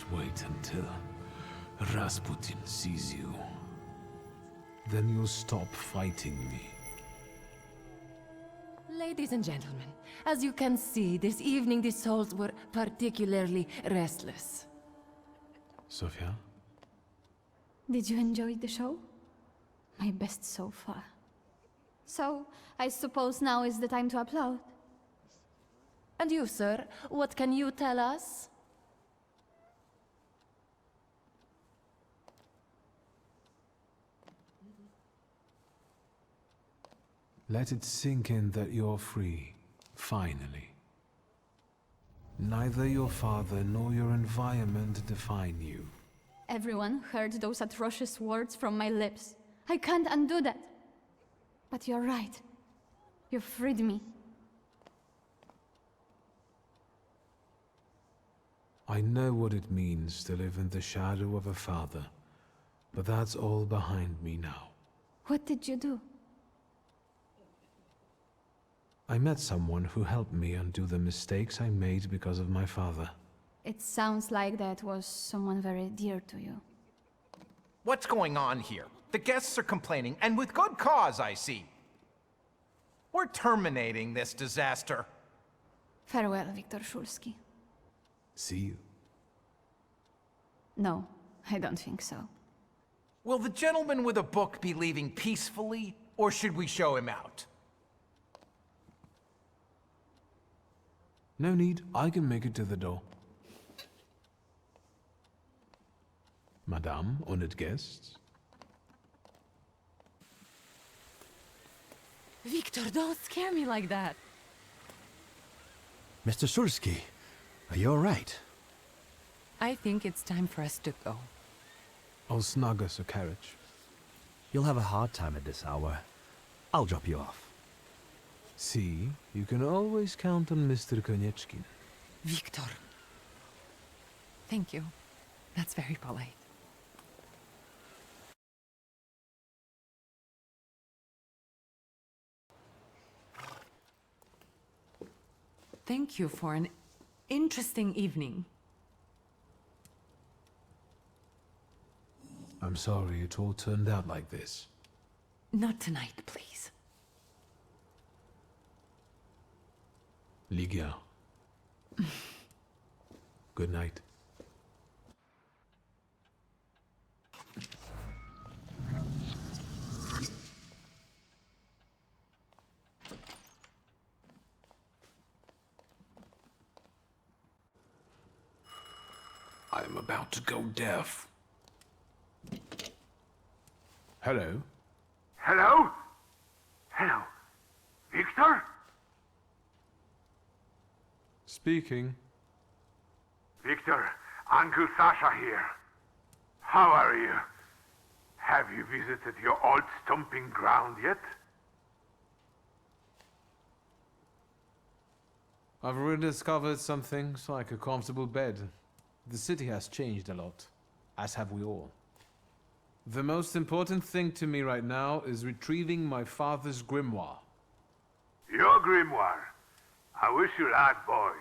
Just wait until Rasputin sees you. Then you'll stop fighting me. Ladies and gentlemen, as you can see, this evening the souls were particularly restless. Sofia? Did you enjoy the show? My best so far. So, I suppose now is the time to applaud. And you, sir, what can you tell us? Let it sink in that you're free, finally. Neither your father nor your environment define you. Everyone heard those atrocious words from my lips. I can't undo that. But you're right. You freed me. I know what it means to live in the shadow of a father, but that's all behind me now. What did you do? I met someone who helped me undo the mistakes I made because of my father. It sounds like that was someone very dear to you. What's going on here? The guests are complaining, and with good cause, I see. We're terminating this disaster. Farewell, Viktor Szulski. See you. No, I don't think so. Will the gentleman with a book be leaving peacefully, or should we show him out? No need, I can make it to the door. Madame, honored guests. Victor, don't scare me like that. Mr. Szulski, are you all right? I think it's time for us to go. I'll snug us a carriage. You'll have a hard time at this hour. I'll drop you off. See, you can always count on Mr. Konieczkin. Victor. Thank you. That's very polite. Thank you for an interesting evening. I'm sorry it all turned out like this. Not tonight, please. Ligia. Good night. I'm about to go deaf. Hello? Hello? Hello? Victor? Speaking. Victor, Uncle Sasha here. How are you? Have you visited your old stomping ground yet? I've rediscovered some things like a comfortable bed. The city has changed a lot, as have we all. The most important thing to me right now is retrieving my father's grimoire. Your grimoire? I wish you luck, boy.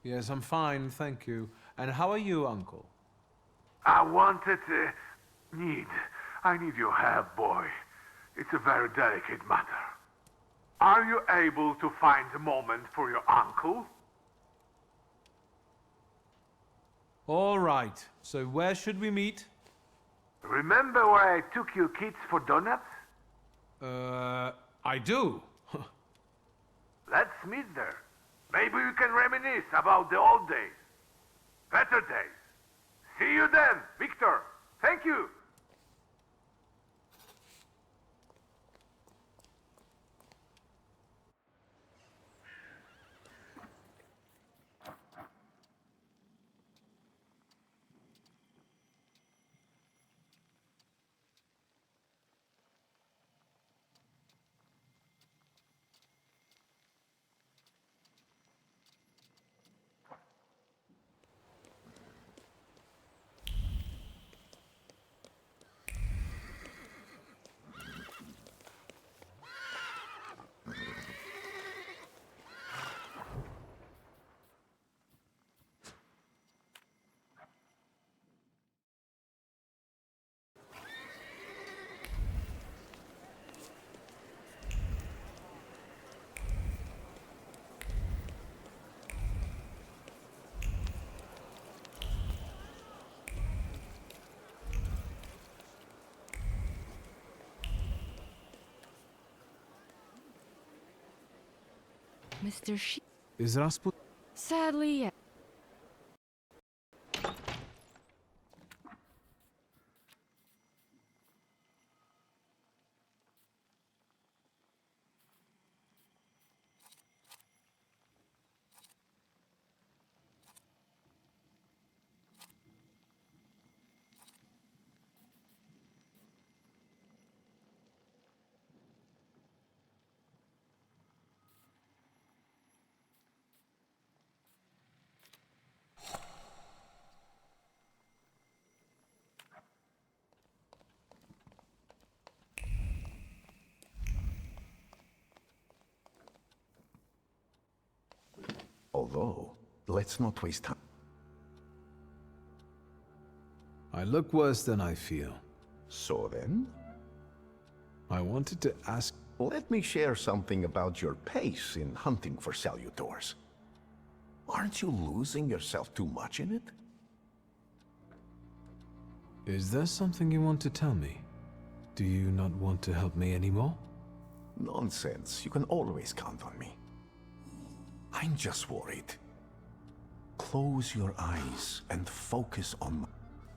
Yes, I'm fine, thank you. And how are you, Uncle? I need your help, boy. It's a very delicate matter. Are you able to find a moment for your uncle? All right, so where should we meet? Remember where I took you kids for donuts? I do. Let's meet there. Maybe we can reminisce about the old days. Better days. See you then, Victor. Thank you. Mr. She. Is Rasput? Sadly, yes. Although, let's not waste time. I look worse than I feel. So then? I wanted to ask... Let me share something about your pace in hunting for salutors. Aren't you losing yourself too much in it? Is there something you want to tell me? Do you not want to help me anymore? Nonsense. You can always count on me. I'm just worried. Close your eyes and focus on...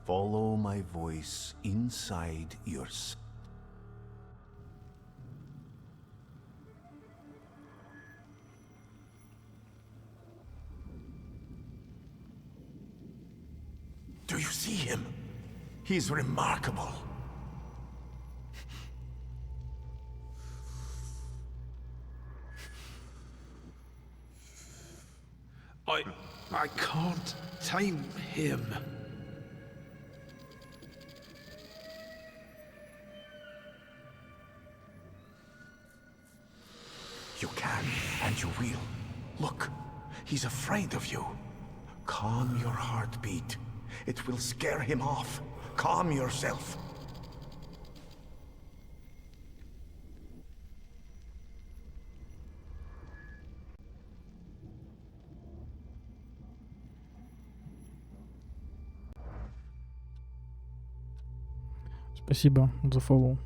Follow my voice inside yourself. Do you see him? He's remarkable. I can't tame him. You can, and you will. Look, he's afraid of you. Calm your heartbeat. It will scare him off. Calm yourself. Спасибо за фоллоу.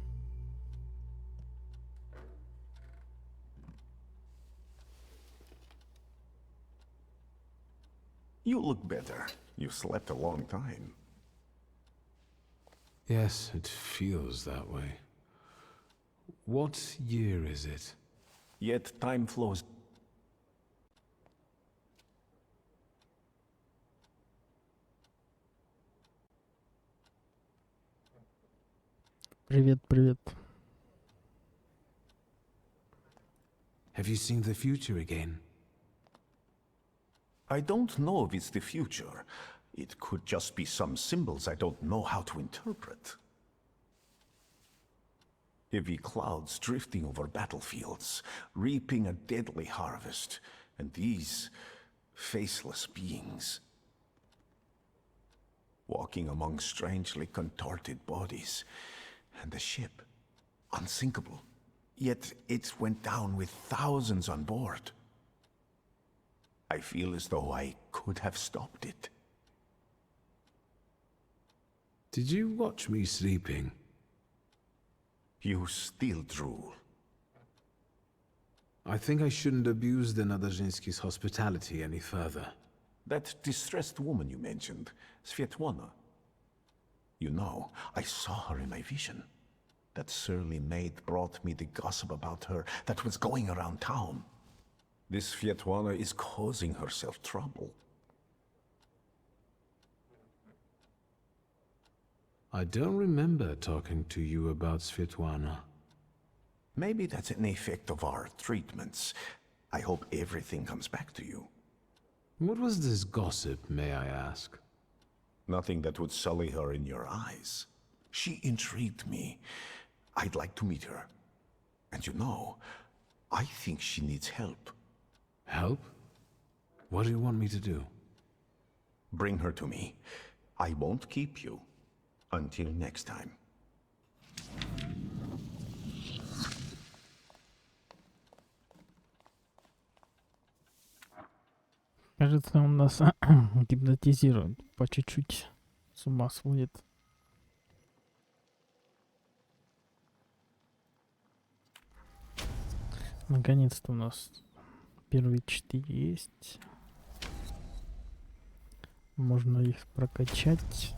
You look better. You slept a long time. Yes, it feels that way. What year is it? Yet time flows. Привет, привет. Have you seen the future again? I don't know if it's the future. It could just be some symbols I don't know how to interpret. Heavy clouds drifting over battlefields, reaping a deadly harvest, and these faceless beings walking among strangely contorted bodies, and the ship, unsinkable. Yet it went down with thousands on board. I feel as though I could have stopped it. Did you watch me sleeping? You still drool. I think I shouldn't abuse the Nadezhinsky's hospitality any further. That distressed woman you mentioned, Svetlana. You know, I saw her in my vision. That surly maid brought me the gossip about her that was going around town. This Svetlana is causing herself trouble. I don't remember talking to you about Svetlana. Maybe that's an effect of our treatments. I hope everything comes back to you. What was this gossip, may I ask? Nothing that would sully her in your eyes. She intrigued me. I'd like to meet her. And you know, I think she needs help. Help? What do you want me to do? Bring her to me. I won't keep you. Until next time. Кажется, он нас гипнотизирует по чуть-чуть. С ума сводит. Наконец-то у нас Первые 4 есть. Можно их прокачать.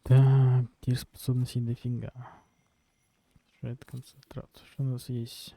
Так, теперь способностей дофига. Что это концентрат? Что у нас есть?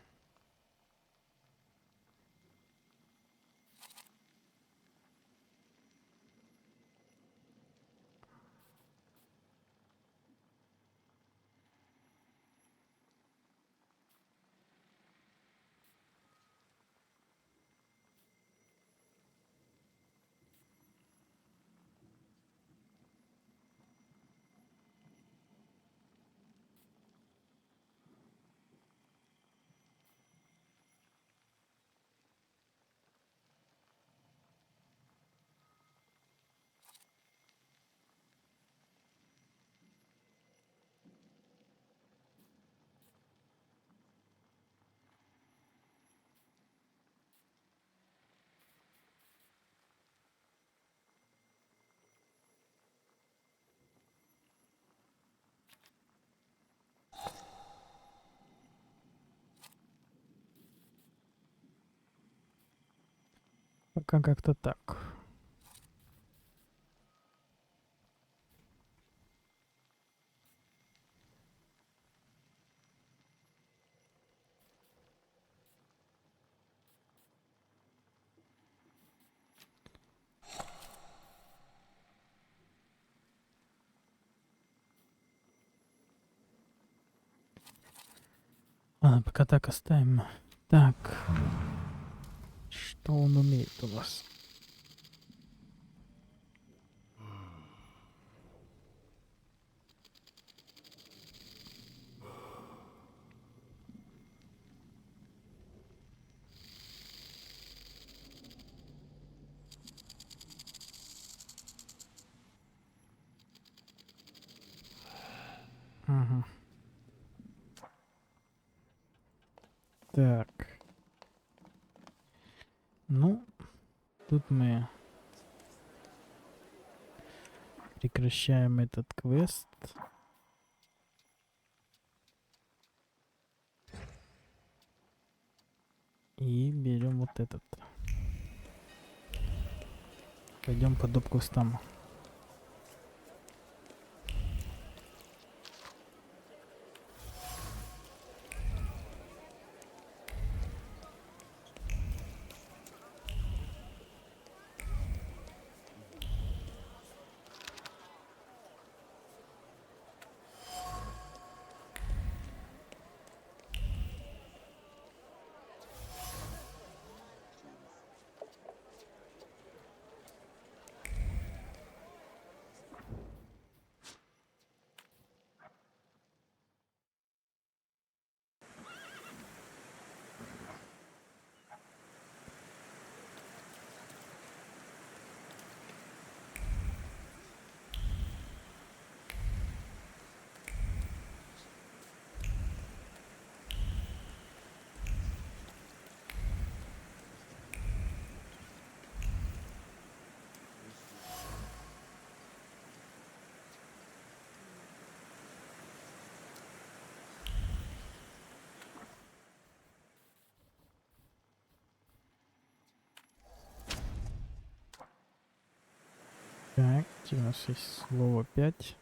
Пока как-то так. Ладно, пока так оставим. Так. Что он умеет у вас? Ага. Так. Ну, тут мы прекращаем этот квест. И берем вот этот. Пойдем по доп кустам. Так, у нас есть слово 5.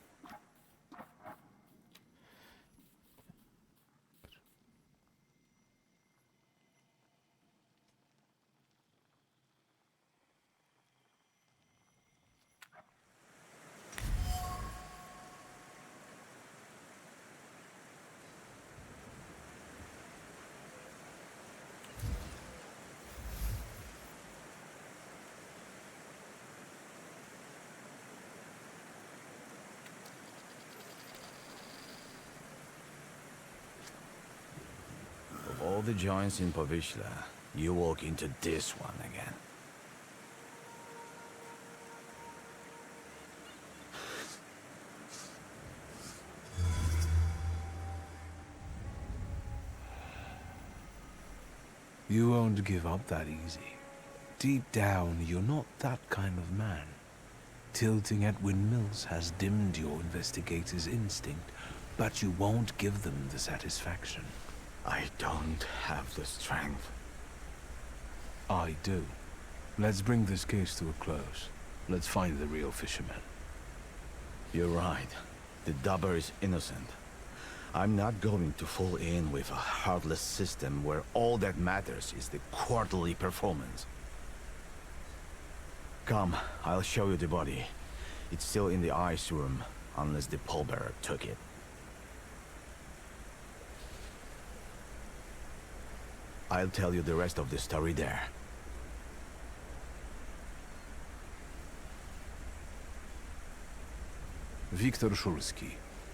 Of all the joints in Povishla, you walk into this one again. You won't give up that easy. Deep down, you're not that kind of man. Tilting at windmills has dimmed your investigator's instinct, But you won't give them the satisfaction. I don't have the strength. I do. Let's bring this case to a close. Let's find the real fisherman. You're right. The dubber is innocent. I'm not going to fall in with a heartless system where all that matters is the quarterly performance. Come, I'll show you the body. It's still in the ice room, unless the pallbearer took it. I'll tell you the rest of the story there. Viktor Szulski,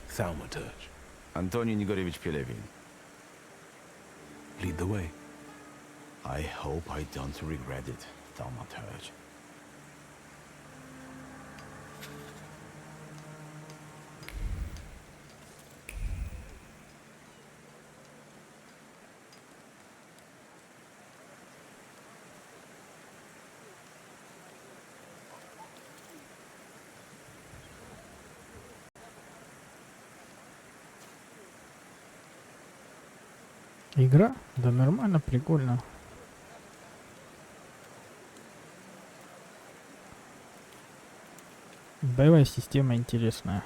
Thaumaturge. Antoni Nigorevich Pelevin. Lead the way. I hope I don't regret it, Thaumaturge. Игра? Да нормально, прикольно. Боевая система интересная.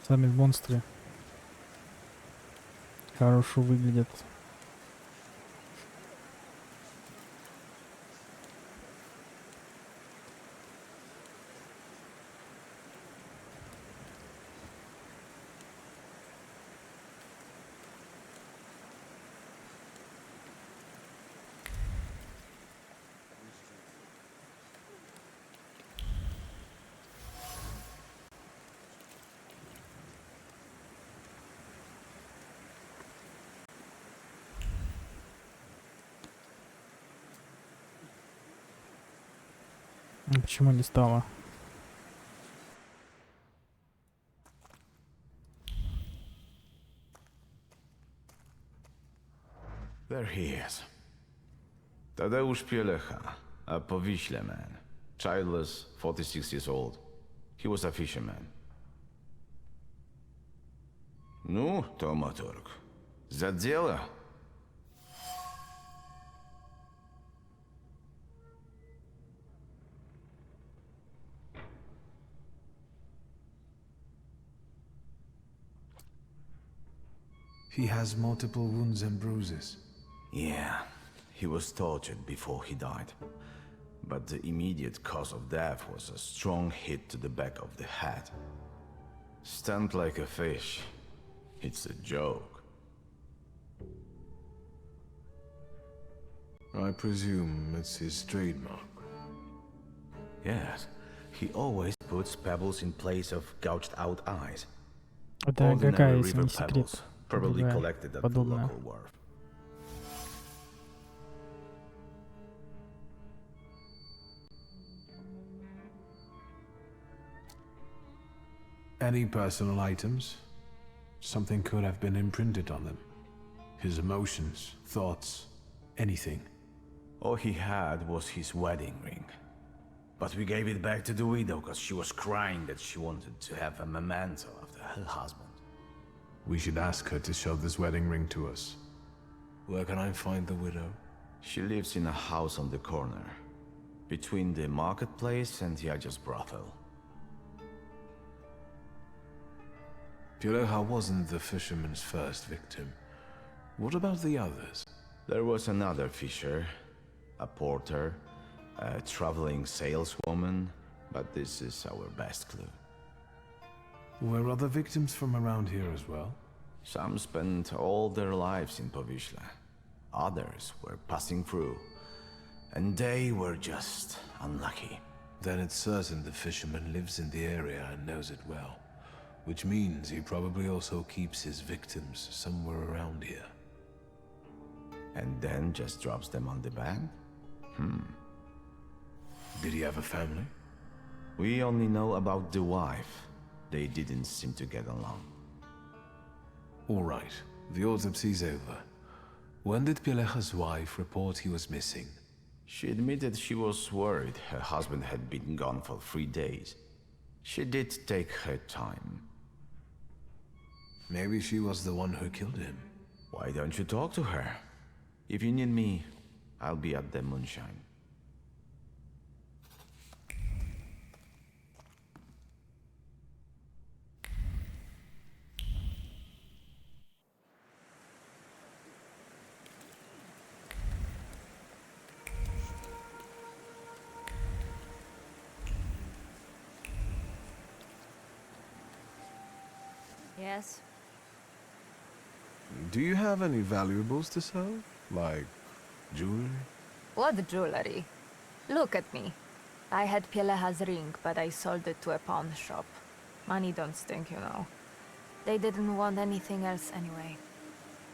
Сами монстры хорошо выглядят. Почему не стало? There he is. Tadeusz Pielecha, a Powiśle man. Childless, 46 years old. He was a fisherman. Ну, Thaumaturge, за дело. He has multiple wounds and bruises. Yeah, he was tortured before he died. But the immediate cause of death was a strong hit to the back of the head. Stunned like a fish. It's a joke. I presume it's his trademark. Yes, he always puts pebbles in place of gouged out eyes. Это Ordinary какая, если river не секрет? pebbles, probably Другая, collected at the подобная. local wharf. Any personal items? Something could have been imprinted on them. His emotions, thoughts, anything. All he had was his wedding ring. But we gave it back to the widow because she was crying that she wanted to have a memento after her husband. We should ask her to show this wedding ring to us. Where can I find the widow? She lives in a house on the corner, between the marketplace and Yaja's brothel. Pielecha wasn't the fisherman's first victim. What about the others? There was another fisher, a porter, a traveling saleswoman, but this is our best clue. Were other victims from around here as well? Some spent all their lives in Powiśle. Others were passing through, and they were just unlucky. Then it's certain the fisherman lives in the area and knows it well. Which means he probably also keeps his victims somewhere around here. And then just drops them on the bank? Did he have a family? We only know about the wife. They didn't seem to get along. All right, the autopsy's over. When did Pielecha's wife report he was missing? She admitted she was worried her husband had been gone for 3 days. She did take her time. Maybe she was the one who killed him. Why don't you talk to her? If you need me, I'll be at the moonshine. Yes? Do you have any valuables to sell? Like jewelry? What jewelry? Look at me. I had Pieleha's ring, but I sold it to a pawn shop. Money don't stink, you know. They didn't want anything else anyway.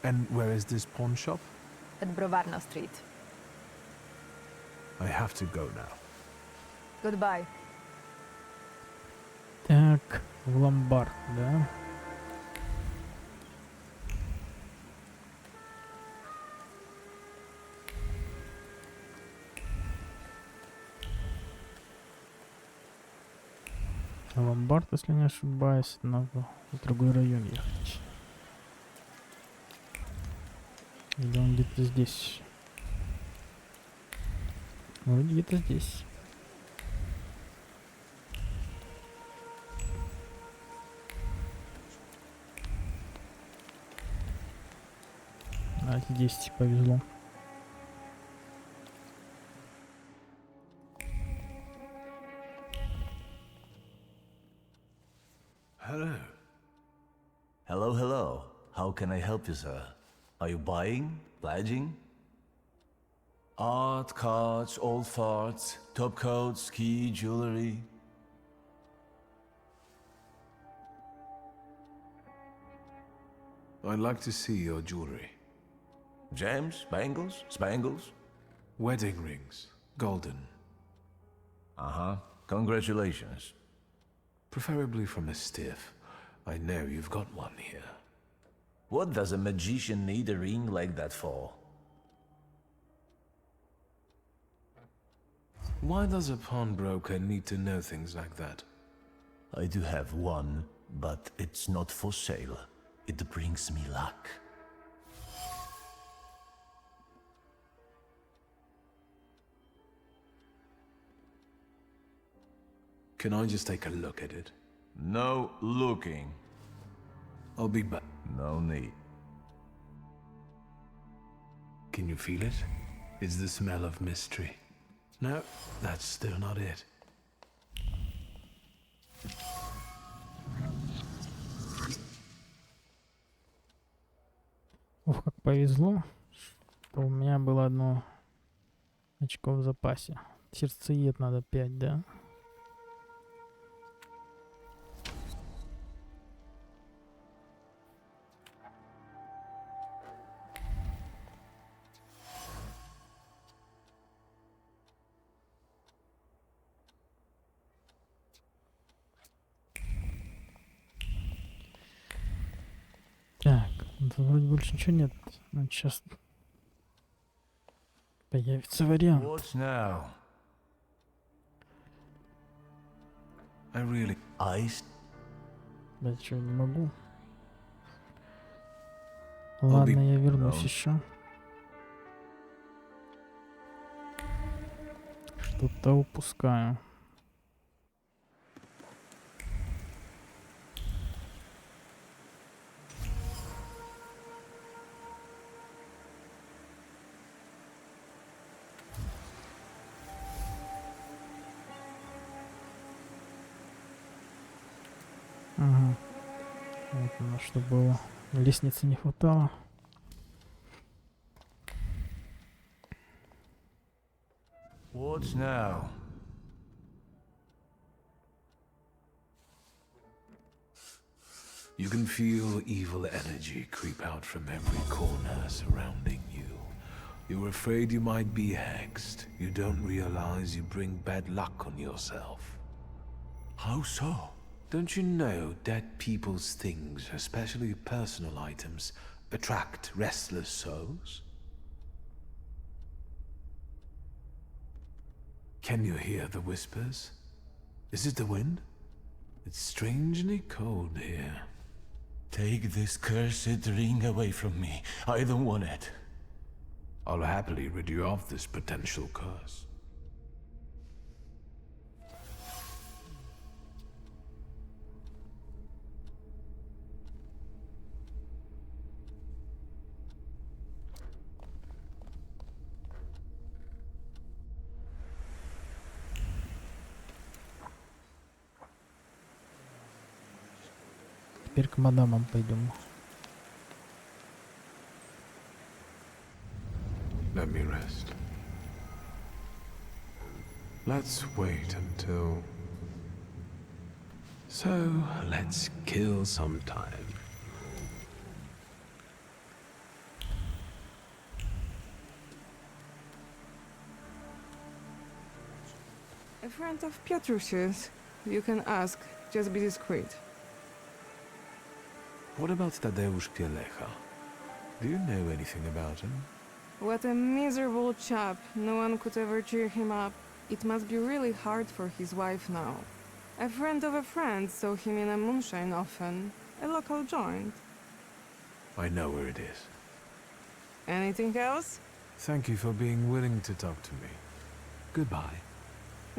And where is this pawn shop? At Brovarno Street. I have to go now. Goodbye. Так, в ломбард, да? Ломбард, если не ошибаюсь, надо в другой район ехать. Или он где-то здесь? Вроде где-то здесь. А здесь повезло. Hello. Hello, hello. How can I help you, sir? Are you buying? Pledging? Art, cards, old farts, top coats, ski, jewelry. I'd like to see your jewelry. Gems, bangles, spangles? Wedding rings. Golden. Uh-huh. Congratulations. Preferably from a stiff. I know you've got one here. What does a magician need a ring like that for? Why does a pawnbroker need to know things like that? I do have one, but it's not for sale. It brings me luck. Can I just take a look at it? No looking. I'll be back. No need. Can you feel it? It's the smell of mystery. No, that's still not it. Ух, как повезло, что у меня было одно очко в запасе. Сердцеед надо 5, да? Так, тут вроде больше ничего нет. Ну, сейчас появится вариант. What now? I really... Да, что, не могу. Ладно, я вернусь еще. Что-то упускаю. Ага. Вот оно что было. Лестницы не хватало. What now? You can feel evil energy creep out from every corner surrounding you. You're afraid you might be hexed. You don't realize you bring bad luck on yourself. How so? Don't you know dead people's things, especially personal items, attract restless souls? Can you hear the whispers? Is it the wind? It's strangely cold here. Take this cursed ring away from me. I don't want it. I'll happily rid you of this potential curse. Теперь к мадамам пойдем. Let me rest. Let's wait until... So, let's kill some time. A friend of Piotrusi's. You can ask. Just be discreet. What about Tadeusz Pielecha? Do you know anything about him? What a miserable chap. No one could ever cheer him up. It must be really hard for his wife now. A friend of a friend saw him in a moonshine often. A local joint. I know where it is. Anything else? Thank you for being willing to talk to me. Goodbye.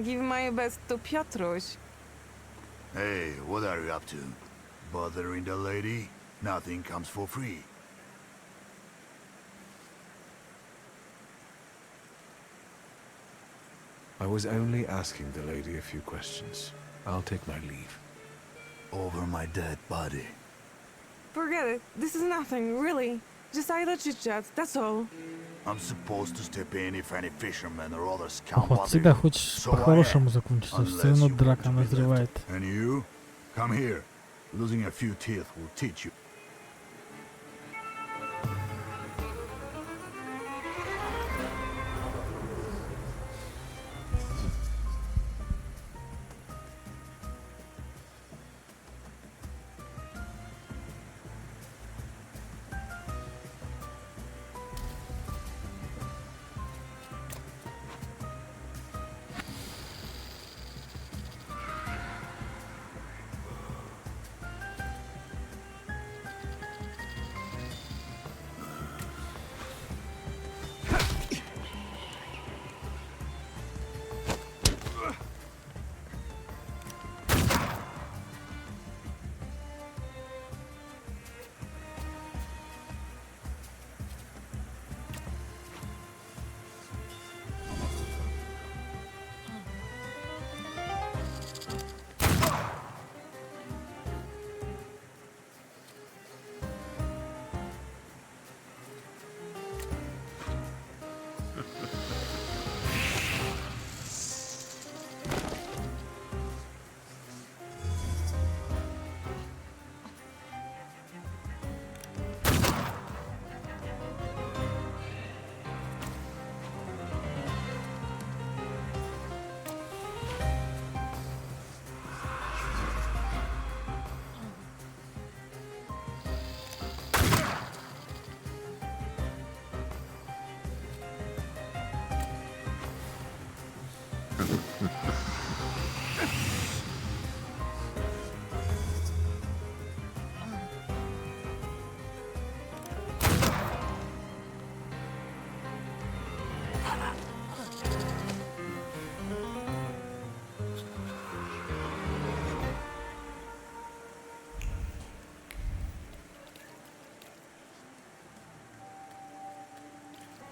Give my best to Piotruś. Hey, what are you up to? Bothering the lady? Nothing comes for free. I was only asking the lady a few questions. I'll take my leave. Over my dead body. Forget it. This is nothing, really. Just idle chit-chat, that's all. I'm supposed to step in if any fishermen or others come Вот всегда хочешь по-хорошему закончиться, все равно драка назревает. And you? Come here. Losing a few teeth will teach you.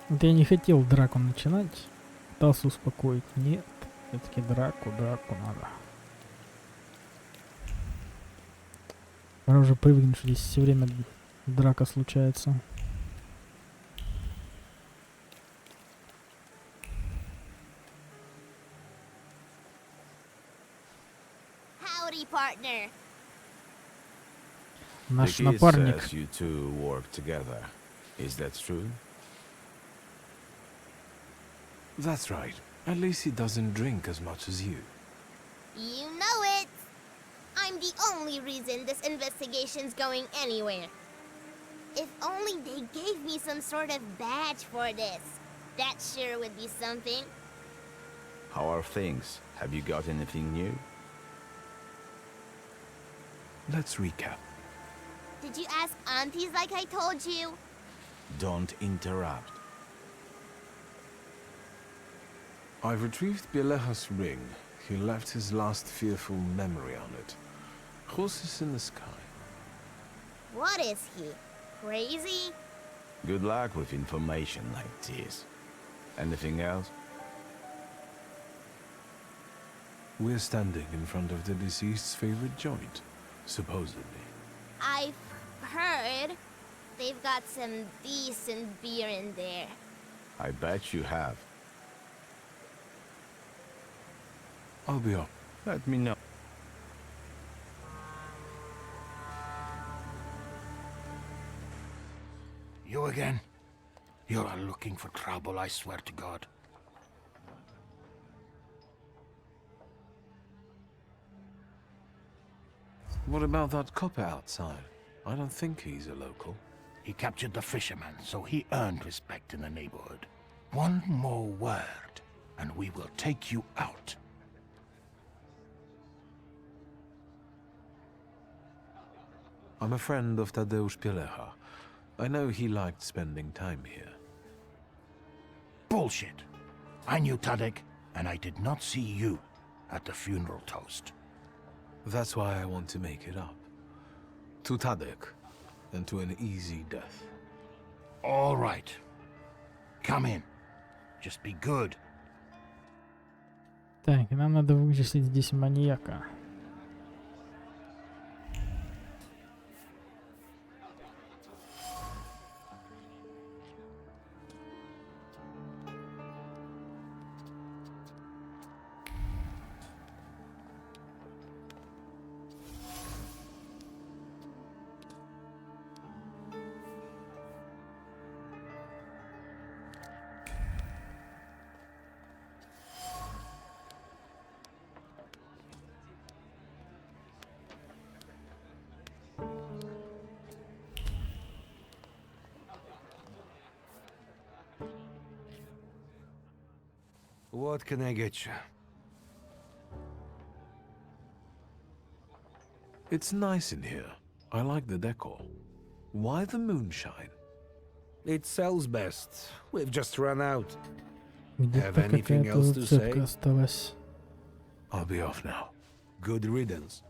Вот я не хотел драку начинать, пытался успокоить. Нет, все-таки драку надо. Пора уже привыкнуть, что здесь все время драка случается. Howdy, partner. Наш The kid напарник. says you two work together. Is that true? That's right. At least he doesn't drink as much as you. You know it. I'm the only reason this investigation's going anywhere. If only they gave me some sort of badge for this. That sure would be something. How are things? Have you got anything new? let's recap. Did you ask aunties like I told you? Don't interrupt. I've retrieved Bielecha's ring. He left his last fearful memory on it. Horses in the sky. What is he? Crazy? Good luck with information like this. Anything else? We're standing in front of the deceased's favorite joint, supposedly. I've heard they've got some decent beer in there. I bet you have. I'll be up. Let me know. You again? You are looking for trouble, I swear to God. What about that copper outside? I don't think he's a local. He captured the fisherman, so he earned respect in the neighborhood. One more word, and we will take you out. I'm a friend of Tadeusz Bielecha. I know he liked spending time here. Bullshit. I knew Tadek, and I did not see you at the funeral toast. That's why I want to make it up. To Tadek, and to an easy death. All right. Come in. Just be good. Так, и нам надо вычислить здесь маньяка. What can I get you? It's nice in here. I like the decor. Why the moonshine? It sells best. We've just run out. Have Где-то anything какая-то else to say? зацепка осталась. I'll be off now. Good riddance.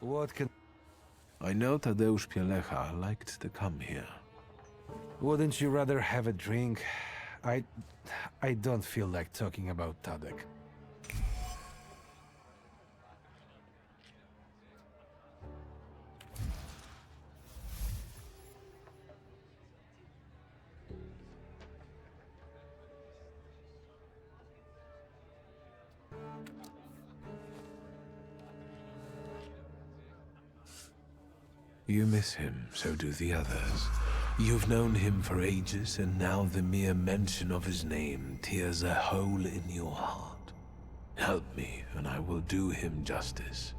What can... I know Tadeusz Bielecha liked to come here. Wouldn't you rather have a drink? I don't feel like talking about Tadek. You miss him, so do the others. You've known him for ages, and now the mere mention of his name tears a hole in your heart. Help me, and I will do him justice.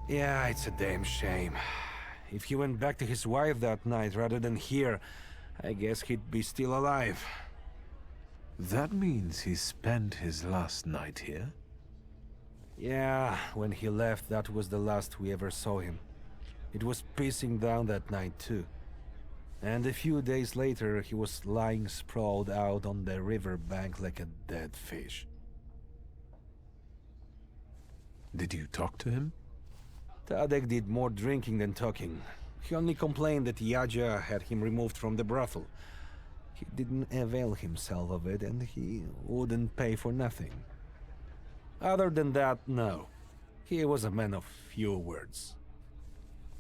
Yeah, it's a damn shame. If he went back to his wife that night rather than here, I guess he'd be still alive. That means he spent his last night here? Yeah, when he left, that was the last we ever saw him. It was pissing down that night too. And a few days later, he was lying sprawled out on the river bank like a dead fish. Did you talk to him? Tadek did more drinking than talking. He only complained that Yadja had him removed from the brothel. He didn't avail himself of it, and he wouldn't pay for nothing. Other than that, no. He was a man of few words.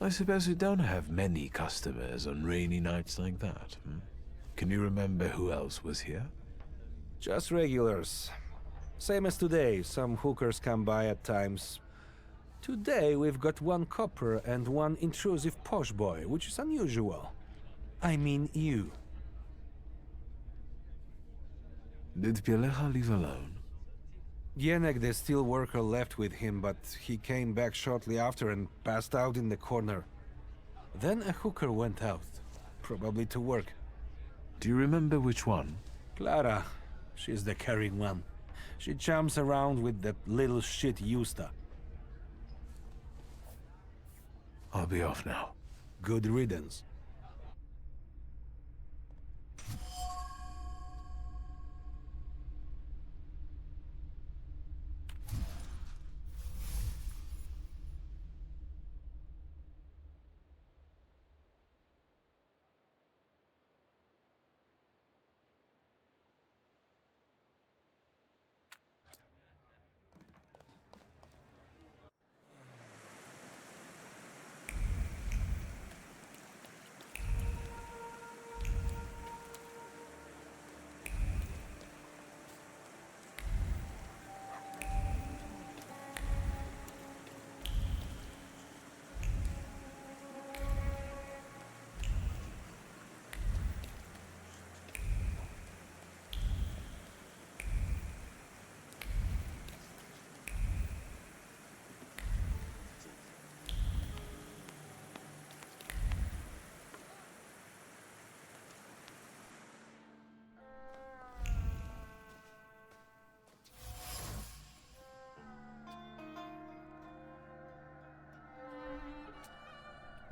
I suppose you don't have many customers on rainy nights like that, hmm? Can you remember who else was here? Just regulars. Same as today, some hookers come by at times. Today we've got one copper and one intrusive posh boy, which is unusual. I mean you. Did Bielecha leave alone? Jenek, the steel worker, left with him, but he came back shortly after and passed out in the corner. Then a hooker went out, probably to work. Do you remember which one? Clara. She's the caring one. She chumps around with that little shit Yusta. I'll be off now. Good riddance.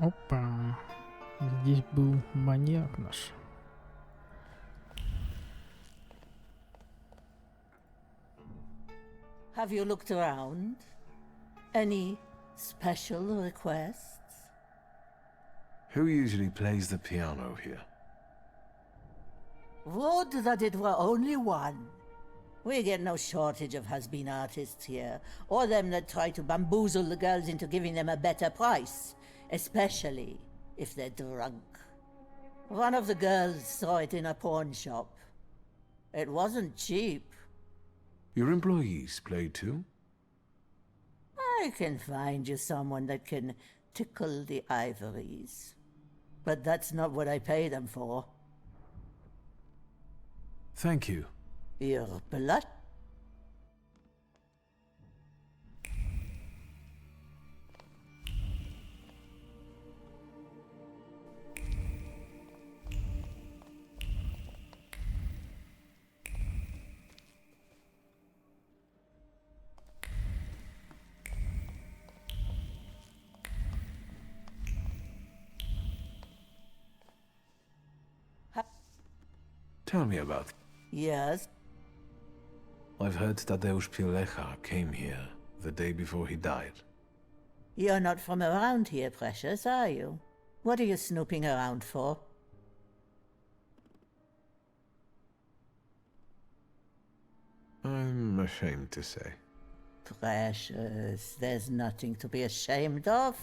Опа. Здесь был маньяк наш. Have you looked around? Any special requests? Who usually plays the piano here? Would that it were only one. We get no shortage of has-been artists here, or them that try to bamboozle the girls into giving them a better price, especially if they're drunk. One of the girls saw it in a pawn shop. It wasn't cheap. Your employees play too? I can find you someone that can tickle the ivories. But that's not what I pay them for. Thank you. Your blood? Tell me about it. Yes? I've heard Tadeusz Pilecha came here the day before he died. You're not from around here, Precious, are you? What are you snooping around for? I'm ashamed to say. Precious, there's nothing to be ashamed of.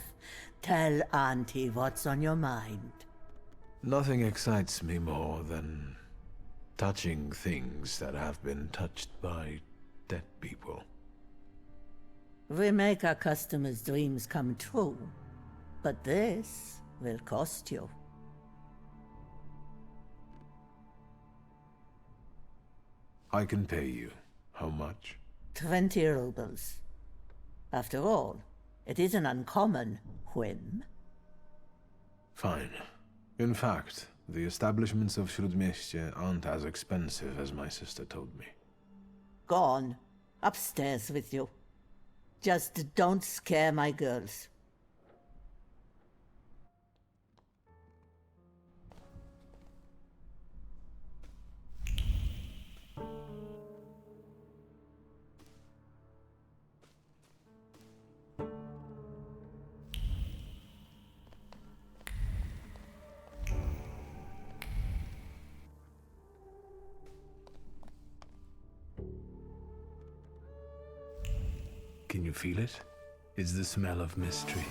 Tell Auntie what's on your mind. Nothing excites me more than touching things that have been touched by dead people. We make our customers' dreams come true, but this will cost you. I can pay you. How much? 20 rubles. After all, it is an uncommon whim. Fine. In fact, the establishments of Śródmieście aren't as expensive as my sister told me. Gone. Upstairs with you. Just don't scare my girls. Can you feel it? It's the smell of mystery.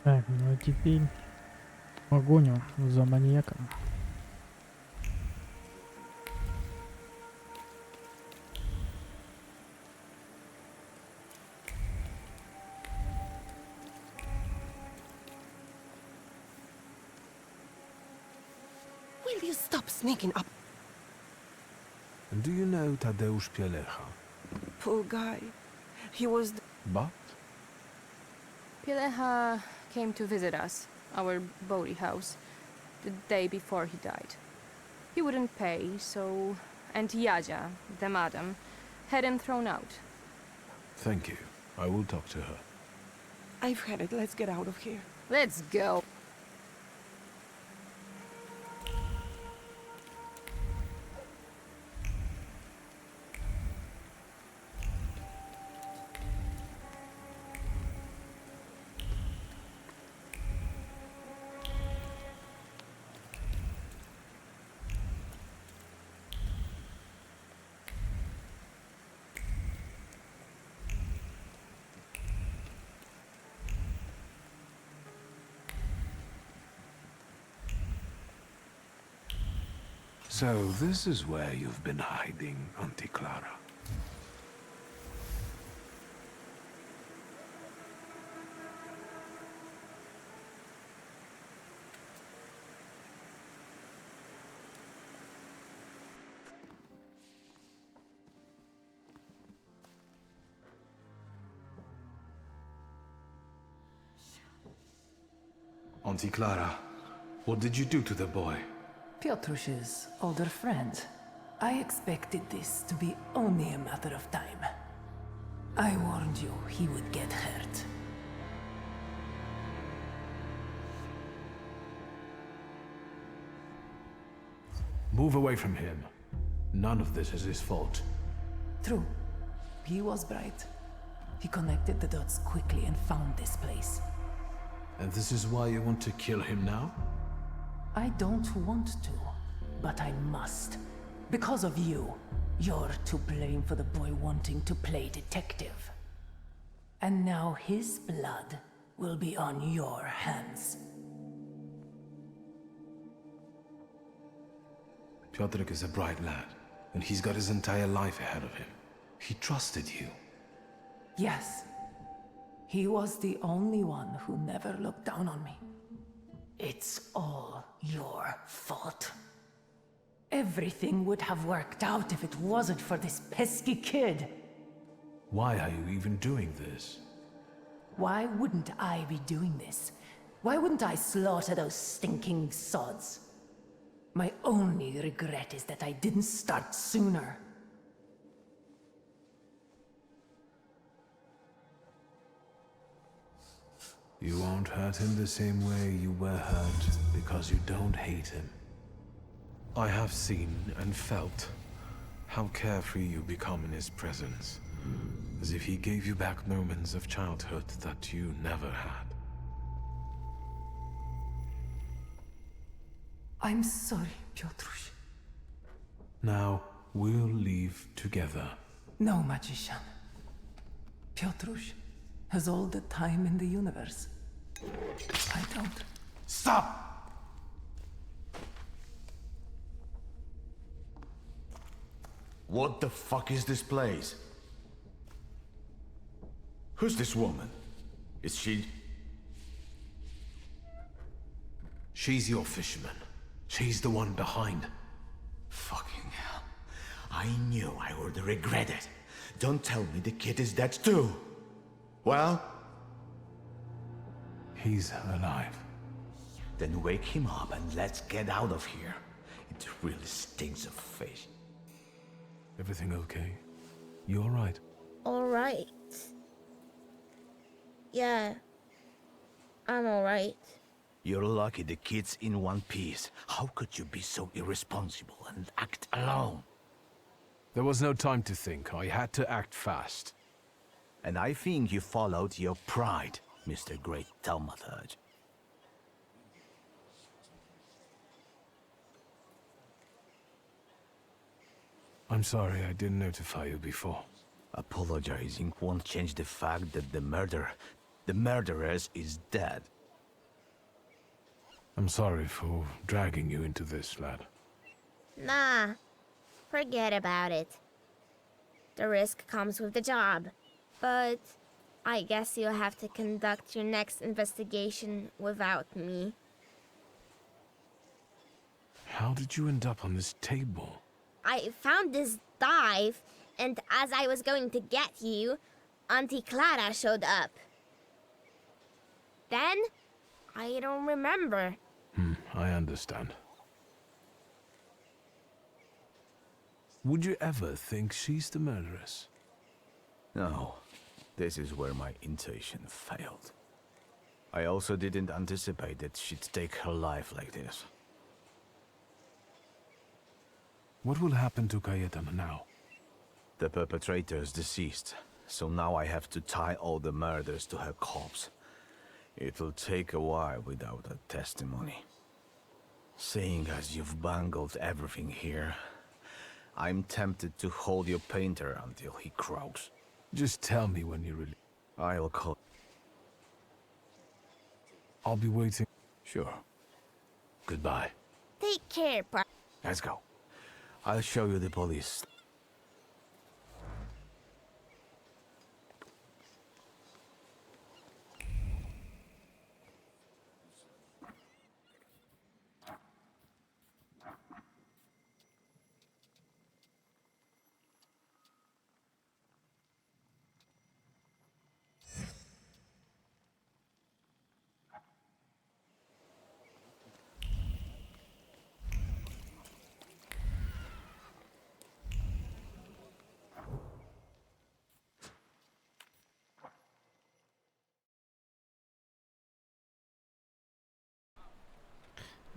Так, ну а теперь в погоню за маньяком. Will you stop sneaking up? And do you know Tadeusz Pielecha? Poor guy. He was... But? Pielecha came to visit us, our boaty house, the day before he died. He wouldn't pay, so Auntie Yadzia, the madam, had him thrown out. Thank you. I will talk to her. I've had it. Let's get out of here. Let's go. So this is where you've been hiding, Auntie Clara. Auntie Clara, what did you do to the boy? Piotrush's older friend. I expected this to be only a matter of time. I warned you he would get hurt. Move away from him. None of this is his fault. True. He was bright. He connected the dots quickly and found this place. And this is why you want to kill him now? I don't want to, but I must. Because of you. You're to blame for the boy wanting to play detective. And now his blood will be on your hands. Piotrek is a bright lad, and he's got his entire life ahead of him. He trusted you. Yes. He was the only one who never looked down on me. It's all your fault. Everything would have worked out if it wasn't for this pesky kid. Why are you even doing this? Why wouldn't I be doing this? Why wouldn't I slaughter those stinking sods? My only regret is that I didn't start sooner. You won't hurt him the same way you were hurt because you don't hate him. I have seen and felt how carefree you become in his presence, as if he gave you back moments of childhood that you never had. I'm sorry, Piotrush. Now, we'll leave together. No, magician. Piotrush has all the time in the universe. I don't. Stop! What the fuck is this place? Who's this woman? Is she... She's your fisherman. She's the one behind. Fucking hell. I knew I would regret it. Don't tell me the kid is dead too. Well? He's alive. Then wake him up and let's get out of here. It really stinks of fish. Everything okay? You alright? Alright. Yeah. I'm alright. You're lucky the kid's in one piece. How could you be so irresponsible and act alone? There was no time to think. I had to act fast. And I think you followed your pride, Mr. Great Thaumaturge. I'm sorry I didn't notify you before. Apologizing won't change the fact that the murderess is dead. I'm sorry for dragging you into this, lad. Nah, forget about it. The risk comes with the job. But I guess you'll have to conduct your next investigation without me. How did you end up on this table? I found this dive, and as I was going to get you, Auntie Clara showed up. Then, I don't remember. I understand. Would you ever think she's the murderess? No. This is where my intuition failed. I also didn't anticipate that she'd take her life like this. What will happen to Cayetana now? The perpetrator is deceased, so now I have to tie all the murders to her corpse. It'll take a while without a testimony. Seeing as you've bungled everything here, I'm tempted to hold your painter until he croaks. Just tell me when you're ready. I'll call. I'll be waiting. Sure. Goodbye. Take care, Let's go. I'll show you the police.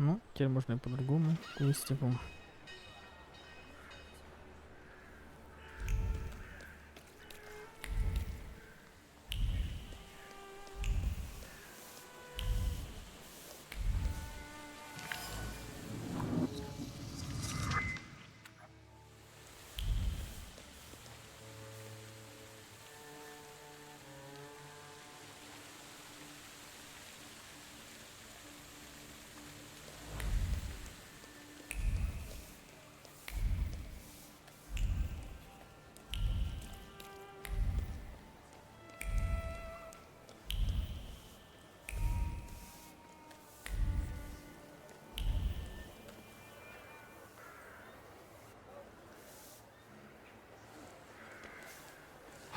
Ну, теперь можно и по-другому квестику.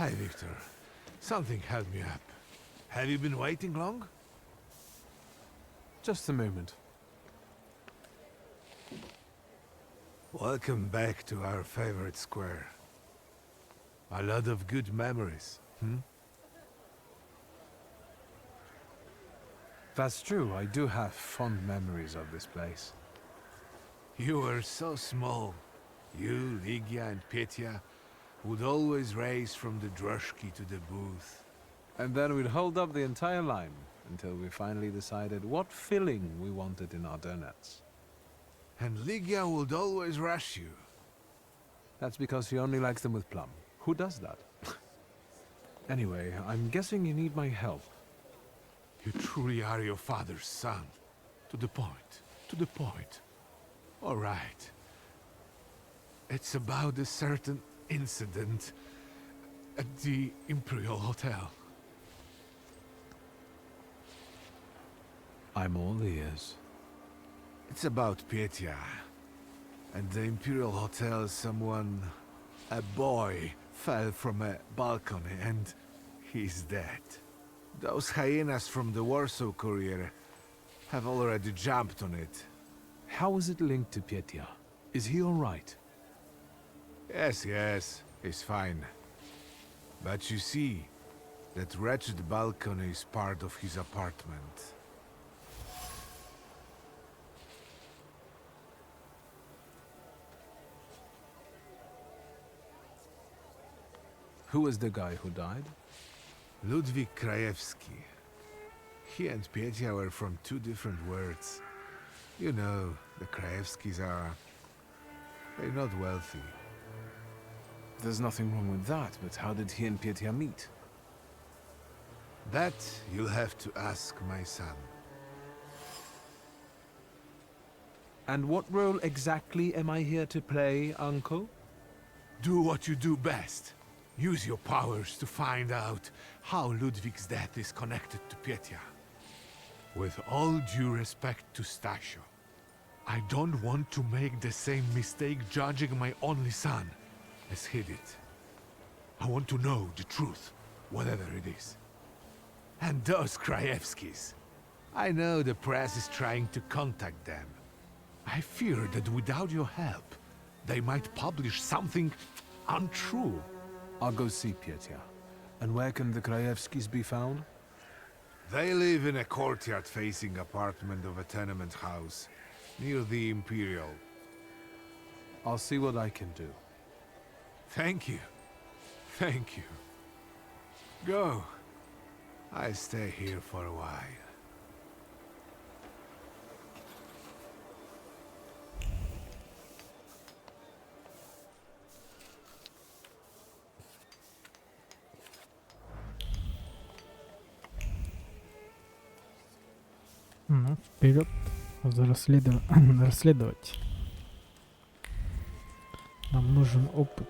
Hi, Victor. Something held me up. Have you been waiting long? Just a moment. Welcome back to our favorite square. A lot of good memories, That's true, I do have fond memories of this place. You were so small. You, Ligia, and Petya would always race from the droshky to the booth. And then we'd hold up the entire line until we finally decided what filling we wanted in our donuts. And Ligia would always rush you. That's because she only likes them with plum. Who does that? Anyway, I'm guessing you need my help. You truly are your father's son. To the point. To the point. All right. It's about a certain incident at the Imperial Hotel. I'm all ears. It's about Petya. At the Imperial Hotel, a boy, fell from a balcony and he's dead. Those hyenas from the Warsaw Courier have already jumped on it. How is it linked to Petya? Is he all right? Yes, he's fine. But you see, that wretched balcony is part of his apartment. Who was the guy who died? Ludwik Krajewski. He and Petya were from two different worlds. You know, the Krajewskis they're not wealthy. There's nothing wrong with that, but how did he and Petya meet? That you'll have to ask my son. And what role exactly am I here to play, Uncle? Do what you do best. Use your powers to find out how Ludwig's death is connected to Pietia. With all due respect to Stasio, I don't want to make the same mistake judging my only son as he did. I want to know the truth, whatever it is. And those Krajewskis. I know the press is trying to contact them. I fear that without your help, they might publish something untrue. I'll go see Pietia. And where can the Krajewskis be found? They live in a courtyard-facing apartment of a tenement house, near the Imperial. I'll see what I can do. Thank you. Thank you. Go. I stay here for a while. Ну, вперед. Расследовать. Нам нужен опыт.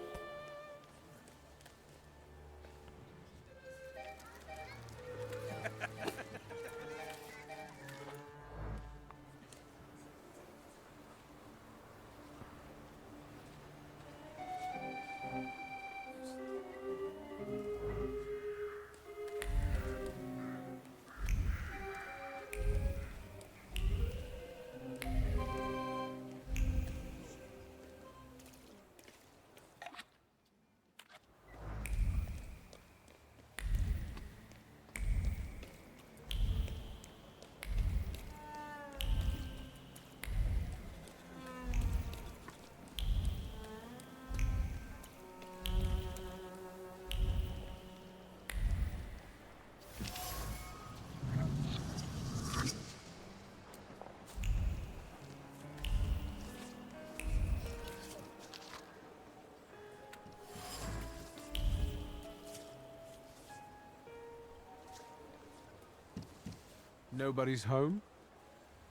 Nobody's home?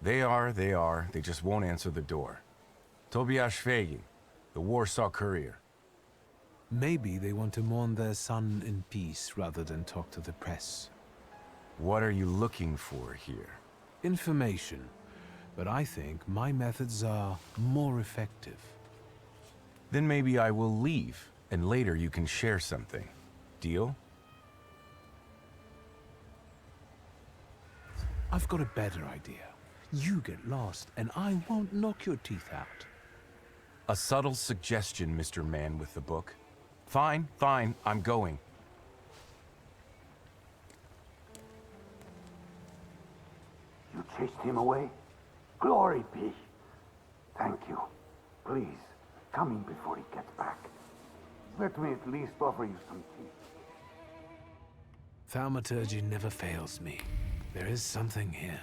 They are. They just won't answer the door. Tobias Fegi, the Warsaw Courier. Maybe they want to mourn their son in peace rather than talk to the press. What are you looking for here? Information. But I think my methods are more effective. Then maybe I will leave, and later you can share something. Deal? I've got a better idea. You get lost, and I won't knock your teeth out. A subtle suggestion, Mr. Man with the book. Fine, I'm going. You chased him away? Glory be. Thank you. Please, come in before he gets back. Let me at least offer you some tea. Thaumaturge never fails me. There is something here.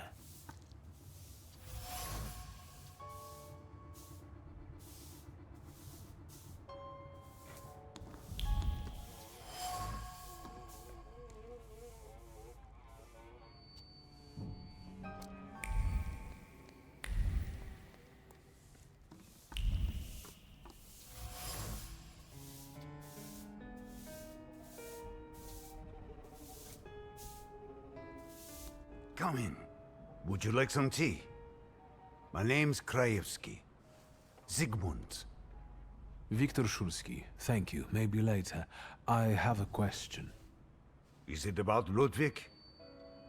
Come in. Would you like some tea? My name's Krajewski. Zygmunt. Viktor Szulski, thank you. Maybe later. I have a question. Is it about Ludwig?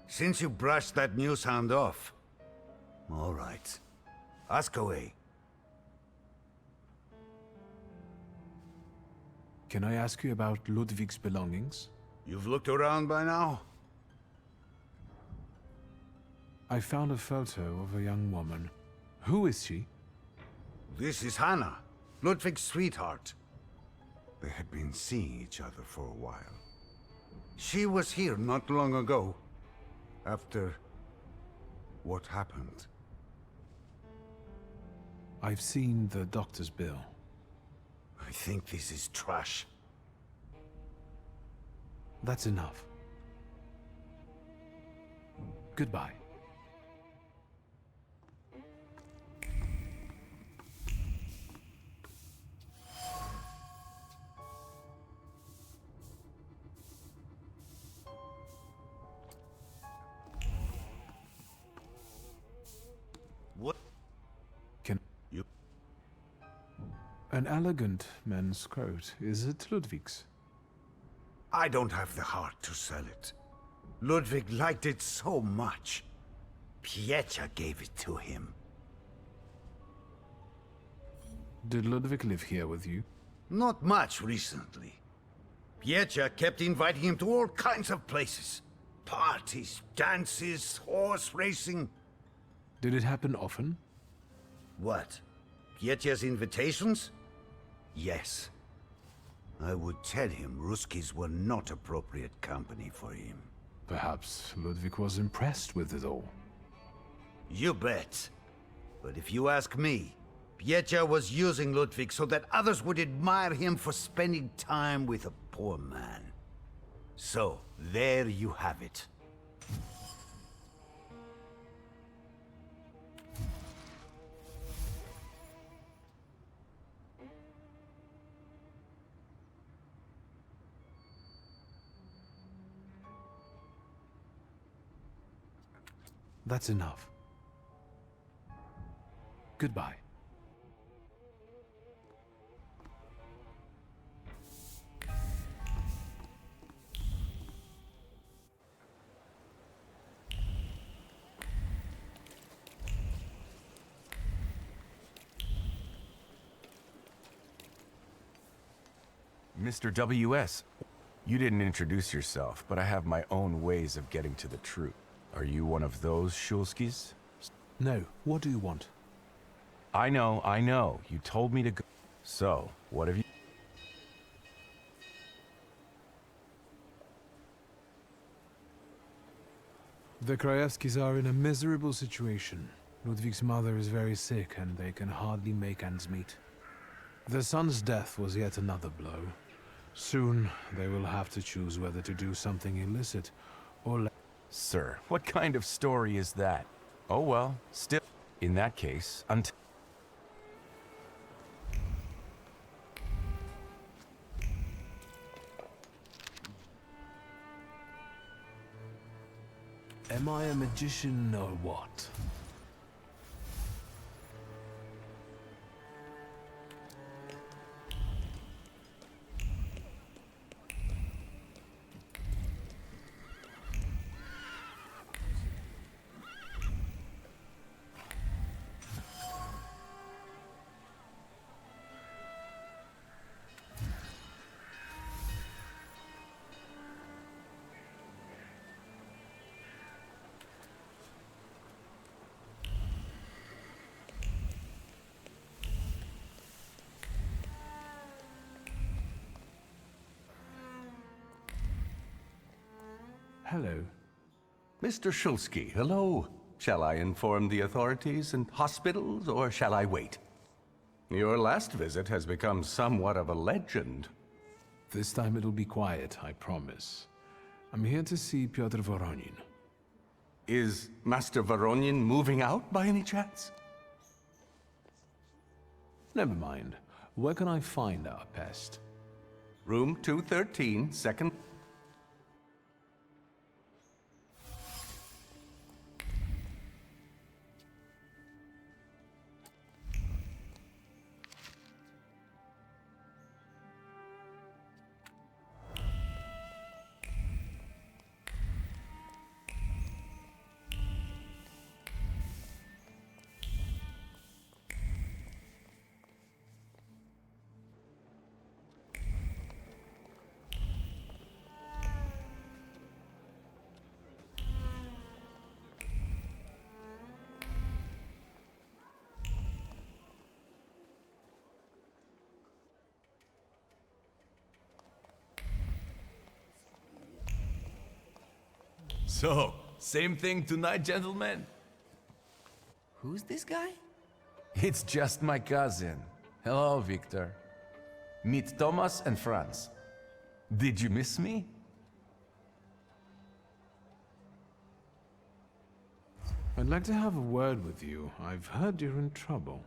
Since you brushed that news hound off. All right. Ask away. Can I ask you about Ludwig's belongings? You've looked around by now? I found a photo of a young woman. Who is she? This is Hannah, Ludwig's sweetheart. They had been seeing each other for a while. She was here not long ago, after what happened. I've seen the doctor's bill. I think this is trash. That's enough. Goodbye. An elegant men's coat. Is it Ludwig's? I don't have the heart to sell it. Ludwig liked it so much. Piecha gave it to him. Did Ludwig live here with you? Not much recently. Piecha kept inviting him to all kinds of places. Parties, dances, horse racing. Did it happen often? What? Piecha's invitations? Yes. I would tell him Ruskies were not appropriate company for him. Perhaps Ludwig was impressed with it all. You bet. But if you ask me, Piecha was using Ludwig so that others would admire him for spending time with a poor man. So, there you have it. That's enough. Goodbye. Mr. W.S., you didn't introduce yourself, but I have my own ways of getting to the truth. Are you one of those Shulskis? No. What do you want? I know. You told me to go. So, what have you... The Krajewskis are in a miserable situation. Ludwig's mother is very sick and they can hardly make ends meet. Their son's death was yet another blow. Soon, they will have to choose whether to do something illicit or... Sir, what kind of story is that? Oh well, still... In that case, until... Am I a magician or what? Hello. Mr. Shulsky, hello. Shall I inform the authorities and hospitals, or shall I wait? Your last visit has become somewhat of a legend. This time it'll be quiet, I promise. I'm here to see Pyotr Voronin. Is Master Voronin moving out by any chance? Never mind. Where can I find our pest? Room 213, second... So, same thing tonight, gentlemen? Who's this guy? It's just my cousin. Hello, Victor. Meet Thomas and Franz. Did you miss me? I'd like to have a word with you. I've heard you're in trouble.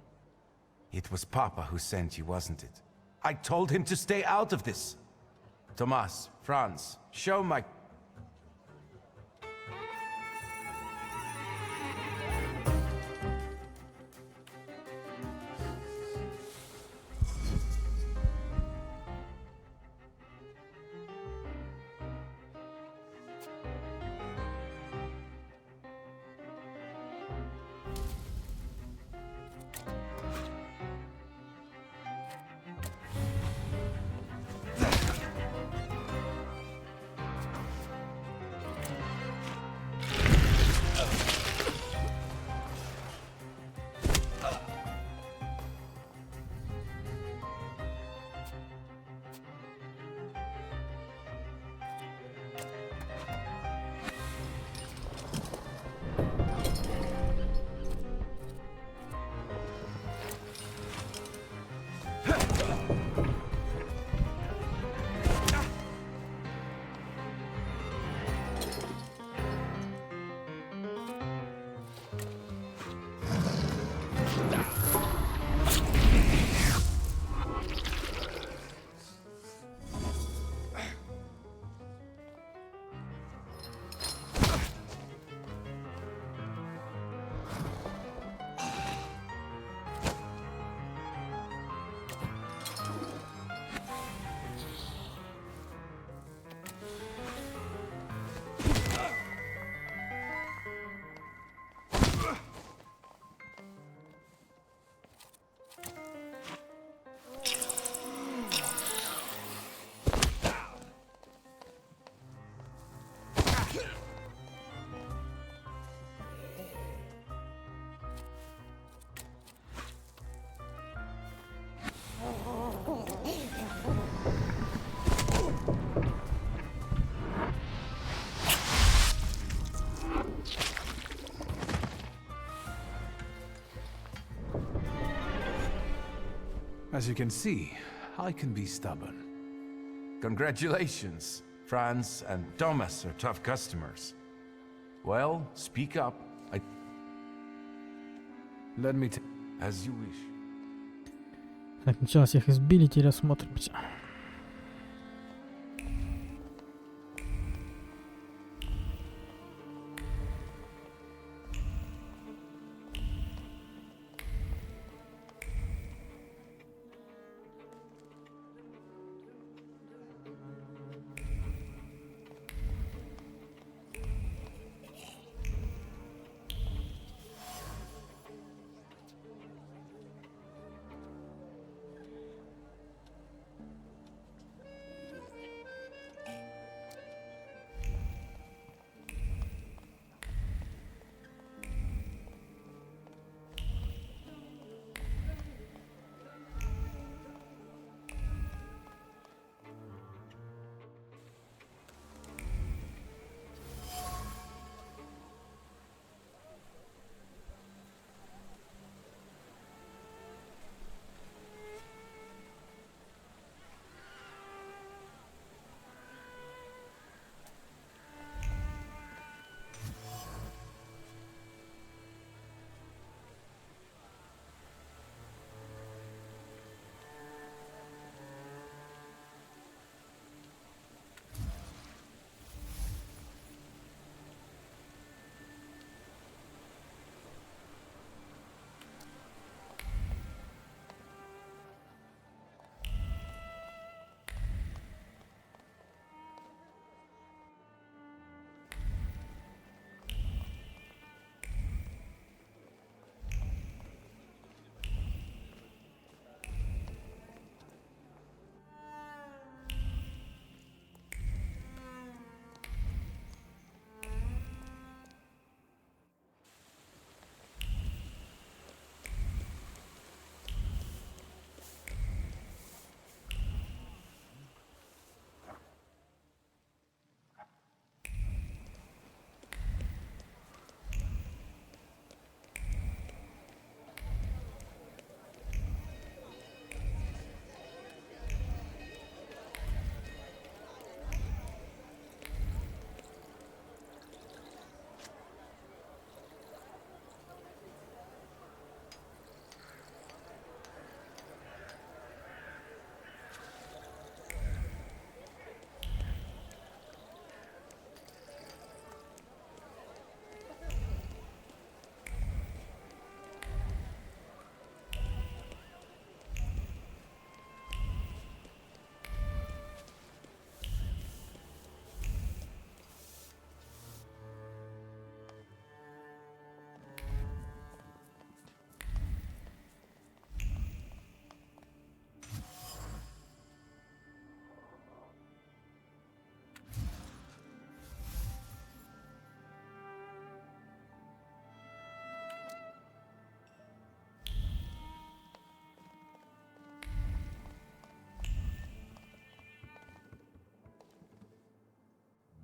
It was Papa who sent you, wasn't it? I told him to stay out of this. Thomas, Franz, show my... As you can see, I can be stubborn. Congratulations. Franz and Thomas are tough customers. Well, speak up. Let me as you wish. Так, сначала всех избили, теперь осмотримся.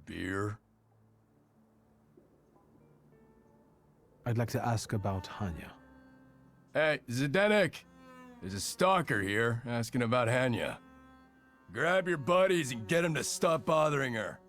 Beer? I'd like to ask about Hanya. Hey, Zdenek! There's a stalker here asking about Hanya. Grab your buddies and get them to stop bothering her.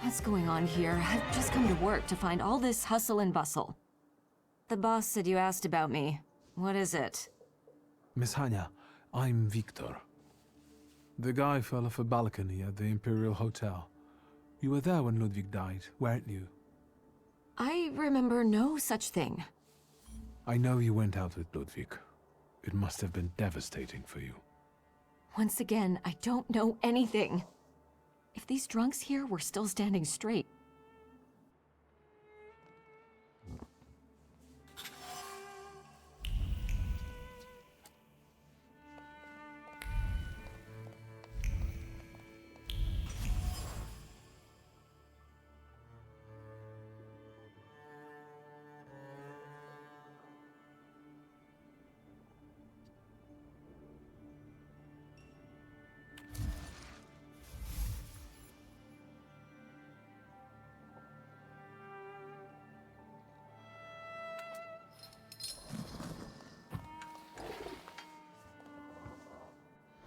What's going on here? I've just come to work to find all this hustle and bustle. The boss said you asked about me. What is it? Miss Hanya, I'm Victor. The guy fell off a balcony at the Imperial Hotel. You were there when Ludwig died, weren't you? I remember no such thing. I know you went out with Ludwig. It must have been devastating for you. Once again, I don't know anything. If these drunks here were still standing straight.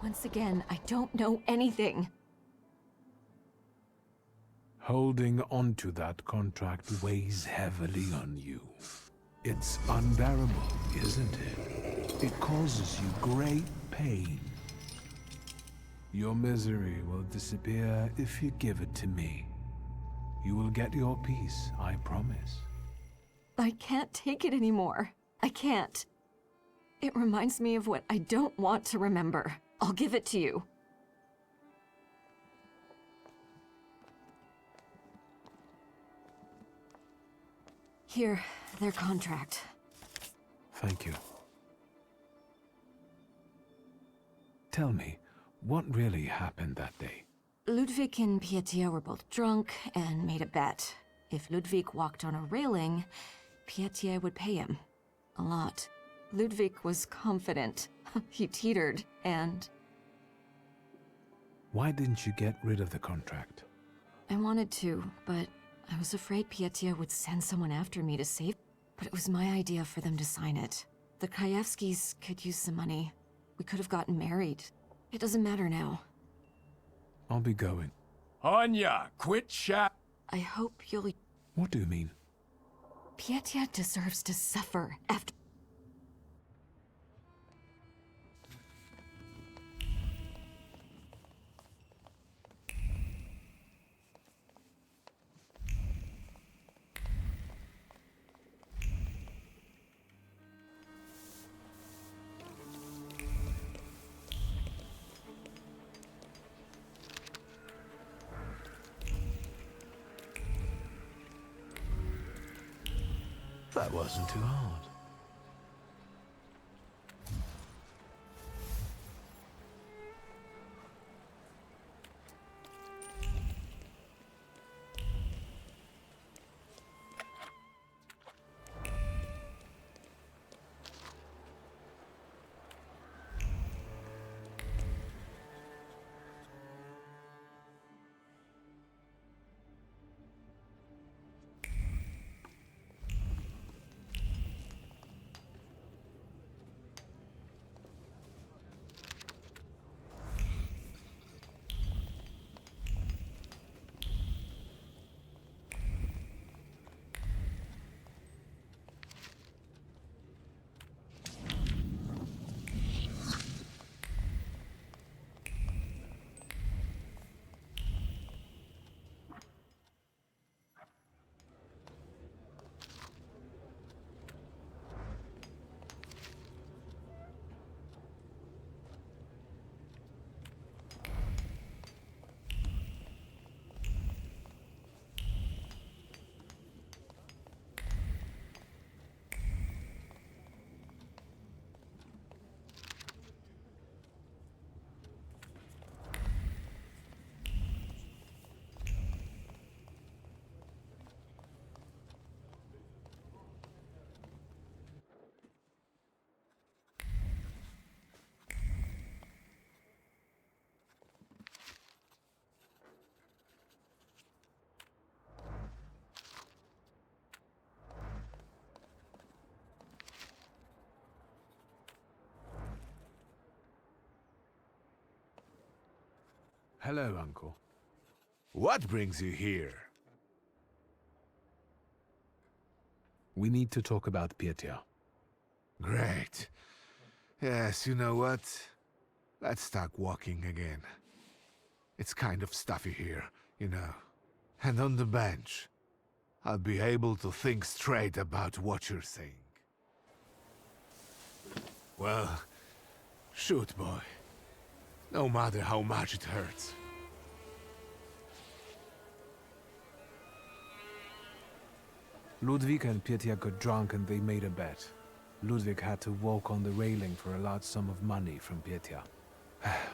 Once again, I don't know anything. Holding onto that contract weighs heavily on you. It's unbearable, isn't it? It causes you great pain. Your misery will disappear if you give it to me. You will get your peace, I promise. I can't take it anymore. I can't. It reminds me of what I don't want to remember. I'll give it to you. Here, their contract. Thank you. Tell me, what really happened that day? Ludwig and Pietia were both drunk and made a bet. If Ludwig walked on a railing, Pietia would pay him. A lot. Ludwig was confident. He teetered, and... Why didn't you get rid of the contract? I wanted to, but I was afraid Pietia would send someone after me to save... But it was my idea for them to sign it. The Krajewskis could use some money. We could have gotten married. It doesn't matter now. I'll be going. Anya, quit chat. I hope you'll... What do you mean? Pietia deserves to suffer after... That wasn't too hard. Hello, Uncle. What brings you here? We need to talk about Pietia. Great. Yes, you know what? Let's start walking again. It's kind of stuffy here, you know. And on the bench, I'll be able to think straight about what you're saying. Well, shoot, boy. No matter how much it hurts. Ludwig and Pietia got drunk and they made a bet. Ludwig had to walk on the railing for a large sum of money from Pietia.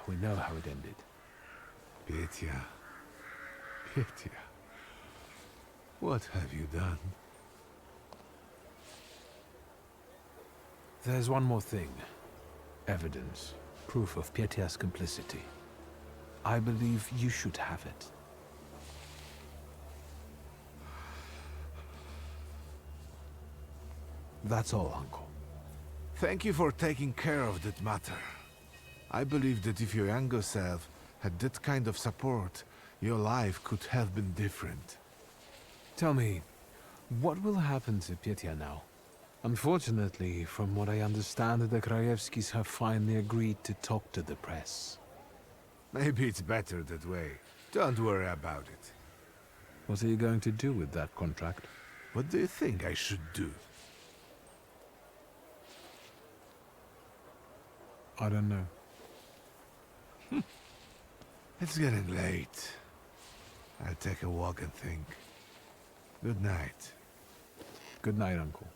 We know how it ended. Pietia. Pietia. What have you done? There's one more thing. Evidence. Proof of Pietia's complicity. I believe you should have it. That's all, Uncle. Thank you for taking care of that matter. I believe that if your younger self had that kind of support, your life could have been different. Tell me, what will happen to Pietia now? Unfortunately, from what I understand, the Krajewskis have finally agreed to talk to the press. Maybe it's better that way. Don't worry about it. What are you going to do with that contract? What do you think I should do? I don't know. It's getting late. I'll take a walk and think. Good night. Good night, Uncle.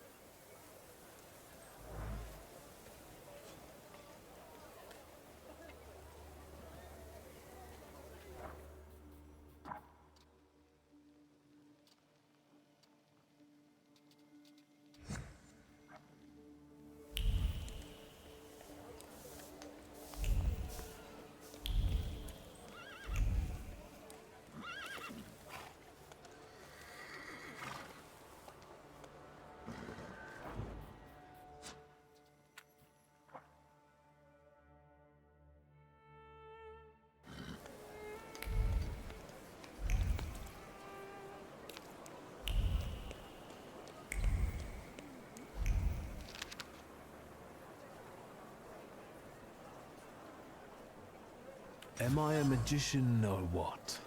Am I a magician or what?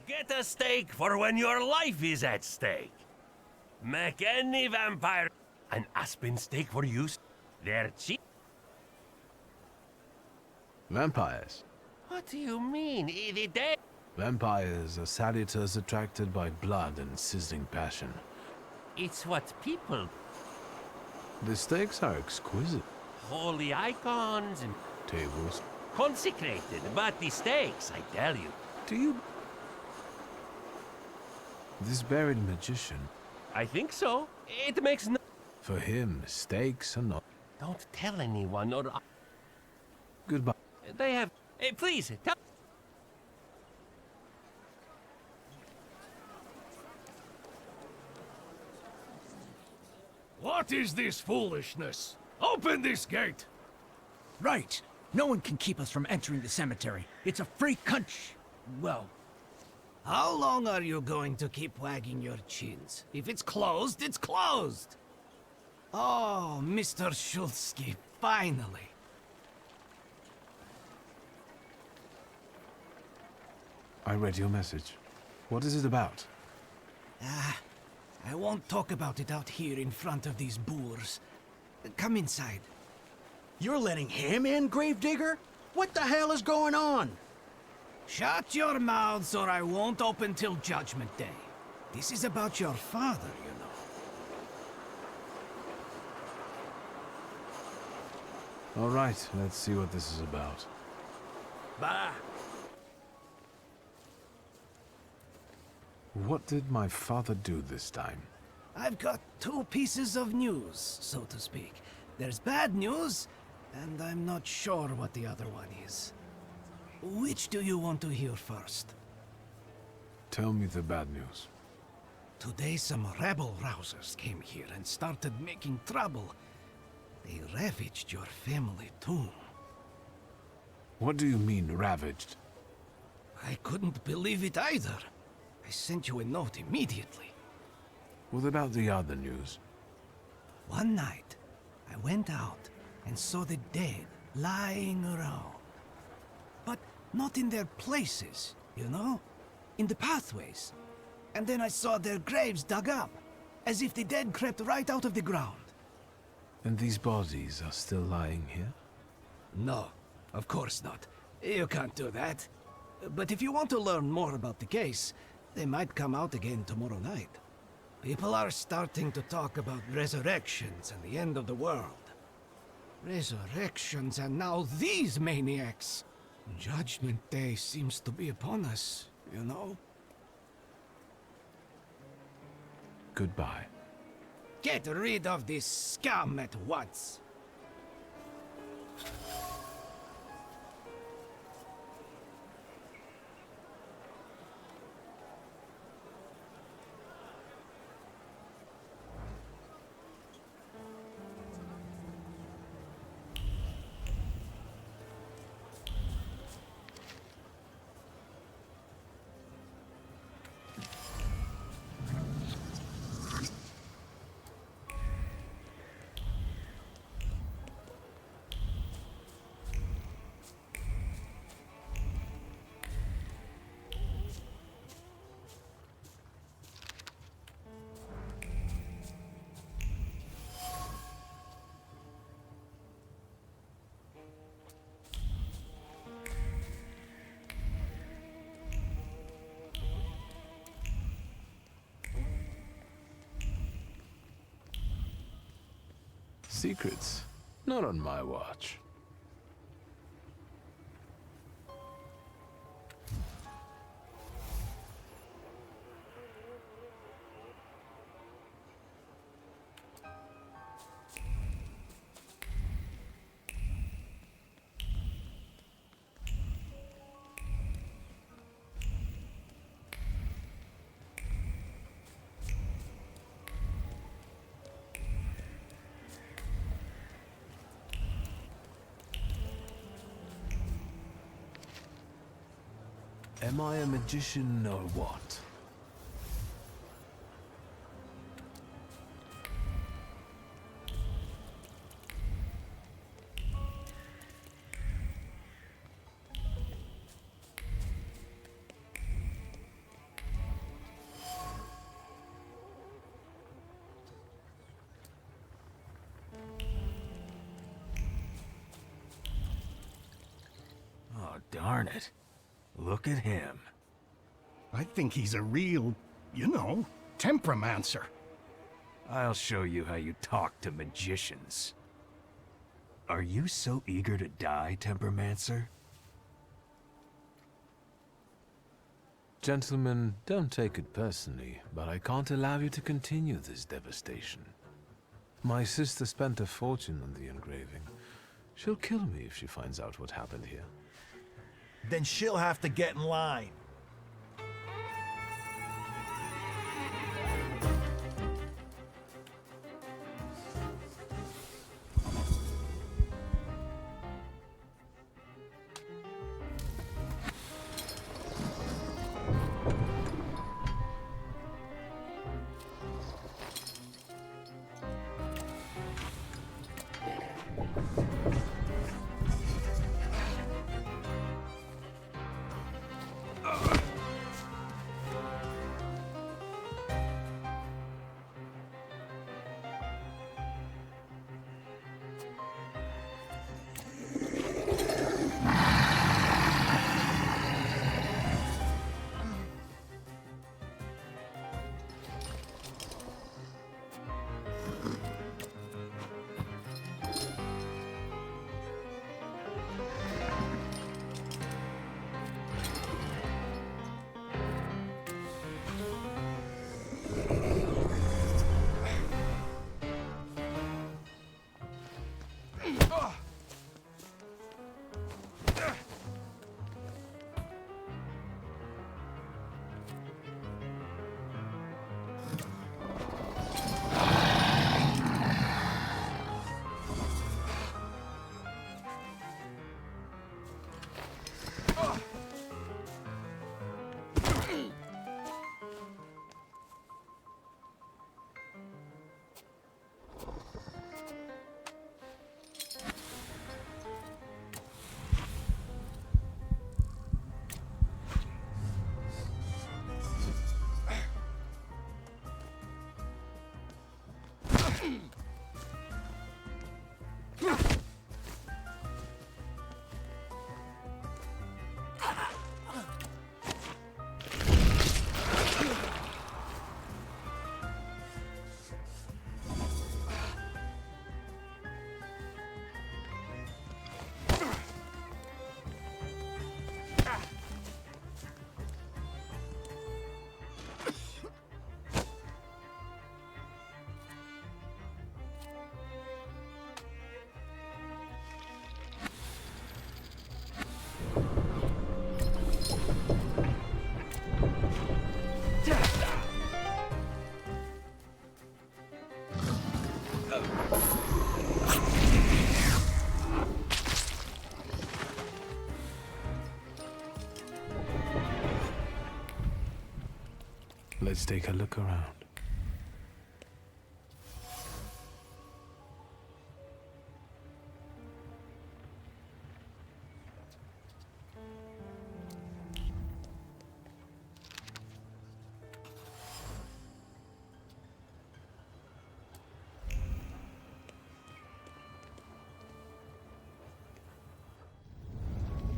Get a steak for when your life is at stake. Make any vampire an aspen steak for use. They're cheap. Vampires? What do you mean? They... Vampires are salutors attracted by blood and sizzling passion. It's what people... The steaks are exquisite. Holy icons and... Tables. Consecrated, but the steaks, I tell you. Do you... This buried magician... I think so. It makes no... For him, steaks are not... Don't tell anyone or... Goodbye. They have... please, tell... What is this foolishness? Open this gate! Right. No one can keep us from entering the cemetery. It's a free country. Well, how long are you going to keep wagging your chins? If it's closed, it's closed! Oh, Mr. Shulsky, finally. I read your message. What is it about? I won't talk about it out here in front of these boors. Come inside. You're letting him in, Gravedigger? What the hell is going on? Shut your mouths or I won't open till Judgment Day. This is about your father, you know. All right, let's see what this is about. Bah! What did my father do this time? I've got two pieces of news, so to speak. There's bad news, and I'm not sure what the other one is. Which do you want to hear first? Tell me the bad news. Today some rebel rousers came here and started making trouble. They ravaged your family tomb. What do you mean, ravaged? I couldn't believe it either. I sent you a note immediately. What about the other news? One night, I went out and saw the dead lying around. But not in their places, you know? In the pathways. And then I saw their graves dug up, as if the dead crept right out of the ground. And these bodies are still lying here? No, of course not. You can't do that. But if you want to learn more about the case, they might come out again tomorrow night. People are starting to talk about resurrections and the end of the world. Resurrections and now these maniacs. Judgment Day seems to be upon us, you know? Goodbye. Get rid of this scum at once. Secrets? Not on my watch. Am I a magician or what? Oh, darn it. Look at him. I think he's a real, you know, temperamencer. I'll show you how you talk to magicians. Are you so eager to die, Tempermancer? Gentlemen, don't take it personally, but I can't allow you to continue this devastation. My sister spent a fortune on the engraving. She'll kill me if she finds out what happened here. Then she'll have to get in line. let's take a look around.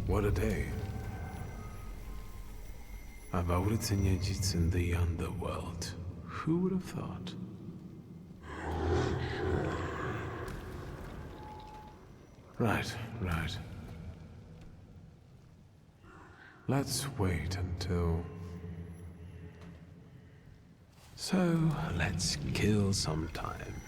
What a day. About it's in the underworld. Who would have thought? Right. Let's wait until... So, let's kill some time.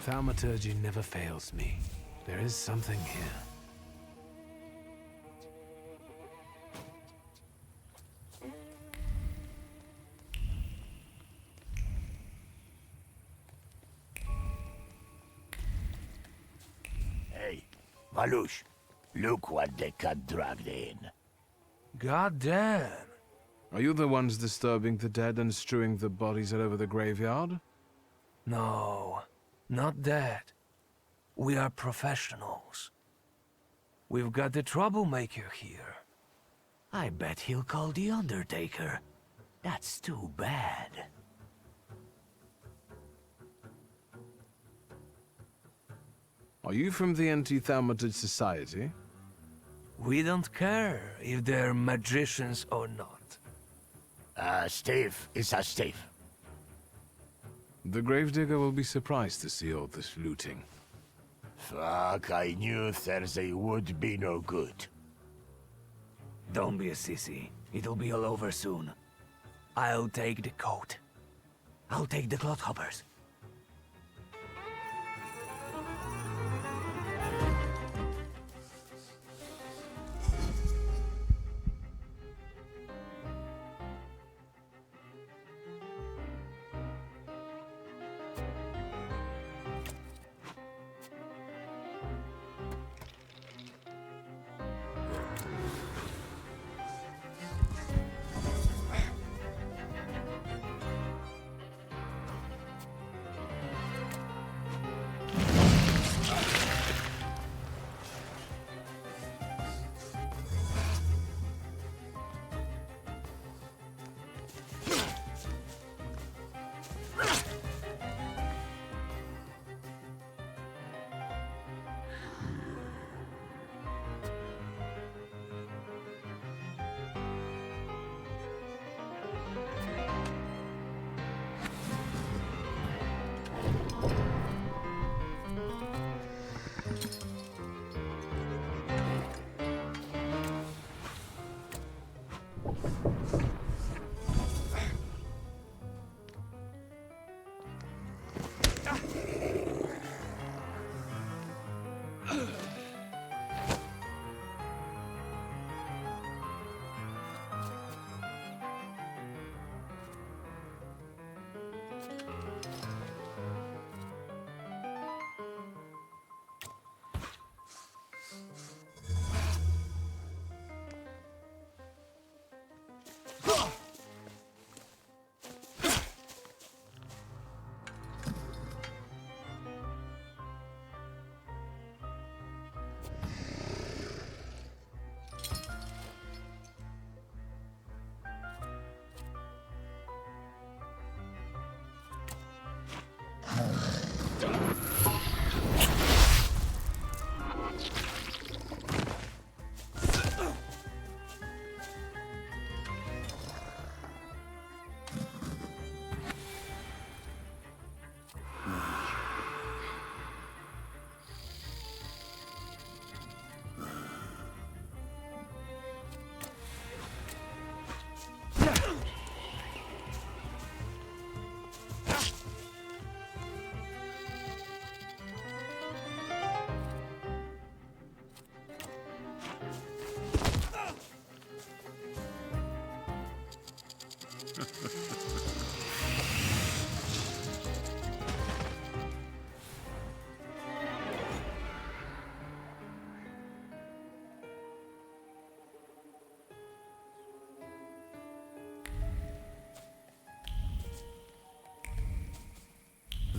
Thaumaturge never fails me. There is something here. Hey, Malush, look what they got dragged in. God damn. Are you the ones disturbing the dead and strewing the bodies all over the graveyard? No, not that. We are professionals. We've got the troublemaker here. I bet he'll call the Undertaker. That's too bad. Are you from the Anti-Thaumaturge Society? We don't care if they're magicians or not. Steve, it's a Steve. The gravedigger will be surprised to see all this looting. Fuck, I knew Thursday would be no good. Don't be a sissy. It'll be all over soon. I'll take the coat. I'll take the clodhoppers.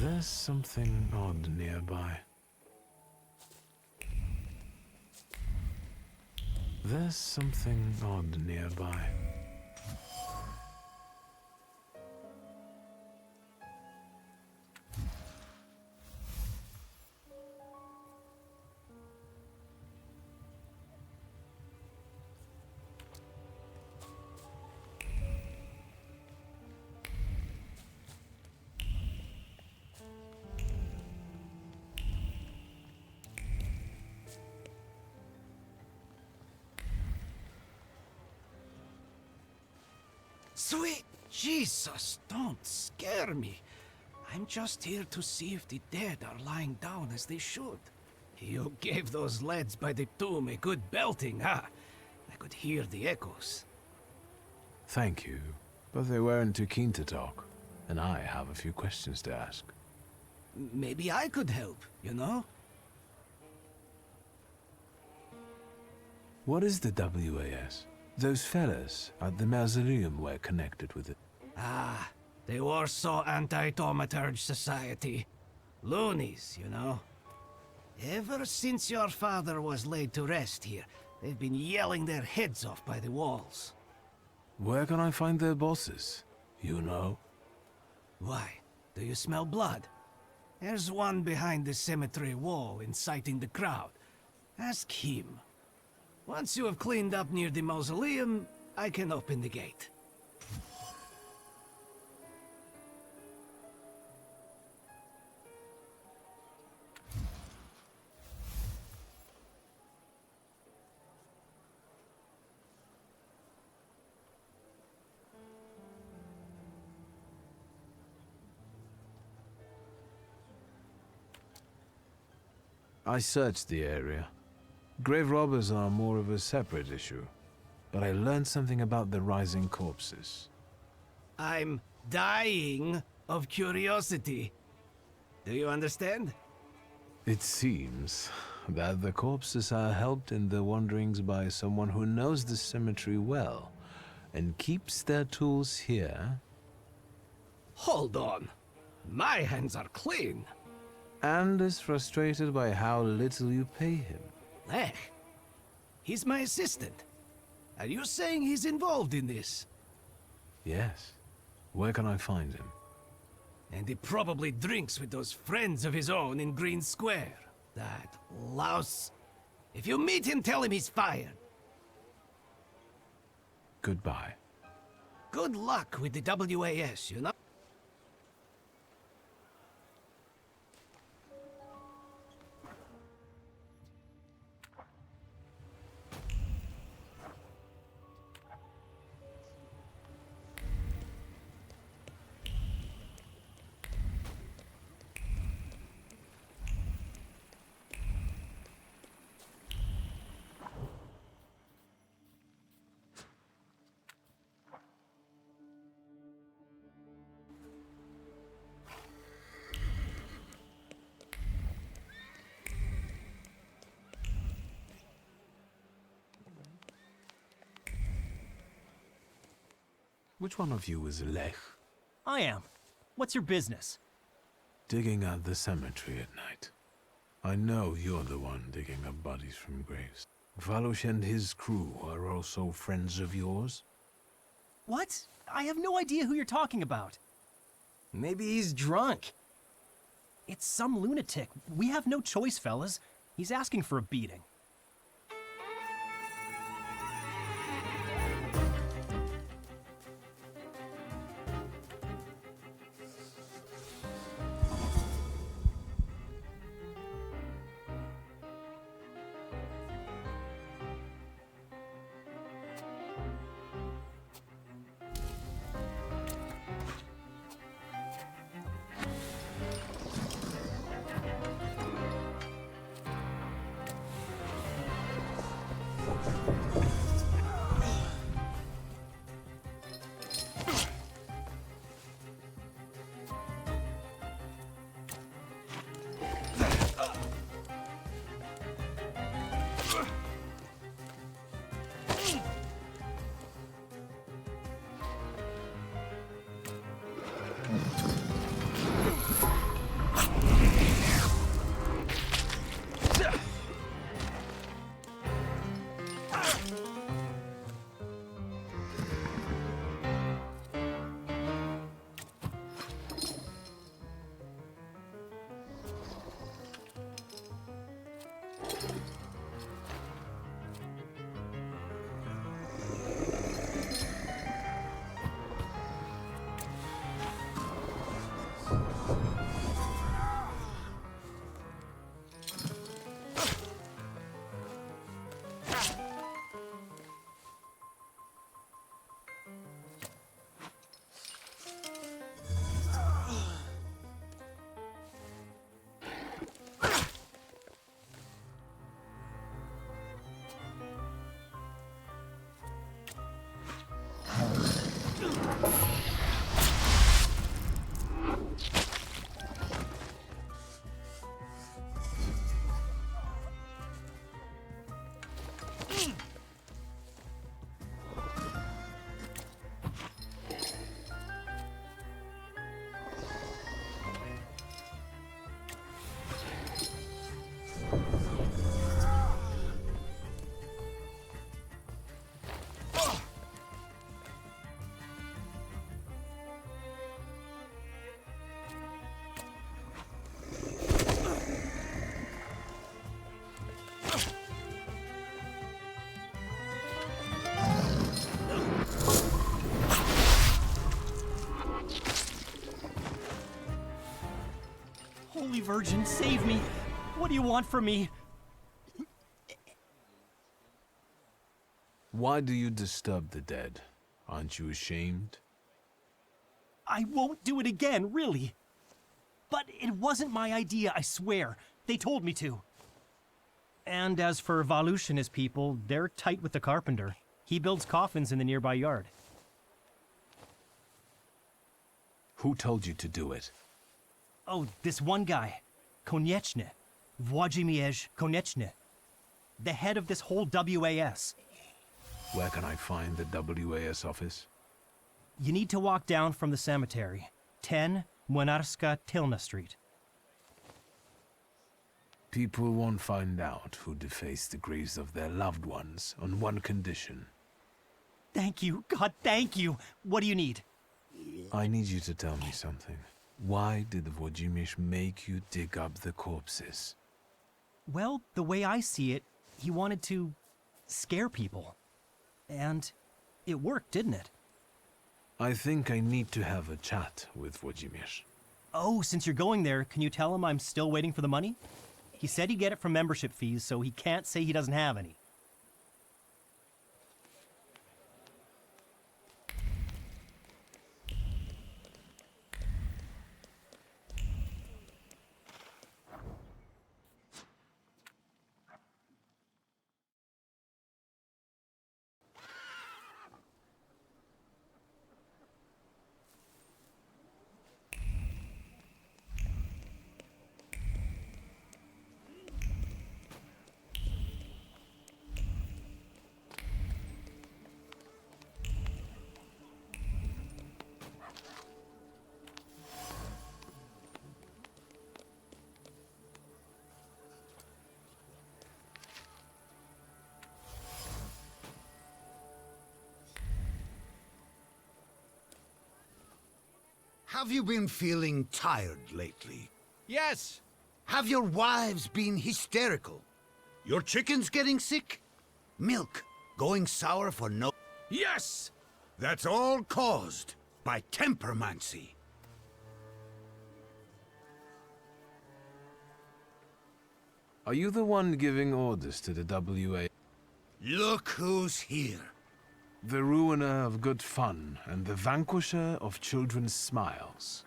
There's something odd nearby. There's something odd nearby. Sweet Jesus, don't scare me. I'm just here to see if the dead are lying down as they should. You gave those lads by the tomb a good belting, huh? I could hear the echoes. Thank you, but they weren't too keen to talk, and I have a few questions to ask. Maybe I could help, you know? What is the WAS? Those fellas at the mausoleum were connected with it. Ah, the Warsaw Anti-Thaumaturge Society. Loonies, you know. Ever since your father was laid to rest here, they've been yelling their heads off by the walls. Where can I find their bosses? You know? Why? Do you smell blood? There's one behind the cemetery wall inciting the crowd. Ask him. Once you have cleaned up near the mausoleum, I can open the gate. I searched the area. Grave robbers are more of a separate issue, but I learned something about the rising corpses. I'm dying of curiosity. Do you understand? It seems that the corpses are helped in their wanderings by someone who knows the cemetery well and keeps their tools here. Hold on. My hands are clean. And is frustrated by how little you pay him. Lech? He's my assistant. Are you saying he's involved in this? Yes. Where can I find him? And he probably drinks with those friends of his own in Green Square. That louse. If you meet him, tell him he's fired. Goodbye. Good luck with the WAS, you know? Which one of you is Lech? I am. What's your business? Digging at the cemetery at night. I know you're the one digging up bodies from graves. Valush and his crew are also friends of yours? What? I have no idea who you're talking about. Maybe he's drunk. It's some lunatic. We have no choice, fellas. He's asking for a beating. Holy Virgin, save me! What do you want from me? Why do you disturb the dead? Aren't you ashamed? I won't do it again, really. But it wasn't my idea, I swear. They told me to. And as for Valush and his people, they're tight with the carpenter. He builds coffins in the nearby yard. Who told you to do it? Oh, this one guy. Konieczny. Włodzimierz Konieczny. The head of this whole WAS. Where can I find the WAS office? You need to walk down from the cemetery. 10 Młynarska Tylna Street. People won't find out who defaced the graves of their loved ones on one condition. Thank you. God, thank you. What do you need? I need you to tell me something. Why did Włodzimierz make you dig up the corpses? Well, the way I see it, he wanted to scare people. And it worked, didn't it? I think I need to have a chat with Włodzimierz. Oh, since you're going there, can you tell him I'm still waiting for the money? He said he'd get it from membership fees, so he can't say he doesn't have any. Have you been feeling tired lately? Yes! Have your wives been hysterical? Your chickens getting sick? Milk going sour for no... Yes! That's all caused by tempermancy. Are you the one giving orders to the WA? Look who's here. The ruiner of good fun and the vanquisher of children's smiles.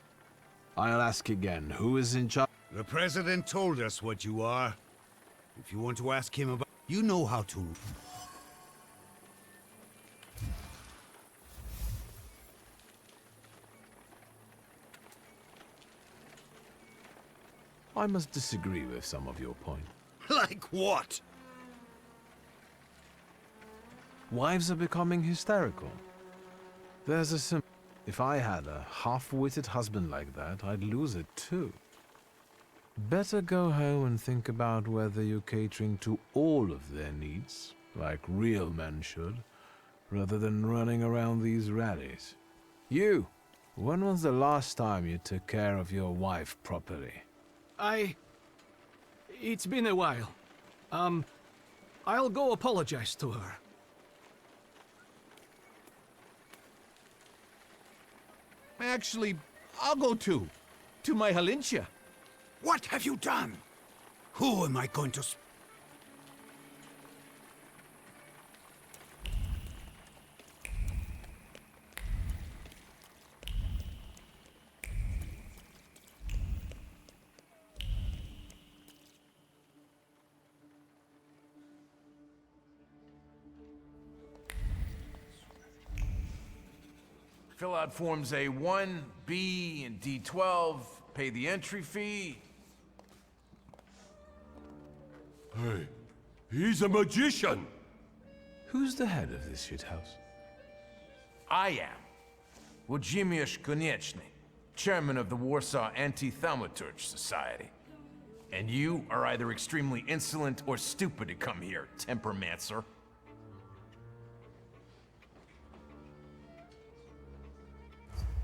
I'll ask again, who is in charge? The President told us what you are. If you want to ask him about... You know how to... I must disagree with some of your points. Like what? Wives are becoming hysterical. There's a if I had a half-witted husband like that, I'd lose it too. Better go home and think about whether you're catering to all of their needs, like real men should, rather than running around these rallies. You! When was the last time you took care of your wife properly? It's been a while. I'll go apologize to her. Actually, I'll go too. To my Halincia. What have you done? Who am I going to... Fill out forms A1, B, and D12, pay the entry fee. Hey, he's a magician! Who's the head of this shithouse? I am. Włodzimierz Konieczny, chairman of the Warsaw Anti-Thaumaturge Society. And you are either extremely insolent or stupid to come here, tempermancer.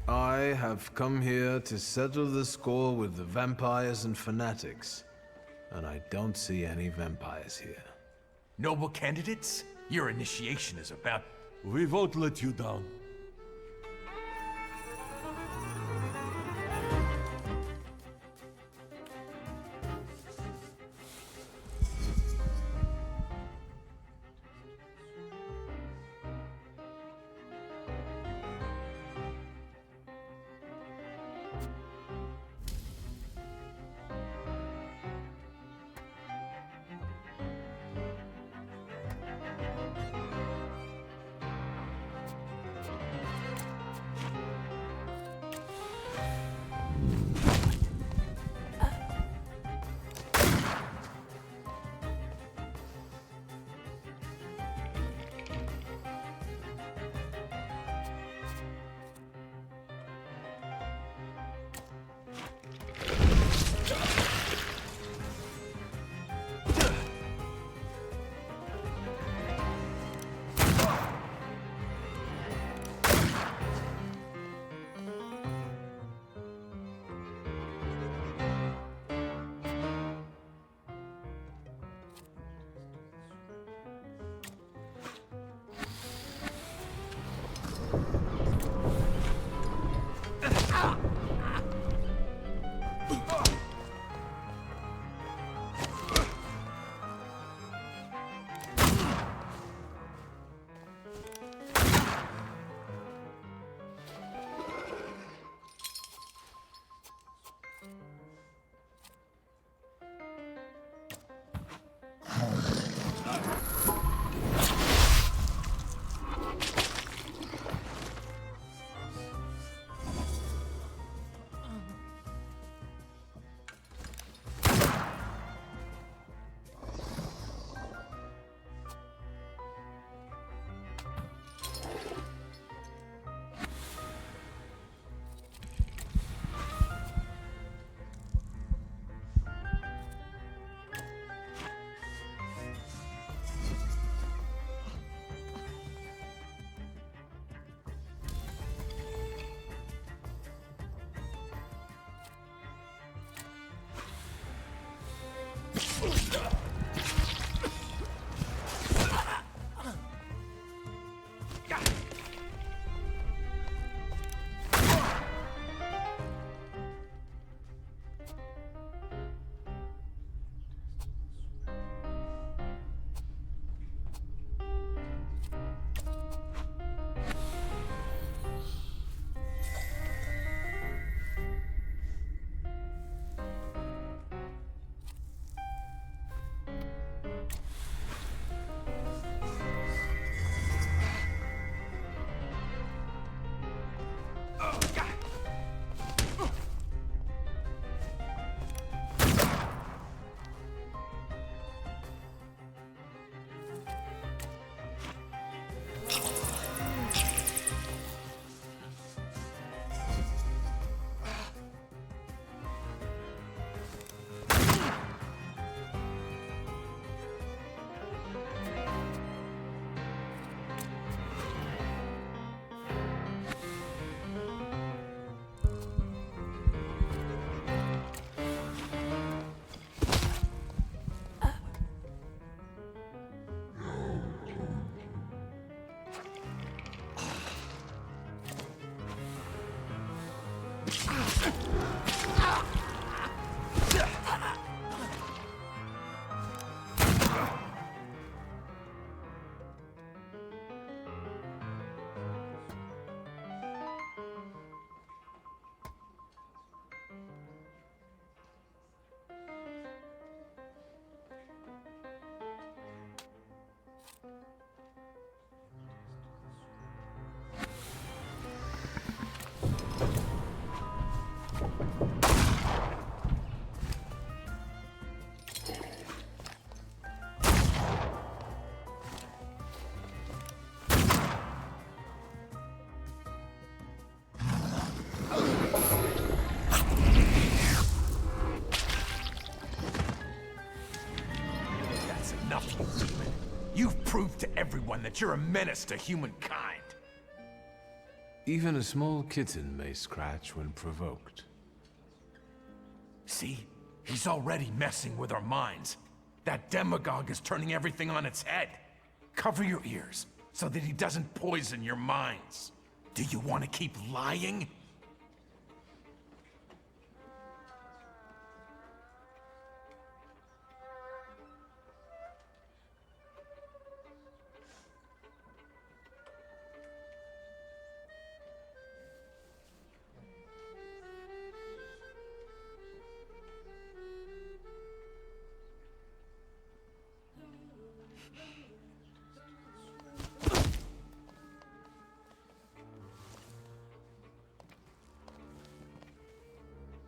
I have come here to settle the score with the vampires and fanatics. And I don't see any vampires here. Noble candidates, your initiation is about... We won't let you down. demon. You've proved to everyone that you're a menace to humankind. Even a small kitten may scratch when provoked. See? He's already messing with our minds. That demagogue is turning everything on its head. Cover your ears, so that he doesn't poison your minds. Do you want to keep lying?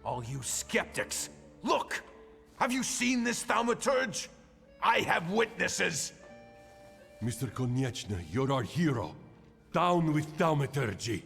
All you skeptics, look! Have you seen this Thaumaturge? I have witnesses! Mr. Konieczny, you're our hero. Down with Thaumaturge.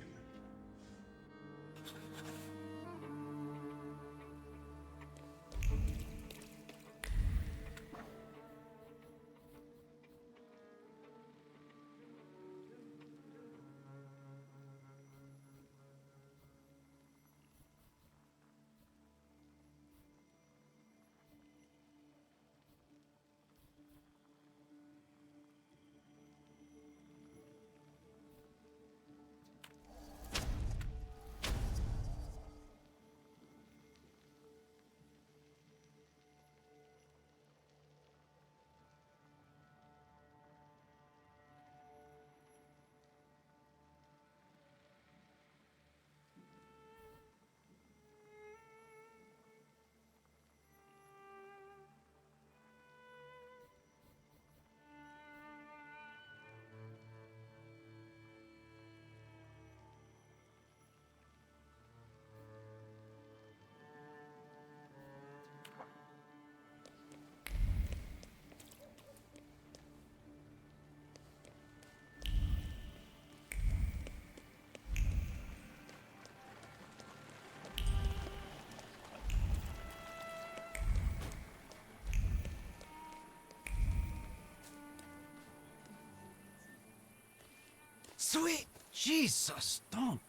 Sweet Jesus, Tom.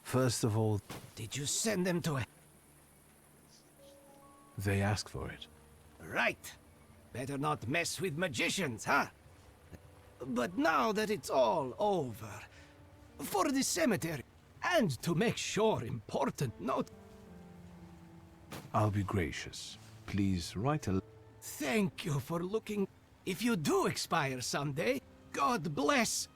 First of all, Did you send them to a... they asked for it. Right. Better not mess with magicians, huh? But now that it's all over, for the cemetery, and to make sure important note... I'll be gracious. Please write a... Thank you for looking... If you do expire someday, God bless...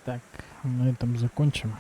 Так, на этом закончим.